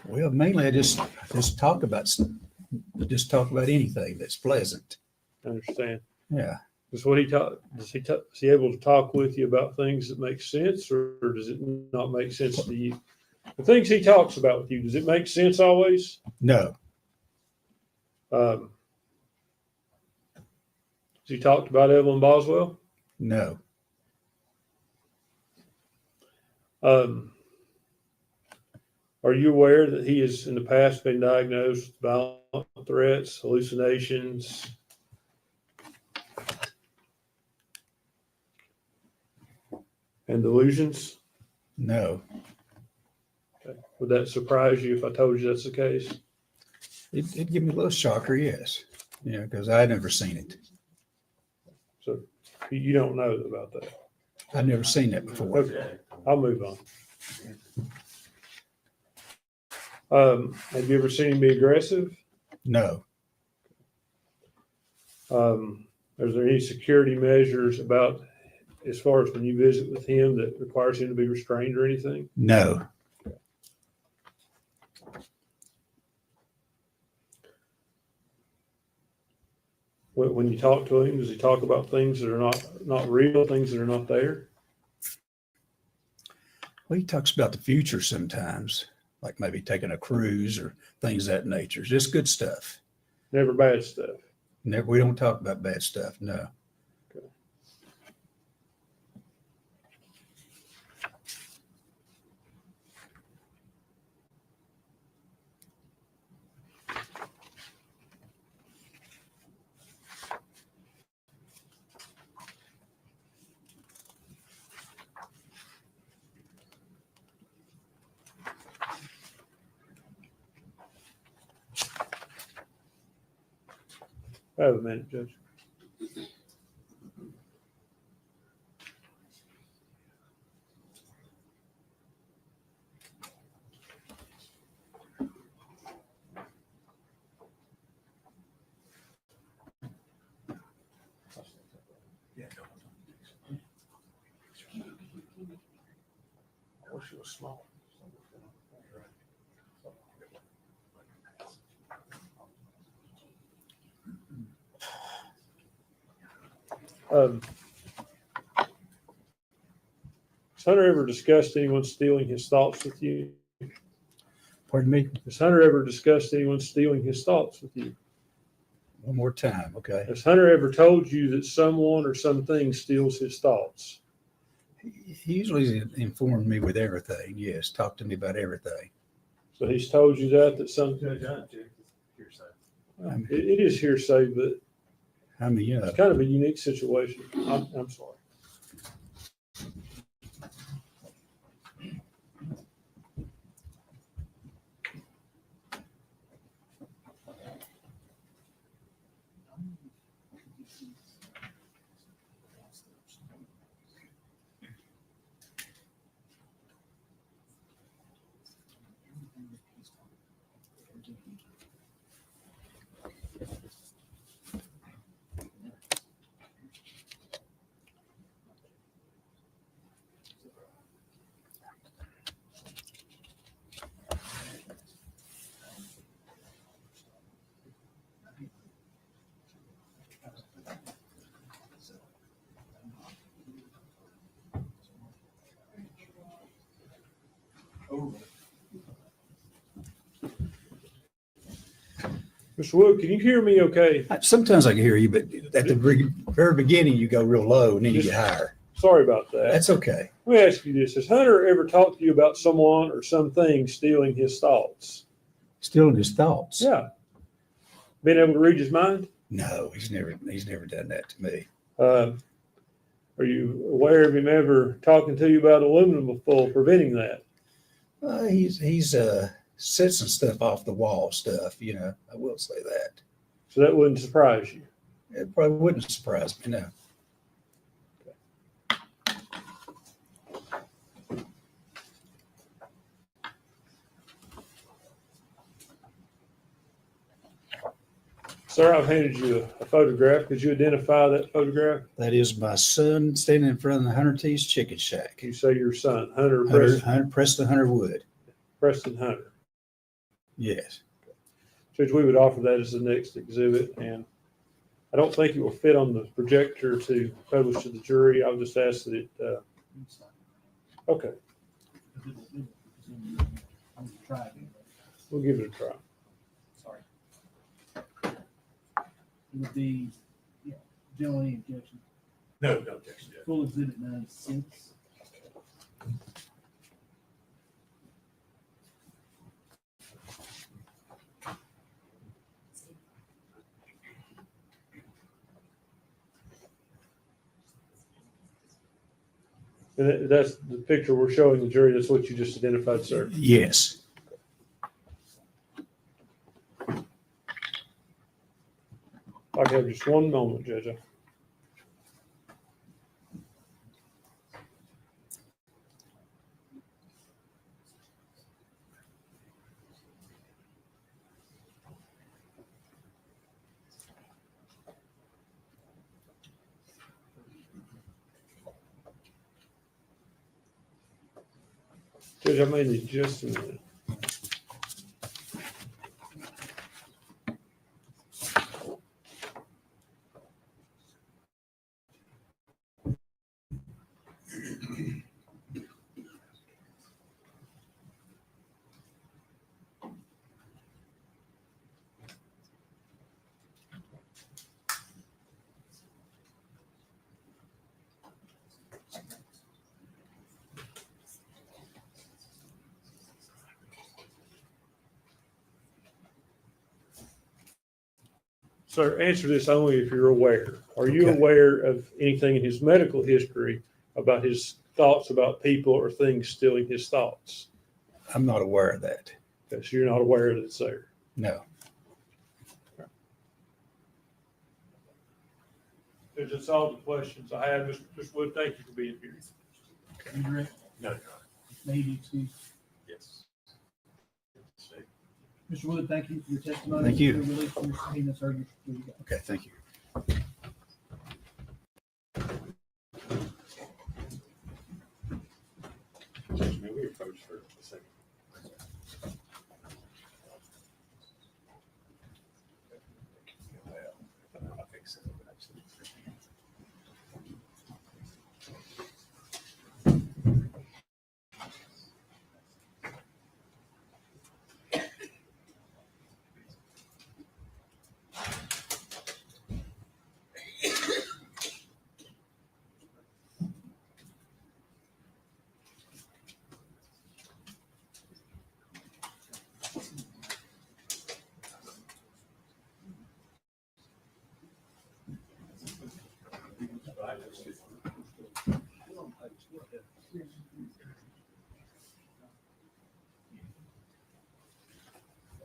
well, mainly I just talk about anything that's pleasant. I understand. Yeah. Is he able to talk with you about things that make sense, or does it not make sense to you? The things he talks about with you, does it make sense always? No. Has he talked about Evelyn Boswell? No. Are you aware that he has in the past been diagnosed with violent threats, hallucinations? And delusions? No. Okay. Would that surprise you if I told you that's the case? It'd give me a little shocker, yes. Yeah, because I'd never seen it. So you don't know about that? I've never seen that before. Okay, I'll move on. Have you ever seen him be aggressive? No. Is there any security measures about, as far as when you visit with him, that requires him to be restrained or anything? No. When you talk to him, does he talk about things that are not real, things that are not there? Well, he talks about the future sometimes, like maybe taking a cruise or things of that nature. Just good stuff. Never bad stuff. Never. We don't talk about bad stuff. No. Okay. I have a minute, Judge. I wish it was small. Has Hunter ever discussed anyone stealing his thoughts with you? Pardon me? Has Hunter ever discussed anyone stealing his thoughts with you? One more time, okay? Has Hunter ever told you that someone or something steals his thoughts? He usually informed me with everything. Yes, talk to me about everything. So he's told you that some. Judge, I object. Hearsay. It is hearsay, but I mean, it's kind of a unique situation. I'm sorry. Mr. Wood, can you hear me okay? Sometimes I can hear you, but at the very beginning, you go real low and then you get higher. Sorry about that. That's okay. Let me ask you this. Has Hunter ever talked to you about someone or something stealing his thoughts? Stealing his thoughts? Yeah. Been able to read his mind? No, he's never done that to me. Are you aware of him ever talking to you about aluminum foil preventing that? He's said some stuff off the wall stuff, I will say that. So that wouldn't surprise you? It probably wouldn't surprise me, no. Sir, I've handed you a photograph. Could you identify that photograph? That is my son standing in front of the Hunter T's Chicken Shack. You say your son, Hunter Preston Hunter Wood. Preston Hunter. Yes. Judge, we would offer that as the next exhibit, and I don't think it will fit on the projector to publish to the jury. I'll just ask that it, okay. We'll give it a try. Sorry. It would be, generally objection. No objection. Full exhibit 96. And that's the picture we're showing the jury. That's what you just identified, sir. Yes. I have just one moment, Judge. Judge, I may need just a minute. Sir, answer this only if you're aware. Are you aware of anything in his medical history about his thoughts about people or things stealing his thoughts? I'm not aware of that. Okay, so you're not aware that it's there? No. Because it's all the questions I have. Mr. Wood, thank you for being here. You agree? No, Maybe excuse. yes. Mr. Wood, thank you for your testimony. Thank you. Your release from your subpoena, sir. You're free to go. Okay, thank you. May we approach for a second? I think so, but actually.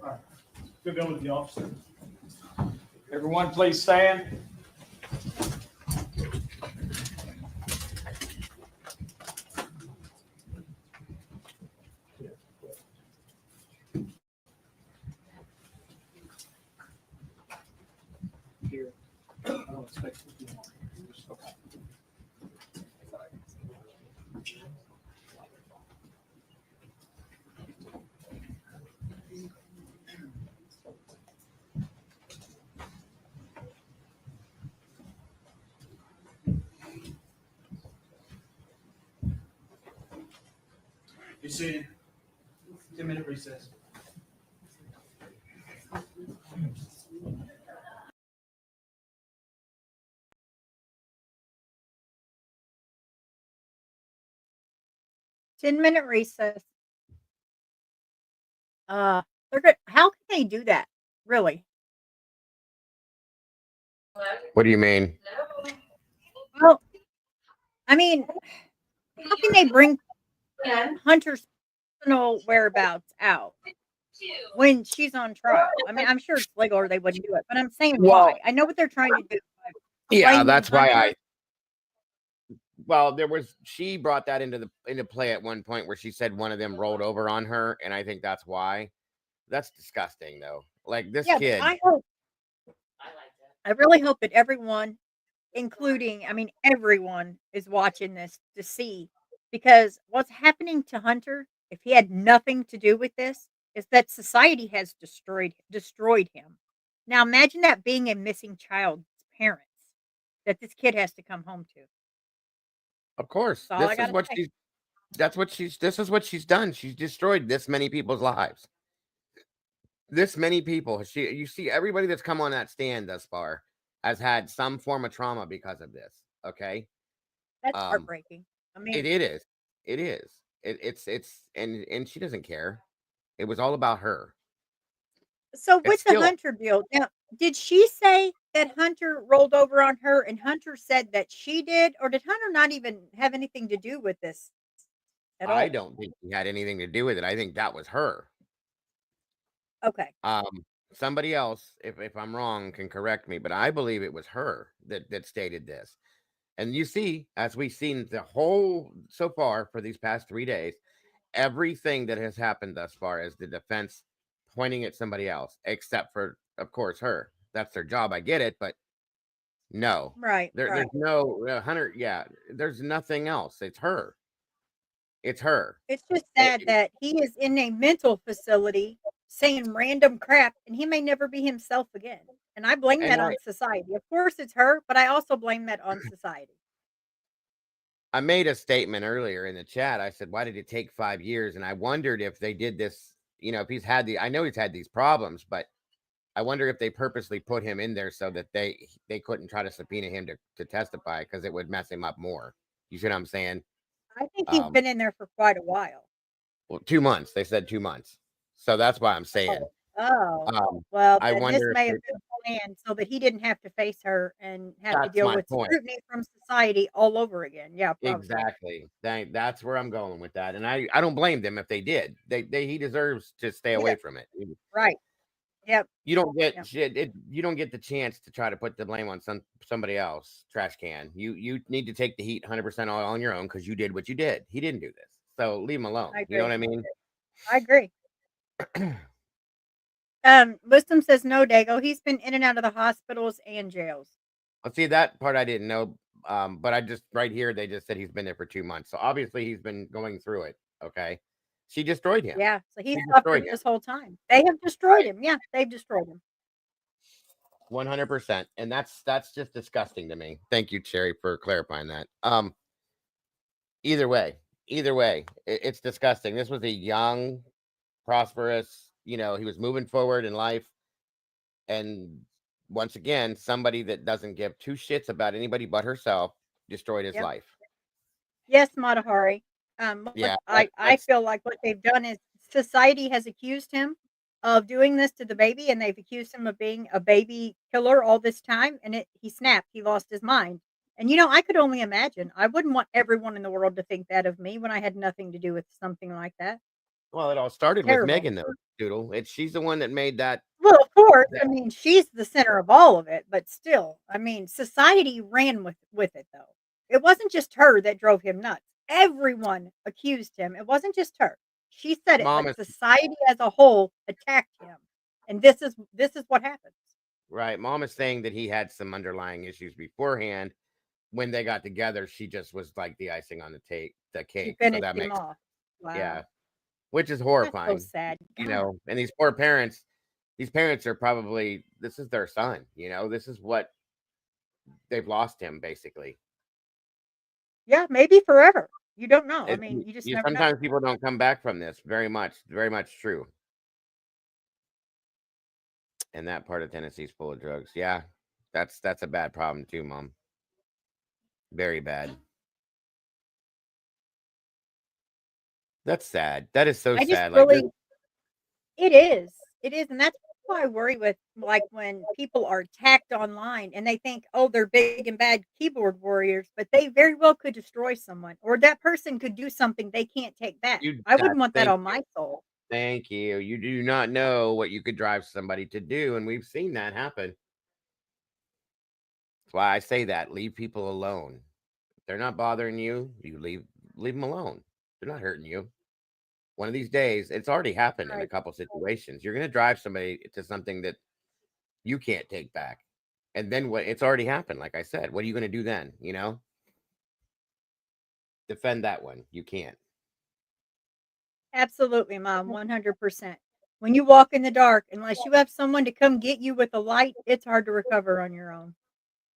All right. Good going with the officer. Everyone, please stand. Here. I don't expect you to do more. Okay. You see, 10-minute recess. Ten-minute recess. They're good. How can they do that? Really? What do you mean? Well, I mean, how can they bring Hunter's personal whereabouts out when she's on trial? I mean, I'm sure it's legal or they wouldn't do it, but I'm saying Well, why. I know what they're trying to do. yeah, Blaming that's why Hunter. well, she brought that into play at one point where she said one of them rolled over on her, and I think that's why. That's disgusting though. Like this Yeah, kid. I really hope that everyone, including, I mean, everyone is watching this to see, because what's happening to Hunter, if he had nothing to do with this, is that society has destroyed him. Now imagine that being a missing child's parents that this kid has to come home to. Of course. That's all I This is gotta what say. this is what she's done. She's destroyed this many people's lives. This many people. You see everybody that's come on that stand thus far has had some form of trauma because of this. Okay. That's heartbreaking. I mean, It is. It is. It's and she doesn't care. It was all about her. so It's with the still Hunter deal, now, did she say that Hunter rolled over on her and Hunter said that she did, or did Hunter not even have anything to do with this at I all? don't think he had anything to do with it. I think that was her. Okay. Somebody else, if I'm wrong, can correct me, but I believe it was her that stated this. And you see, as we've seen the whole so far for these past 3 days, everything that has happened thus far is the defense pointing at somebody else, except for, of course, her. That's their job. I get it, but no, Right. there's no Hunter. Yeah, there's nothing else. It's her. It's her. It's just sad that he is in a mental facility saying random crap and he may never be himself again. And I blame that on society. Of course it's her, but I also blame that on society. I made a statement earlier in the chat. I said, why did it take 5 years? And I wondered if they did this, if he's had I know he's had these problems, but I wonder if they purposely put him in there so that they couldn't try to subpoena him to testify because it would mess him up more. You see what I'm saying? I think he's been in there for quite a while. Well, 2 months. They said 2 months. So that's why I'm saying. Well, I then this wonder may if have been planned so that he didn't have to face her and have to That's deal my with point. scrutiny from society all over again. Yeah, probably. Exactly. That's where I'm going with that. And I don't blame them if they did. He deserves to stay away Yeah. from it. Right. Yep. You don't get Yep. shit. You don't get the chance to try to put the blame on somebody else. Trash can. You need to take the heat 100% on your own because you did what you did. He didn't do this, so leave him alone. I You know what I agree. mean? I agree. Wisdom says no, Dago. He's been in and out of the hospitals and jails. Well, see that part I didn't know, but I just right here they just said he's been there for 2 months, so obviously he's been going through it. Okay, she destroyed him. Yeah, so he She suffered destroyed him. this whole time. They have destroyed him. Yeah, they've destroyed him. 100%, and that's just disgusting to me. Thank you, Cherry, for clarifying that. Either way, it's disgusting. This was a young, prosperous, he was moving forward in life, and once again, somebody that doesn't give two shits about anybody but herself destroyed his Yep. life. Yes, Matahari. Yeah, I feel like what they've done is society has accused him of doing this to the baby, and they've accused him of being a baby killer all this time. And he snapped. He lost his mind. And I could only imagine. I wouldn't want everyone in the world to think that of me when I had nothing to do with something like that. Well, it all started with Terrible. Megan, though, Doodle. She's the one that made that. Well, of course. that- I mean, she's the center of all of it, but still, I mean, society ran with it though. It wasn't just her that drove him nuts. Everyone accused him. It wasn't just her. She said it, Mom but is society as a whole attacked him. And this is what happens. right. Mom is saying that he had some underlying issues beforehand. When they got together, she just was like the icing on the cake. She So finished that him makes off. Wow. yeah, which is That's horrifying. so sad. And these poor parents. These parents are probably this is their son. This is what they've lost him basically. Yeah, maybe forever. You don't know. I mean, you just never know. Sometimes people don't come back from this. Very much true. And that part of Tennessee's full of drugs. Yeah, that's a bad problem too, Mom. Very bad. That's sad. That is so I just sad. really, it is. It is. And that's why I worry with like when people are attacked online and they think, oh, they're big and bad keyboard warriors, but they very well could destroy someone or that person could do something they can't take back. I wouldn't want that on my soul. Thank you. You do not know what you could drive somebody to do, and we've seen that happen. That's why I say that. Leave people alone. If they're not bothering you, you leave them alone. They're not hurting you. One of these days, it's already happened in a couple situations. You're going to drive somebody to something that you can't take back. And then what? It's already happened. Like I said, what are you going to do then? Defend that one. You can't. Absolutely, Mom. 100%. When you walk in the dark, unless you have someone to come get you with a light, it's hard to recover on your own.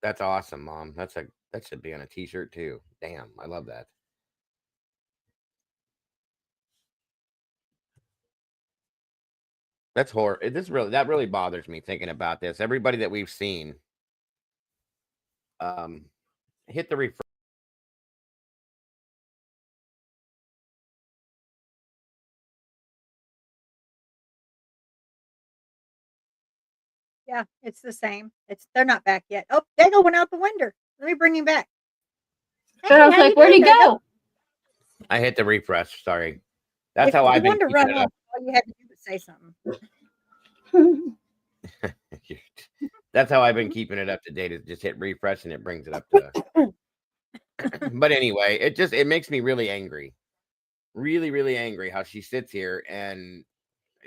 That's awesome, Mom. That should be on a t-shirt too. Damn, I love that. That's horror. That really bothers me thinking about this. Everybody that we've seen, hit the refresh. Yeah, it's the same. They're not back yet. Oh, Dago went out the window. Let me bring him back. But I was like, where'd he go? I hit the refresh. Sorry. That's If how you I've been wanted to keeping run it off, up. all you had to do was say something. That's how I've been keeping it up to date. Is just hit refresh and it brings it up to. But anyway, it makes me really angry, really, really angry. How she sits here and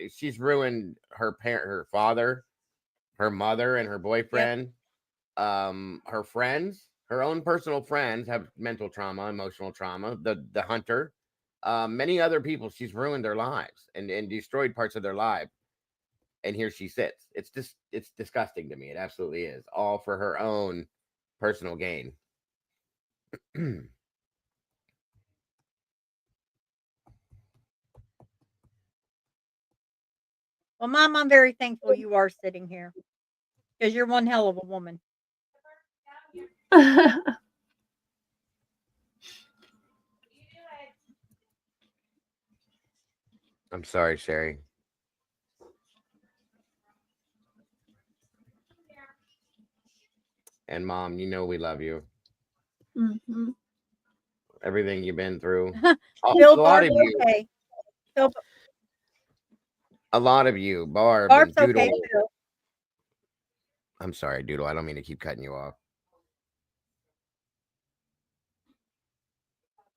she's ruined her father, her mother, and her boyfriend. Her friends, her own personal friends have mental trauma, emotional trauma. The hunter, many other people. She's ruined their lives and destroyed parts of their life. And here she sits. It's disgusting to me. It absolutely is. All for her own personal gain. Well, Mom, I'm very thankful you are sitting here because you're one hell of a woman. I'm sorry, Sherry. And Mom, we love you. Mm-hmm. Everything you've been through. Bill A lot of Barber, you. okay. A lot of you, Barb Barb's and Doodle. okay too. I'm sorry, Doodle. I don't mean to keep cutting you off.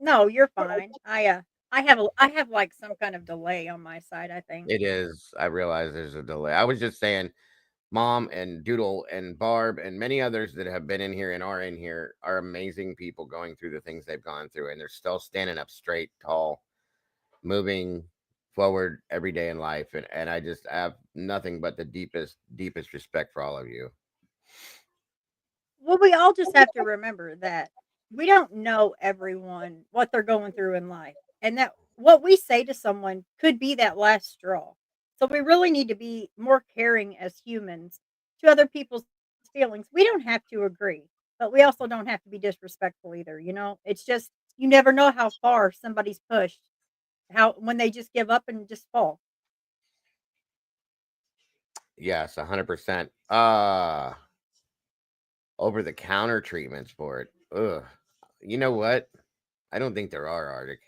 No, you're fine. I have like some kind of delay on my side, I think. It is. I realize there's a delay. I was just saying, Mom and Doodle and Barb and many others that have been in here and are in here are amazing people going through the things they've gone through, and they're still standing up straight, tall, moving forward every day in life. And I just have nothing but the deepest respect for all of you. Well, we all just have to remember that we don't know everyone what they're going through in life, and that what we say to someone could be that last straw. So we really need to be more caring as humans to other people's feelings. We don't have to agree, but we also don't have to be disrespectful either. It's just you never know how far somebody's pushed, how when they just give up and just fall. Yes, 100%. Over the counter treatments for it. Ugh. You know what? I don't think there are, Arctic.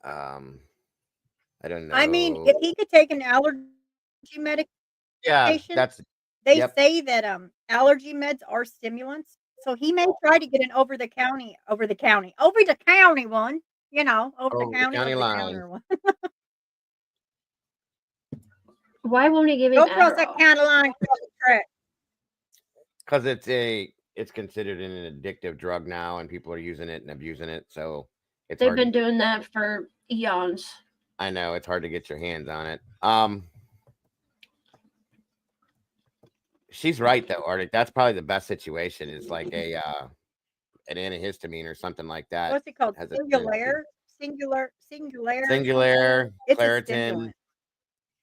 I don't know. I mean, if he could take an allergy medication, Yeah, that's they yep. say that allergy meds are stimulants. So he may try to get an over the county one, over the county Over the county over the line. counter one. Why won't he give him Go across that Adderall? county line, cross the track. Because it's considered an addictive drug now, and people are using it and abusing it. So it's They've hard been to, doing that for eons. I know it's hard to get your hands on it. She's right though, Arctic. That's probably the best situation. Is like an antihistamine or something like that. What's it called? Has a Singular, Singular, It's a Claritin. stimulant.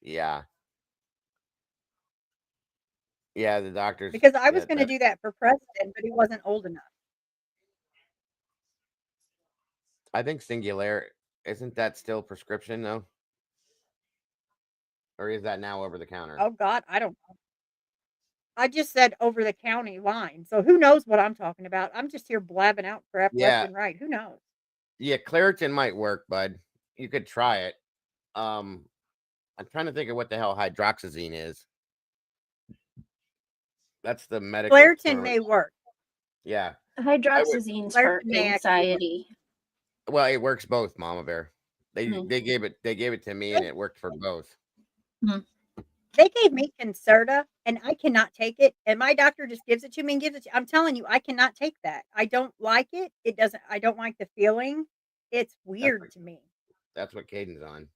Yeah. Yeah, the doctors. Because I was Yeah, going to do that for Preston, but he wasn't old enough. I think Singular, isn't that still prescription though? Or is that now over the counter? Oh God, I don't know. I just said over the county line. So who knows what I'm talking about? I'm just here blabbing out crap left Yeah. and right. Who knows? Yeah, Claritin might work, bud. You could try it. I'm trying to think of what the hell hydroxyzine is. That's the medical Claritin term. may work. Yeah. Hydroxyzine's for Claritin may actually work. anxiety. Well, it works both, Mama Bear. They Hmm. they gave it to me, and it worked for both. They gave me Concerta, and I cannot take it. And my doctor just gives it to me and gives it to. I'm telling you, I cannot take that. I don't like it. It doesn't. I don't like the feeling. It's weird to me. That's what Caden's on.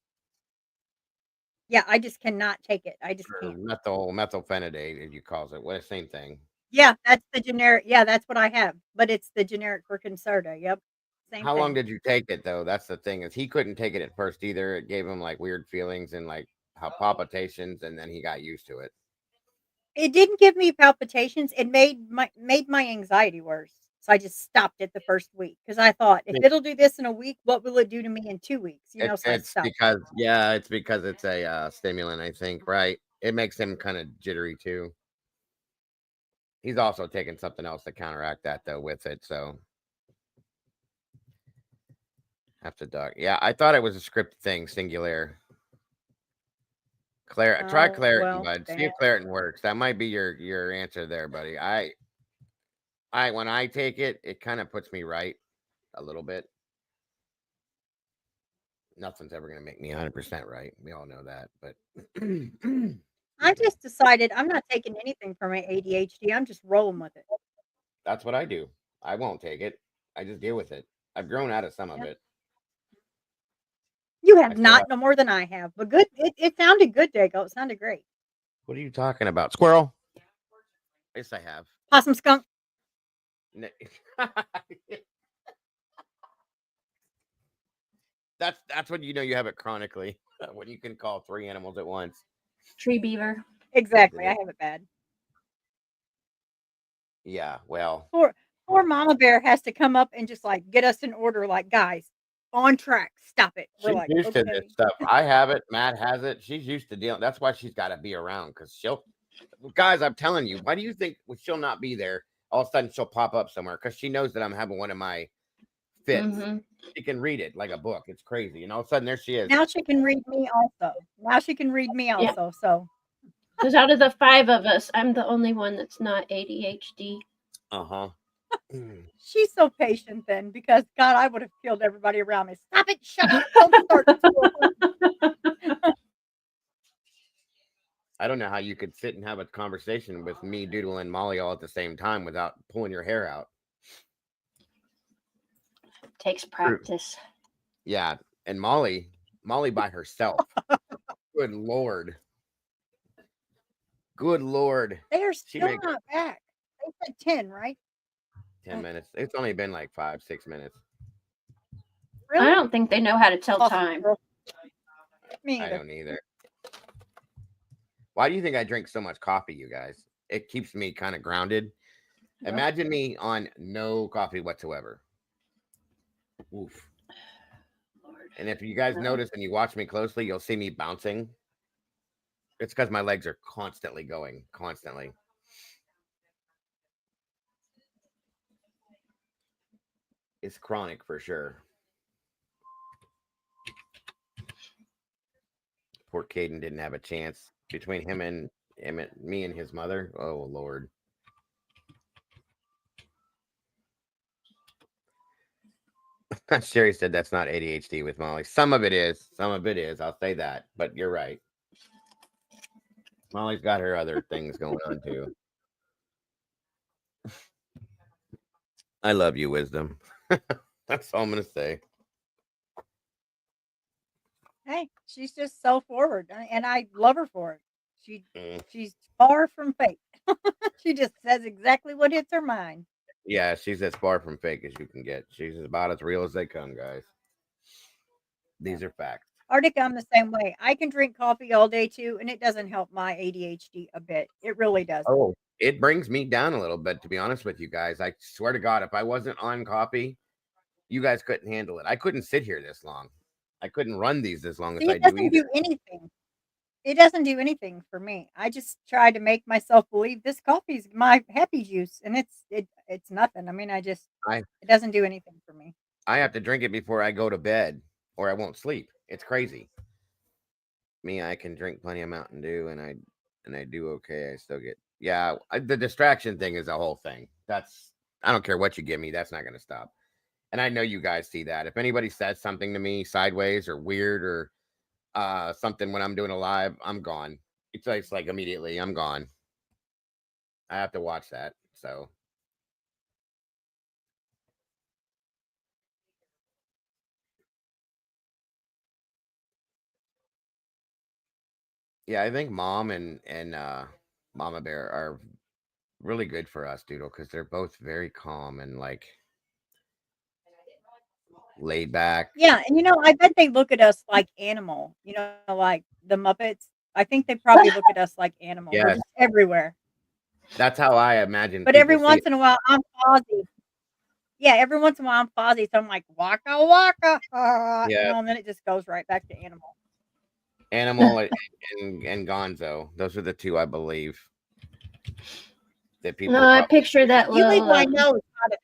Yeah, I just cannot take it. I just Or can't. methylphenidate, as you calls it. What, same thing. Yeah, that's the generic. Yeah, that's what I have. But it's the generic for Concerta. Yep. Same How thing. long did you take it though? That's the thing, is he couldn't take it at first either. It gave him like weird feelings and like palpitations, and then he got used to it. It didn't give me palpitations. It made my anxiety worse. So I just stopped it the first week because I thought if it'll do this in a week, what will it do to me in 2 weeks? So I It's stopped. because it's a stimulant, I think, right? It makes him kind of jittery too. He's also taking something else to counteract that though with it, so have to duck. Yeah, I thought it was a script thing, Singular. Try Claritin, well, bud. See if that- Claritin works. That might be your answer there, buddy. When I take it, it kind of puts me right a little bit. Nothing's ever gonna make me 100% right. We all know that, but I just decided I'm not taking anything for my ADHD. I'm just rolling with it. that's what I do. I won't take it. I just deal with it. I've grown out of some of it. You I have still not have- no more than I have, but good. It sounded good, Dago. It sounded great. What are you talking about? Squirrel? Yes, I have. Possum skunk. That's when you know you have it chronically. When you can call 3 animals at once. Tree beaver. Exactly. I have it bad. Yeah, well, Poor Mama Bear has to come up and just like get us in order. Like, guys, on track. Stop it. We're she's like, used to okay. this stuff. I have it. Matt has it. She's used to dealing. That's why she's got to be around, because guys, I'm telling you, why do you think she'll not be there? All of a sudden she'll pop up somewhere because she knows that I'm having one of my fits. Mhm. She can read it like a book. It's crazy. And all of a sudden, there she is. Now she can read me also. Now she can read me Yeah. also. So Because out of the 5 of us, I'm the only one that's not ADHD. Uh-huh. she's so patient then, because God, I would have killed everybody around me. Stop it! Shut up! Don't start school. I don't know how you could sit and have a conversation with me, Doodle, and Molly all at the same time without pulling your hair out. Takes practice. Yeah, and Molly by herself. Good Lord. Good Lord. They are She still makes not back. They said 10, right? 10 minutes. It's only been like 5-6 minutes. Really? I don't think they know how to tell Oh, time. Me I either. don't either. Why do you think I drink so much coffee, you guys? It keeps me kind of grounded. Yeah. Imagine me on no coffee whatsoever. Oof. And if you guys notice and you watch me closely, you'll see me bouncing. It's because my legs are constantly going, constantly. It's chronic for sure. Poor Caden didn't have a chance between him and me and his mother. Oh, Lord. Sherry said that's not ADHD with Molly. Some of it is. Some of it is. I'll say that. But you're right. Molly's got her other things going on too. I love you, Wisdom. That's all I'm going to say. Hey, she's just so forward, and I love her for it. She's far from fake. She just says exactly what hits her mind. Yeah, she's as far from fake as you can get. She's about as real as they come, guys. These are facts. Arctic, I'm the same way. I can drink coffee all day too, and it doesn't help my ADHD a bit. It really does. Oh, it brings me down a little bit, to be honest with you guys. I swear to God, if I wasn't on coffee, you guys couldn't handle it. I couldn't sit here this long. I couldn't run these as long as See, I it do doesn't either. do anything. It doesn't do anything for me. I just try to make myself believe this coffee's my happy juice, and it's nothing. I mean, it doesn't do anything for me. I have to drink it before I go to bed, or I won't sleep. It's crazy. Me, I can drink plenty of Mountain Dew, and I do okay. I still get the distraction thing is a whole thing. I don't care what you give me. That's not going to stop. And I know you guys see that. If anybody says something to me sideways or weird or something when I'm doing a live, I'm gone. It's like immediately I'm gone. I have to watch that. So yeah, I think Mom and Mama Bear are really good for us, Doodle, because they're both very calm and like laid back. Yeah, and I bet they look at us like animal. Like the Muppets. I think they probably look at us like animal. We're Yes. just everywhere. That's how I imagine. But every once in a while, I'm Fozzie. Yeah, every once in a while, I'm Fozzie. So I'm like, waka waka. Yeah. And then it just goes right back to animal. Animal and Gonzo. Those are the two I believe that people. No, I picture that You leave little my nose out of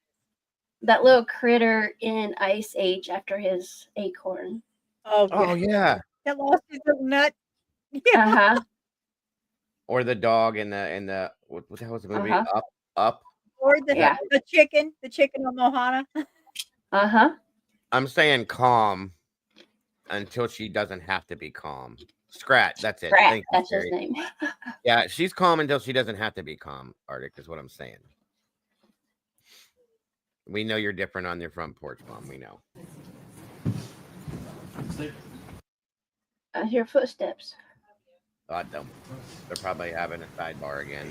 that little critter in Ice Age after his acorn. Oh yeah. That lost his little nut. Uh-huh. Or the dog in the what the hell was the movie? Up. Or the chicken on Mohana. Uh-huh. I'm saying calm until she doesn't have to be calm. Scrat, that's it. Scrat, Thank you, that's his Sherry. name. Yeah, she's calm until she doesn't have to be calm, Arctic, is what I'm saying. We know you're different on your front porch, Mom. We know. I hear footsteps. God, they're probably having a sidebar again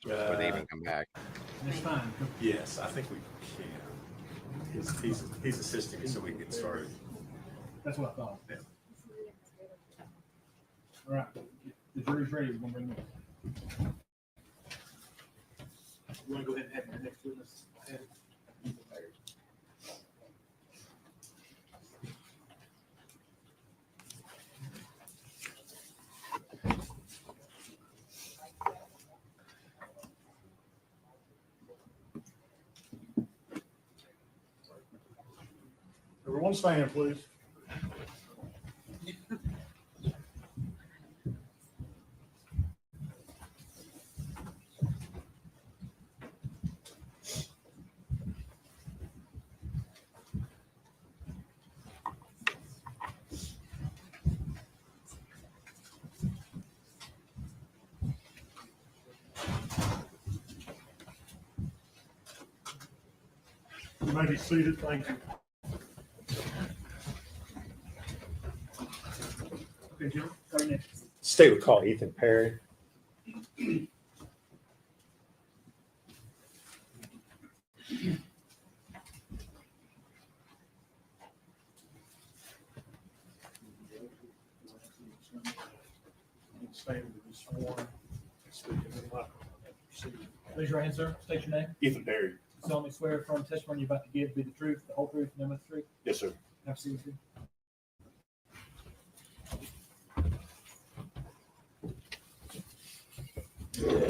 before they even come back. It's fine. Yes, I think we can. He's assisting me so we can get started. That's what I thought. Yeah. All right. The jury's ready. We're going to bring them in. You want to go ahead and have your next witness? on stand, please. You may be seated. Thank you. Okay, Jim, go next. State would call Ethan Perry. Stand to be sworn. Speak into the microphone. Raise your hand, sir. State your name. Ethan Perry. Solemnly swear affirm testimony you're about to give be the truth, the whole truth, and nothing but the truth. Yes, sir. Have a seat, sir.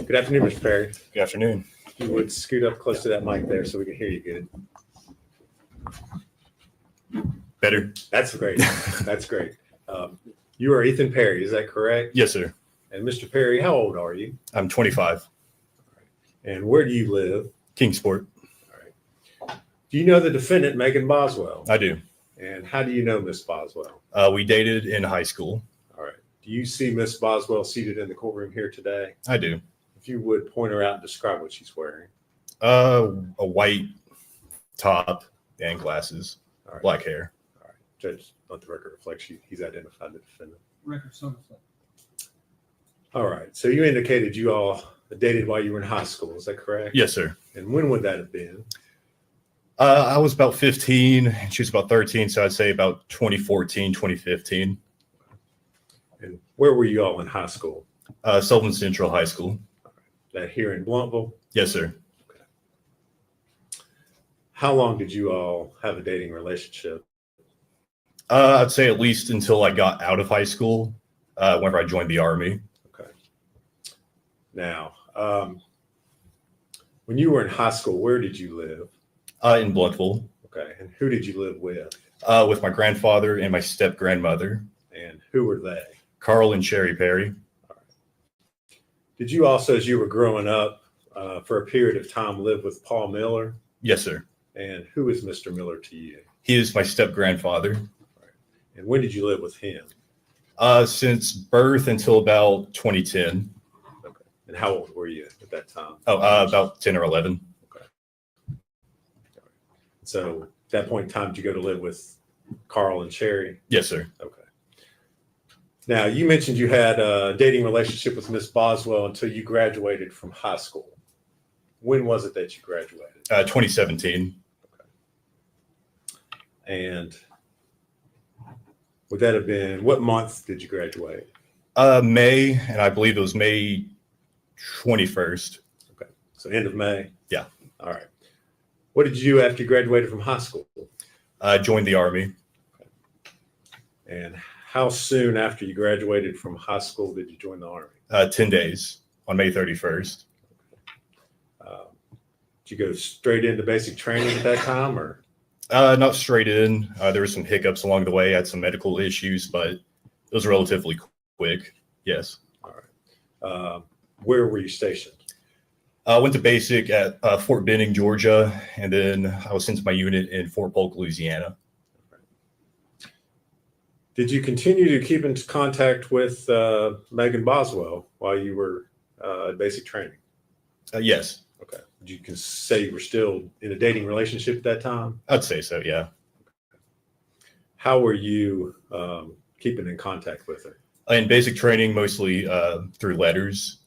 Good afternoon, Mr. Perry. Good afternoon. If you would scoot up close to that mic there so we can hear you good. Better? That's great. That's great. You are Ethan Perry, is that correct? Yes, sir. And Mr. Perry, how old are you? I'm 25. And where do you live? Kingsport. Do you know the defendant, Megan Boswell? I do. And how do you know Miss Boswell? We dated in high school. All right. Do you see Miss Boswell seated in the courtroom here today? I do. If you would point her out and describe what she's wearing. A white top and glasses, All right. black hair. All right. Judge, let the record reflect he's identified the defendant. Record so reflect. All right. So you indicated you all dated while you were in high school. Is that correct? Yes, sir. And when would that have been? I was about 15 and she was about 13. So I'd say about 2014, 2015. And where were you all in high school? Sullivan Central High School. That here in Bluntville? Yes, sir. Okay. How long did you all have a dating relationship? I'd say at least until I got out of high school, whenever I joined the Army. Okay. Now, when you were in high school, where did you live? In Blountville. Okay. And who did you live with? With my grandfather and my step grandmother. And who were they? Carl and Sherry Perry. All right. Did you also, as you were growing up, for a period of time, live with Paul Miller? Yes, sir. And who is Mr. Miller to you? He is my step grandfather. And when did you live with him? Since birth until about 2010. Okay. And how old were you at that time? Oh, about 10 or 11. Okay. So at that point in time, did you go to live with Carl and Sherry? Yes, sir. Okay. Now, you mentioned you had a dating relationship with Miss Boswell until you graduated from high school. When was it that you graduated? 2017. And would that have been, what month did you graduate? May, and I believe it was May 21st. Okay. So end of May? Yeah. All right. What did you do after you graduated from high school? Joined the Army. Okay. And how soon after you graduated from high school did you join the Army? 10 days on May 31st. Did you go straight into basic training at that time, or? Not straight in. There were some hiccups along the way. I had some medical issues, but it was relatively quick. Yes. All right. Where were you stationed? I went to basic at Fort Benning, Georgia, and then I was sent to my unit in Fort Polk, Louisiana. Did you continue to keep in contact with Megan Boswell while you were at basic training? Yes. Okay. Would you say you were still in a dating relationship at that time? I'd say so, yeah. How were you keeping in contact with her? In basic training, mostly through letters.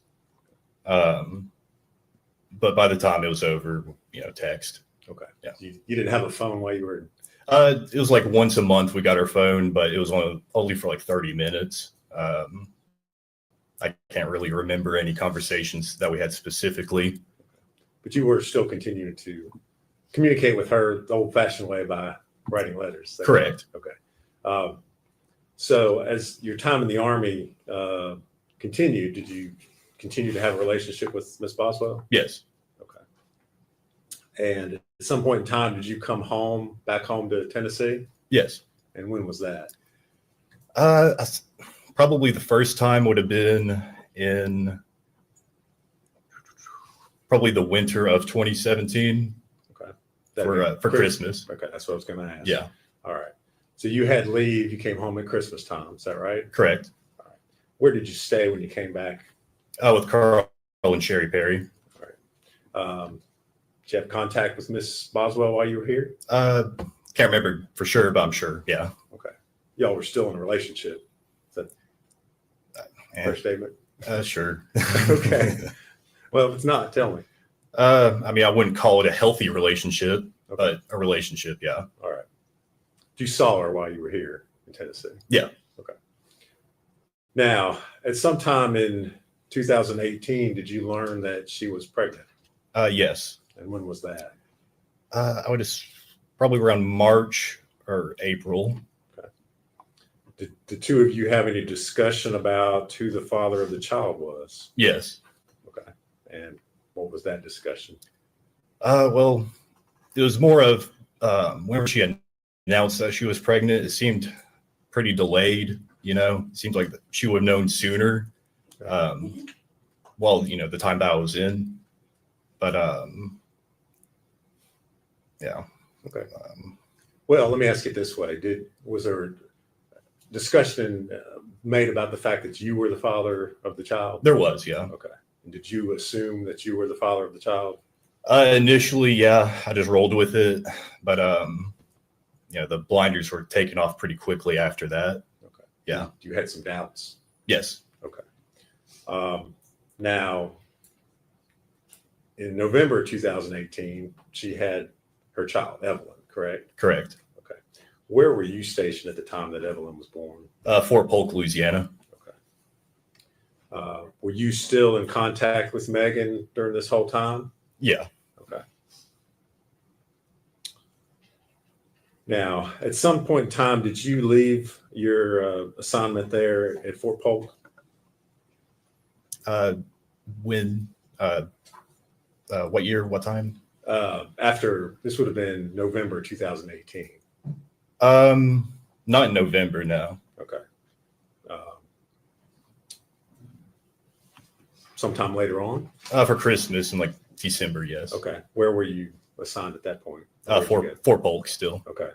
But by the time it was over, text. Okay. Yeah. You didn't have a phone while you were? It was like once a month we got our phone, but it was only for like 30 minutes. I can't really remember any conversations that we had specifically. But you were still continuing to communicate with her the old-fashioned way by writing letters. Correct. Okay. So as your time in the Army continued, did you continue to have a relationship with Miss Boswell? Yes. Okay. And at some point in time, did you come back home to Tennessee? Yes. And when was that? Probably the first time would have been in probably the winter of 2017. Okay. For Christmas. Okay, that's what I was going to ask. Yeah. All right. So you had leave. You came home at Christmas time. Is that right? Correct. All right. Where did you stay when you came back? With Carl and Sherry Perry. All right. Did you have contact with Miss Boswell while you were here? Can't remember for sure, but I'm sure. Yeah. Okay. Y'all were still in a relationship. Is that fair statement? Sure. Okay. Well, if it's not, tell me. I mean, I wouldn't call it a healthy relationship, but a relationship. Yeah. All right. You saw her while you were here in Tennessee? Yeah. Okay. Now, at some time in 2018, did you learn that she was pregnant? Yes. And when was that? I would have probably around March or April. Okay. Did the two of you have any discussion about who the father of the child was? Yes. Okay. And what was that discussion? Well, it was more of whenever she announced that she was pregnant, it seemed pretty delayed. You know, it seems like she would have known sooner. Well, you know, the time that I was in, but yeah. Okay. Well, let me ask it this way: was there discussion made about the fact that you were the father of the child? There was, yeah. Okay. And did you assume that you were the father of the child? Initially, yeah, I just rolled with it, but you know, the blinders were taken off pretty quickly after that. Okay. Yeah. You had some doubts. Yes. Okay. Now, in November 2018, she had her child, Evelyn, correct? Correct. Okay. Where were you stationed at the time that Evelyn was born? Fort Polk, Louisiana. Okay. Were you still in contact with Megan during this whole time? Yeah. Okay. Now, at some point in time, did you leave your assignment there at Fort Polk? When? What year? What time? After this would have been November 2018. Not in November, no. Okay. Sometime later on? For Christmas in like December, yes. Okay. Where were you assigned at that point? Fort Polk still. Okay.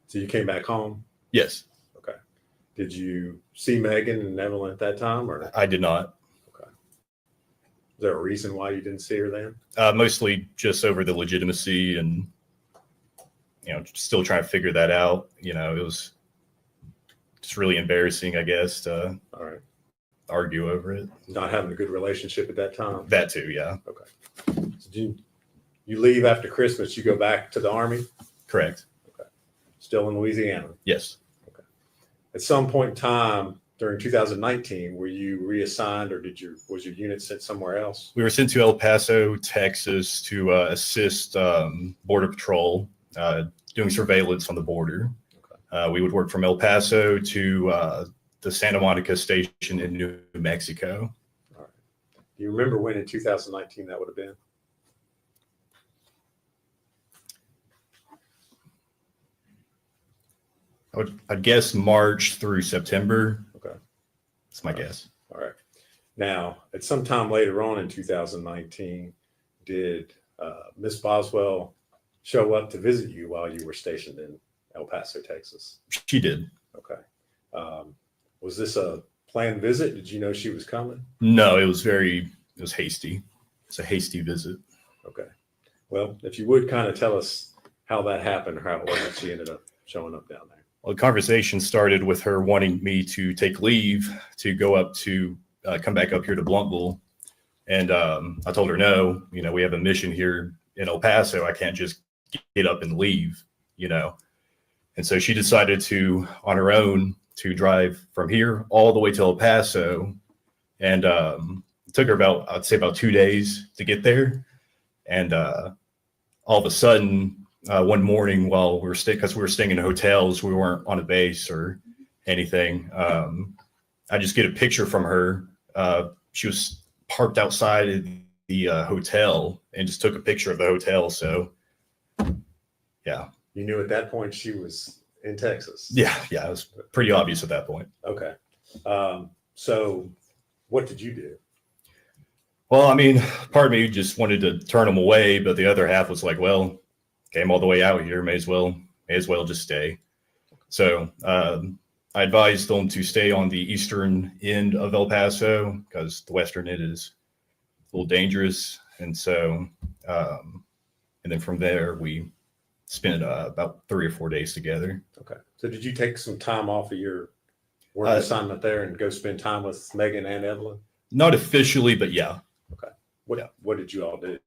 So you came back home? Yes. Okay. Did you see Megan and Evelyn at that time, or? I did not. Okay. Is there a reason why you didn't see her then? Mostly just over the legitimacy and, you know, still trying to figure that out. You know, it was just really embarrassing, I guess, to All right. argue over it. Not having a good relationship at that time? That too, yeah. Okay. So you leave after Christmas, you go back to the Army? Correct. Okay. Still in Louisiana? Yes. Okay. At some point in time during 2019, were you reassigned, or was your unit sent somewhere else? We were sent to El Paso, Texas to assist Border Patrol doing surveillance on the border. Okay. We would work from El Paso to the Santa Monica station in New Mexico. All right. Do you remember when in 2019 that would have been? I'd guess March through September. Okay. That's my guess. All right. Now, at some time later on in 2019, did Miss Boswell show up to visit you while you were stationed in El Paso, Texas? She did. Okay. Was this a planned visit? Did you know she was coming? No, it was hasty. It's a hasty visit. Okay. Well, if you would kind of tell us how that happened, or how it was that she ended up showing up down there. Well, the conversation started with her wanting me to take leave to go up to come back up here to Blountville. And I told her, no, you know, we have a mission here in El Paso. I can't just get up and leave, you know. And so she decided to, on her own, to drive from here all the way to El Paso. And it took her I'd say about 2 days to get there. And all of a sudden, one morning while because we were staying in hotels, we weren't on a base or anything. I just get a picture from her. She was parked outside of the hotel and just took a picture of the hotel. So, yeah. You knew at that point she was in Texas. Yeah, it was pretty obvious at that point. Okay. So what did you do? Well, I mean, part of me just wanted to turn them away, but the other half was like, well, came all the way out here, may as well just stay. So I advised them to stay on the eastern end of El Paso because the western end is a little dangerous. And so, and then from there, we spent about 3 or 4 days together. Okay. So did you take some time off of your work assignment there and go spend time with Megan and Evelyn? Not officially, but yeah. Okay. What did you all do?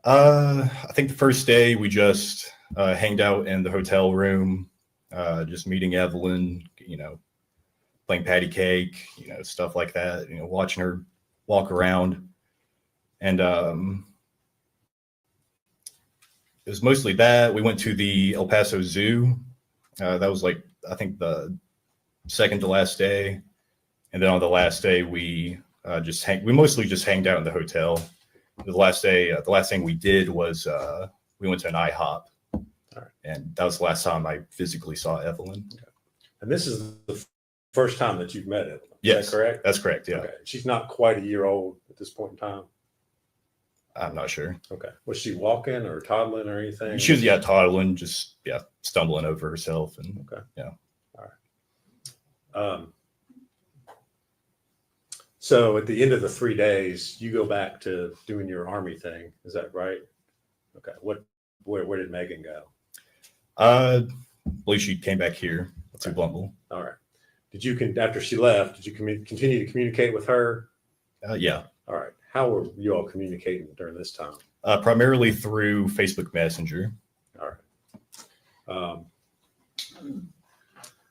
I think the first day we just hanged out in the hotel room, just meeting Evelyn, playing patty cake, stuff like that, watching her walk around. And it was mostly that. We went to the El Paso Zoo. That was I think the second to last day. And then on the last day, we mostly just hanged out in the hotel. The last thing we did was we went to an IHOP. All right. And that was the last time I physically saw Evelyn. Okay. And this is the first time that you've met Evelyn. Yes, is that correct? That's correct. Yeah. Okay. She's not quite a year old at this point in time. I'm not sure. Okay. Was she walking or toddling or anything? She was toddling, just stumbling over herself and okay. Yeah. All right. So at the end of the 3 days, you go back to doing your Army thing. Is that right? Okay. Where did Megan go? I believe she came back here to Blumville. All right. Did you after she left? Did you continue to communicate with her? Yeah. All right. How were you all communicating during this time? Primarily through Facebook Messenger. All right.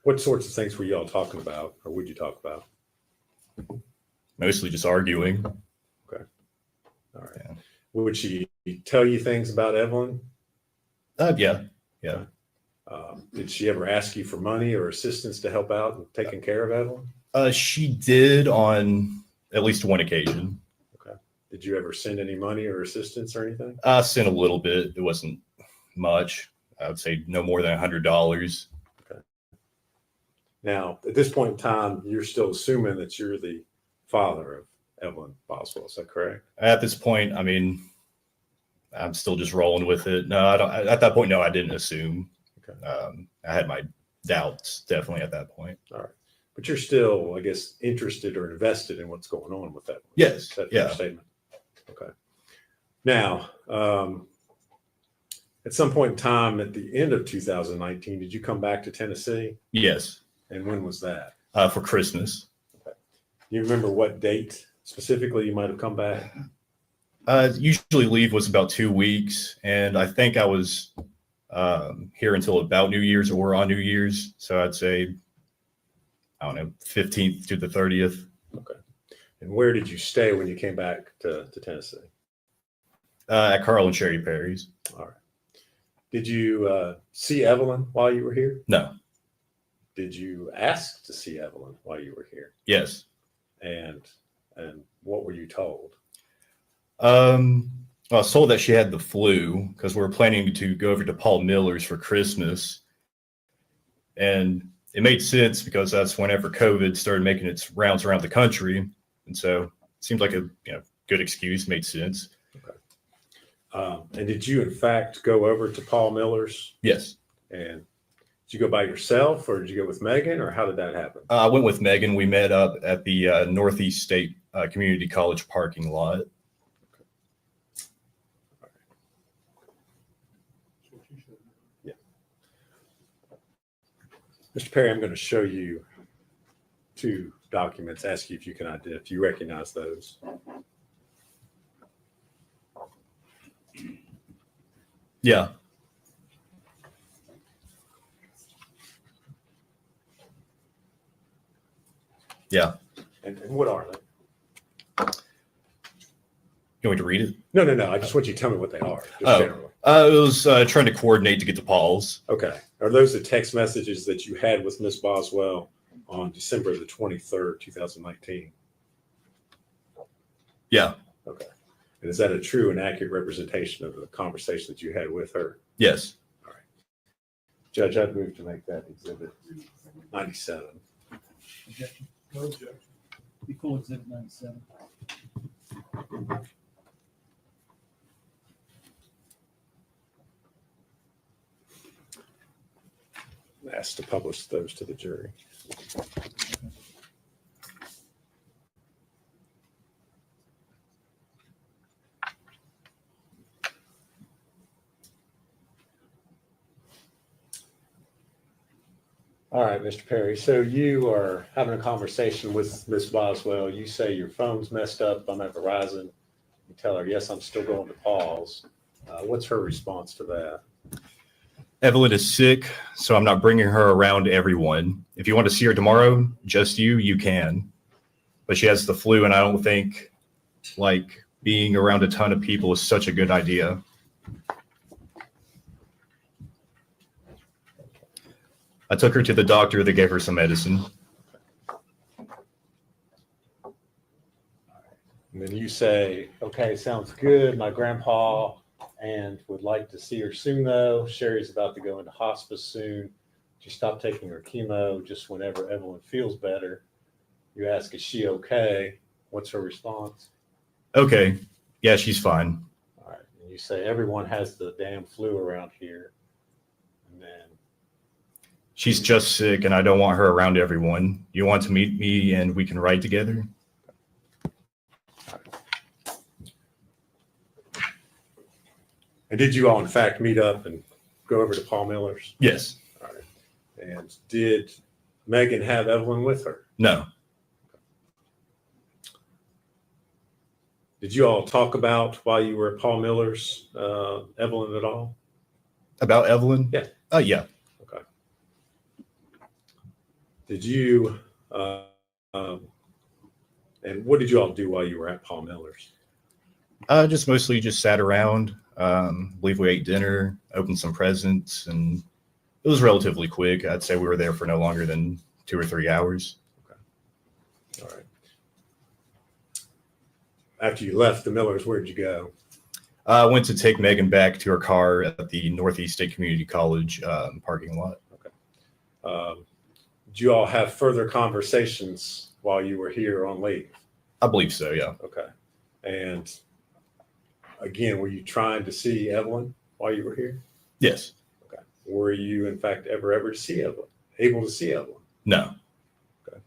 What sorts of things were you all talking about, or would you talk about? Mostly just arguing. Okay. All right. Yeah. Would she tell you things about Evelyn? Yeah. Did she ever ask you for money or assistance to help out in taking care of Evelyn? She did on at least one occasion. Okay. Did you ever send any money or assistance or anything? I sent a little bit. It wasn't much. I would say no more than $100. Okay. Now, at this point in time, you're still assuming that you're the father of Evelyn Boswell. Is that correct? At this point, I mean, I'm still just rolling with it. No, I don't. At that point, no, I didn't assume. Okay. I had my doubts definitely at that point. All right. But you're still, I guess, interested or invested in what's going on with that. Yes. That yeah. Statement. Okay. Now, at some point in time at the end of 2019, did you come back to Tennessee? Yes. And when was that? For Christmas. Okay. Do you remember what date specifically you might have come back? Usually leave was about 2 weeks. And I think I was here until about New Year's or on New Year's. So I'd say, I don't know, 15th to the 30th. Okay. And where did you stay when you came back to Tennessee? At Carl and Sherry Perry's. All right. Did you see Evelyn while you were here? No. Did you ask to see Evelyn while you were here? Yes. And what were you told? I was told that she had the flu because we were planning to go over to Paul Miller's for Christmas. And it made sense because that's whenever COVID started making its rounds around the country. And so it seemed like a good excuse, made sense. Okay. And did you, in fact, go over to Paul Miller's? Yes. And did you go by yourself or did you go with Megan or how did that happen? I went with Megan. We met up at the Northeast State Community College parking lot. Yeah. Mr. Perry, I'm going to show you 2 documents, ask you if you can identify, if you recognize those. Yeah. Yeah. And what are they? You want me to read it? No. I just want you to tell me what they are. Just generally. It was trying to coordinate to get to Paul's. Okay. Are those the text messages that you had with Miss Boswell on December the 23rd, 2019? Yeah. Okay. And is that a true and accurate representation of the conversation that you had with her? Yes. All right. Judge, I'd move to make that exhibit 97. Objection. No objection. Be full exhibit 97. Asked to publish those to the jury. All right, Mr. Perry. So you are having a conversation with Ms. Boswell. You say your phone's messed up. I'm at Verizon. You tell her, yes, I'm still going to pause. What's her response to that? Evelyn is sick, so I'm not bringing her around everyone. If you want to see her tomorrow, just you can. But she has the flu, and I don't think like being around a ton of people is such a good idea. I took her to the doctor. They gave her some medicine. And then you say, okay, sounds good. My grandpa and would like to see her soon, though. Sherry's about to go into hospice soon. She stopped taking her chemo just whenever Evelyn feels better. You ask, is she okay? What's her response? Okay. Yeah, she's fine. All right. And you say, everyone has the damn flu around here. And then She's just sick, and I don't want her around everyone. You want to meet me, and we can ride together? And did you all, in fact, meet up and go over to Paul Miller's? Yes. All right. And did Megan have Evelyn with her? No. Did you all talk about while you were at Paul Miller's, Evelyn at all? About Evelyn? Yeah. Yeah. Okay. Did you, and what did you all do while you were at Paul Miller's? Just mostly just sat around. I believe we ate dinner, opened some presents, and it was relatively quick. I'd say we were there for no longer than 2 or 3 hours. Okay. All right. After you left the Millers, where'd you go? I went to take Megan back to her car at the Northeast State Community College parking lot. Okay. Did you all have further conversations while you were here on leave? I believe so, yeah. Okay. And again, were you trying to see Evelyn while you were here? Yes. Okay. Were you, in fact, able to see Evelyn? No. Okay.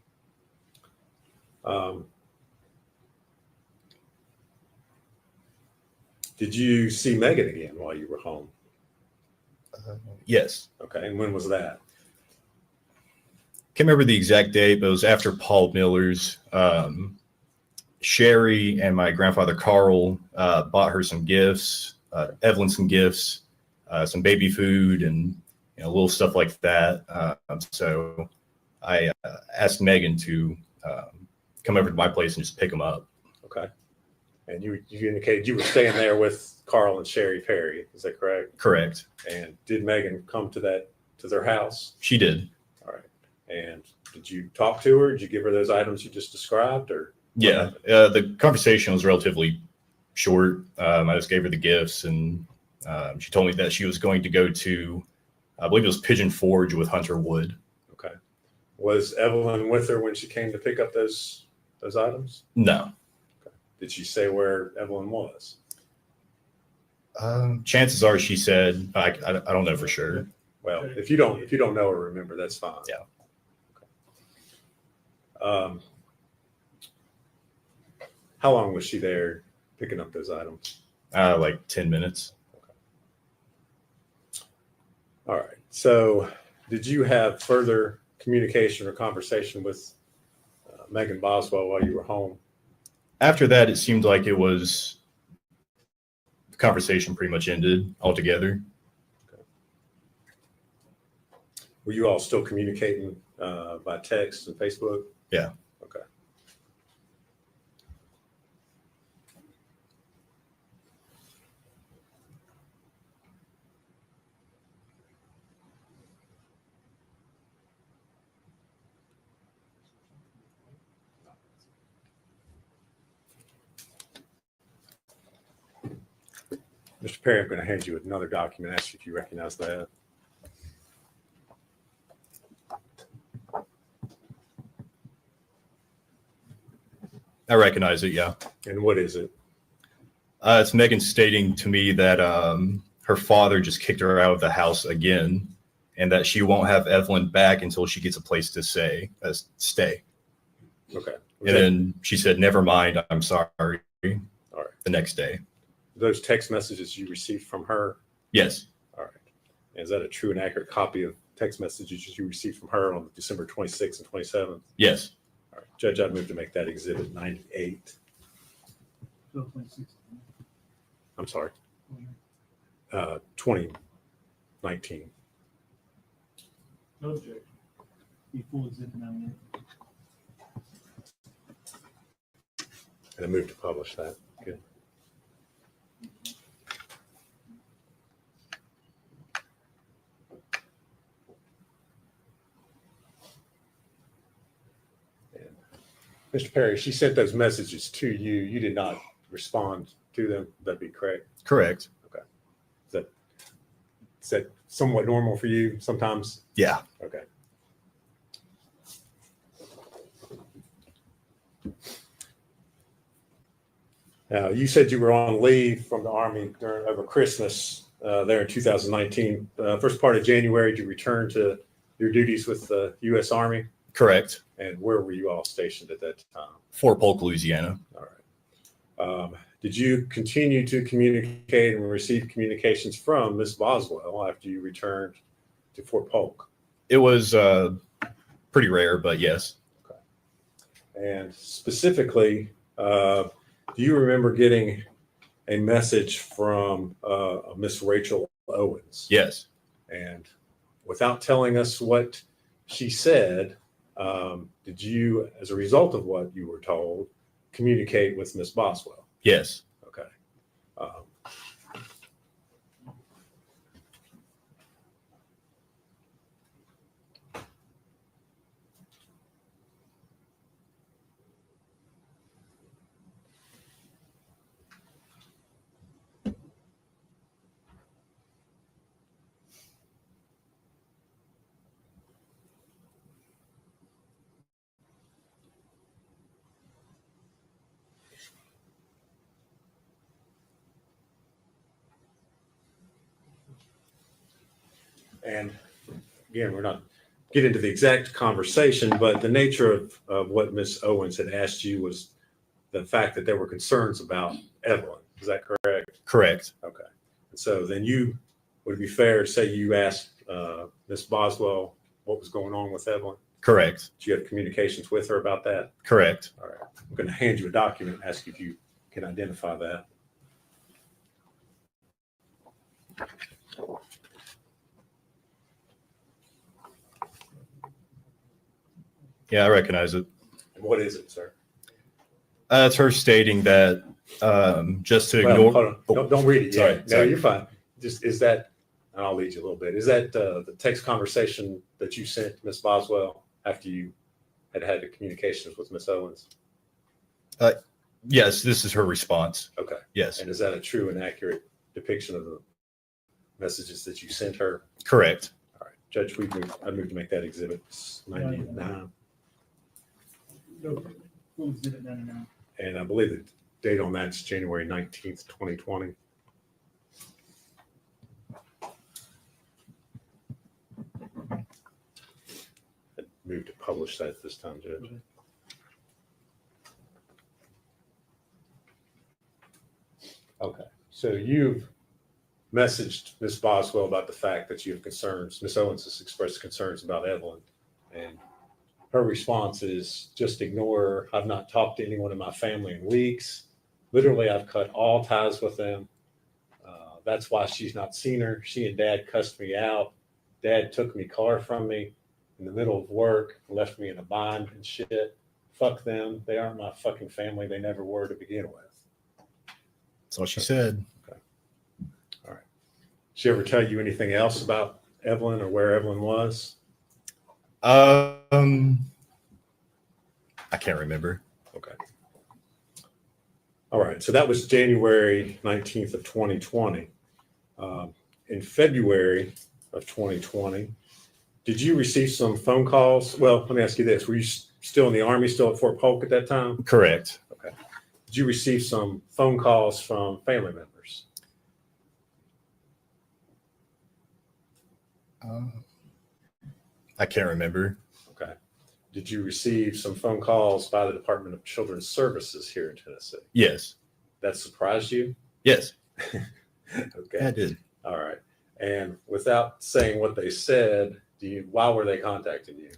Did you see Megan again while you were home? Yes. Okay. And when was that? Can't remember the exact date, but it was after Paul Miller's. Sherry and my grandfather Carl bought her some gifts, Evelyn some gifts, some baby food, and little stuff like that. So I asked Megan to come over to my place and just pick them up. Okay. And you indicated you were staying there with Carl and Sherry Perry. Is that correct? Correct. And did Megan come to their house? She did. All right. And did you talk to her? Did you give her those items you just described, or? Yeah, the conversation was relatively short. I just gave her the gifts, and she told me that she was going to go to, I believe it was Pigeon Forge with Hunter Wood. Okay. Was Evelyn with her when she came to pick up those items? No. Okay. Did she say where Evelyn was? Chances are she said, I don't know for sure. Well, if you don't know or remember, that's fine. Yeah. Okay. How long was she there picking up those items? Like 10 minutes. Okay. All right. So did you have further communication or conversation with Megan Boswell while you were home? After that, it seemed like the conversation pretty much ended altogether. Okay. Were you all still communicating by text and Facebook? Yeah. Okay. Mr. Perry, I'm going to hand you another document, ask you if you recognize that. I recognize it, yeah. And what is it? It's Megan stating to me that her father just kicked her out of the house again, and that she won't have Evelyn back until she gets a place to stay. Okay. And then she said, "Never mind, I'm sorry." All right. The next day. Those text messages you received from her? Yes. All right. Is that a true and accurate copy of text messages you received from her on December 26th and 27th? Yes. All right. Judge, I'd move to make that exhibit 98. I'm sorry. 2019. No objection. Be full exhibit 98. And I move to publish that. Good. And Mr. Perry, she sent those messages to you. You did not respond to them. That'd be correct. Correct. Okay. Is that somewhat normal for you sometimes? Yeah. Okay. Now, you said you were on leave from the Army over Christmas there in 2019. First part of January, did you return to your duties with the U.S. Army? Correct. And where were you all stationed at that time? Fort Polk, Louisiana. All right. Did you continue to communicate and receive communications from Miss Boswell after you returned to Fort Polk? It was pretty rare, but yes. Okay. And specifically, do you remember getting a message from Miss Rachel Owens? Yes. And without telling us what she said, did you, as a result of what you were told, communicate with Miss Boswell? Yes. Okay. And again, we're not get into the exact conversation, but the nature of what Miss Owens had asked you was the fact that there were concerns about Evelyn. Is that correct? Correct. Okay. And so then would it be fair to say you asked Miss Boswell what was going on with Evelyn? Correct. Did you have communications with her about that? Correct. All right. I'm going to hand you a document and ask you if you can identify that. Yeah, I recognize it. And what is it, sir? It's her stating that just to Well, ignore. hold on. Don't read it Sorry, yet. No, sorry. you're fine. Just is that, and I'll lead you a little bit. Is that the text conversation that you sent to Miss Boswell after you had the communications with Miss Owens? Yes, this is her response. Okay. Yes. And is that a true and accurate depiction of the messages that you sent her? Correct. All right. Judge, I moved to make that exhibit 99. No, full exhibit 99. And I believe the date on that is January 19th, 2020. I moved to publish that this time, Judge. Okay. Okay, so you've messaged Ms. Boswell about the fact that you have concerns. Ms. Owens has expressed concerns about Evelyn, and her response is just ignore her. I've not talked to anyone in my family in weeks. Literally, I've cut all ties with them. That's why she's not seen her. She and Dad cussed me out. Dad took my car from me in the middle of work, left me in a bind and shit. Fuck them. They aren't my fucking family. They never were to begin with. That's what she said. Okay. All right. Did she ever tell you anything else about Evelyn or where Evelyn was? I can't remember. Okay. All right. So that was January 19th of 2020. In February of 2020, did you receive some phone calls? Well, let me ask you this. Were you still in the Army, still at Fort Polk at that time? Correct. Okay. Did you receive some phone calls from family members? I can't remember. Okay. Did you receive some phone calls by the Department of Children's Services here in Tennessee? Yes. That surprised you? Yes. Okay. I did. All right. And without saying what they said, why were they contacting you?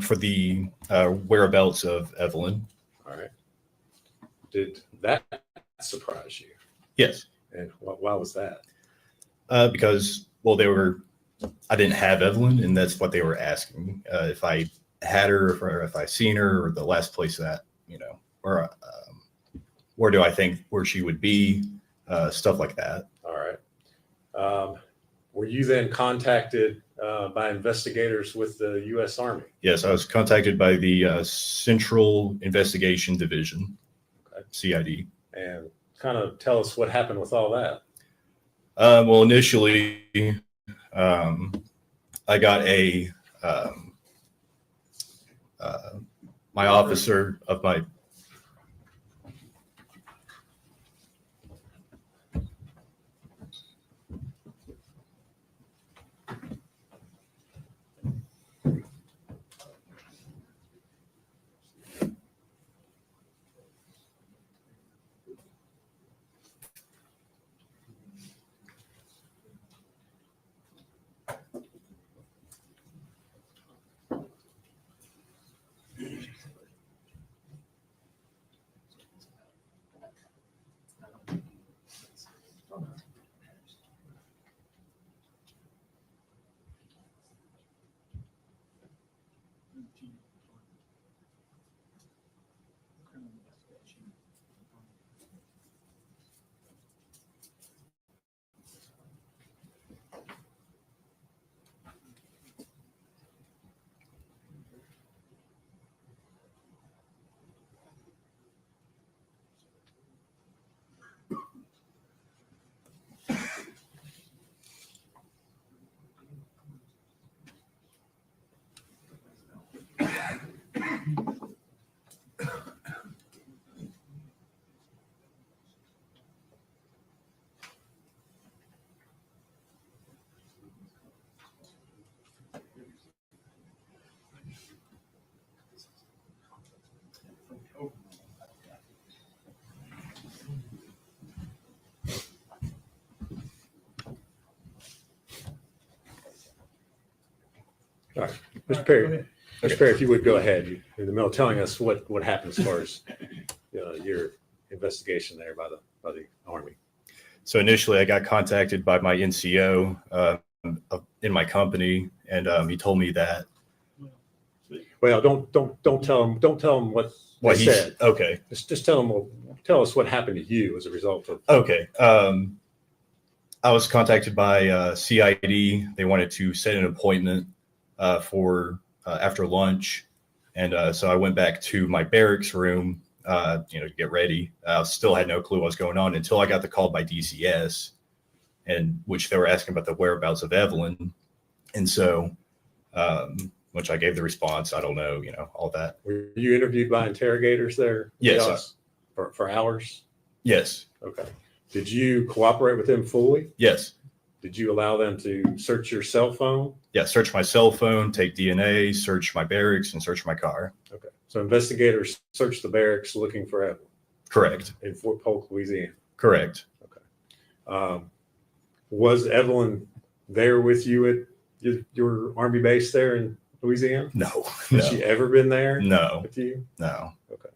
For the whereabouts of Evelyn. All right. Did that surprise you? Yes. And why was that? Because, well, I didn't have Evelyn, and that's what they were asking. If I had her, or if I seen her, or the last place that, where do I think where she would be, stuff like that. All right. Were you then contacted by investigators with the U.S. Army? Yes, I was contacted by the Central Investigation Division, okay. CID. And kind of tell us what happened with all that. Well, initially, I got my officer of my All right, Mr. Perry. Mr. Perry, if you would go ahead, you're in the middle of telling us what happened as far as your investigation there by the Army. So initially, I got contacted by my NCO in my company, and he told me that. Well, don't tell him what he said. Okay. Just tell us what happened to you as a result of. Okay. I was contacted by CID. They wanted to set an appointment for after lunch, and so I went back to my barracks room, to get ready. I still had no clue what was going on until I got the call by DCS, and which they were asking about the whereabouts of Evelyn, and so which I gave the response. I don't know, all that. Were you interviewed by interrogators there? Yes. For hours? Yes. Okay. Did you cooperate with them fully? Yes. Did you allow them to search your cell phone? Yeah, search my cell phone, take DNA, search my barracks, and search my car. Okay. So investigators searched the barracks looking for Evelyn. Correct. In Fort Polk, Louisiana. Correct. Okay. Was Evelyn there with you at your Army base there in Louisiana? No. Has she ever been there? No. With you? No. Okay.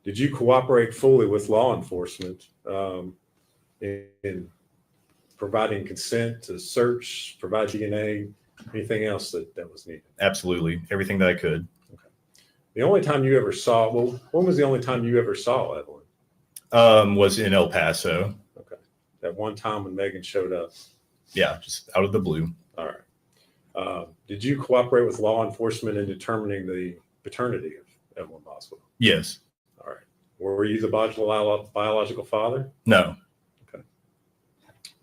Did you cooperate fully with law enforcement in providing consent to search, provide DNA, anything else that was needed? Absolutely. Everything that I could. Okay. The only time you ever saw, when was the only time you ever saw Evelyn? Was in El Paso. Okay. That one time when Megan showed up? Yeah, just out of the blue. All right. Did you cooperate with law enforcement in determining the paternity of Evelyn Boswell? Yes. All right. Were you the biological father? No. Okay.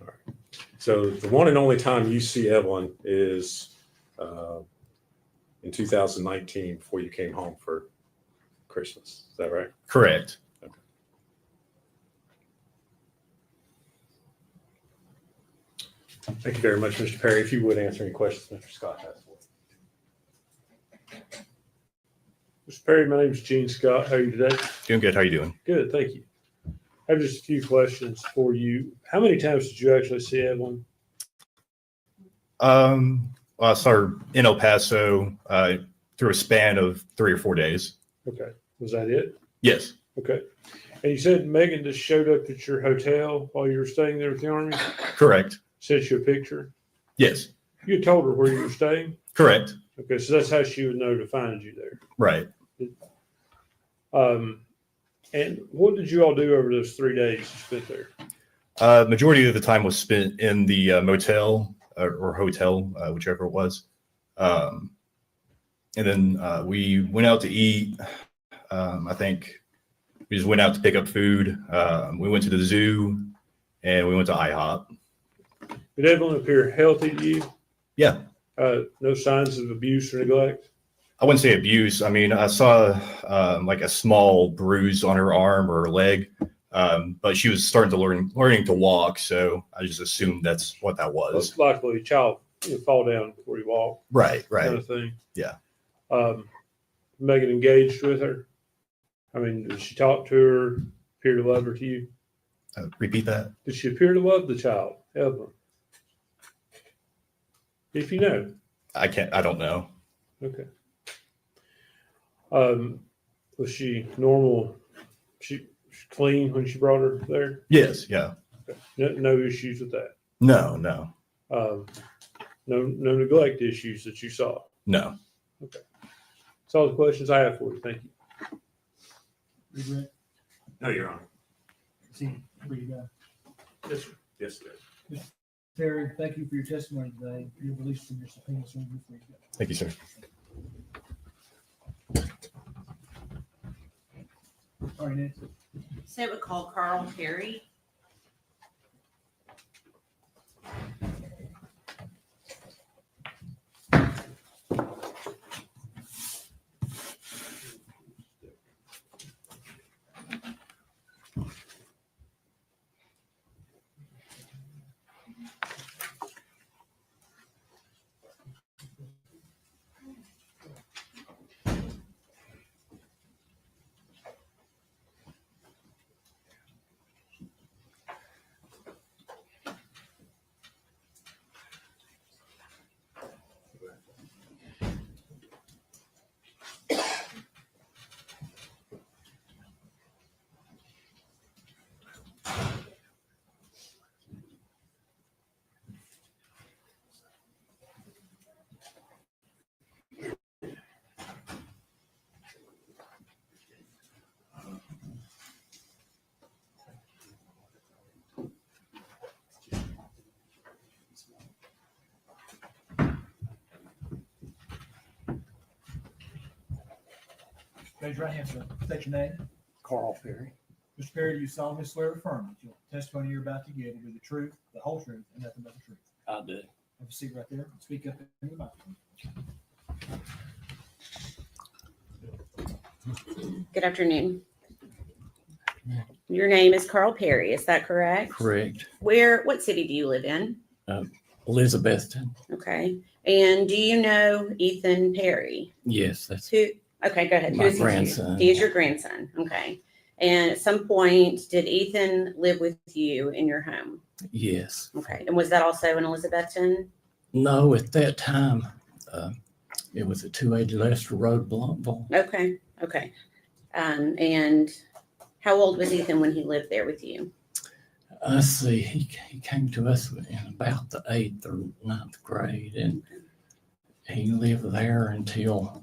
All right. So the one and only time you see Evelyn is in 2019 before you came home for Christmas. Is that right? Correct. Thank you very much, Mr. Perry. If you would answer any questions Mr. Scott has for you. Mr. Perry, my name is Gene Scott. How are you today? Doing good. How you doing? Good, thank you. I have just a few questions for you. How many times did you actually see Evelyn? Well, I saw her in El Paso through a span of 3 or 4 days. Okay, was that it? Yes. Okay. And you said Megan just showed up at your hotel while you were staying there with the Army? Correct. Sent you a picture? Yes. You had told her where you were staying? Correct. Okay, so that's how she would know to find you there. Right. And what did you all do over those 3 days you spent there? Majority of the time was spent in the motel or hotel, whichever it was. And then we went out to eat. I think we just went out to pick up food. We went to the zoo and we went to IHOP. Did Evelyn appear healthy to you? Yeah. No signs of abuse or neglect? I wouldn't say abuse. I mean, I saw like a small bruise on her arm or her leg, but she was starting to learning to walk. So I just assumed that's what that was. Most likely a child fall down before you walk. Right, right. Kind of thing. Yeah. Megan engaged with her? I mean, did she talk to her, appear to love her to you? Repeat that. Did she appear to love the child, Evelyn? If you know. I don't know. Okay. Was she normal? She clean when she brought her there? Yes, yeah. Okay. No issues with that? No. No neglect issues that you saw? No. Okay. That's all the questions I have for you. Thank you. No, Your Honor. See, where you go. Yes, sir. Yes, sir. Terry, thank you for your testimony today. You're released from your subpoena soon before you go. Thank you, sir. All right, Nancy. Say we call Carl Perry. Raise your right hand, sir. State your name. Carl Perry. Mr. Perry, do you solemnly swear or affirm that your testimony you're about to give will be the truth, the whole truth, and nothing but the truth? I do. Have a seat right there. Speak up in the microphone. Good afternoon. Your name is Carl Perry, is that correct? Correct. What city do you live in? Elizabethton. Okay. And do you know Ethan Perry? Yes, that's Who? Okay, go ahead. My Who is grandson. He is your grandson. Okay. And at some point, did Ethan live with you in your home? yes. Okay. And was that also in Elizabethton? No, at that time, it was at 280 Lester Road, Blumpville. Okay. Okay. And how old was Ethan when he lived there with you? Let's see, he came to us in about the 8th or 9th grade, and he lived there until,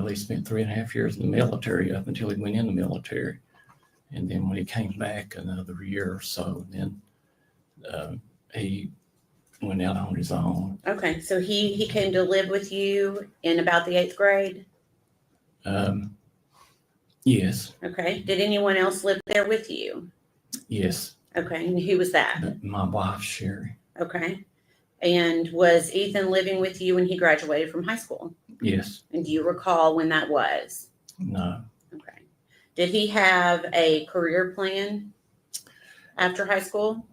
he spent 3.5 years in the military up until he went in the military. And then when he came back another year or so, then he went out on his own. Okay. So he came to live with you in about the 8th grade? Yes, Okay. Did anyone else live there with you? yes. Okay. And who was that? My wife, Sherry. Okay. And was Ethan living with you when he graduated from high school? Yes. And do you recall when that was? No. Okay. Did he have a career plan after high school?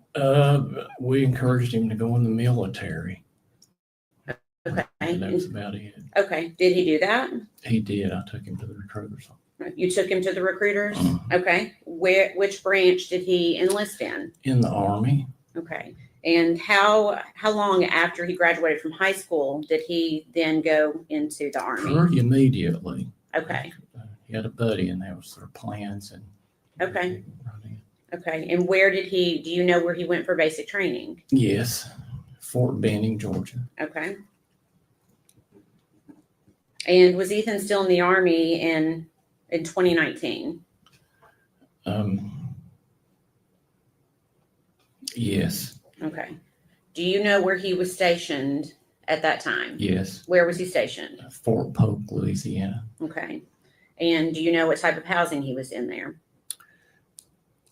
We encouraged him to go in the military. Okay. That's about it. Okay. Did he do that? He did. I took him to the recruiters. You took him to the recruiters? Okay. Which branch did he enlist in? In the Army. Okay. And how long after he graduated from high school did he then go into the Army? Pretty immediately. Okay. He had a buddy, and that was their plans. And okay. Okay. And where did he? Do you know where he went for basic training? Yes, Fort Benning, Georgia. Okay. And was Ethan still in the Army in 2019? Yes. Okay. Do you know where he was stationed at that time? Yes. Where was he stationed? Fort Polk, Louisiana. Okay. And do you know what type of housing he was in there?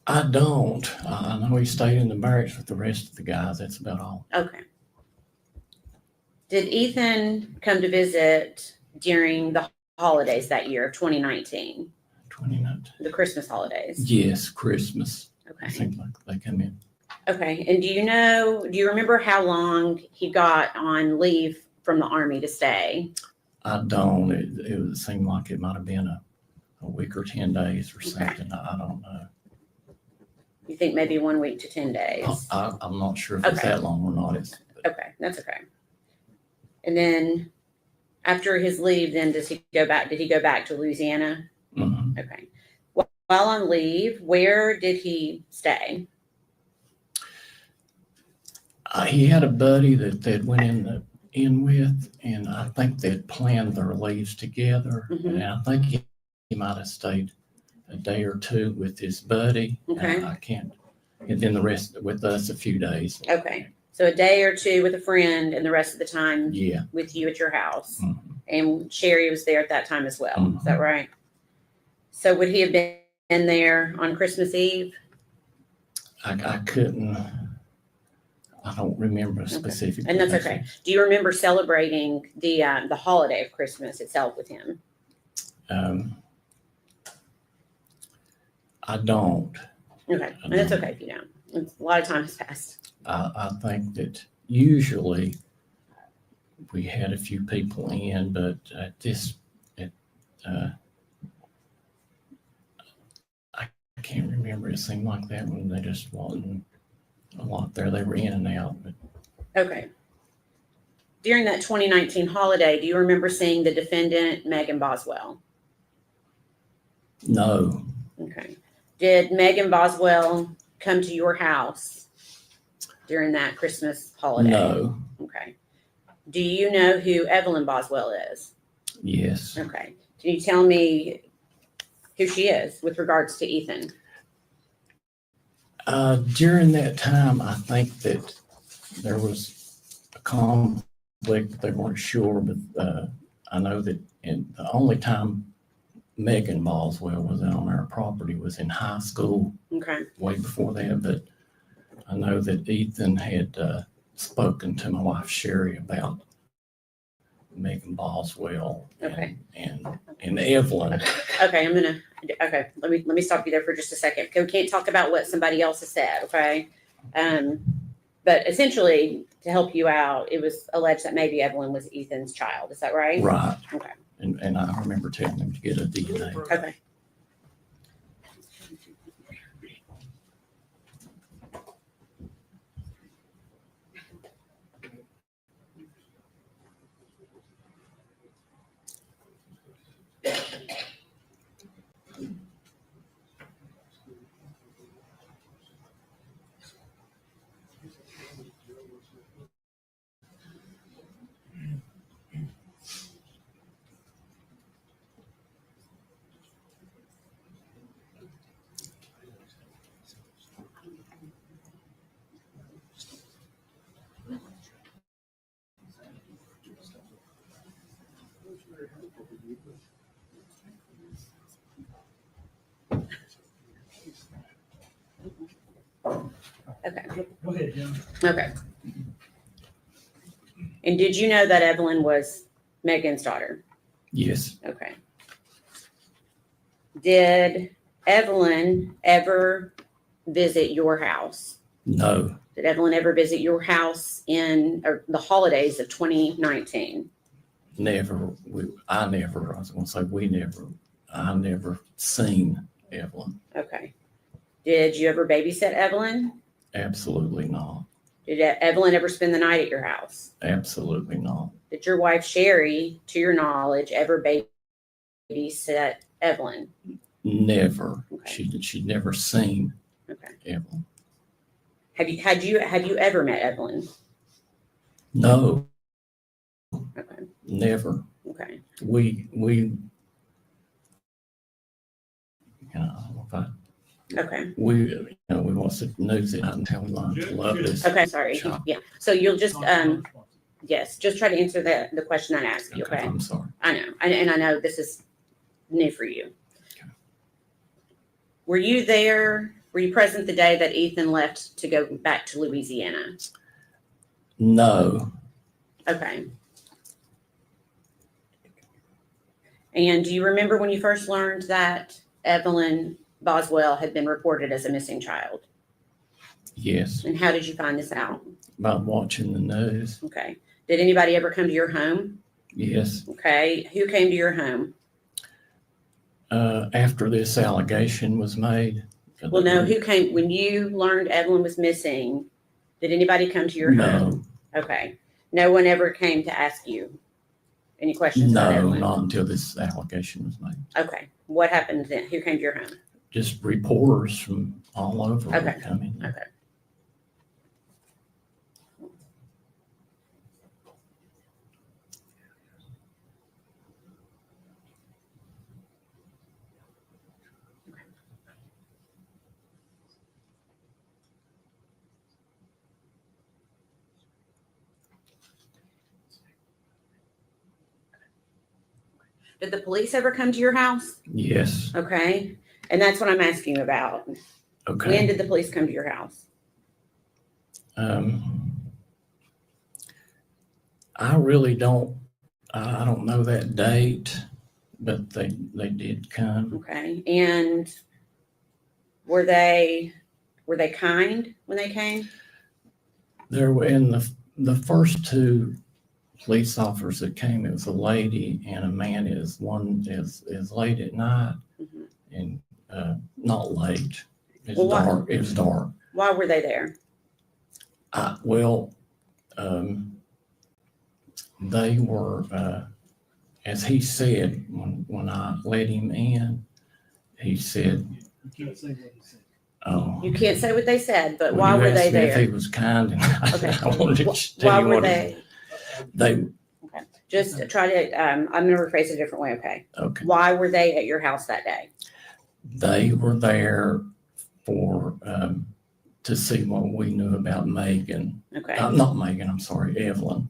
I don't. I know he stayed in the barracks with the rest of the guys. That's about all. Okay. Did Ethan come to visit during the holidays that year of 2019? 2019. The Christmas holidays? Yes, Christmas. Okay. I think like they come in. Okay. And do you remember how long he got on leave from the Army to stay? I don't. It seemed like it might have been a week or 10 days or something. I don't know. You think maybe 1 week to 10 days? I'm not sure if it's that long or not. Okay, that's okay. And then after his leave, then did he go back to Louisiana? Mm-hmm. Okay. While on leave, where did he stay? He had a buddy that they'd went in with, and I think they'd planned their leaves together. And I think he might have stayed a day or two with his buddy. Okay. I can't. And then the rest with us a few days. Okay. So a day or two with a friend and the rest of the time Yeah. with you at your house. And Sherry was there at that time as well. Is that right? So would he have been there on Christmas Eve? I couldn't. I don't remember specifically. And that's okay. Do you remember celebrating the holiday of Christmas itself with him? I don't. Okay. And that's okay if you don't. It's, a lot of time has passed. I think that usually we had a few people in, but I can't remember. It seemed like that when they just wasn't a lot there. They were in and out. But Okay. During that 2019 holiday, do you remember seeing the defendant, Megan Boswell? no, Okay. Did Megan Boswell come to your house during that Christmas holiday? no, Okay. Do you know who Evelyn Boswell is? yes. Okay. Can you tell me who she is with regards to Ethan? During that time, I think that there was a conflict. They weren't sure, but I know that the only time Megan Boswell was on our property was in high school. Okay. Way before that, but I know that Ethan had spoken to my wife Sherry about Megan Boswell. Okay. And Evelyn. Okay, let me stop you there for just a second. We can't talk about what somebody else has said, okay? But essentially, to help you out, it was alleged that maybe Evelyn was Ethan's child. Is that right? Right. Okay. And I remember telling him to get a DNA. Okay. Okay. Go ahead, Jim. Okay. And did you know that Evelyn was Megan's daughter. Yes. Okay. Did Evelyn ever visit your house? No. Did Evelyn ever visit your house in the holidays of 2019? Never. I was going to say I never seen Evelyn. Okay. Did you ever babysit Evelyn? Absolutely not. Did Evelyn ever spend the night at your house? Absolutely not. Did your wife, Sherry, to your knowledge, ever babysit Evelyn? Never. She'd never seen Evelyn. Have you ever met Evelyn? No. Okay. Never. Okay. We Okay. we watched the news out until we learned to love this. Okay, sorry. child. Yeah. So you'll just yes, just try to answer the question I asked you. Okay. I'm sorry. I know, and I know this is new for you. Were you there? Were you present the day that Ethan left to go back to Louisiana? No. Okay. And do you remember when you first learned that Evelyn Boswell had been reported as a missing child? Yes. And how did you find this out? By watching the news. Okay. Did anybody ever come to your home? Yes. Okay. Who came to your home? After this allegation was made. Well, no, who came when you learned Evelyn was missing? Did anybody come to your home? Okay. No one ever came to ask you any questions about No, Evelyn? not until this allegation was made. Okay. What happened then? Who came to your home? Just reporters from all over Okay. would come in. Okay. Did the police ever come to your house? Yes. Okay. And that's what I'm asking you about. Okay. When did the police come to your house? I really don't. I don't know that date, but they did come. Okay. And were they kind when they came? There were in the first two police officers that came. It was a lady and a man. One is late at night and not late. It's dark. It was dark. Why were they there? They were, as he said, when I let him in, he said, You can't say what he said. oh. You can't say what they said, but Well, why you were asked they me there? if he was kind, and Okay. I wanted to tell Why you were what they? they. Okay. Just try to. I'm going to rephrase it a different way. Okay. Okay. Why were they at your house that day? They were there for to see what we knew about Megan. Okay. Not Megan. I'm sorry, Evelyn.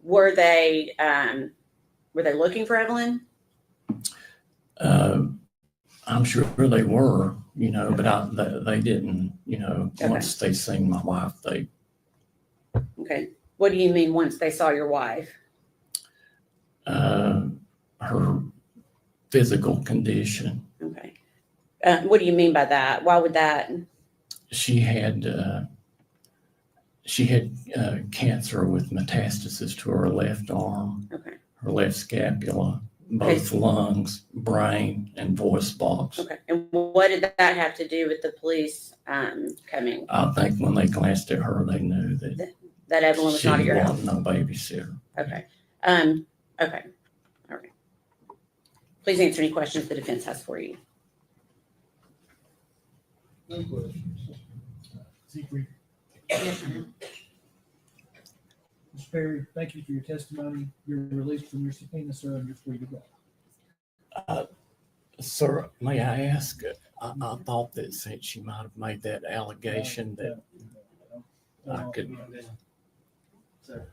Were they looking for Evelyn? I'm sure they were, but they didn't, Okay. once they seen my wife, they. Okay. What do you mean once they saw your wife? Her physical condition. Okay. What do you mean by that? Why would that? She had cancer with metastasis to her left arm, Okay. her left scapula, both lungs, brain, and voice box. Okay. And what did that have to do with the police coming? I think when they glanced at her, they knew That Evelyn was not at your house? She wasn't no babysitter. Okay. Okay. All right. Please answer any questions the defense has for you. No questions. Siegfried. Yes, ma'am. Mr. Perry, thank you for your testimony. You're released from your subpoena, sir, and you're free to go. Sir, may I ask? I thought that since she might have made that allegation that I could. Sir.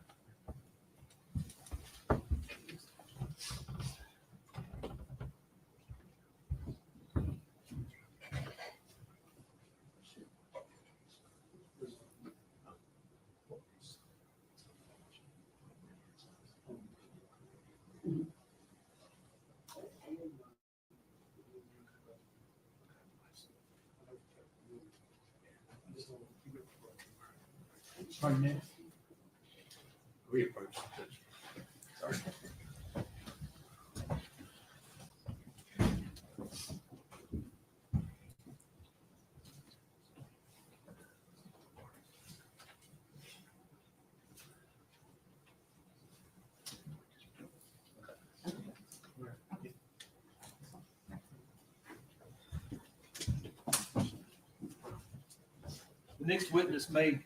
Sorry, Nick. We approached. Sorry. The next witness may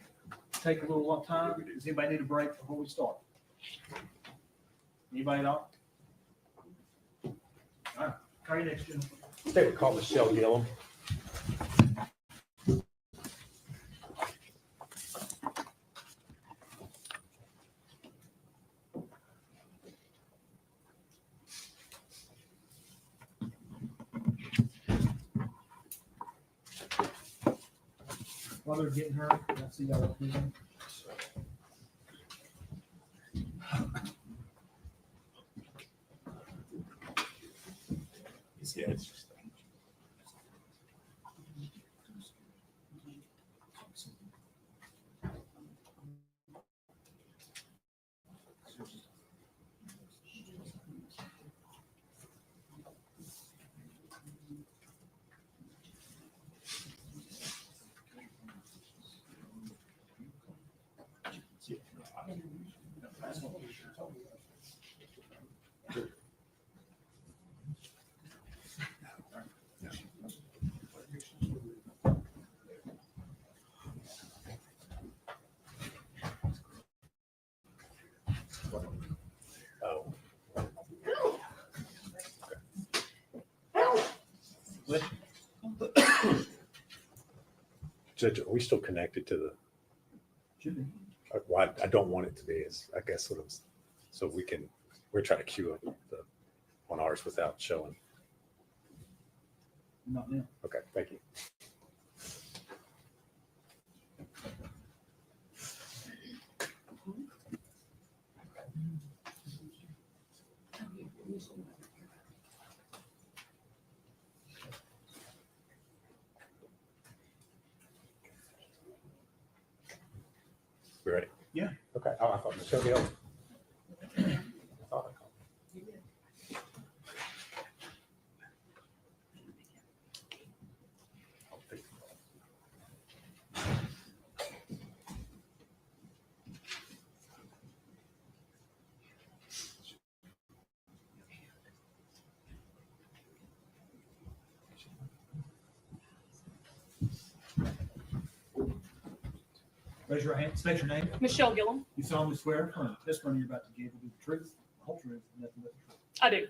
take a little time. Does anybody need a break before we start? Anybody at all? All right, call your next gentleman. They would call Michelle Gillum. While they're getting her, let's see y'all. Yeah, it's just. Judge, are we still connected to the? Should be. Why I don't want it to be is, I guess, what I'm, so we're trying to queue up on ours without showing. Not now. Okay, thank you. We ready? Yeah. Okay. Oh, I thought Michelle Gillum. Raise your hand, state your name. Michelle Gillum. You solemnly swear affirm the testimony you're about to give will be the truth, the whole truth, and nothing but the truth. I do.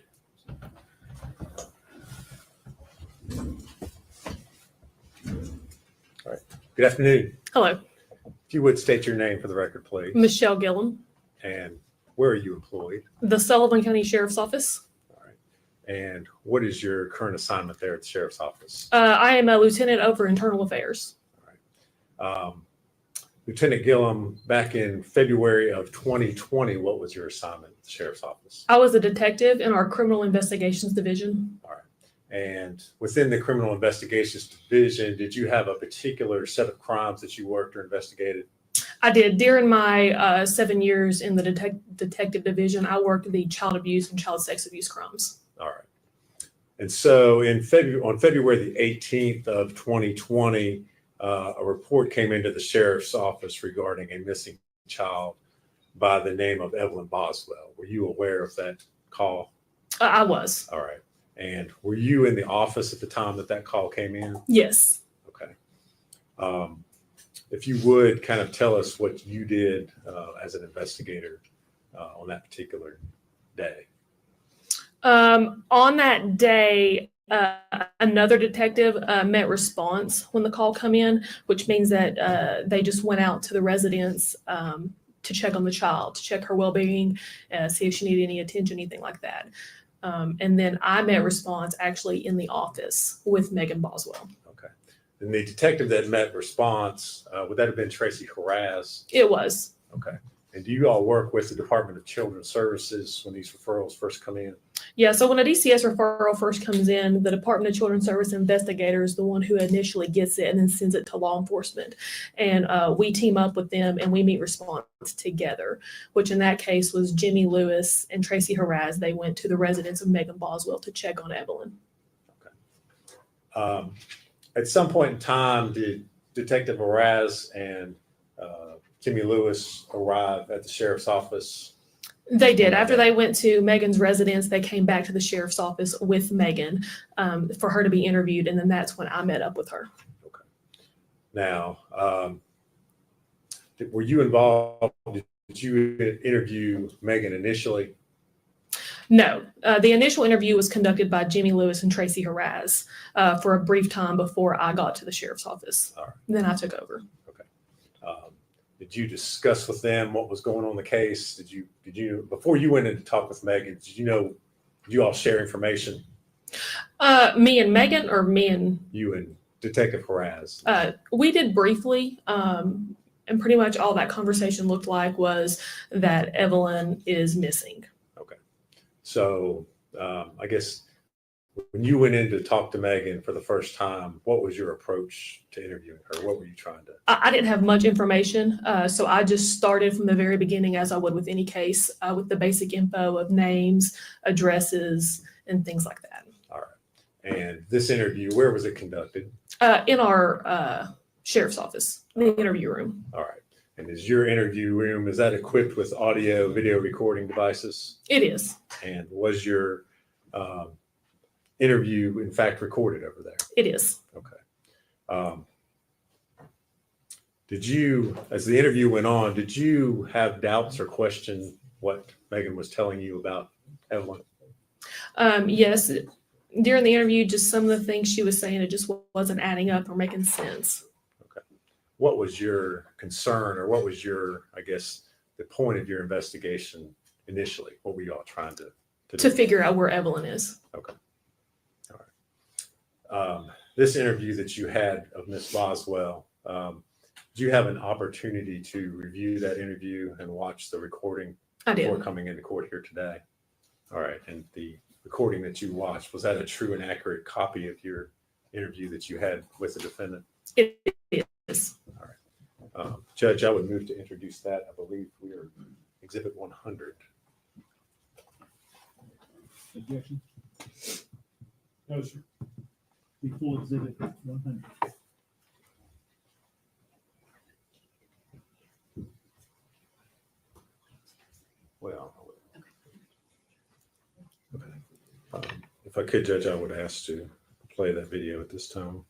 All right. Good afternoon. Hello. If you would state your name for the record, please. Michelle Gillum, And where are you employed? the Sullivan County Sheriff's Office. And what is your current assignment there at the sheriff's office? I am a lieutenant over internal affairs. Lieutenant Gillum, back in February of 2020, what was your assignment at the sheriff's office? I was a detective in our criminal investigations division. And within the criminal investigations division, did you have a particular set of crimes that you worked or investigated? I did. During my 7 years in the detective division, I worked the child abuse and child sex abuse crimes. All right. And so on February the 18th of 2020, a report came into the sheriff's office regarding a missing child by the name of Evelyn Boswell. Were you aware of that call? I was. All right. And were you in the office at the time that call came in? Yes. Okay. If you would kind of tell us what you did as an investigator on that particular day. On that day, another detective met response when the call come in, which means that they just went out to the residence to check on the child, to check her well-being, see if she needed any attention, anything like that. And then I met response actually in the office with Megan Boswell. Okay. And the detective that met response, would that have been Tracy Harraz? It was. Okay. And do you all work with the Department of Children's Services when these referrals first come in? Yeah, so when a DCS referral first comes in, the Department of Children's Service investigator is the one who initially gets it and then sends it to law enforcement. And we team up with them and we meet response together, which in that case was Jimmy Lewis and Tracy Haraz. They went to the residence of Megan Boswell to check on Evelyn. At some point in time, did Detective Haraz and Jimmy Lewis arrive at the sheriff's office? They did. After they went to Megan's residence, they came back to the sheriff's office with Megan for her to be interviewed. And then that's when I met up with her. Okay. Now, were you involved? Did you interview Megan initially? No, the initial interview was conducted by Jimmy Lewis and Tracy Haraz for a brief time before I got to the sheriff's office. All right. Then I took over. Okay. Did you discuss with them what was going on in the case? Did you before you went in to talk with Megan? Did you all share information? Me and Megan, or me and you and Detective Haraz? We did briefly, and pretty much all that conversation looked like was that Evelyn is missing. Okay. So I guess when you went in to talk to Megan for the first time, what was your approach to interviewing her? What were you trying to? I didn't have much information, so I just started from the very beginning, as I would with any case, with the basic info of names, addresses, and things like that. All right. And this interview, where was it conducted? In our sheriff's office, the interview room. All right. And is your interview room, is that equipped with audio, video recording devices? It is. And was your interview, in fact, recorded over there? It is. Okay. Did you, as the interview went on, did you have doubts or question what Megan was telling you about Evelyn? Yes. During the interview, just some of the things she was saying, it just wasn't adding up or making sense. Okay. What was your concern, or what was your, I guess, the point of your investigation initially? What were you all trying to do? Figure out where Evelyn is. Okay. All right. This interview that you had of Miss Boswell, did you have an opportunity to review that interview and watch the recording before coming into court here today? All right. And the recording that you watched, was that a true and accurate copy of your interview that you had with the defendant? It is. All right. Judge, I would move to introduce that. I believe we are Exhibit 100. Objection? No, sir. The full exhibit 100. Well, okay. If I could, Judge, I would ask to play that video at this time.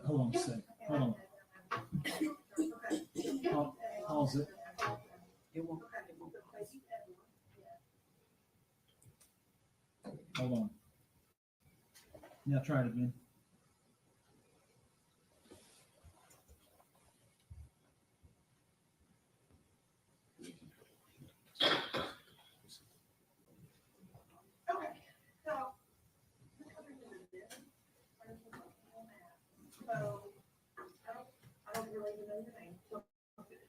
Hold on a second. Hold on. Pause it. Hold on. Now try it again.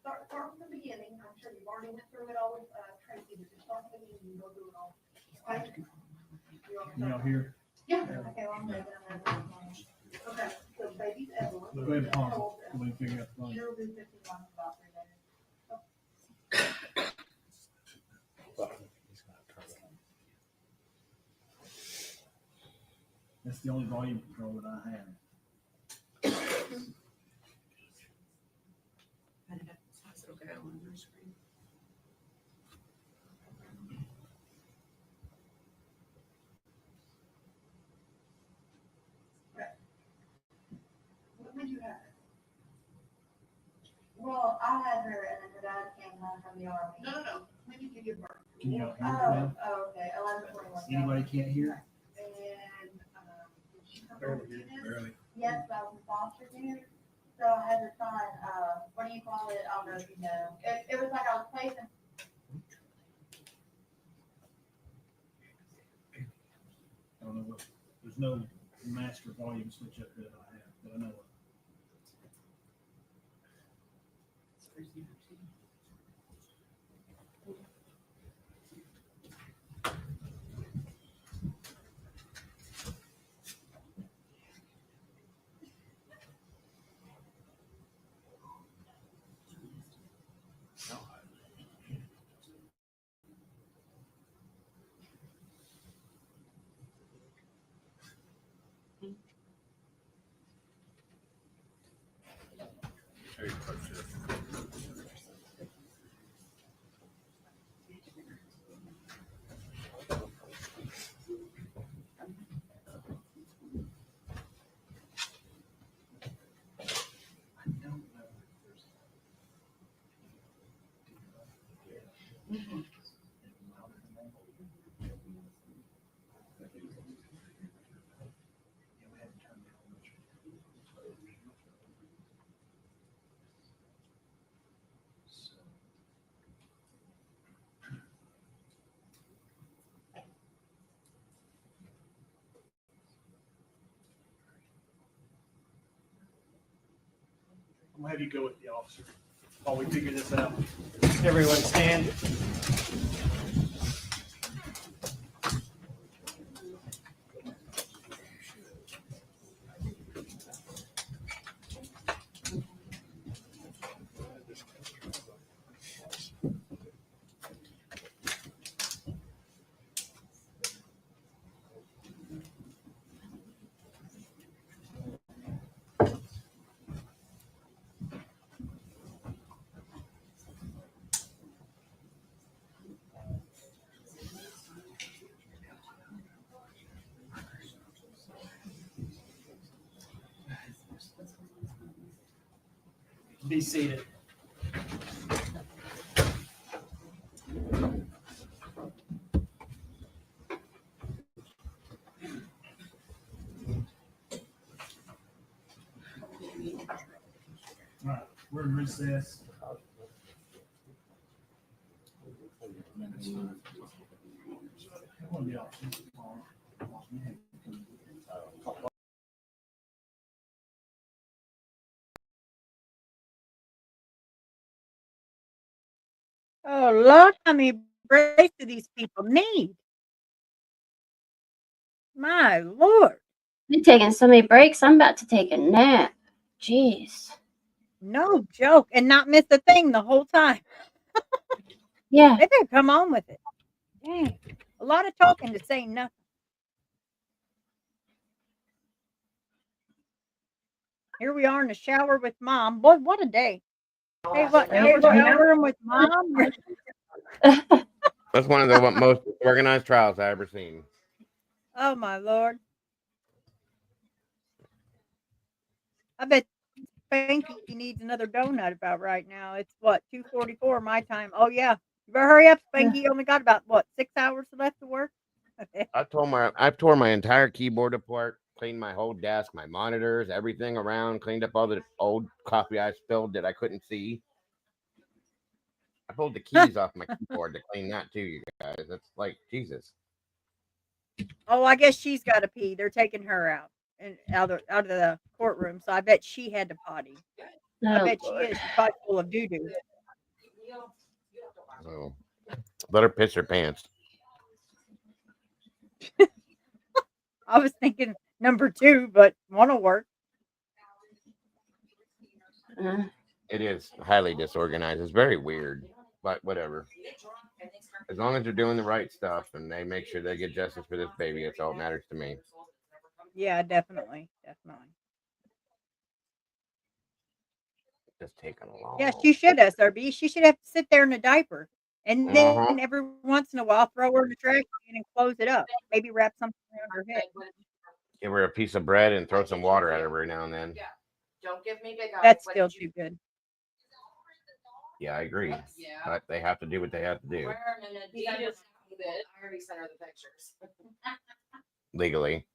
Start from the beginning. I'm sure you've already went through it all with Tracy, but just start from the beginning and go through it all. Y'all here? Yeah. Okay, well, I'm ready. Okay, so baby's Evelyn. Go ahead and pause it. Go ahead and figure out the volume. She'll do 51 in about 3 minutes. That's the only volume control that I have. When did you have it? Well, I had her, and then her dad came home from in the Army. No. When did you give birth? Can you not hear Oh, me now? okay, 11/21. Anybody can't hear? And, did she come Barely from hear, Venus? barely. Yes, but I was in foster care. So I had to sign, what do you call it? I don't know if you know. It was like I was placing. I don't know what, there's no master volume switch up there that I have, but I know. I'm gonna have you go with the officer while we figure this out. Everyone stand. Be seated. All right, we're in recess. Come on, the officer. Oh, Lord, how many breaks do these people need? My Lord. You're taking so many breaks. I'm about to take a nap. Jeez. No joke. And not miss a thing the whole time. Yeah. They better come on with it. Dang. A lot of talking to say nothing. Here we are in the shower with mom. Boy, what a day. Hey, what? Now we're showering with mom? That's one of the most organized trials I ever seen. Oh, my Lord. I bet Spanky needs another donut about right now. It's what, 2:44 my time. Oh, yeah. You better hurry up, Spanky. You only got about, what, 6 hours left to work? I've tore my entire keyboard apart, cleaned my whole desk, my monitors, everything around, cleaned up all the old coffee I spilled that I couldn't see. I pulled the keys off my keyboard to clean that too, you guys. That's like Jesus. Oh, I guess she's got to pee. They're taking her out and out of the courtroom. So I bet she had to potty. I Oh, bet she Lord. is. She's probably full of doo doo. So let her piss her pants. I was thinking number 2, but one will work. It is highly disorganized. It's very weird, but whatever. As long as they're doing the right stuff and they make sure they get justice for this baby, that's all that matters to me. Yeah, definitely. Definitely. Just taking a long. Yeah, she should, SRB. She should have to sit there in a diaper. And then Uh-huh. every once in a while, throw her in the trash can and close it up. Maybe wrap something around her head. Give her a piece of bread and throw some water at her every now and then. That's still too good. Yeah, I agree. But they have to do what they have to do I already sent her the pictures. legally.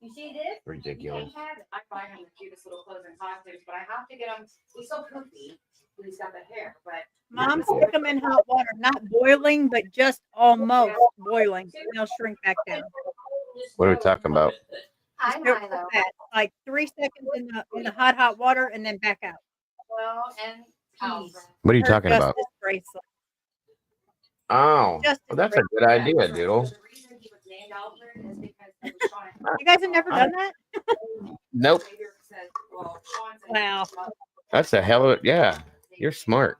You see this? Ridiculous. I buy him the cutest little clothes and costumes, but I have to get him. He's so poofy. He's got the hair, but Mom, stick them in hot water, not boiling, but just almost boiling. And they'll shrink back down. What are we talking about? Just real fast, like 3 seconds in the hot water, and then back out. well, and peas. What are you Her talking about? justice bracelet. Oh, Justice well, that's a bracelet. good idea, Doodle. The reason he was named Alfred is because it was Sean. You guys have never done that? Nope. Wow. That's a hell of a, yeah. You're smart.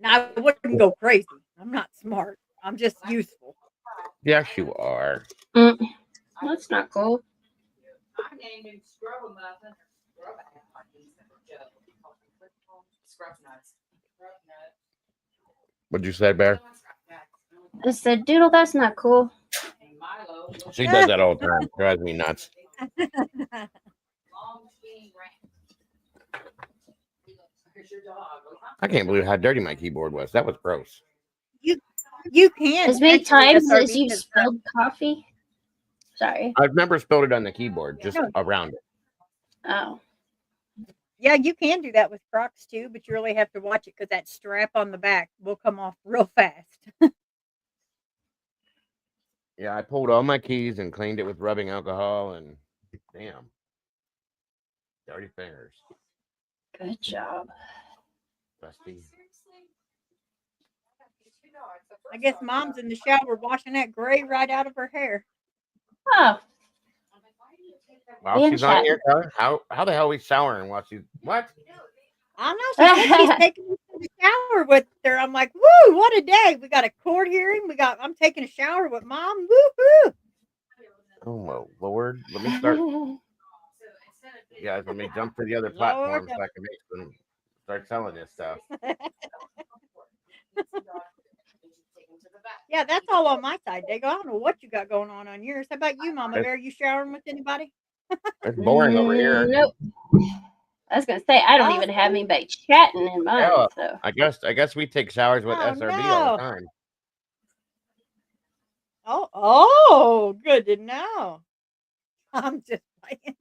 Now, I wouldn't go crazy. I'm not smart. I'm just useful. Yes, you are. That's not cool. I named him Scrub Muffin. Scrub Nuts. What'd you say, Bear? I said, Doodle, that's not cool. She does that all the time. Drives me nuts. I can't believe how dirty my keyboard was. That was gross. You can. As many actually, times SRB as you says spilled coffee. Sorry. I've never spilled it on the keyboard, just No. around it. Oh. Yeah, you can do that with Crocs too, but you really have to watch it because that strap on the back will come off real fast. Yeah, I pulled all my keys and cleaned it with rubbing alcohol, and damn, dirty fingers. Good job. Dusty. I guess Mom's in the shower washing that gray right out of her hair. Oh. While Yeah, she's on chat. here, how the hell are we showering while she's what? I don't know. She said she's taking me to the shower with her. I'm like, woo, what a day. We got a court hearing. I'm taking a shower with Mom. Woo-hoo. Oh my Lord! Let me start. Guys, let me jump to the other platform so I can make some start selling this stuff. Yeah, that's all on my side, Dago. I don't know what you got going on yours. How about you, Mama Bear? You showering with anybody? It's boring over here. Nope. I was gonna say I don't even have anybody chatting in mine. Yeah, So I guess we take showers with SRB all the time. Oh, good to know. I'm just playing.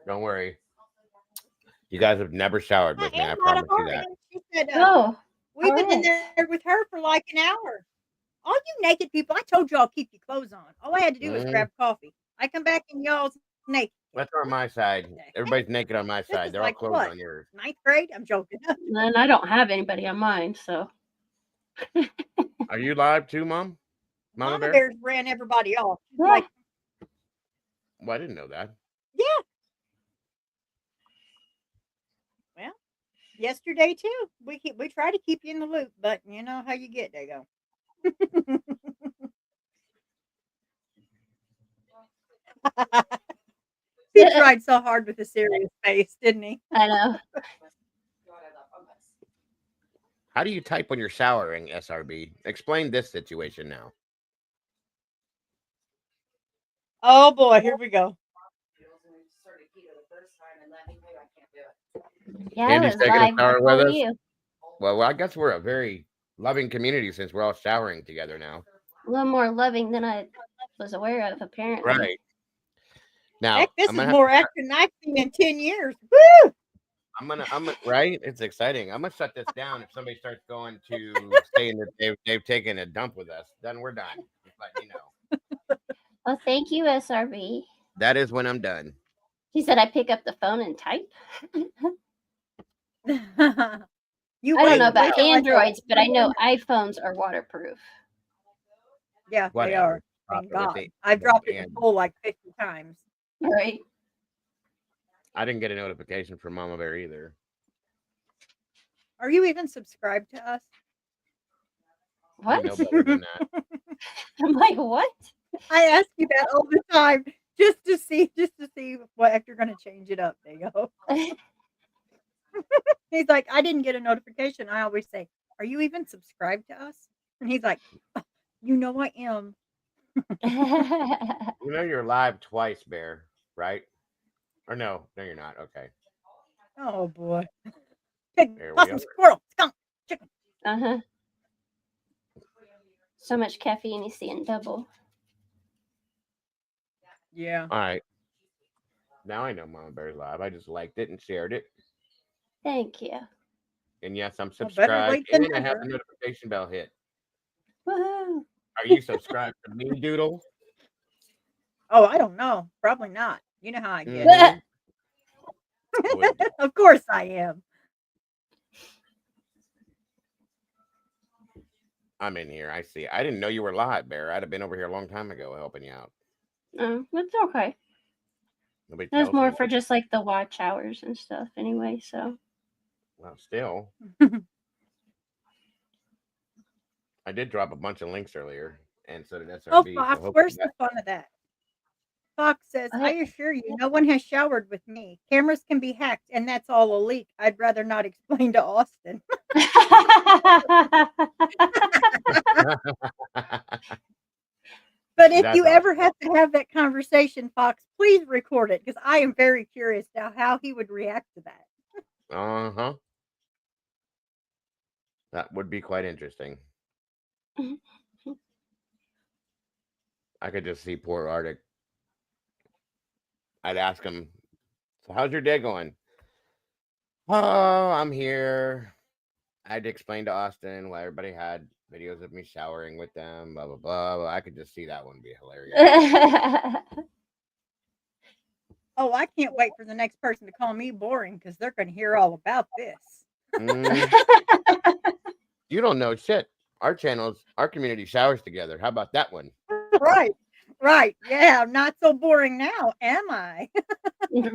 Don't worry. You guys have never showered with me. I Not a promise you hurry. that. She said, Oh, we've been in alright. there with her for like an hour. All you naked people, I told y'all keep your clothes on. All I had to do was grab coffee. I come back and y'all's naked. That's on my side. Everybody's naked on my This side. is They're all like clothed what? on yours. 9th grade? I'm joking. And I don't have anybody on mine, so Are you live too, Mom? Mama Mama Bear? Bears ran everybody off. She's Yeah. like, Well, I didn't know that. yeah. Well, yesterday too. We try to keep you in the loop, but you know how you get. They go. He tried so hard with a serious face, didn't he? I know. How do you type when you're showering, SRB? Explain this situation now. Oh boy, here we go. Yeah, Andy's I was taking live a shower before with us. you. Well, I guess we're a very loving community since we're all showering together now. A little more loving than I was aware of, apparently. Right. Now, Heck, this I'm is gonna more action than I've seen in 10 years. Woo! I'm right. It's exciting. I'm gonna shut this down if somebody starts going to saying that they've taken a dump with us. Then we're done. Just letting you know. Well, thank you, SRB. That is when I'm done. He said I pick up the phone and type. You I don't wait- know about wait till I tell Androids, but I know you. iPhones are waterproof. Yeah, they Whatever. are. Drop Thank it with God. the- I've dropped it in and- full like 50 times. Right. I didn't get a notification from Mama Bear either. Are you even subscribed to us? What? You know better than that. I'm like, what? I ask you that all the time just to see what if you're going to change it up. There you go. He's like, I didn't get a notification. I always say, are you even subscribed to us? And he's like, you know I am. You know you're live twice, Bear, right? Or no, you're not. Okay. Oh boy. Pig, There we possum, go. squirrel, skunk, chicken. Uh-huh. So much caffeine, he's seeing double. Yeah. All right. Now I know Mama Bear's live. I just liked it and shared it. Thank you. And yes, I'm Well, better subscribed. late than And I have the never. notification bell hit. Woohoo! Are you subscribed to me, Doodle? Oh, I don't know. Probably not. You know how I get. Mhm. I wouldn't doubt. Of course I am. I'm in here. I see. I didn't know you were live, Bear. I'd have been over here a long time ago helping you out. Oh, that's okay. Nobody That's tells more me. for just like the watch hours and stuff anyway, so. Well, still. I did drop a bunch of links earlier, and so did SRB. Oh, So Fox, hopefully where's that. the fun of that? Fox says, I What? assure you, no one has showered with me. Cameras can be hacked, and that's all a leak. I'd rather not explain to Austin. But if That's you all. ever have to have that conversation, Fox, please record it because I am very curious now how he would react to that. Uh-huh. That would be quite interesting. I could just see poor Arctic. I'd ask him, so how's your day going? Oh, I'm here. I'd explain to Austin why everybody had videos of me showering with them, blah, blah, blah, blah. I could just see that one be hilarious. Oh, I can't wait for the next person to call me boring because they're going to hear all about this. You don't know shit. Our channels, our community showers together. How about that one? Right. Right. Yeah, I'm not so boring now, am I?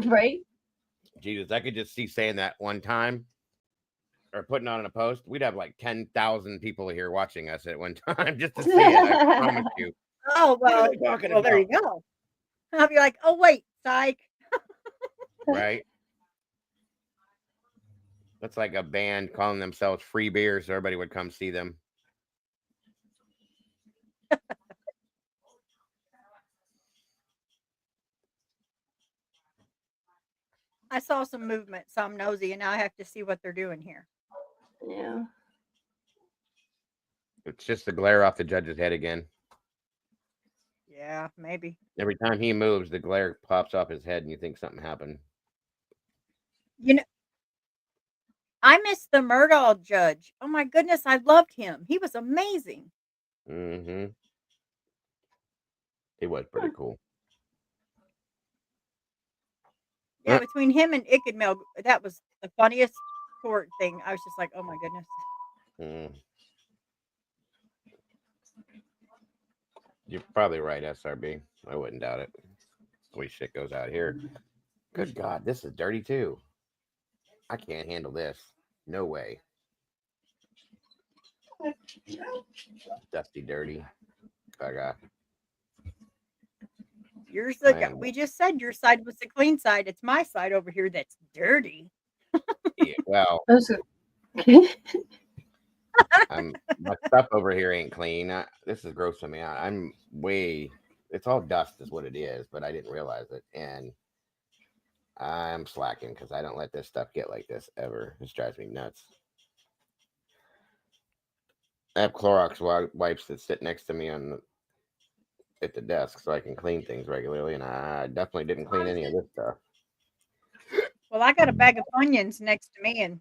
Right? Jesus, I could just see saying that one time or putting on a post. We'd have like 10,000 people here watching us at one time just to see it. I promise you. Oh, What are well, they talking well, there you about? go. I'll be like, oh, wait, psych. Right? That's like a band calling themselves Free Beer, so everybody would come see them. I saw some movement, so I'm nosy, and now I have to see what they're doing here. Yeah. It's just the glare off the judge's head again. Yeah, maybe. Every time he moves, the glare pops off his head, and you think something happened. You know, I miss the Murdaugh judge. Oh my goodness, I loved him. He was amazing. Mm-hmm. He was pretty cool. Yeah, between him and Ickadmel, that was the funniest court thing. I was just like, oh my goodness. Mm. You're probably right, SRB. I wouldn't doubt it. The way shit goes out here. Good God, this is dirty too. I can't handle this. No way. Dusty, dirty. Gaga. Yours, Man. we just said your side was the clean side. It's my side over here that's dirty. Yeah, well, my stuff over here ain't clean. This is grossing me out. It's all dust is what it is, but I didn't realize it. And I'm slacking because I don't let this stuff get like this ever. This drives me nuts. I have Clorox wipes that sit next to me at the desk so I can clean things regularly, and I definitely didn't clean any of this stuff. Well, I got a bag of Funyuns next to me, and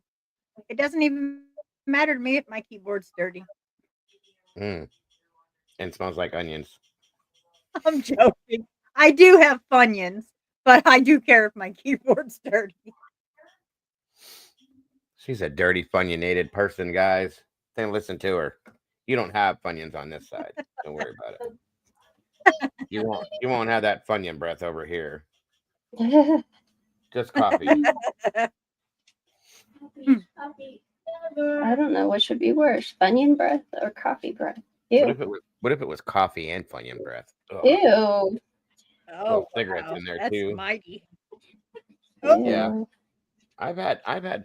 it doesn't even matter to me if my keyboard's dirty. And smells like onions. I'm joking. I do have Funyuns, but I do care if my keyboard's dirty. She's a dirty, Funyunated person, guys. Then listen to her. You don't have Funyuns on this side. Don't worry about it. You won't have that Funyun breath over here. Just coffee. I don't know what should be worse, Funyun breath or coffee breath. Ew. What if it was coffee and Funyun breath? Ugh. Ew. Oh, cigarettes wow. in there That's too. mighty. Yeah, I've had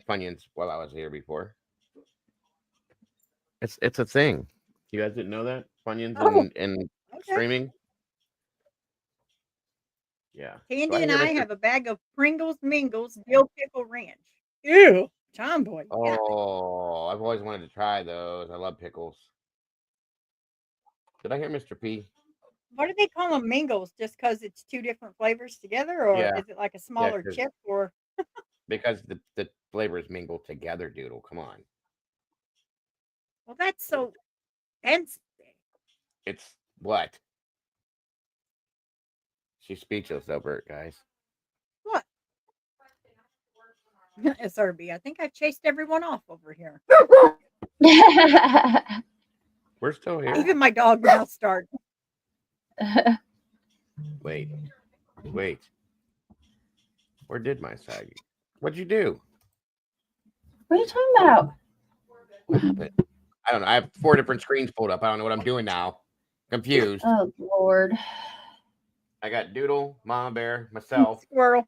Funyuns while I was here before. It's a thing. You guys didn't know that Funyuns and streaming. Yeah. Candy Do and hear I Mr. have a bag of Pringles Mingles Dill Pickle Ranch. Ew, John boy. Yeah. Oh, I've always wanted to try those. I love pickles. Did I hear Mr. P? What do they call them Mingles? Just because it's two different flavors together, or Yeah. is it like a Yeah, smaller chip? Or because the flavors mingle together, Doodle. Come on. well, that's so fancy. It's what? She's speechless over it, guys. What? SRB. I think I chased everyone off over here. We're still here. Even my dog now start. Wait. Where did my saggy? What'd you do? What are you talking about? What happened? I don't know. I have 4 different screens pulled up. I don't know what I'm doing now. Confused. Oh Lord. I got Doodle, Mama Bear, myself. Squirrel.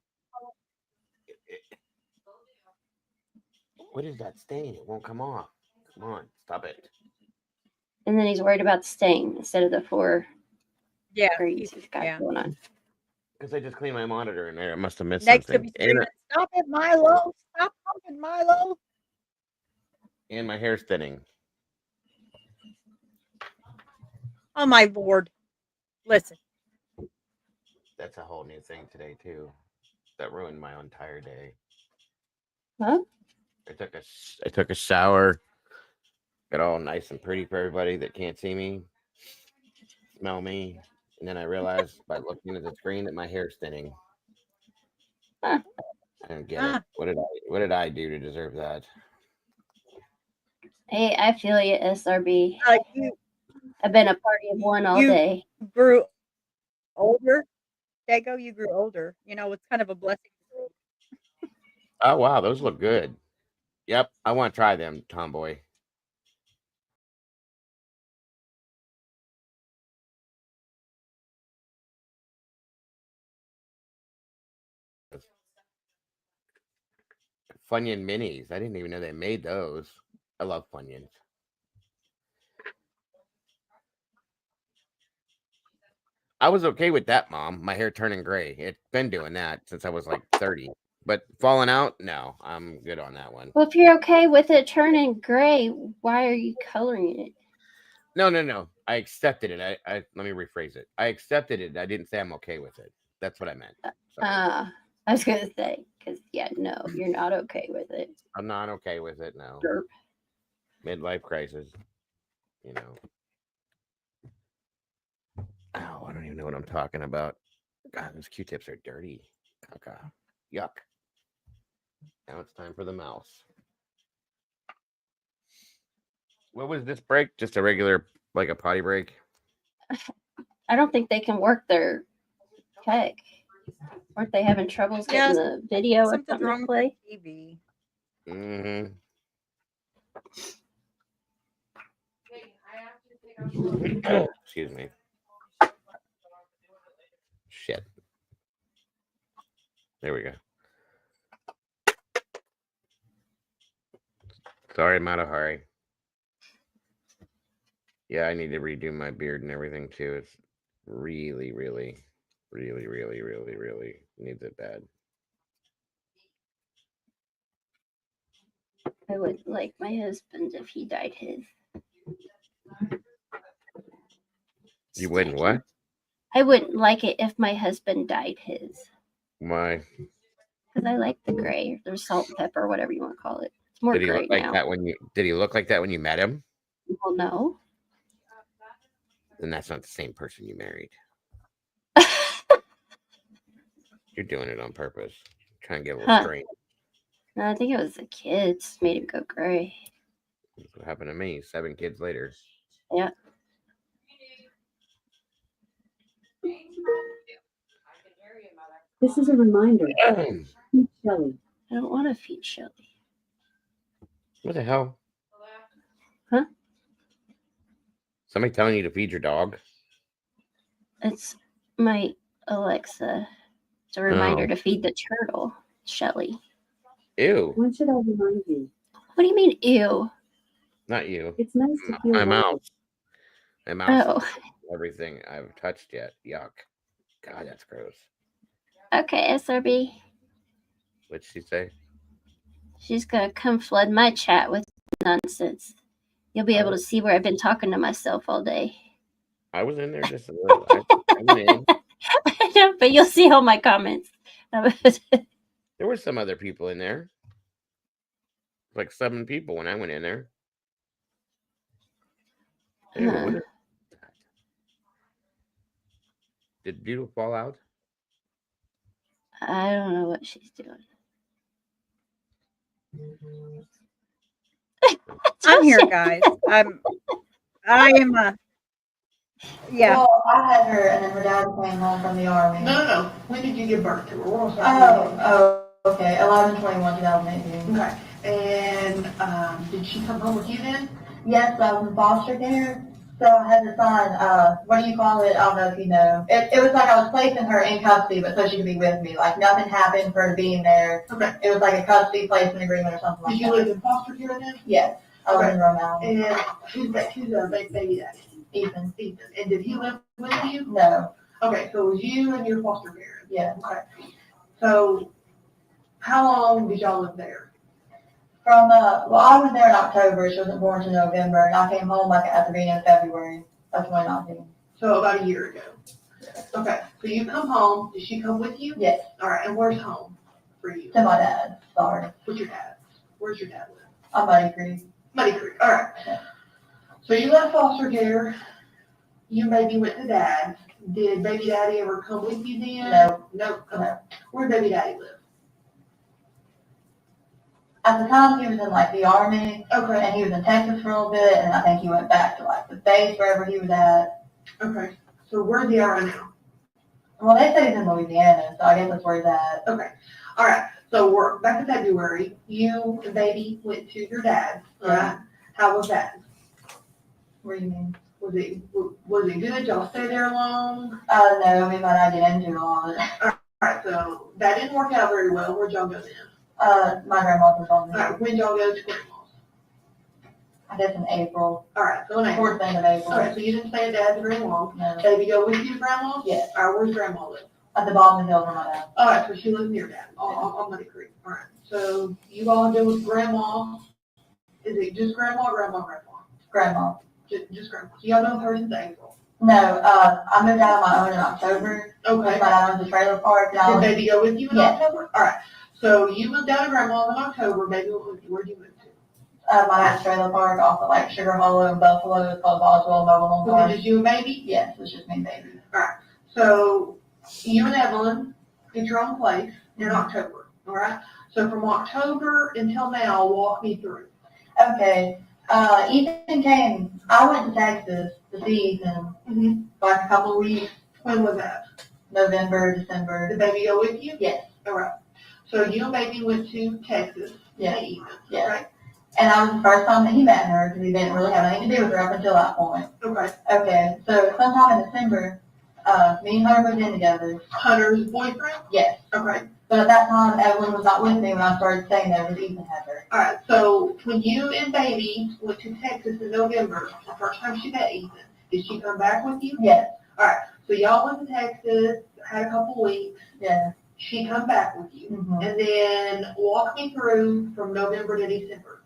What is that stain? It won't come off. Come on, stop it. And then he's worried about the stain instead of the 4 screens he's got going on. Because I just cleaned my monitor in there. I must have missed Next to something. be screaming, stop it, Milo. Stop pumping, Milo. And my hair's thinning. Oh, my Lord. Listen. That's a whole new thing today, too. That ruined my entire day. Huh? I took a shower. Got all nice and pretty for everybody that can't see me, smell me. And then I realized by looking at the screen that my hair's thinning. Huh. I don't get it. What did I do to deserve that? Hey, I feel you, SRB. I've been a party of one all You day. grew older. Dago, you grew older. You know, it's kind of a blessing. Oh wow, those look good. Yep, I want to try them, Tomboy. Funyun minis. I didn't even know they made those. I love Funyuns. I was okay with that, Mom. My hair turning gray. It's been doing that since I was like 30. But falling out, no, I'm good on that one. Well, if you're okay with it turning gray, why are you coloring it? No. I accepted it. I let me rephrase it. I accepted it. I didn't say I'm okay with it. That's what I meant. I was gonna say, because no, you're not okay with it. I'm not okay with it. No. Derp. Midlife crisis. You know. Oh, I don't even know what I'm talking about. God, those Q-tips are dirty. Caca. Yuck. Now it's time for the mouse. What was this break? Just a regular, like a potty break? I don't think they can work their tech. Weren't they having troubles getting the video or Something's something wrong to play? with the TV. Mm-hmm. Excuse me. Shit. There we go. Sorry, I'm out of hurry. Yeah, I need to redo my beard and everything too. It's really needs it bad. I would like my husband if he dyed his. You wouldn't what? I wouldn't like it if my husband dyed his. Why? Because I like the gray or the salt and pepper, whatever you want to call it. It's more Did he gray look like now. that did he look like that when you met him? Well, no. Then that's not the same person you married. You're doing it on purpose. Trying to get a little strange. No, I think it was the kids made him go gray. That's what happened to me 7 kids later. Yeah. This is a reminder. Feed Shelly. I don't want to feed Shelly. What the hell? Huh? Somebody telling you to feed your dog? It's my Alexa. It's a reminder to feed the turtle, Shelly. Ew. When should I remind you? What do you mean, ew? Not you. It's nice to feel My mouth. My mouth. Oh. Everything I've touched yet. Yuck. God, that's gross. Okay, SRB. What'd she say? She's gonna come flood my chat with nonsense. You'll be able to see where I've been talking to myself all day. I was in there just a little. I went in. I know, but you'll see all my comments. There were some other people in there. Like 7 people when I went in there. Ew, what is that? Did Beetle fall out? I don't know what she's doing. I'm here, guys. I am yeah. Well, I had her, and then her dad came home from the army. No. When did you give birth to her? Okay, 11/21/2018. Okay. And did she come home with you then? Yes, I was in foster care, so I had to sign, what do you call it? I don't know if you know. It was like I was placing her in custody, but so she could be with me. Like, nothing happened for her being there. Okay. It was like a custody placement agreement or something like Did that. you live in foster care then? Yes, I was in Rome Island. And who's the baby daddy? Ethan. And did he live with you? No. Okay, so it was you and your foster parent. Yeah. Okay. So how long did y'all live there? From, well, I was there in October. She wasn't born until November, and I came home like at the beginning of February of 2019. So about a year ago. Okay, so you come home. Did she come with you? Yes. All right, and where's home for you? To my dad. Sorry. What's your dad? Where's your dad live? I'm Muddy Creek. Muddy Creek. All right. So you left foster care. You maybe went to dad. Did baby daddy ever come with you then? No. No. Okay. Where did baby daddy live? At the time, he was in like the army. Okay. And he was in Texas for a little bit, and I think he went back to like the base wherever he was at. Okay. So where's he at right now? Well, they say he's in Louisiana, so I guess that's where he's at. Okay. All right. So we're back to February. You and baby went to your dad's. All right. How was that? What do you mean? Was it good? Y'all stay there long? No, we might not get into all of it. All right. So that didn't work out very well. Where'd y'all go then? My grandma's was on All right. When'd y'all go to grandma's? I guess in April. All right. So in April. Towards the end of April. All right. So you didn't stay at dad's very long. No. Baby go with you to grandma's? Yes. All right. Where's grandma live? At the bottom of the hill from my dad. All right. So she lives near dad on Muddy Creek. All right. So you all go with grandma. Is it just grandma or grandma? Grandma. Just grandma. So y'all known her since April? No, I moved out on my own in October. Okay. My dad owns a trailer park. Did baby go with you in Yes. October? All right. So you moved out of grandma's in October. Baby went with you. Where'd you move to? My dad's trailer park off of like Sugar Hollow and Buffalo. It's called Boswell Mobile Home Was Park. it just you and baby? Yes, it's just me and baby. All right. So you and Evelyn get your own place in October. All right. So from October until now, walk me through. Okay. Ethan came. I went to Texas to see Ethan like a couple of weeks. When was that? November, December. Did baby go with you? Yes. All right. So you and baby went to Texas. Yes. To Ethan. Yes. Right. And I was the first time that he met her because he didn't really have anything to do with her up until that point. Okay. Okay. So sometime in December, me and Hunter moved in together. Hunter's boyfriend? Yes. Okay. But at that time, Evelyn was not with me when I started staying there because Ethan had her. All right. So when you and baby went to Texas in November, the first time she met Ethan, did she come back with you? Yes. All right. So y'all went to Texas, had a couple weeks. Yeah. She come back with you. Mm-hmm. And then walk me through from November to December.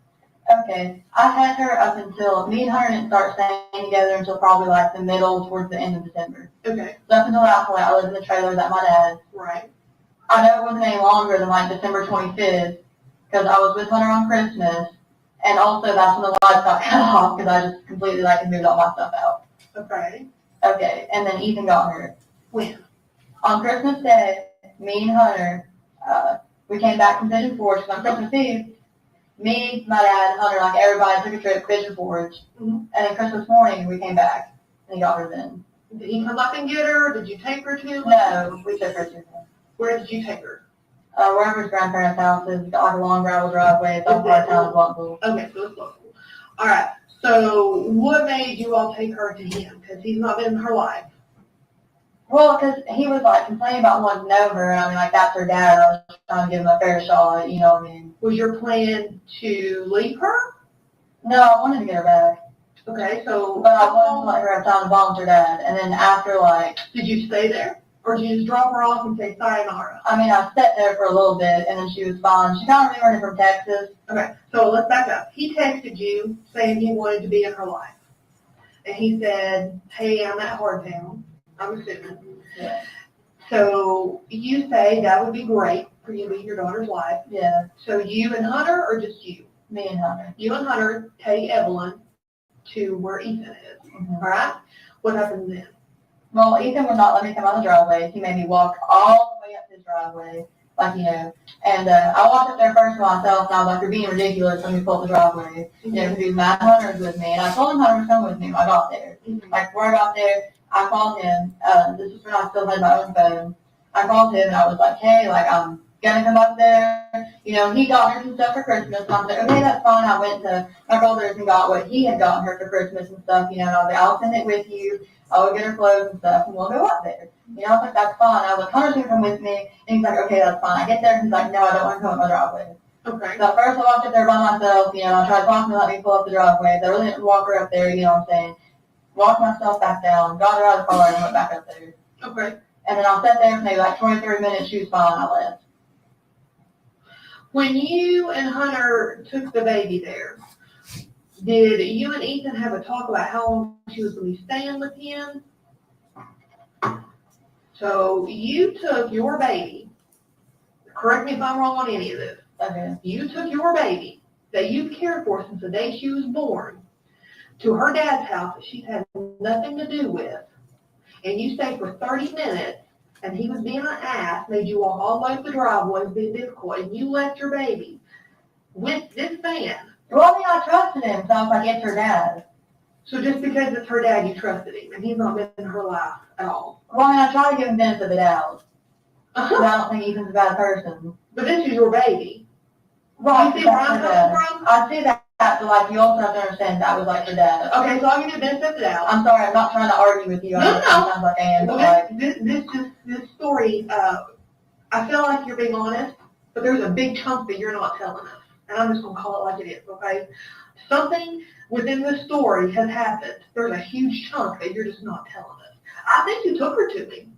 Okay. I had her up until, me and her didn't start staying together until probably like the middle towards the end of December. Okay. So up until that point, I lived in the trailer that my dad. Right. I know it wasn't any longer than like December 25th because I was with Hunter on Christmas. And also that's when the lights got cut off because I just completely like moved all my stuff out. Okay. Okay. And then Ethan got hurt. When? On Christmas Day, me and Hunter, we came back from Pigeon Forge on Christmas Eve. Me, my dad, Hunter, like everybody took a trip to Pigeon Forge. Mm-hmm. And then Christmas morning, we came back. And he got her then. Did he come up and get her? Did you take her to him? No, we took her to him. Where did you take her? Wherever his grandparents' house is. It's got like a long gravel driveway. It's off part of town of Bluntville. Okay, so it's local. All right. So what made you all take her to him? Because he's not been in her life. Well, because he was like complaining about wanting to know her. And I mean, like, that's her dad. I was trying to give him a fair shot, you know what I mean? Was your plan to leave her? No, I wanted to get her back. Okay, so. But I wanted to let her have time to bond with her dad. And then after, like. Did you stay there? Or did you just drop her off and say sayonara? I mean, I sat there for a little bit, and then she was fine. She kind of remembered from Texas. Okay, so let's back up. He texted you saying he wanted to be in her life. And he said, hey, I'm at Hardtown, I'm assuming. Yeah. So you say that would be great for you to be in your daughter's life. Yeah. So you and Hunter, or just you? Me and Hunter. You and Hunter take Evelyn to where Ethan is. All right? What happened then? Well, Ethan would not let me come on the driveway. He made me walk all the way up his driveway, like, you know. And I walked up there first myself, and I was like, you're being ridiculous. Let me pull up the driveway. You know, because he was mad Hunter was with me. And I told him Hunter was coming with me when I got there. Like, before I got there, I called him. This was when I still had my own phone. I called him, and I was like, hey, like, I'm going to come up there. You know, he got her some stuff for Christmas. And I was like, okay, that's fine. I went to my brother's and got what he had gotten her for Christmas and stuff, you know. And I was like, I'll send it with you. I'll get her clothes and stuff, and we'll go up there. You know, I was like, that's fine. I was like, Hunter's gonna come with me. And he's like, okay, that's fine. I get there, and he's like, no, I don't want to come up my driveway. Okay. So at first I walked up there by myself, you know, I tried to talk to him to let me pull up the driveway. So I really didn't walk her up there, you know what I'm saying. Walked myself back down, got her out of the car, and went back up there. Okay. And then I sat there for maybe like 23 minutes, she was fine, I left. When you and Hunter took the baby there, did you and Ethan have a talk about how long she was going to be staying with him? So you took your baby, correct me if I'm wrong on any of this. Okay. You took your baby that you've cared for since the day she was born to her dad's house that she's had nothing to do with, and you stayed for 30 minutes, and he was being an ass, made you walk all the way up the driveway, was being difficult, and you left your baby with this man. Well, I mean, I trusted him, so I was like, it's her dad. So just because it's her dad, you trusted him, and he's not been in her life at all. Well, I mean, I try to give him benefit of the doubt. But I don't think Ethan's a bad person. But this is your baby. Right. You see where I'm coming from? I see that, but like, you also have to understand that was like her dad. Okay, so I'll give you the benefit of the doubt. I'm sorry, I'm not trying to argue with you. No, no. Sometimes like I am, but like, This story, I feel like you're being honest, but there's a big chunk that you're not telling us. And I'm just going to call it like it is, okay? Something within this story has happened. There's a huge chunk that you're just not telling us. I think you took her to me,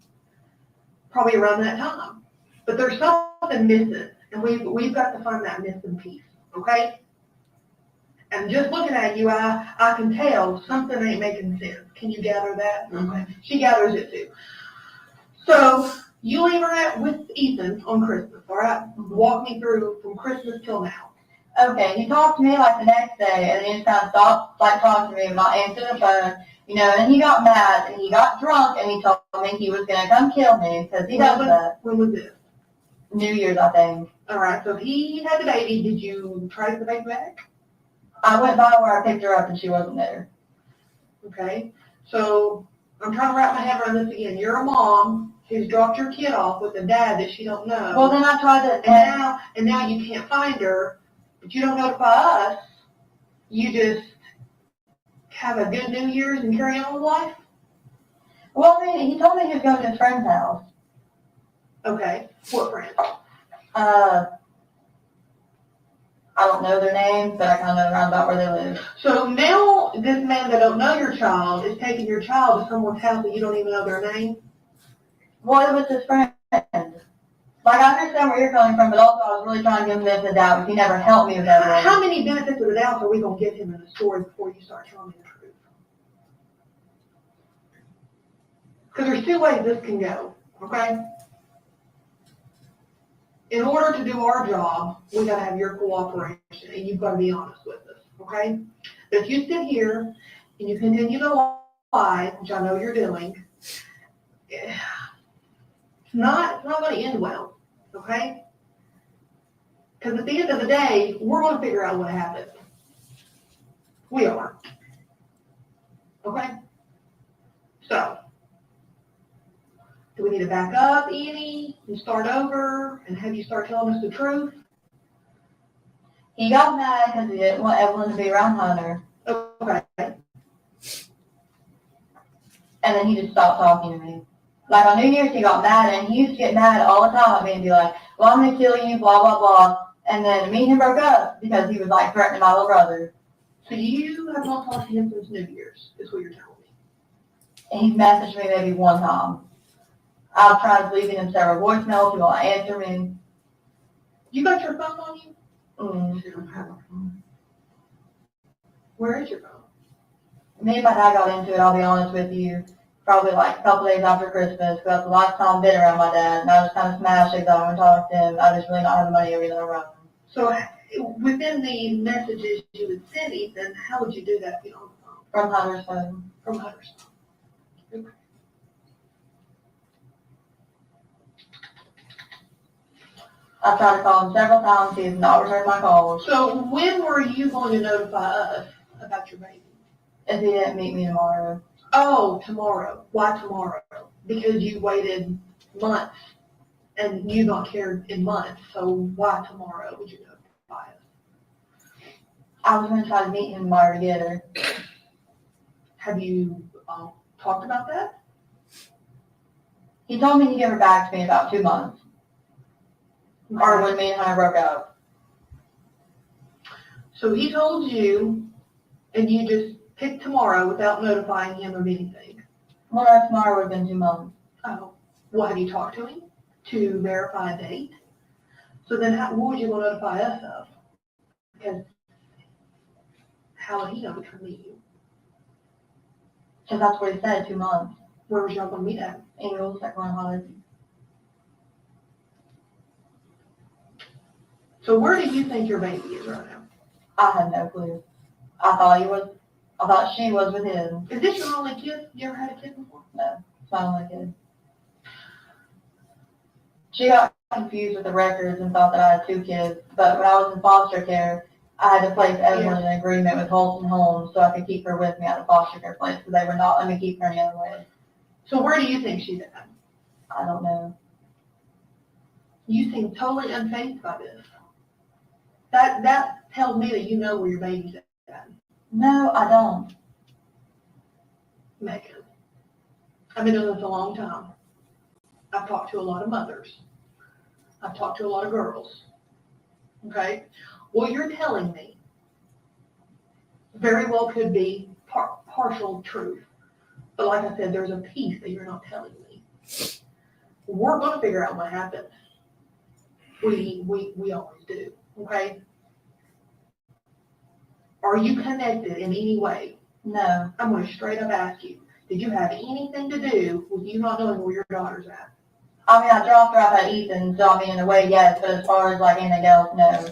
probably around that time. But there's something missing, and we've got to find that missing piece, okay? And just looking at you, I can tell something ain't making sense. Can you gather that? Mm-hmm. Okay. She gathers it too. So you leave her with Ethan on Christmas, all right? Walk me through from Christmas till now. okay, he talked to me like the next day, and then he just kind of stopped like talking to me, not answering the phone, you know, and he got mad, and he got drunk, and he told me he was going to come kill me, because he does that. When was this? New Year's, I think. All right, so he had the baby. Did you try to get the baby back? I went by where I picked her up, and she wasn't there. Okay, so I'm trying to wrap my head around this again. You're a mom who's dropped your kid off with a dad that she don't know. Well, then I tried to, and now you can't find her, but you don't notify us. You just have a good New Year's and carry on with life? Well, I mean, he told me he was going to his friend's house. Okay, what friend? I don't know their names, but I kind of know around about where they live. So now this man that don't know your child is taking your child to someone's house that you don't even know their name? Well, it was his friend. Like, I understand where you're coming from, but also I was really trying to give him the benefit of the doubt, because he never helped me with everything. How many benefits of the doubt are we going to give him in the story before you start telling me the truth? Because there's two ways this can go, okay? In order to do our job, we got to have your cooperation, and you've got to be honest with us, okay? But if you sit here and you continue to lie, which I know you're doing, it's not going to end well, okay? Because at the end of the day, we're going to figure out what happened. We are. Okay? So, do we need to back up, Annie, and start over and have you start telling us the truth? He got mad because he didn't want Evelyn to be around Hunter. Okay. And then he just stopped talking to me. Like on New Year's, he got mad, and he used to get mad all the time at me and be like, well, I'm going to kill you, blah, blah, blah. And then me and him broke up because he was like threatening my little brother. So you have not talked to him since New Year's, is what you're telling me. And he's messaged me maybe one time. I've tried leaving him several voicemails. He won't answer me. You got your phone on you? You don't have a phone. Where is your phone? Me and my dad got into it, I'll be honest with you, probably like a couple days after Christmas, because the last time I've been around my dad, and I was kind of smashed because I want to talk to him. I just really not having money over there around him. So within the messages you would send Ethan, how would you do that if you don't have a phone? From Hunter's phone. From Hunter's phone. Okay. I've tried to call him several times, he has not returned my calls. So when were you going to notify us about your baby? If he didn't meet me tomorrow. Oh, tomorrow. Why tomorrow? Because you waited months and you not cared in months. So why tomorrow would you notify us? I was going to try to meet him tomorrow together. Have you talked about that? He told me he'd get her back to me in about 2 months. Or when me and Hunter broke up. So he told you, and you just picked tomorrow without notifying him of anything. Well, no, tomorrow would have been 2 months. Oh, well, have you talked to him to verify a date? So then what would you want to notify us of? Because how would he know to come meet you? Because that's what he said, 2 months. Where was y'all going to meet at? Angels at Glen Hollow. So where do you think your baby is right now? I have no clue. I thought she was with him. Is this your only kid? You ever had a kid before? No, it's my only kid. She got confused with the records and thought that I had 2 kids, but when I was in foster care, I had to place Evelyn in an agreement with Holton Homes so I could keep her with me at the foster care place, because they would not let me keep her any other way. So where do you think she's at? I don't know. You seem totally unfazed by this. That tells me that you know where your baby's at. No, I don't. Megan, I've been doing this a long time. I've talked to a lot of mothers. I've talked to a lot of girls. Okay? What you're telling me very well could be partial truth. But like I said, there's a piece that you're not telling me. We're going to figure out what happened. We always do. Okay? Are you connected in any way? No. I'm going to straight up ask you, did you have anything to do with you not knowing where your daughter's at? I mean, I dropped her off at Ethan, so I mean, in a way, yes, but as far as like anything else, no.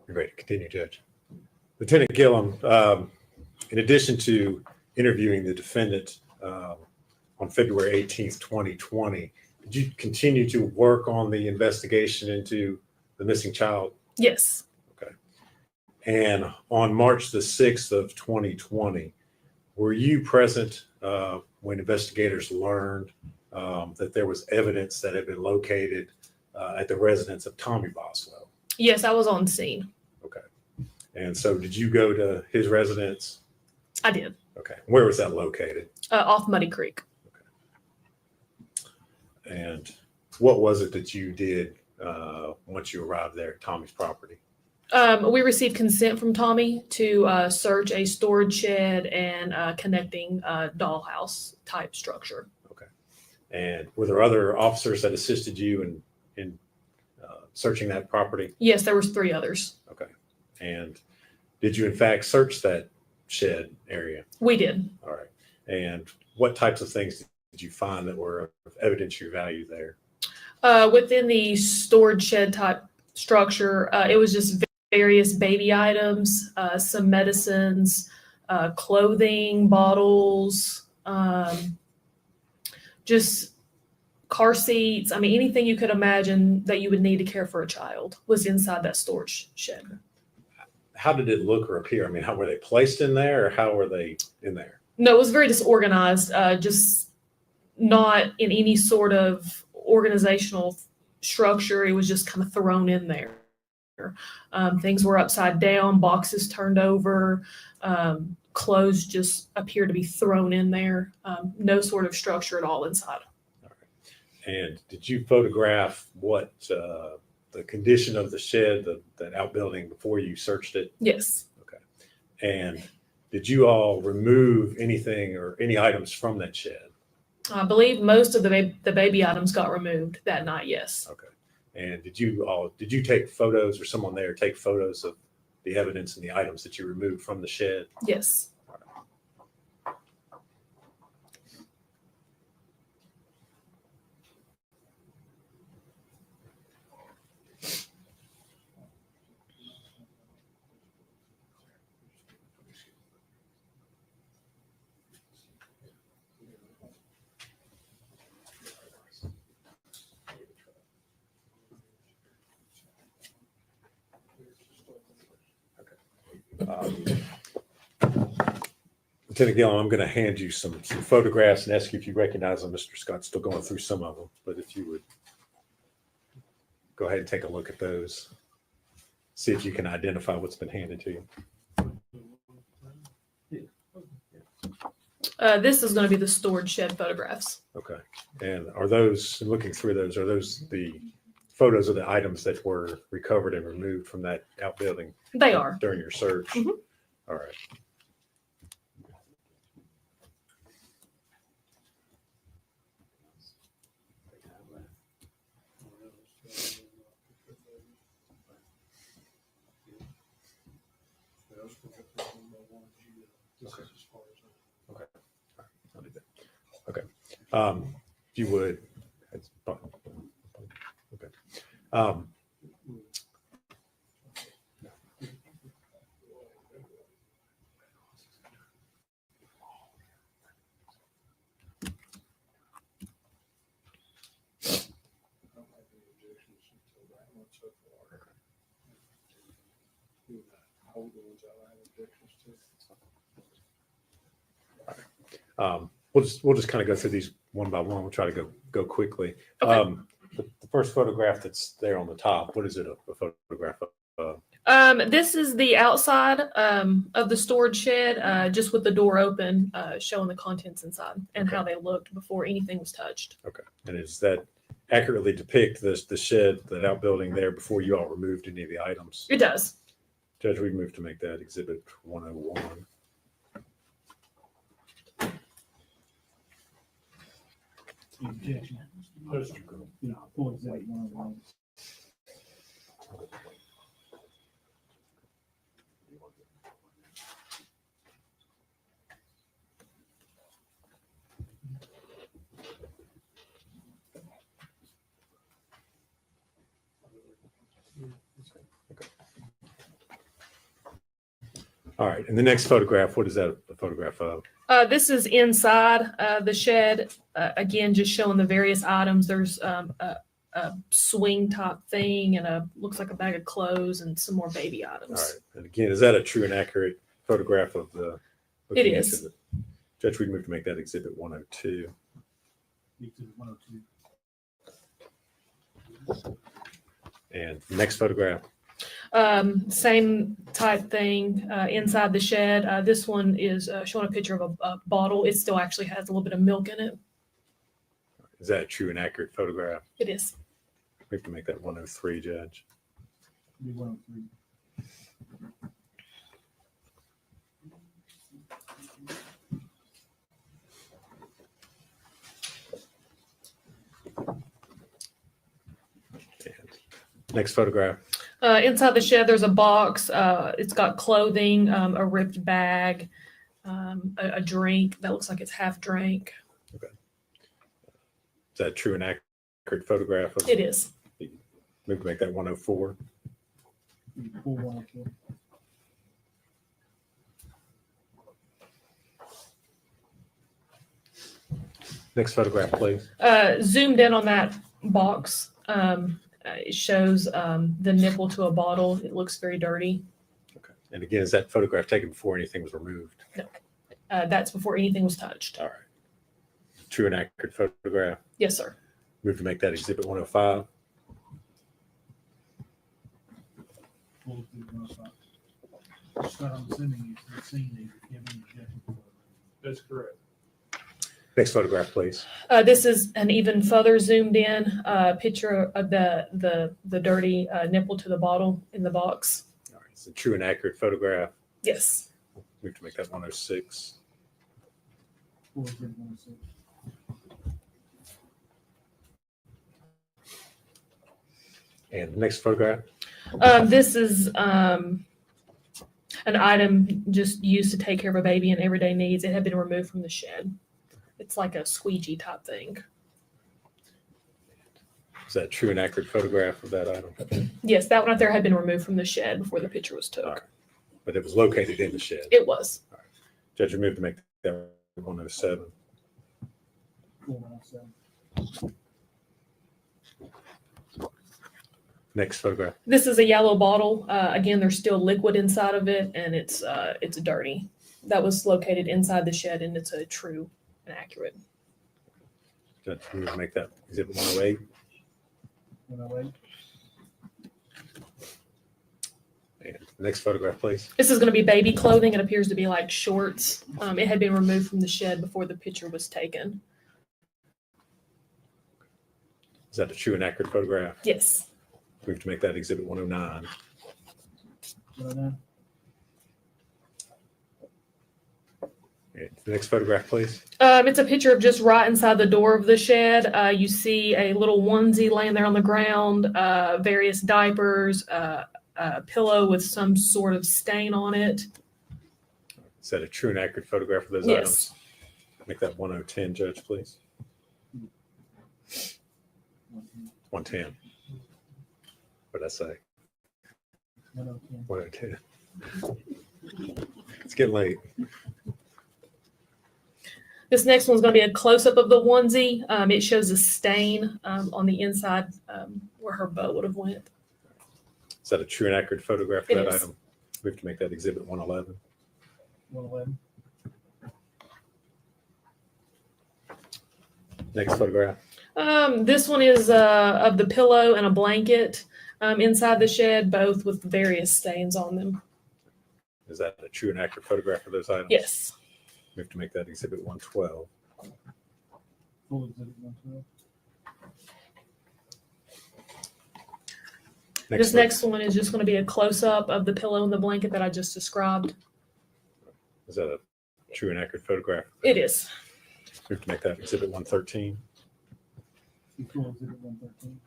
You're ready to continue, Judge. Lieutenant Gillum, in addition to interviewing the defendant on February 18th, 2020, did you continue to work on the investigation into the missing child? Yes. Okay. And on March the 6th of 2020, were you present when investigators learned that there was evidence that had been located at the residence of Tommy Boswell? Yes, I was on scene. Okay. And so did you go to his residence? I did. Okay. Where was that located? Off Muddy Creek. And what was it that you did once you arrived there at Tommy's property? We received consent from Tommy to search a storage shed and connecting dollhouse type structure. Okay. And were there other officers that assisted you in searching that property? Yes, there was 3 others. Okay. And did you in fact search that shed area? We did. All right. And what types of things did you find that were of evidentiary value there? Within the storage shed type structure, it was just various baby items, some medicines, clothing, bottles, just car seats. I mean, anything you could imagine that you would need to care for a child was inside that storage shed. How did it look or appear? I mean, how were they placed in there, or how were they in there? No, it was very disorganized, just not in any sort of organizational structure. It was just kind of thrown in there. Things were upside down, boxes turned over, clothes just appear to be thrown in there. No sort of structure at all inside. And did you photograph what the condition of the shed, that outbuilding, before you searched it? Yes. Okay. And did you all remove anything or any items from that shed? I believe most of the baby items got removed that night. Yes. Okay. And did you take photos, or someone there take photos of the evidence and the items that you removed from the shed? Yes. Lieutenant Gillum, I'm going to hand you some photographs and ask you if you recognize them. Mr. Scott's still going through some of them, but if you would go ahead and take a look at those, see if you can identify what's been handed to you. This is going to be the storage shed photographs. Okay. And are those, looking through those, are those the photos of the items that were recovered and removed from that outbuilding? They are. During your search? Mm-hmm. All right. Okay. I'll do that. Okay. If you would. Okay. We'll just kind of go through these one by one. We'll try to go quickly. Okay. The first photograph that's there on the top, what is it a photograph of? This is the outside of the storage shed, just with the door open, showing the contents inside and how they looked before anything was touched. Okay. And does that accurately depict the shed, that outbuilding there, before you all removed any of the items? It does. Judge, we move to make that Exhibit 101. Objection. Poster girl. You know, full exhibit 101. All right. And the next photograph, what is that a photograph of? This is inside the shed. Again, just showing the various items. There's a swing type thing and looks like a bag of clothes and some more baby items. All right. And again, is that a true and accurate photograph of the? It is. Judge, we move to make that Exhibit 102. Exhibit 102. And the next photograph. Same type thing inside the shed. This one is showing a picture of a bottle. It still actually has a little bit of milk in it. Is that a true and accurate photograph? It is. We have to make that 103, Judge. Be 103. Next photograph. Inside the shed, there's a box. It's got clothing, a ripped bag, a drink that looks like it's half drank. Okay. Is that a true and accurate photograph? It is. Maybe make that 104. Pull 102. Next photograph, please. Zoomed in on that box. It shows the nipple to a bottle. It looks very dirty. Okay. And again, is that photograph taken before anything was removed? No. That's before anything was touched. All right. True and accurate photograph. Yes, sir. Move to make that exhibit 105. Pull exhibit 105. Scott, I'm assuming you've seen these. If you have any objections to it. That's correct. Next photograph, please. This is an even further zoomed in picture of the dirty nipple to the bottle in the box. All right. It's a true and accurate photograph. Yes. Move to make that 106. Pull exhibit 106. And the next photograph. This is an item just used to take care of a baby in everyday needs. It had been removed from the shed. It's like a squeegee type thing. Is that a true and accurate photograph of that item? Yes, that one right there had been removed from the shed before the picture was took. All right. But it was located in the shed. It was. All right. Judge, you move to make that 107. Pull 107. Next photograph. This is a yellow bottle. Again, there's still liquid inside of it, and it's dirty. That was located inside the shed, and it's a true and accurate. Judge, you move to make that exhibit 108. 108. And next photograph, please. This is going to be baby clothing. It appears to be like shorts. It had been removed from the shed before the picture was taken. Is that a true and accurate photograph? Yes. Move to make that exhibit 109. 109. And the next photograph, please. It's a picture of just right inside the door of the shed. You see a little onesie laying there on the ground, various diapers, a pillow with some sort of stain on it. Is that a true and accurate photograph of those Yes. items? Make that 1010, Judge, please. 110. What did I say? 110. It's getting late. This next one's going to be a close-up of the onesie. It shows a stain on the inside where her bow would have went. Is that a true and accurate photograph of It that is. item? We have to make that exhibit 111. 111. Next photograph. This one is of the pillow and a blanket inside the shed, both with various stains on them. Is that a true and accurate photograph of those items? Yes. We have to make that exhibit 112. Full exhibit 112. This next one is just going to be a close-up of the pillow and the blanket that I just described. Is that a true and accurate photograph? It is. We have to make that exhibit 113. Full exhibit 113.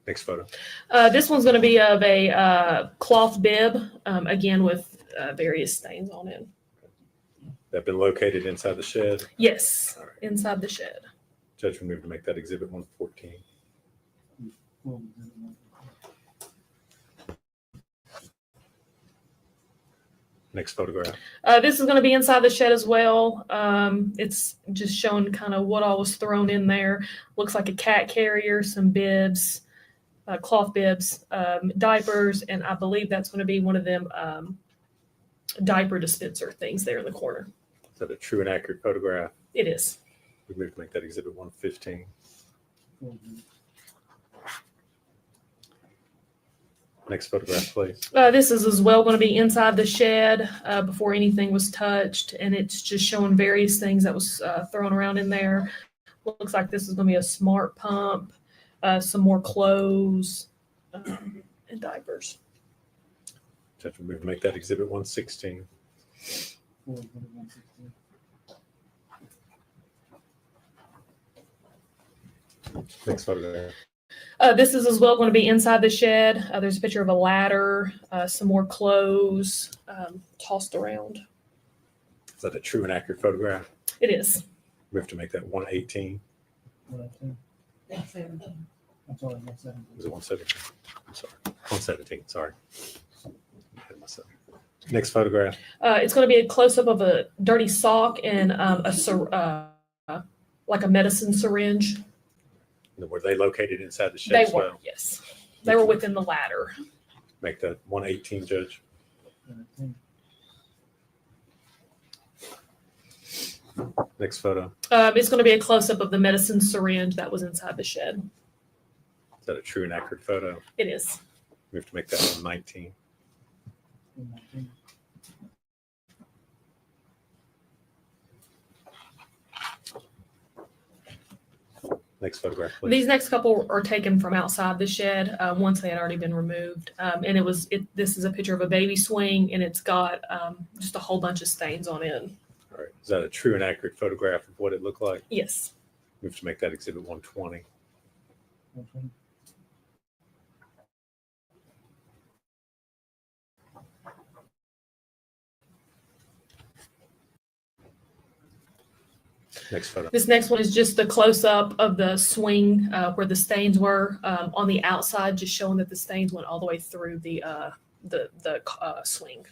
Next photo. This one's going to be of a cloth bib, again with various stains on it. That been located inside the shed? Yes, All right. inside the shed. Judge, we move to make that exhibit 114. Full exhibit 114. Next photograph. This is going to be inside the shed as well. It's just showing kind of what all was thrown in there. Looks like a cat carrier, some bibs, cloth bibs, diapers, and I believe that's going to be one of them diaper dispenser things there in the corner. Is that a true and accurate photograph? It is. We move to make that exhibit 115. Full exhibit. Next photograph, please. This is as well going to be inside the shed before anything was touched, and it's just showing various things that was thrown around in there. Looks like this is going to be a smart pump, some more clothes, and diapers. Judge, we move to make that exhibit 116. Full exhibit 116. Next photograph. This is as well going to be inside the shed. There's a picture of a ladder, some more clothes tossed around. Is that a true and accurate photograph? It is. We have to make that 118. 118. I'm sorry, 117. Was it 117? I'm sorry. 117, sorry. Ahead of myself. Next photograph. It's going to be a close-up of a dirty sock and like a medicine syringe. Were they located inside the shed They as were, well? yes. They were within the ladder. Make that 118, Judge. Next photo. It's going to be a close-up of the medicine syringe that was inside the shed. Is that a true and accurate photo? It is. We have to make that 119. Next photograph, please. These next couple are taken from outside the shed once they had already been removed. And this is a picture of a baby swing, and it's got just a whole bunch of stains on it. All right. Is that a true and accurate photograph of what it looked like? Yes. We have to make that exhibit 120. Next photo. This next one is just the close-up of the swing where the stains were on the outside, just showing that the stains went all the way through the swing.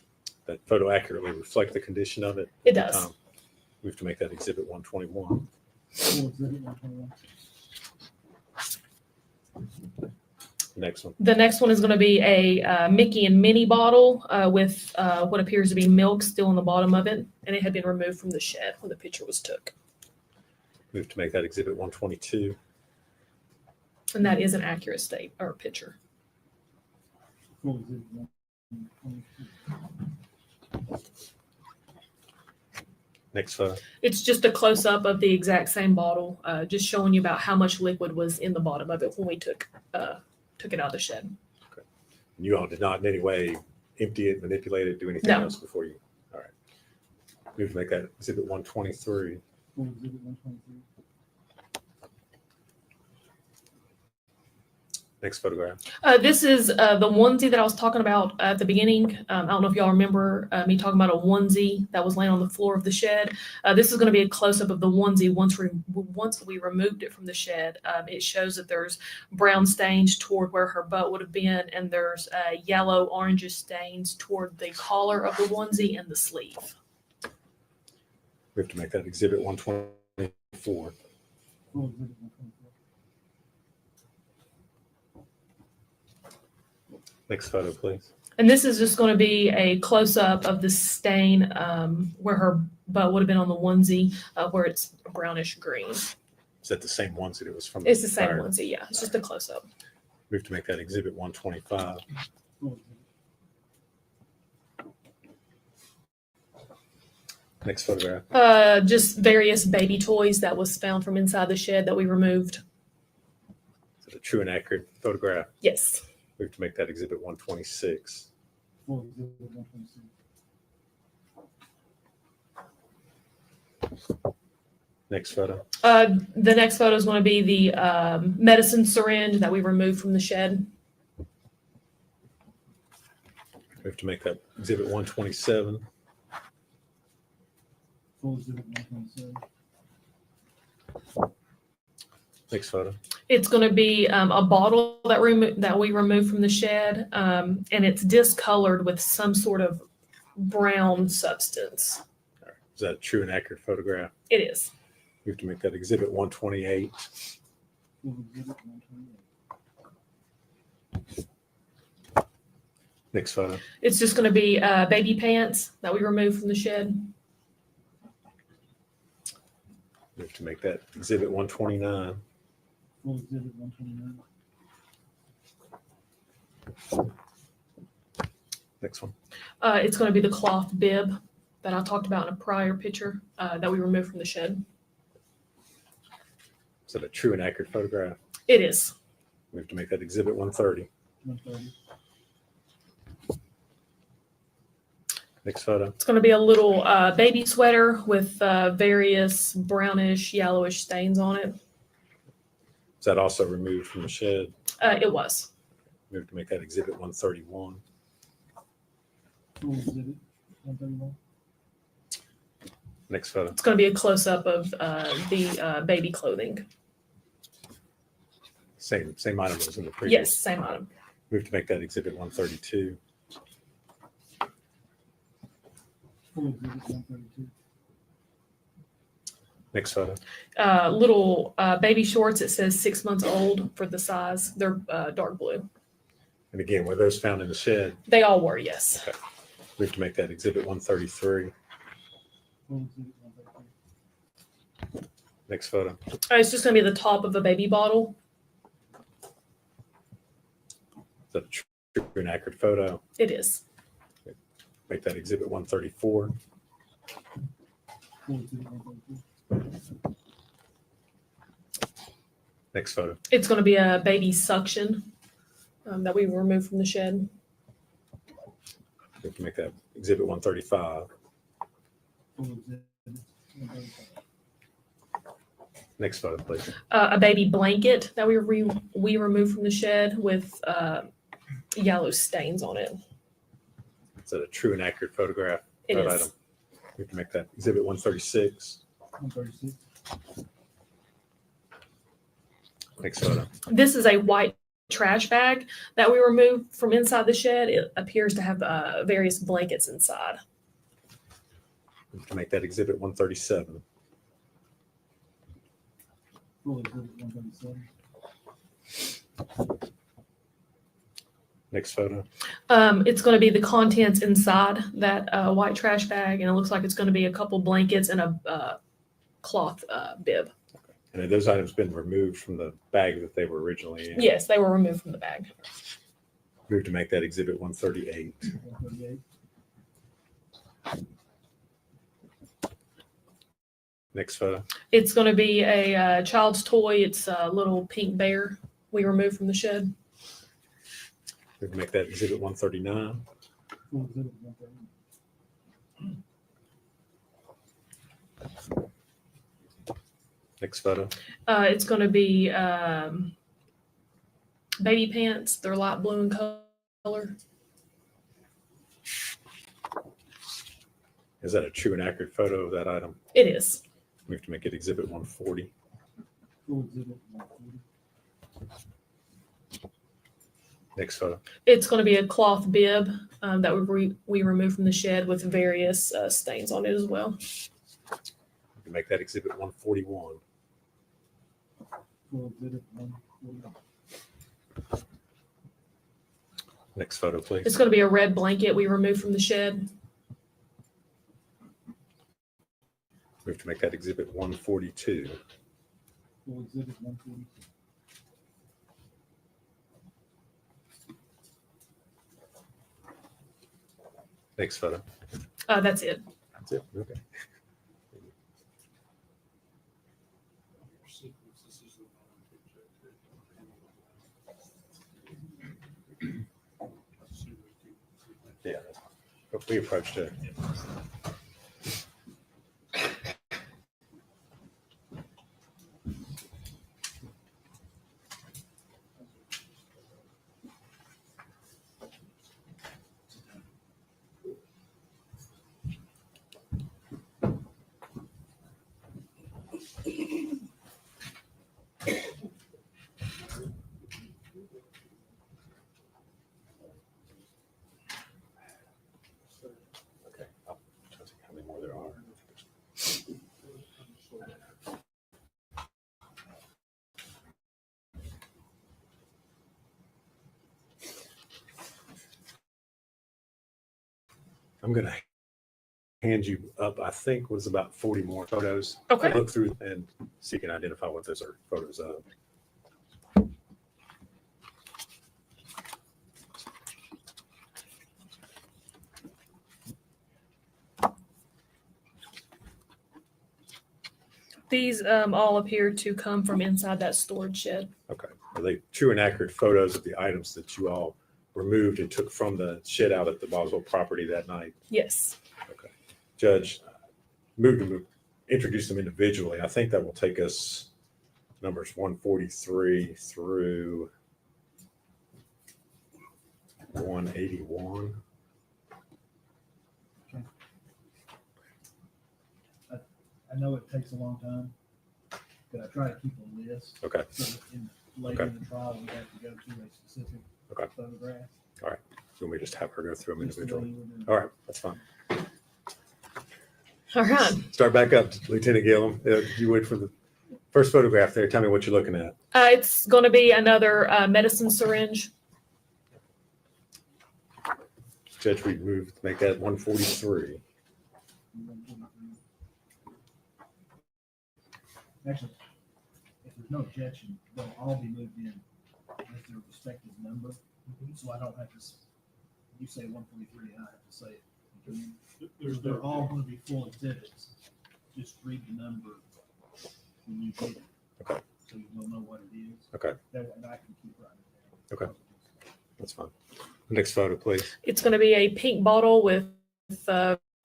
That photo accurately reflect the condition of it? It does. We have to make that exhibit 121. Next one. The next one is going to be a Mickey and Minnie bottle with what appears to be milk still in the bottom of it, and it had been removed from the shed when the picture was took. We have to make that exhibit 122. And that is an accurate state or picture. Next photo. It's just a close-up of the exact same bottle, just showing you about how much liquid was in the bottom of it when we took it out of the shed. Okay. You all did not in any way empty it, manipulate it, do anything No. else before you. All right. We have to make that exhibit 123. Next photograph. This is the onesie that I was talking about at the beginning. I don't know if y'all remember me talking about a onesie that was laying on the floor of the shed. This is going to be a close-up of the onesie once we removed it from the shed. It shows that there's brown stains toward where her butt would have been, and there's yellow orangish stains toward the collar of the onesie and the sleeve. We have to make that exhibit 124. Next photo, please. And this is just going to be a close-up of the stain where her butt would have been on the onesie, where it's brownish green. Is that the same onesie that was from? It's the same prior? onesie, yeah. It's just a close-up. We have to make that exhibit 125. Next photograph. Just various baby toys that was found from inside the shed that we removed. Is it a true and accurate photograph? Yes. We have to make that exhibit 126. Next photo. The next photo is going to be the medicine syringe that we removed from the shed. We have to make that exhibit 127. Next photo. It's going to be a bottle that we removed from the shed, and it's discolored with some sort of brown substance. Is that a true and accurate photograph? It is. We have to make that exhibit 128. Next photo. It's just going to be baby pants that we removed from the shed. We have to make that exhibit 129. Next one. It's going to be the cloth bib that I talked about in a prior picture that we removed from the shed. Is that a true and accurate photograph? It is. We have to make that exhibit 130. Next photo. It's going to be a little baby sweater with various brownish, yellowish stains on it. Is that also removed from the shed? It was. We have to make that exhibit 131. Next photo. It's going to be a close-up of the baby clothing. Same item as in the previous. Yes, same item. Move to make that exhibit 132. Full exhibit 132. Next photo. Little baby shorts. It says 6 months old for the size. They're dark blue. And again, were those found in the shed? They all were, yes. Okay. Move to make that exhibit 133. Full exhibit 133. Next photo. It's just going to be the top of a baby bottle. Is that a true and accurate photo? It is. Make that exhibit 134. Full exhibit 133. Next photo. It's going to be a baby suction that we removed from the shed. We can make that exhibit 135. Full exhibit 135. Next photo, please. A baby blanket that we removed from the shed with yellow stains on it. Is that a true and accurate photograph? It That is. item. We can make that exhibit 136. 136. Next photo. This is a white trash bag that we removed from inside the shed. It appears to have various blankets inside. We can make that exhibit 137. Full exhibit 137. Next photo. It's going to be the contents inside that white trash bag, and it looks like it's going to be a couple blankets and a cloth bib. And have those items been removed from the bag that they were originally in? Yes, they were removed from the bag. Move to make that exhibit 138. 138. Next photo. It's going to be a child's toy. It's a little pink bear we removed from the shed. We can make that exhibit 139. Full exhibit 139. Next photo. It's going to be baby pants. They're light blue in color. Is that a true and accurate photo of that item? It is. We have to make it exhibit 140. Full exhibit 140. Next photo. It's going to be a cloth bib that we removed from the shed with various stains on it as well. We can make that exhibit 141. Full exhibit 141. Next photo, please. It's going to be a red blanket we removed from the shed. We have to make that exhibit 142. Full exhibit 142. Next photo. That's it. That's it. Okay. Yeah, but we approached it. Okay, I'll try to see how many more there are. I'm going to hand you up, I think, was about 40 more photos. Okay. Look through and see if you can identify what those are photos of. These all appear to come from inside that storage shed. Okay. Are they true and accurate photos of the items that you all removed and took from the shed out at the Boswell property that night? Yes. Okay. Judge, introduce them individually. I think that will take us numbers 143 through 181. I know it takes a long time, but I try to keep a list. Okay. So in later in the trial, we have to go to a specific photograph. All right. So we just have her go through them Just the way individually. you would do it. All right, that's fine. All right. Start back up, Lieutenant Gillum. You wait for the first photograph there. Tell me what you're looking at. It's going to be another medicine syringe. Judge, we move, make that 143. Actually, if there's no objection, they'll all be moved in with their respective number. So I don't have to, you say 143, and I have to say it. They're all going to be full exhibits. Just read the number when you get it. Okay. So you'll know what it is. Okay. That way I can keep writing it down. Okay. That's fine. Next photo, please. It's going to be a pink bottle with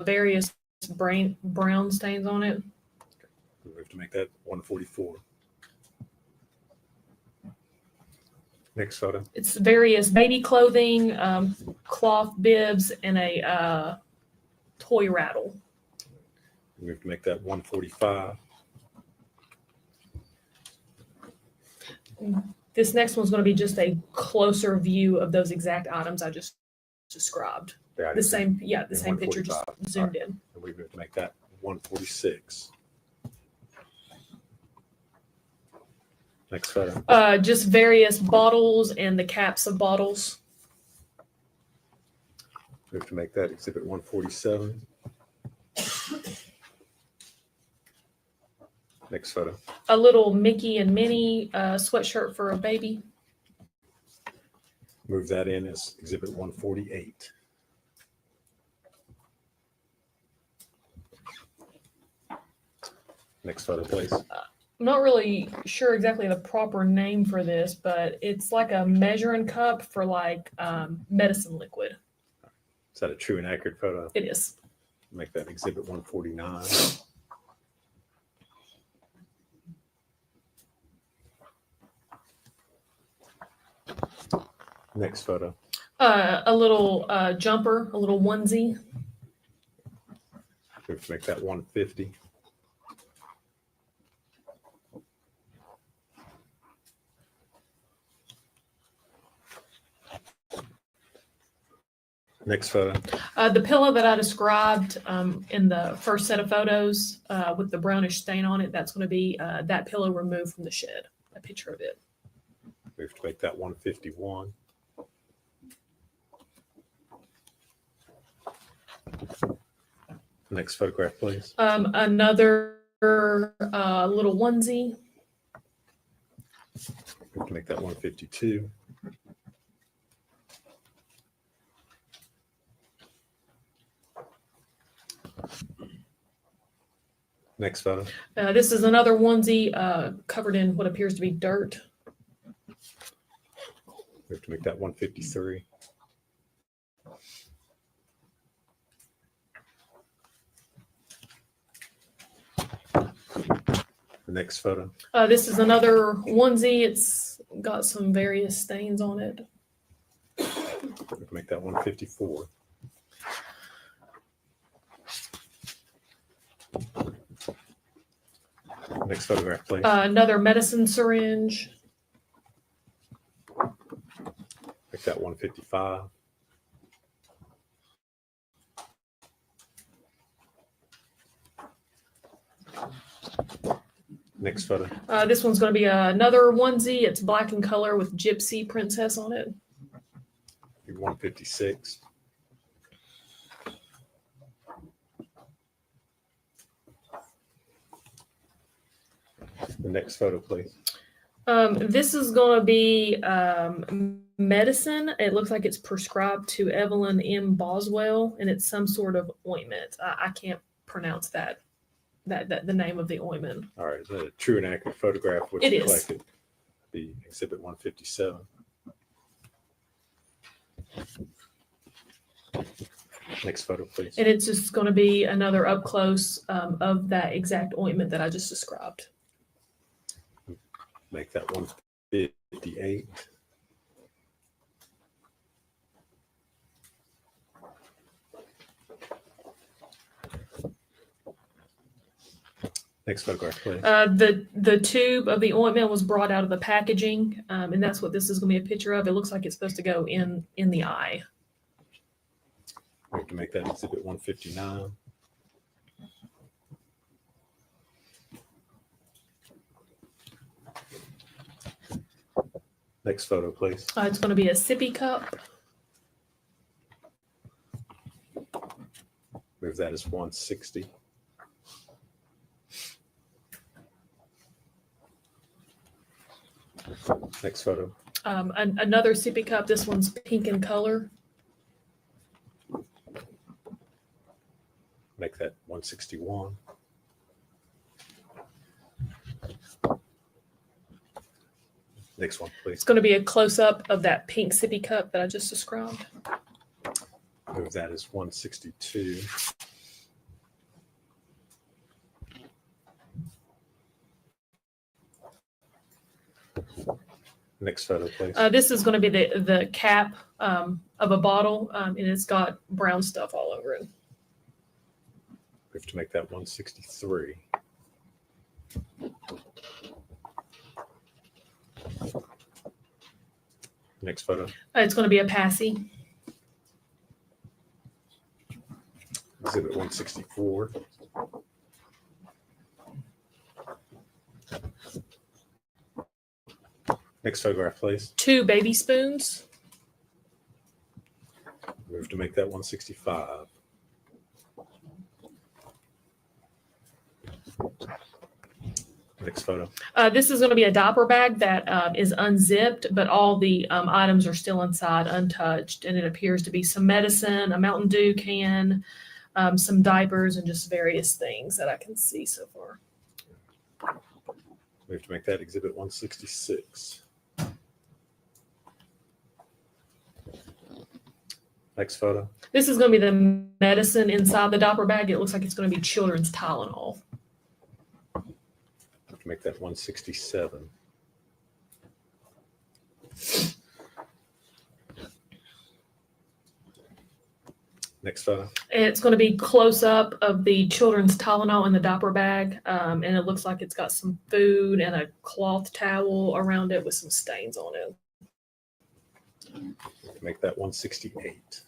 various brown stains on it. We have to make that 144. Next photo. It's various baby clothing, cloth bibs, and a toy rattle. We have to make that 145. This next one's going to be just a closer view of those exact items I just described. The same picture just zoomed in. And we have to make that 146. Next photo. Just various bottles and the caps of bottles. We have to make that exhibit 147. Next photo. A little Mickey and Minnie sweatshirt for a baby. Move that in as exhibit 148. Next photo, please. I'm not really sure exactly the proper name for this, but it's like a measuring cup for like medicine liquid. Is that a true and accurate photo? It is. Make that exhibit 149. Next photo. A little jumper, a little onesie. We have to make that 150. Next photo. The pillow that I described in the first set of photos with the brownish stain on it, that's going to be that pillow removed from the shed, a picture of it. We have to make that 151. Next photograph, please. Another little onesie. We have to make that 152. Next photo. This is another onesie covered in what appears to be dirt. We have to make that 153. The next photo. This is another onesie. It's got some various stains on it. We have to make that 154. Next photograph, please. Another medicine syringe. Make that 155. Next photo. This one's going to be another onesie. It's black in color with gypsy princess on it. 156. The next photo, please. This is going to be medicine. It looks like it's prescribed to Evelyn M. Boswell, and it's some sort of ointment. I can't pronounce that the name of the ointment. All right, is that a true and accurate photograph? It is. Collected? The exhibit 157. Next photo, please. And it's just going to be another up close of that exact ointment that I just described. Make that 158. Next photograph, please. The tube of the ointment was brought out of the packaging, and that's what this is going to be a picture of. It looks like it's supposed to go in the eye. We have to make that exhibit 159. Next photo, please. It's going to be a sippy cup. Move that as 160. Next photo. Another sippy cup. This one's pink in color. Make that 161. Next one, please. It's going to be a close-up of that pink sippy cup that I just described. Move that as 162. Next photo, please. This is going to be the cap of a bottle, and it's got brown stuff all over it. We have to make that 163. Next photo. It's going to be a passy. Exhibit 164. Next photograph, please. 2 baby spoons. Move to make that 165. Next photo. This is going to be a diaper bag that is unzipped, but all the items are still inside untouched. And it appears to be some medicine, a Mountain Dew can, some diapers, and just various things that I can see so far. We have to make that exhibit 166. Next photo. This is going to be the medicine inside the diaper bag. It looks like it's going to be children's Tylenol. Have to make that 167. Next photo. It's going to be close up of the children's Tylenol in the diaper bag, and it looks like it's got some food and a cloth towel around it with some stains on it. Make that 168.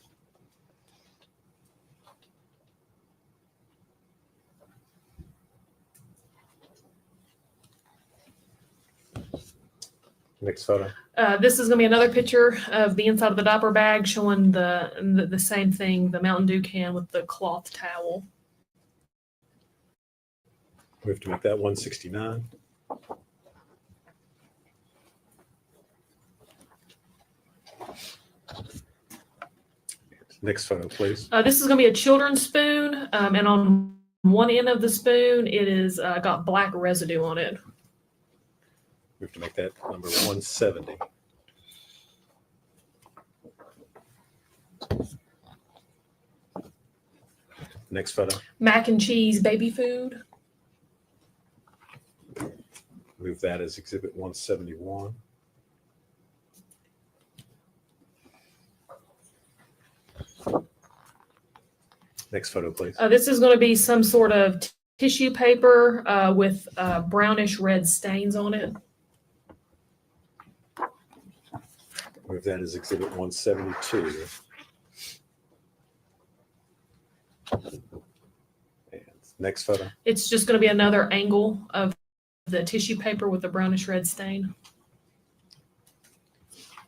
Next photo. This is going to be another picture of the inside of the diaper bag showing the same thing, the Mountain Dew can with the cloth towel. We have to make that 169. Next photo, please. This is going to be a children's spoon, and on one end of the spoon, it is got black residue on it. We have to make that number 170. Next photo. Mac and cheese baby food. Move that as exhibit 171. Next photo, please. This is going to be some sort of tissue paper with brownish red stains on it. Move that as exhibit 172. And next photo. It's just going to be another angle of the tissue paper with the brownish red stain.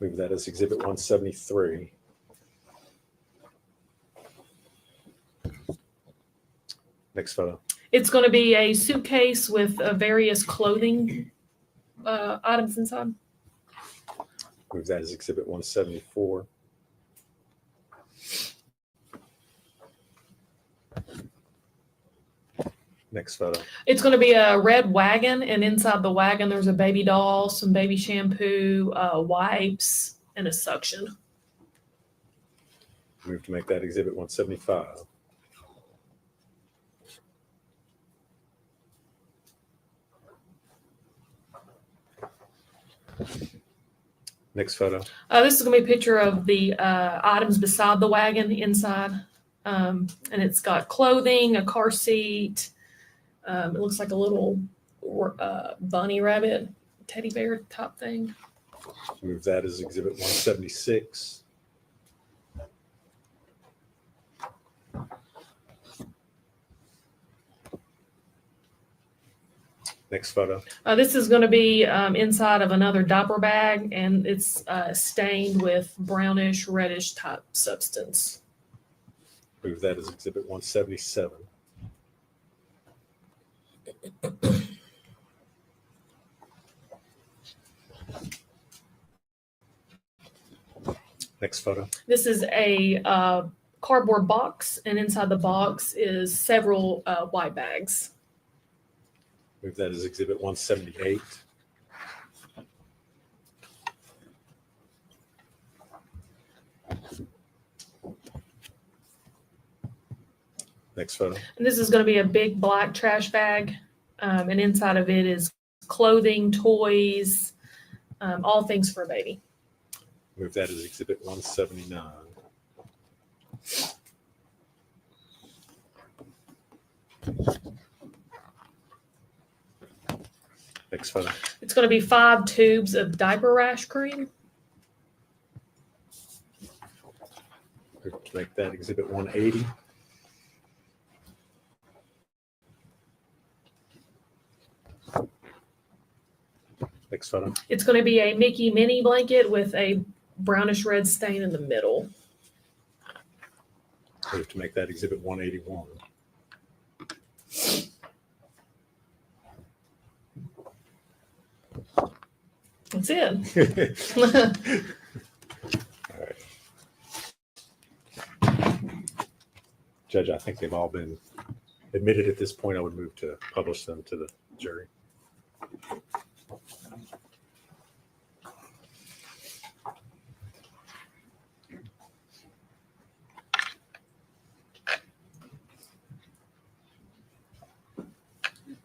Move that as exhibit 173. Next photo. It's going to be a suitcase with various clothing items inside. Move that as exhibit 174. Next photo. It's going to be a red wagon, and inside the wagon there's a baby doll, some baby shampoo, wipes, and a suction. Move to make that exhibit 175. Next photo. This is going to be a picture of the items beside the wagon inside. And it's got clothing, a car seat, It looks like a little bunny rabbit, teddy bear type thing. Move that as Exhibit 176. Next photo. This is going to be inside of another diaper bag, and it's stained with brownish, reddish type substance. Move that as Exhibit 177. Next photo. This is a cardboard box, and inside the box is several white bags. Move that as Exhibit 178. Next photo. And this is going to be a big black trash bag, and inside of it is clothing, toys, all things for a baby. Move that as Exhibit 179. Next photo. It's going to be 5 tubes of diaper rash cream. Make that Exhibit 180. Next photo. It's going to be a Mickey mini blanket with a brownish red stain in the middle. Move to make that Exhibit 181. That's it. All right. Judge, I think they've all been admitted at this point. I would move to publish them to the jury.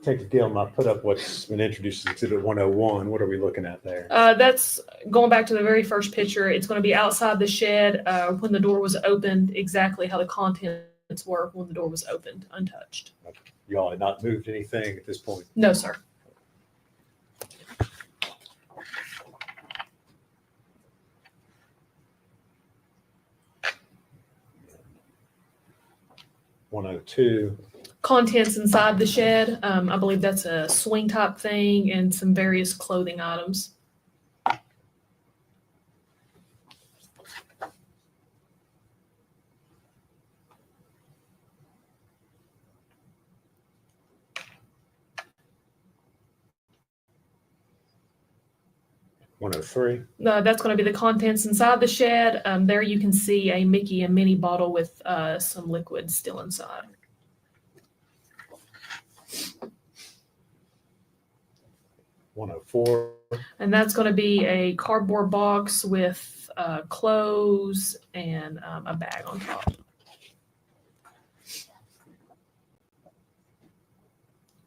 Take the deal. I'm going to put up what's been introduced as Exhibit 101. What are we looking at there? That's going back to the very first picture. It's going to be outside the shed when the door was opened, exactly how the contents were when the door was opened, untouched. You all had not moved anything at this point? No, sir. (102). Contents inside the shed. I believe that's a swing type thing and some various clothing items. (103). That's going to be the contents inside the shed. There you can see a Mickey and Minnie bottle with some liquid still inside. 104. And that's going to be a cardboard box with clothes and a bag on top.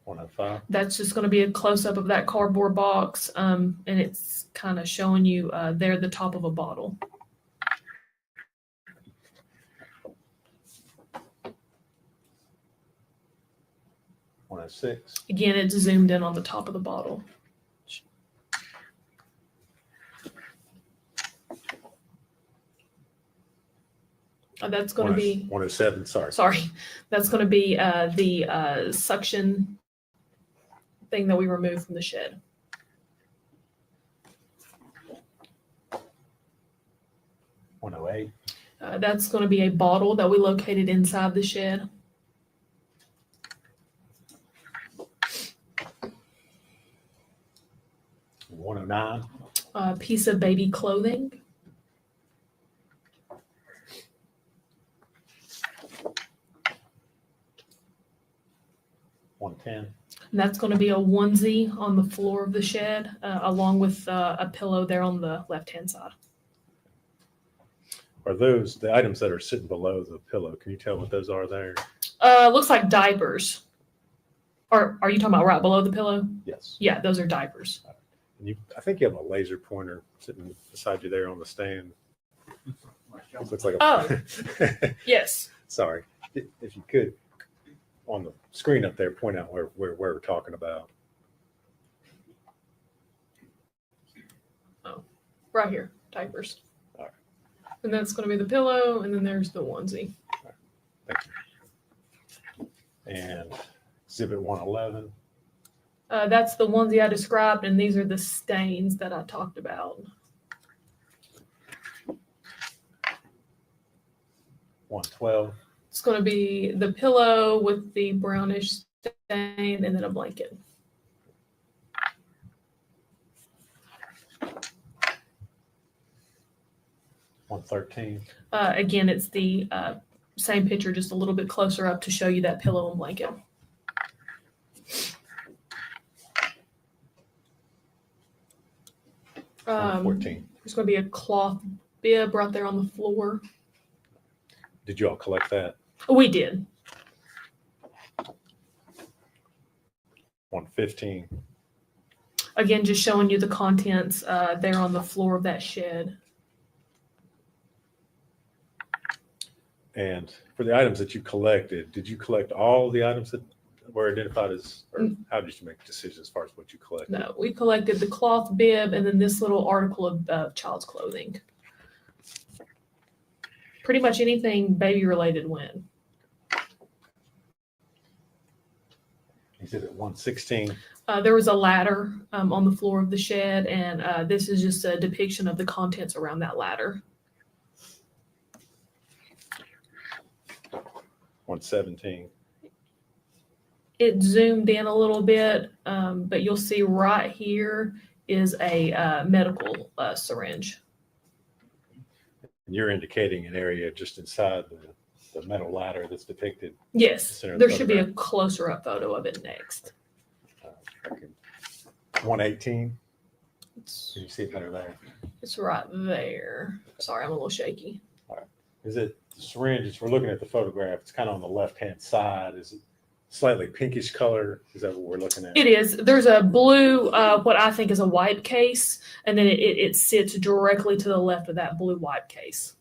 105. That's just going to be a close-up of that cardboard box, and it's kind of showing you there the top of a bottle. (106). Again, it's zoomed in on the top of the bottle. That's going to be 107. Sorry, that's going to be the suction thing that we removed from the shed. 108. That's going to be a bottle that we located inside the shed. 109. A piece of baby clothing. 110. And that's going to be a onesie on the floor of the shed, along with a pillow there on the left-hand side. Are those the items that are sitting below the pillow? Can you tell what those are there? Looks like diapers. Or are you talking about right below the pillow? Yes. Yeah, those are diapers. And I think you have a laser pointer sitting beside you there on the stand. It looks like a. Oh, yes. Sorry. If you could, on the screen up there, point out where we're talking about. Oh, right here, diapers. All right. And that's going to be the pillow, and then there's the onesie. Thank you. And exhibit 111. That's the onesie I described, and these are the stains that I talked about. 112. It's going to be the pillow with the brownish stain and then a blanket. Again, it's the same picture, just a little bit closer up to show you that pillow and blanket. There's going to be a cloth bib right there on the floor. Did you all collect that? We did. 115. Again, just showing you the contents there on the floor of that shed. And for the items that you collected, did you collect all the items that were identified as, or how did you make a decision as far as what you collected? No, we collected the cloth bib and then this little article of child's clothing. Pretty much anything baby related went. Exhibit 116. There was a ladder on the floor of the shed, and this is just a depiction of the contents around that ladder. 117. It zoomed in a little bit, but you'll see right here is a medical syringe. And you're indicating an area just inside the metal ladder that's depicted. Yes, The there should be a closer up photo of it next. 118. Can you see it better there? It's right there. Sorry, I'm a little shaky. All right. Is it the syringe? As we're looking at the photograph, it's kind of on the left-hand side. Is it slightly pinkish color? Is that what we're looking at? It is. There's a blue, what I think is a wipe case, and then it sits directly to the left of that blue wipe case.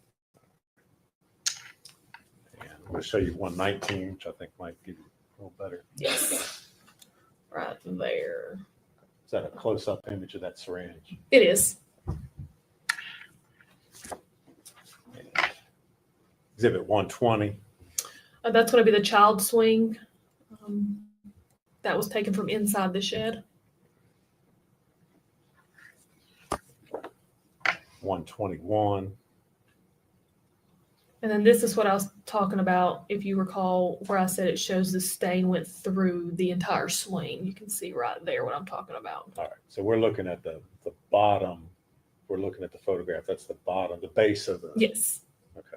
And I'm going to show you 119, which I think might give you a little better. Yes. Right there. Is that a close-up image of that syringe? It is. Exhibit 120. That's going to be the child swing that was taken from inside the shed. 121. And then this is what I was talking about, if you recall, where I said it shows the stain went through the entire swing. You can see right there what I'm talking about. All right. So we're looking at the bottom. We're looking at the photograph. That's the bottom, the base of the. Yes. Okay.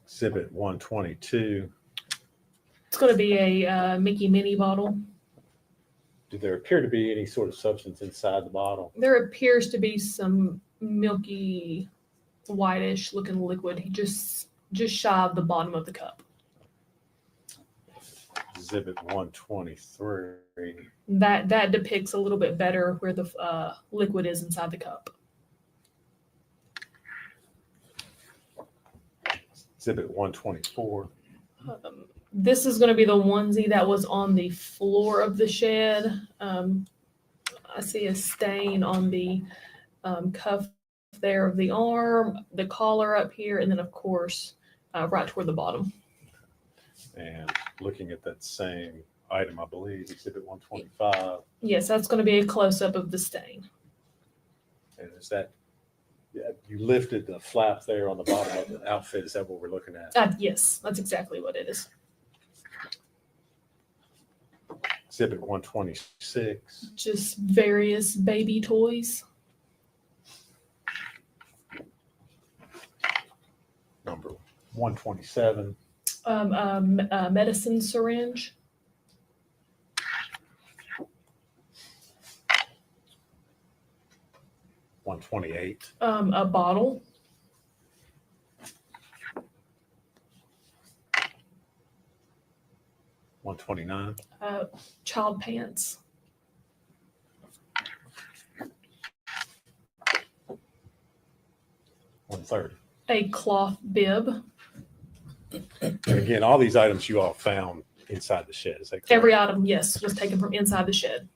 Exhibit 122. It's going to be a Mickey Minnie bottle. Do there appear to be any sort of substance inside the bottle? There appears to be some milky, whitish looking liquid. He just shy of the bottom of the cup. Exhibit 123. That depicts a little bit better where the liquid is inside the cup. Exhibit 124. This is going to be the onesie that was on the floor of the shed. I see a stain on the cuff there of the arm, the collar up here, and then of course right toward the bottom. And looking at that same item, I believe, exhibit 125. Yes, that's going to be a close-up of the stain. And is that, yeah, you lifted the flap there on the bottom of the outfit. Is that what we're looking at? Yes, that's exactly what it is. Exhibit 126. Just various baby toys. Number 127. Medicine syringe. $128. A bottle. $129. Child pants. 130. A cloth bib. And again, all these items you all found inside the shed. Is that correct? Every item, yes, was taken from inside the shed.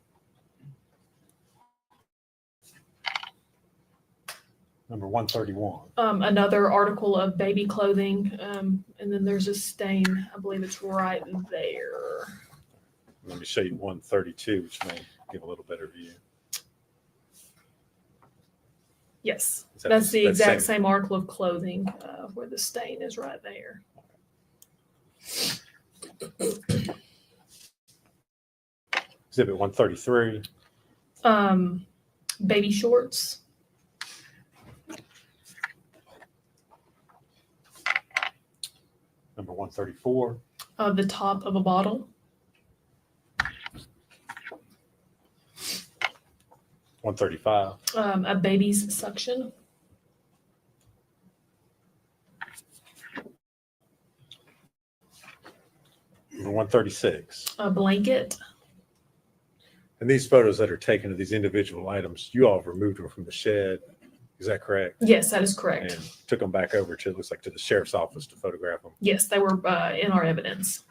Number 131. Another article of baby clothing, and then there's a stain. I believe it's right there. Let me show you 132, which may give a little better view. Yes, Is that that's the that exact same article of clothing where the stain is right there. Exhibit 133. Baby shorts. Number 134. The top of a bottle. 135. A baby's suction. Number 136. A blanket. And these photos that are taken of these individual items, you all have removed them from the shed. Is that correct? Yes, that is correct. And took them back over to, it looks like, to the sheriff's office to photograph them. Yes, they were in our evidence.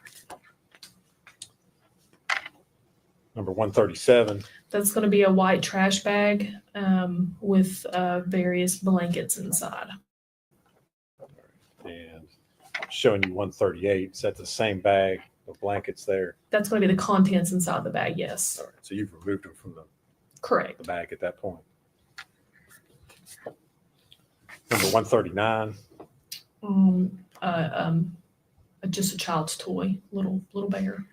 Number 137. That's going to be a white trash bag with various blankets inside. And showing you 138. Is that the same bag of blankets there? That's going to be the contents inside the bag, yes. All right. So you've removed them from the Correct. bag at that point. Number 139. Just a child's toy, little bear.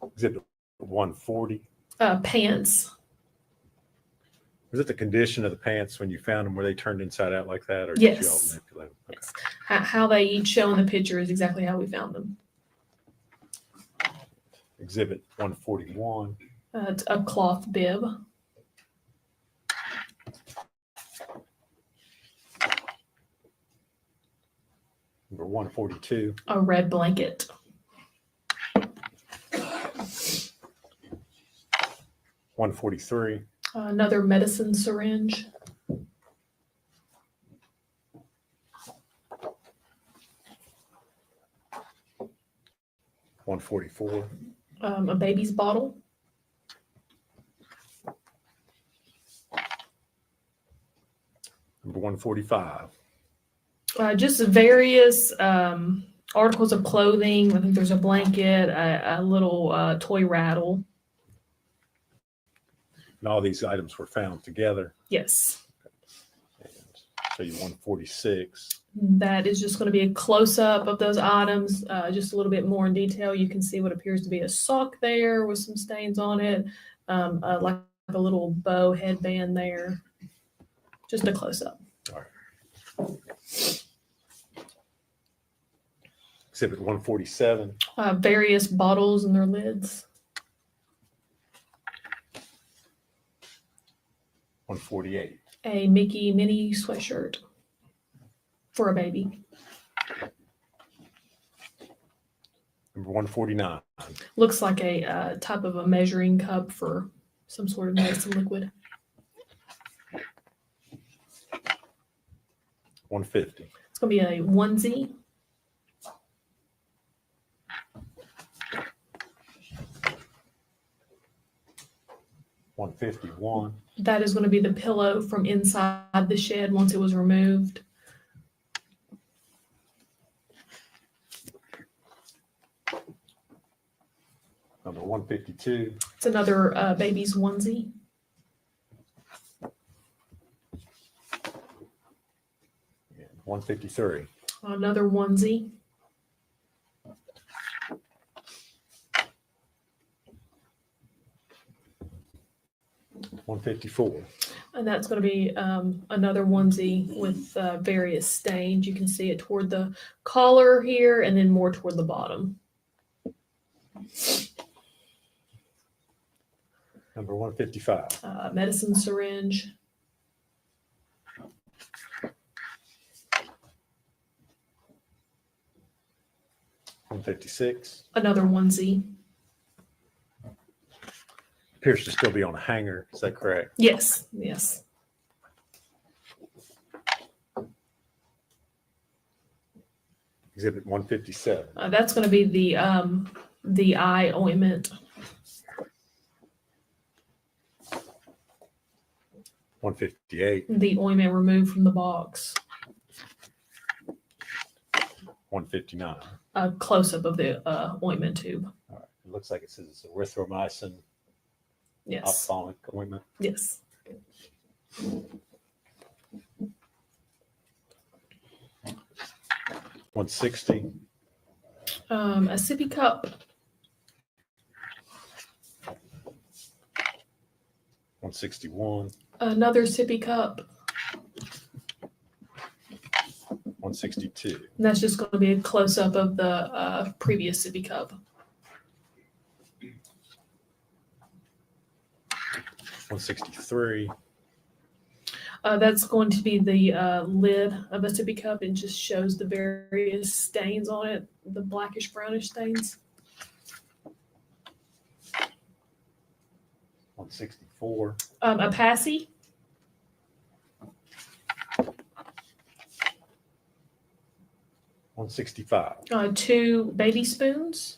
Exhibit 140. Pants. Was it the condition of the pants when you found them? Were they turned inside out like that? Or did Yes. you all manipulate them? Okay. How they each show in the picture is exactly how we found them. Exhibit 141. It's a cloth bib. Number 142. A red blanket. 143. Another medicine syringe. $144. A baby's bottle. Number 145. Just various articles of clothing. I think there's a blanket, a little toy rattle. And all these items were found together. Yes. And show you 146. That is just going to be a close-up of those items, just a little bit more in detail. You can see what appears to be a sock there with some stains on it, like a little bow headband there. Just a close-up. All right. Exhibit 147. Various bottles and their lids. 148. A Mickey Minnie sweatshirt for a baby. Number 149. Looks like a type of a measuring cup for some sort of medicine liquid. 150. It's going to be a onesie. $151. That is going to be the pillow from inside the shed once it was removed. Number 152. It's another baby's onesie. And 153. Another onesie. $154. And that's going to be another onesie with various stains. You can see it toward the collar here and then more toward the bottom. Number 155. Medicine syringe. $156. Another onesie. Appears to still be on a hanger. Is that correct? Yes, yes. Exhibit 157. That's going to be the eye ointment. 158. The ointment removed from the box. 159. A close up of the ointment tube. All right. It looks like it says it's erythromycin Yes. ophthalmic ointment. Yes. 160. A sippy cup. 161. Another sippy cup. 162. And that's just going to be a close up of the previous sippy cup. 163. That's going to be the lid of a sippy cup and just shows the various stains on it, the blackish brownish stains. 164. A passy. 165. 2 baby spoons.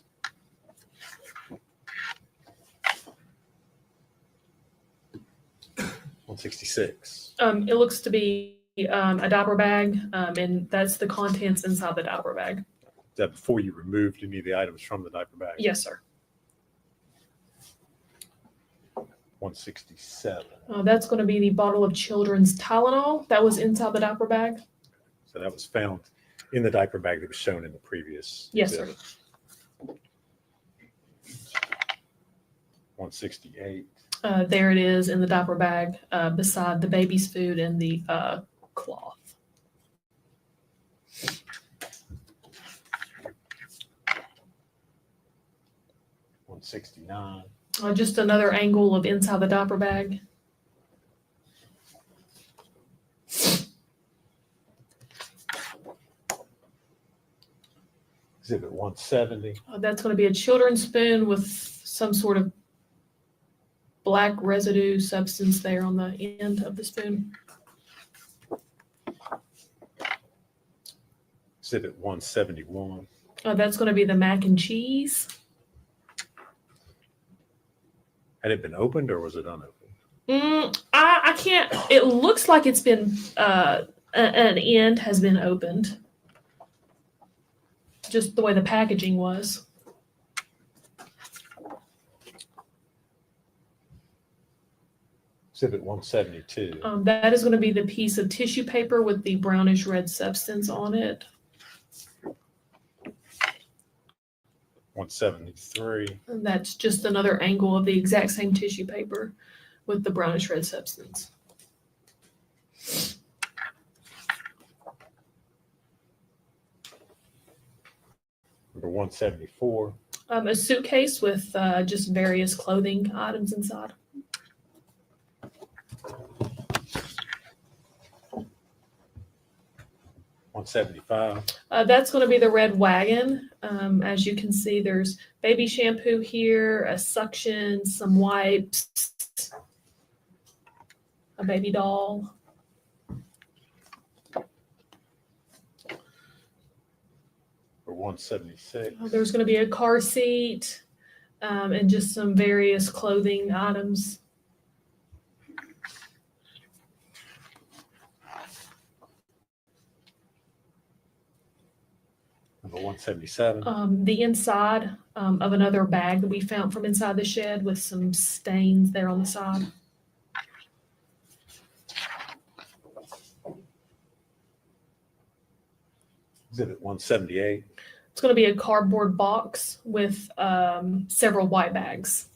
166. It looks to be a diaper bag, and that's the contents inside the diaper bag. Is that before you removed any of the items from the diaper bag? Yes, sir. 167. That's going to be the bottle of children's Tylenol that was inside the diaper bag. So that was found in the diaper bag that was shown in the previous. Yes, sir. exhibit. 168. There it is in the diaper bag beside the baby's food and the cloth. 169. Just another angle of inside the diaper bag. Exhibit 170. That's going to be a children's spoon with some sort of black residue substance there on the end of the spoon. Exhibit 171. That's going to be the mac and cheese. Had it been opened or was it unopened? I can't. It looks like it's been an end has been opened. Just the way the packaging was. Exhibit 172. That is going to be the piece of tissue paper with the brownish red substance on it. 173. And that's just another angle of the exact same tissue paper with the brownish red substance. Number 174. A suitcase with just various clothing items inside. 175. That's going to be the red wagon. As you can see, there's baby shampoo here, a suction, some wipes, a baby doll. For 176. There's going to be a car seat and just some various clothing items. Number 177. The inside of another bag that we found from inside the shed with some stains there on the side. Exhibit 178. It's going to be a cardboard box with several white bags.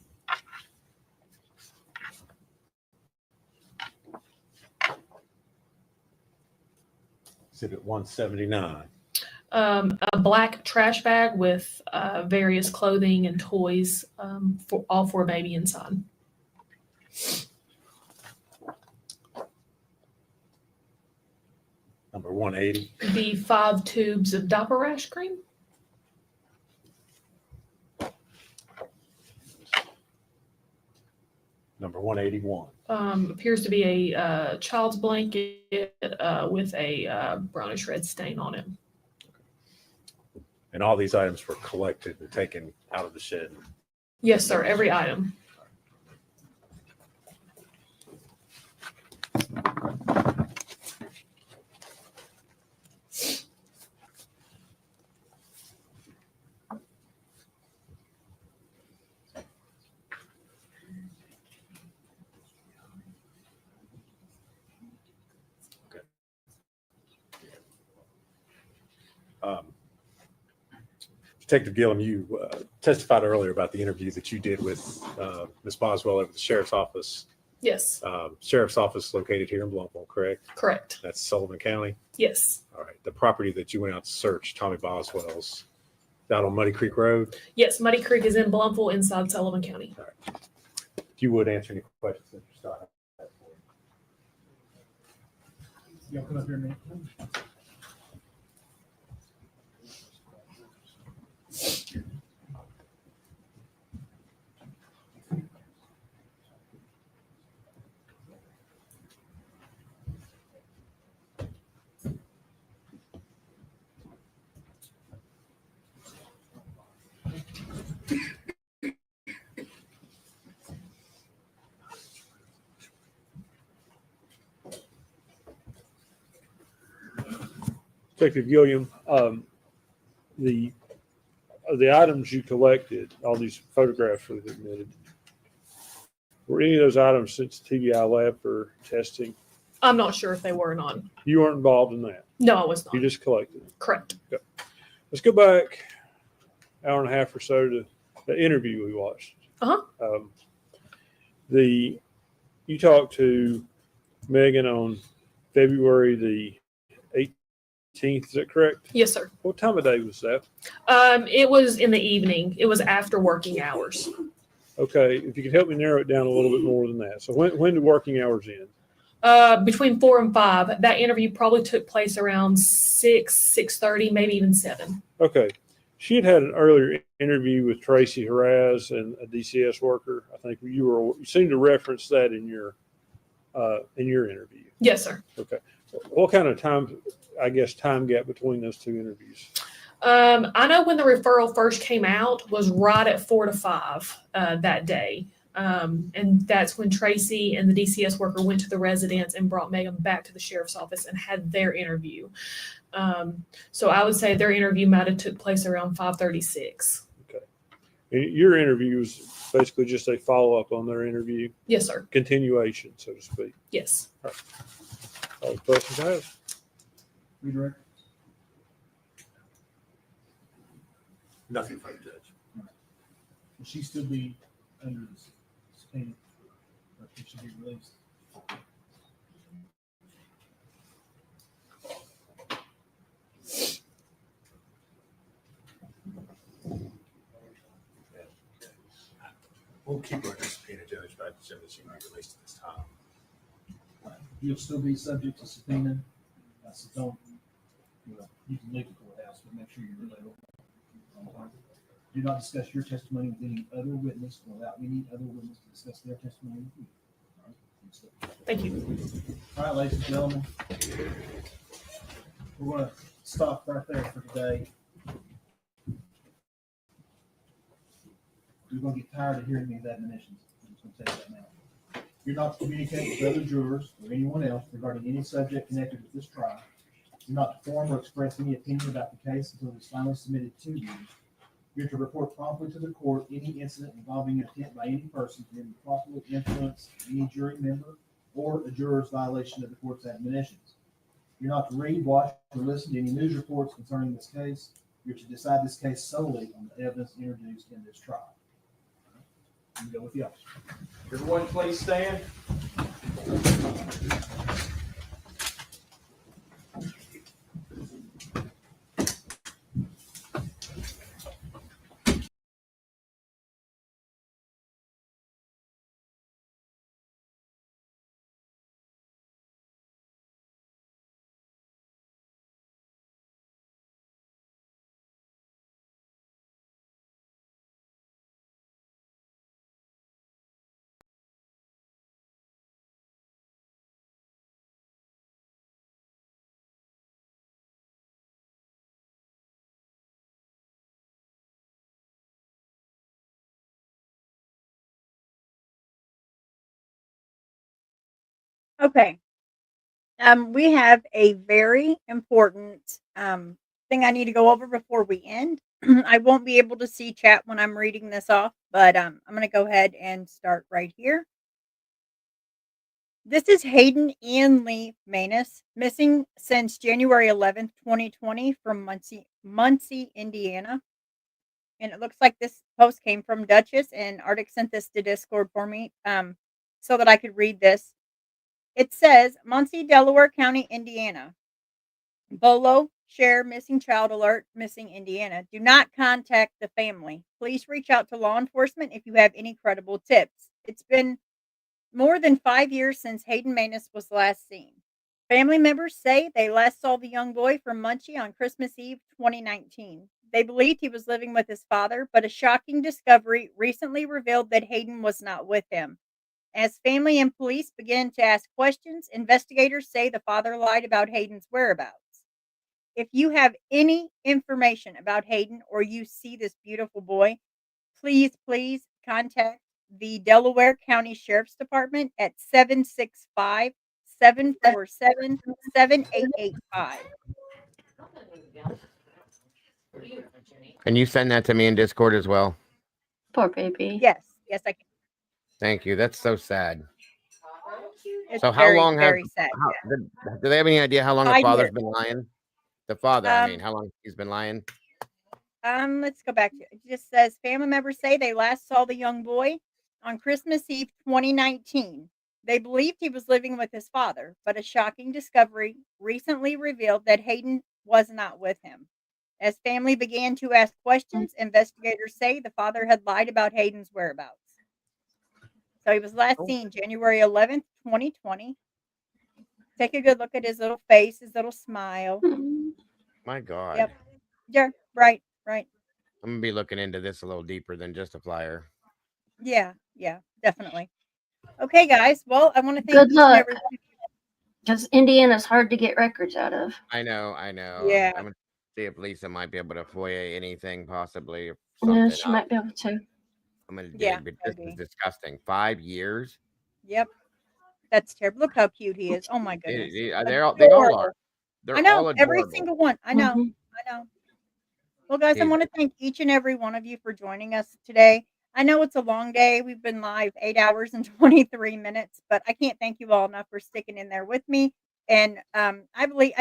Exhibit 179. A black trash bag with various clothing and toys for a baby inside. Number 180. The 5 tubes of diaper rash cream. Number 181. Appears to be a child's blanket with a brownish red stain on it. And all these items were collected and taken out of the shed. Yes, sir. Every item. Detective Gillum, you testified earlier about the interview that you did with Ms. Boswell over the sheriff's office. Yes. Sheriff's office located here in Blumpville, correct? Correct. That's Sullivan County? Yes. All right. The property that you went out to search, Tommy Boswell's, out on Muddy Creek Road? Yes. Muddy Creek is in Blumpville inside Sullivan County. All right. If you would answer any questions that you start. Y'all come up here a minute. Detective Gilliam, the items you collected, all these photographs were admitted. Were any of those items since TBI lab for testing? I'm not sure if they were or not. You weren't involved in that? No, I was not. You just collected them? Correct. Okay. Let's go back an hour and a half or so to the interview we watched. Uh-huh. You talked to Megan on February the 18th, is that correct? Yes, sir. What time of day was that? It was in the evening. It was after working hours. Okay, if you could help me narrow it down a little bit more than that. So when did working hours end? Between 4 and 5. That interview probably took place around 6:30, maybe even 7. Okay. She had an earlier interview with Tracy Haraz and a DCS worker. I think you seemed to reference that in your interview. Yes, sir. Okay. What kind of time gap between those two interviews? I know when the referral first came out was right at 4 to 5 that day. And that's when Tracy and the DCS worker went to the residence and brought Megan back to the sheriff's office and had their interview. So I would say their interview might have took place around 5:36. Okay. And your interview was basically just a follow-up on their interview? Yes, sir. Continuation, so to speak? Yes. All right. All the questions I have? Redirect. Nothing from the judge. Will she still be under the subpoena? Or can she be released? We'll keep her under subpoena, Judge, but she can be released at this time. You'll still be subject to subpoena. So don't, you can leave the courthouse, but make sure you're available. Do not discuss your testimony with any other witness or allow any other witness to discuss their testimony with you. All right? Thank you. All right, ladies and gentlemen, we're going to stop right there for today. You're going to get tired of hearing these admonitions. I'm just going to tell you that now. You're not to communicate with other jurors or anyone else regarding any subject connected with this trial. You're not to form or express any opinion about the case until it is finally submitted to you. You're to report promptly to the court any incident involving an attempt by any person to improperly influence any jury member or a juror's violation of the court's admonitions. You're not to read, watch, or listen to any news reports concerning this case. You're to decide this case solely on the evidence introduced in this trial. You can go with the officer. Everyone, please stand. Okay. We have a very important thing I need to go over before we end. I won't be able to see chat when I'm reading this off, but I'm going to go ahead and start right here. This is Hayden Ian Lee Manus, missing since January 11th, 2020 from Muncie, Indiana. And it looks like this post came from Duchess, and Arctic sent this to Discord for me so that I could read this. It says, Muncie, Delaware County, Indiana. Bolo, share missing child alert, missing Indiana. Do not contact the family. Please reach out to law enforcement if you have any credible tips. It's been more than 5 years since Hayden Manus was last seen. Family members say they last saw the young boy from Muncie on Christmas Eve 2019. They believed he was living with his father, but a shocking discovery recently revealed that Hayden was not with him. As family and police began to ask questions, investigators say the father lied about Hayden's whereabouts. If you have any information about Hayden or you see this beautiful boy, please contact the Delaware County Sheriff's Department at 765-747-7885. Can you send that to me in Discord as well? Poor baby. Yes, I can. Thank you. That's so sad. It's So how very, long very sad. Do they have any idea how long the 5 father's years. been lying? The father, I mean, how long he's been lying? Let's go back to it. It just says family members say they last saw the young boy on Christmas Eve 2019. They believed he was living with his father, but a shocking discovery recently revealed that Hayden was not with him. As family began to ask questions, investigators say the father had lied about Hayden's whereabouts. So he was last seen January 11th, 2020. Take a good look at his little face, his little smile. My God. Yep. Yeah, right. I'm gonna be looking into this a little deeper than just a flyer. Yeah, definitely. Okay, guys. Well, I want to thank Good each and luck. every one of you. Because Indiana's hard to get records out of. I know. Yeah. I'm gonna see if Lisa might be able to FOIA anything possibly or Yeah, something. she might be able to. I'm gonna dig, Yeah, but this is maybe. disgusting. 5 years. Yep. That's terrible. Look how cute he is. Oh my goodness. They all are. They're I know, all every adorable. single one. I know. Well, guys, I He's- want to thank each and every one of you for joining us today. I know it's a long day. We've been live 8 hours and 23 minutes, but I can't thank you all enough for sticking in there with me. And I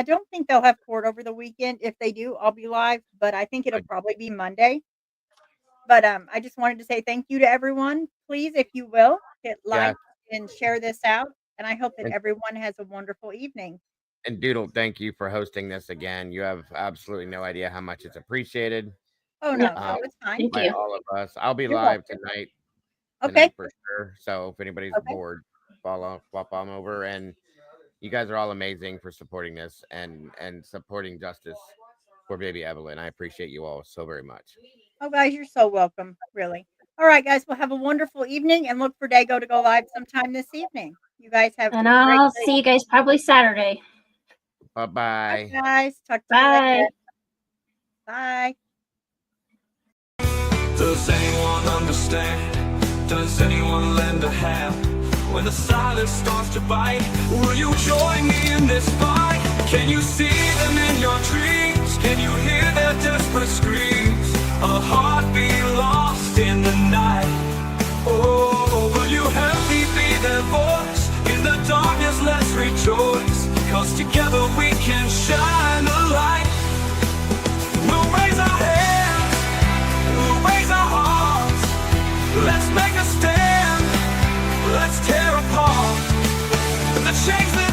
don't think they'll have court over the weekend. If they do, I'll be live, but I think it'll probably be Monday. But I just wanted to say thank you to everyone. Please, if you will, hit like and share this out. And I hope that everyone has a wonderful evening. And Doodle, thank you for hosting this again. You have absolutely no idea how much it's appreciated. Oh no, it's fine. By all of us. I'll be You're live welcome. tonight. Okay. For sure. So if anybody's Okay. bored, flop on over. And you guys are all amazing for supporting this and supporting justice for baby Evelyn. I appreciate you all so very much. Oh, guys, you're so welcome. Really. All right, guys. Well, have a wonderful evening and look for Dago to go live sometime this evening. You guys have And a great I'll day. see you guys probably Saturday. Bye-bye. Bye, guys. Talk to Bye. you later. Bye. Does anyone understand? Does anyone lend a hand? When the silence starts to bite, will you join me in this fight? Can you see them in your dreams? Can you hear their desperate screams? A heartbeat lost in the night. Oh, will you help me be their voice? In the darkness, let's rejoice. 'Cause together we can shine a light. We'll raise our hands, we'll raise our hearts. Let's make a stand, let's tear apart the chains that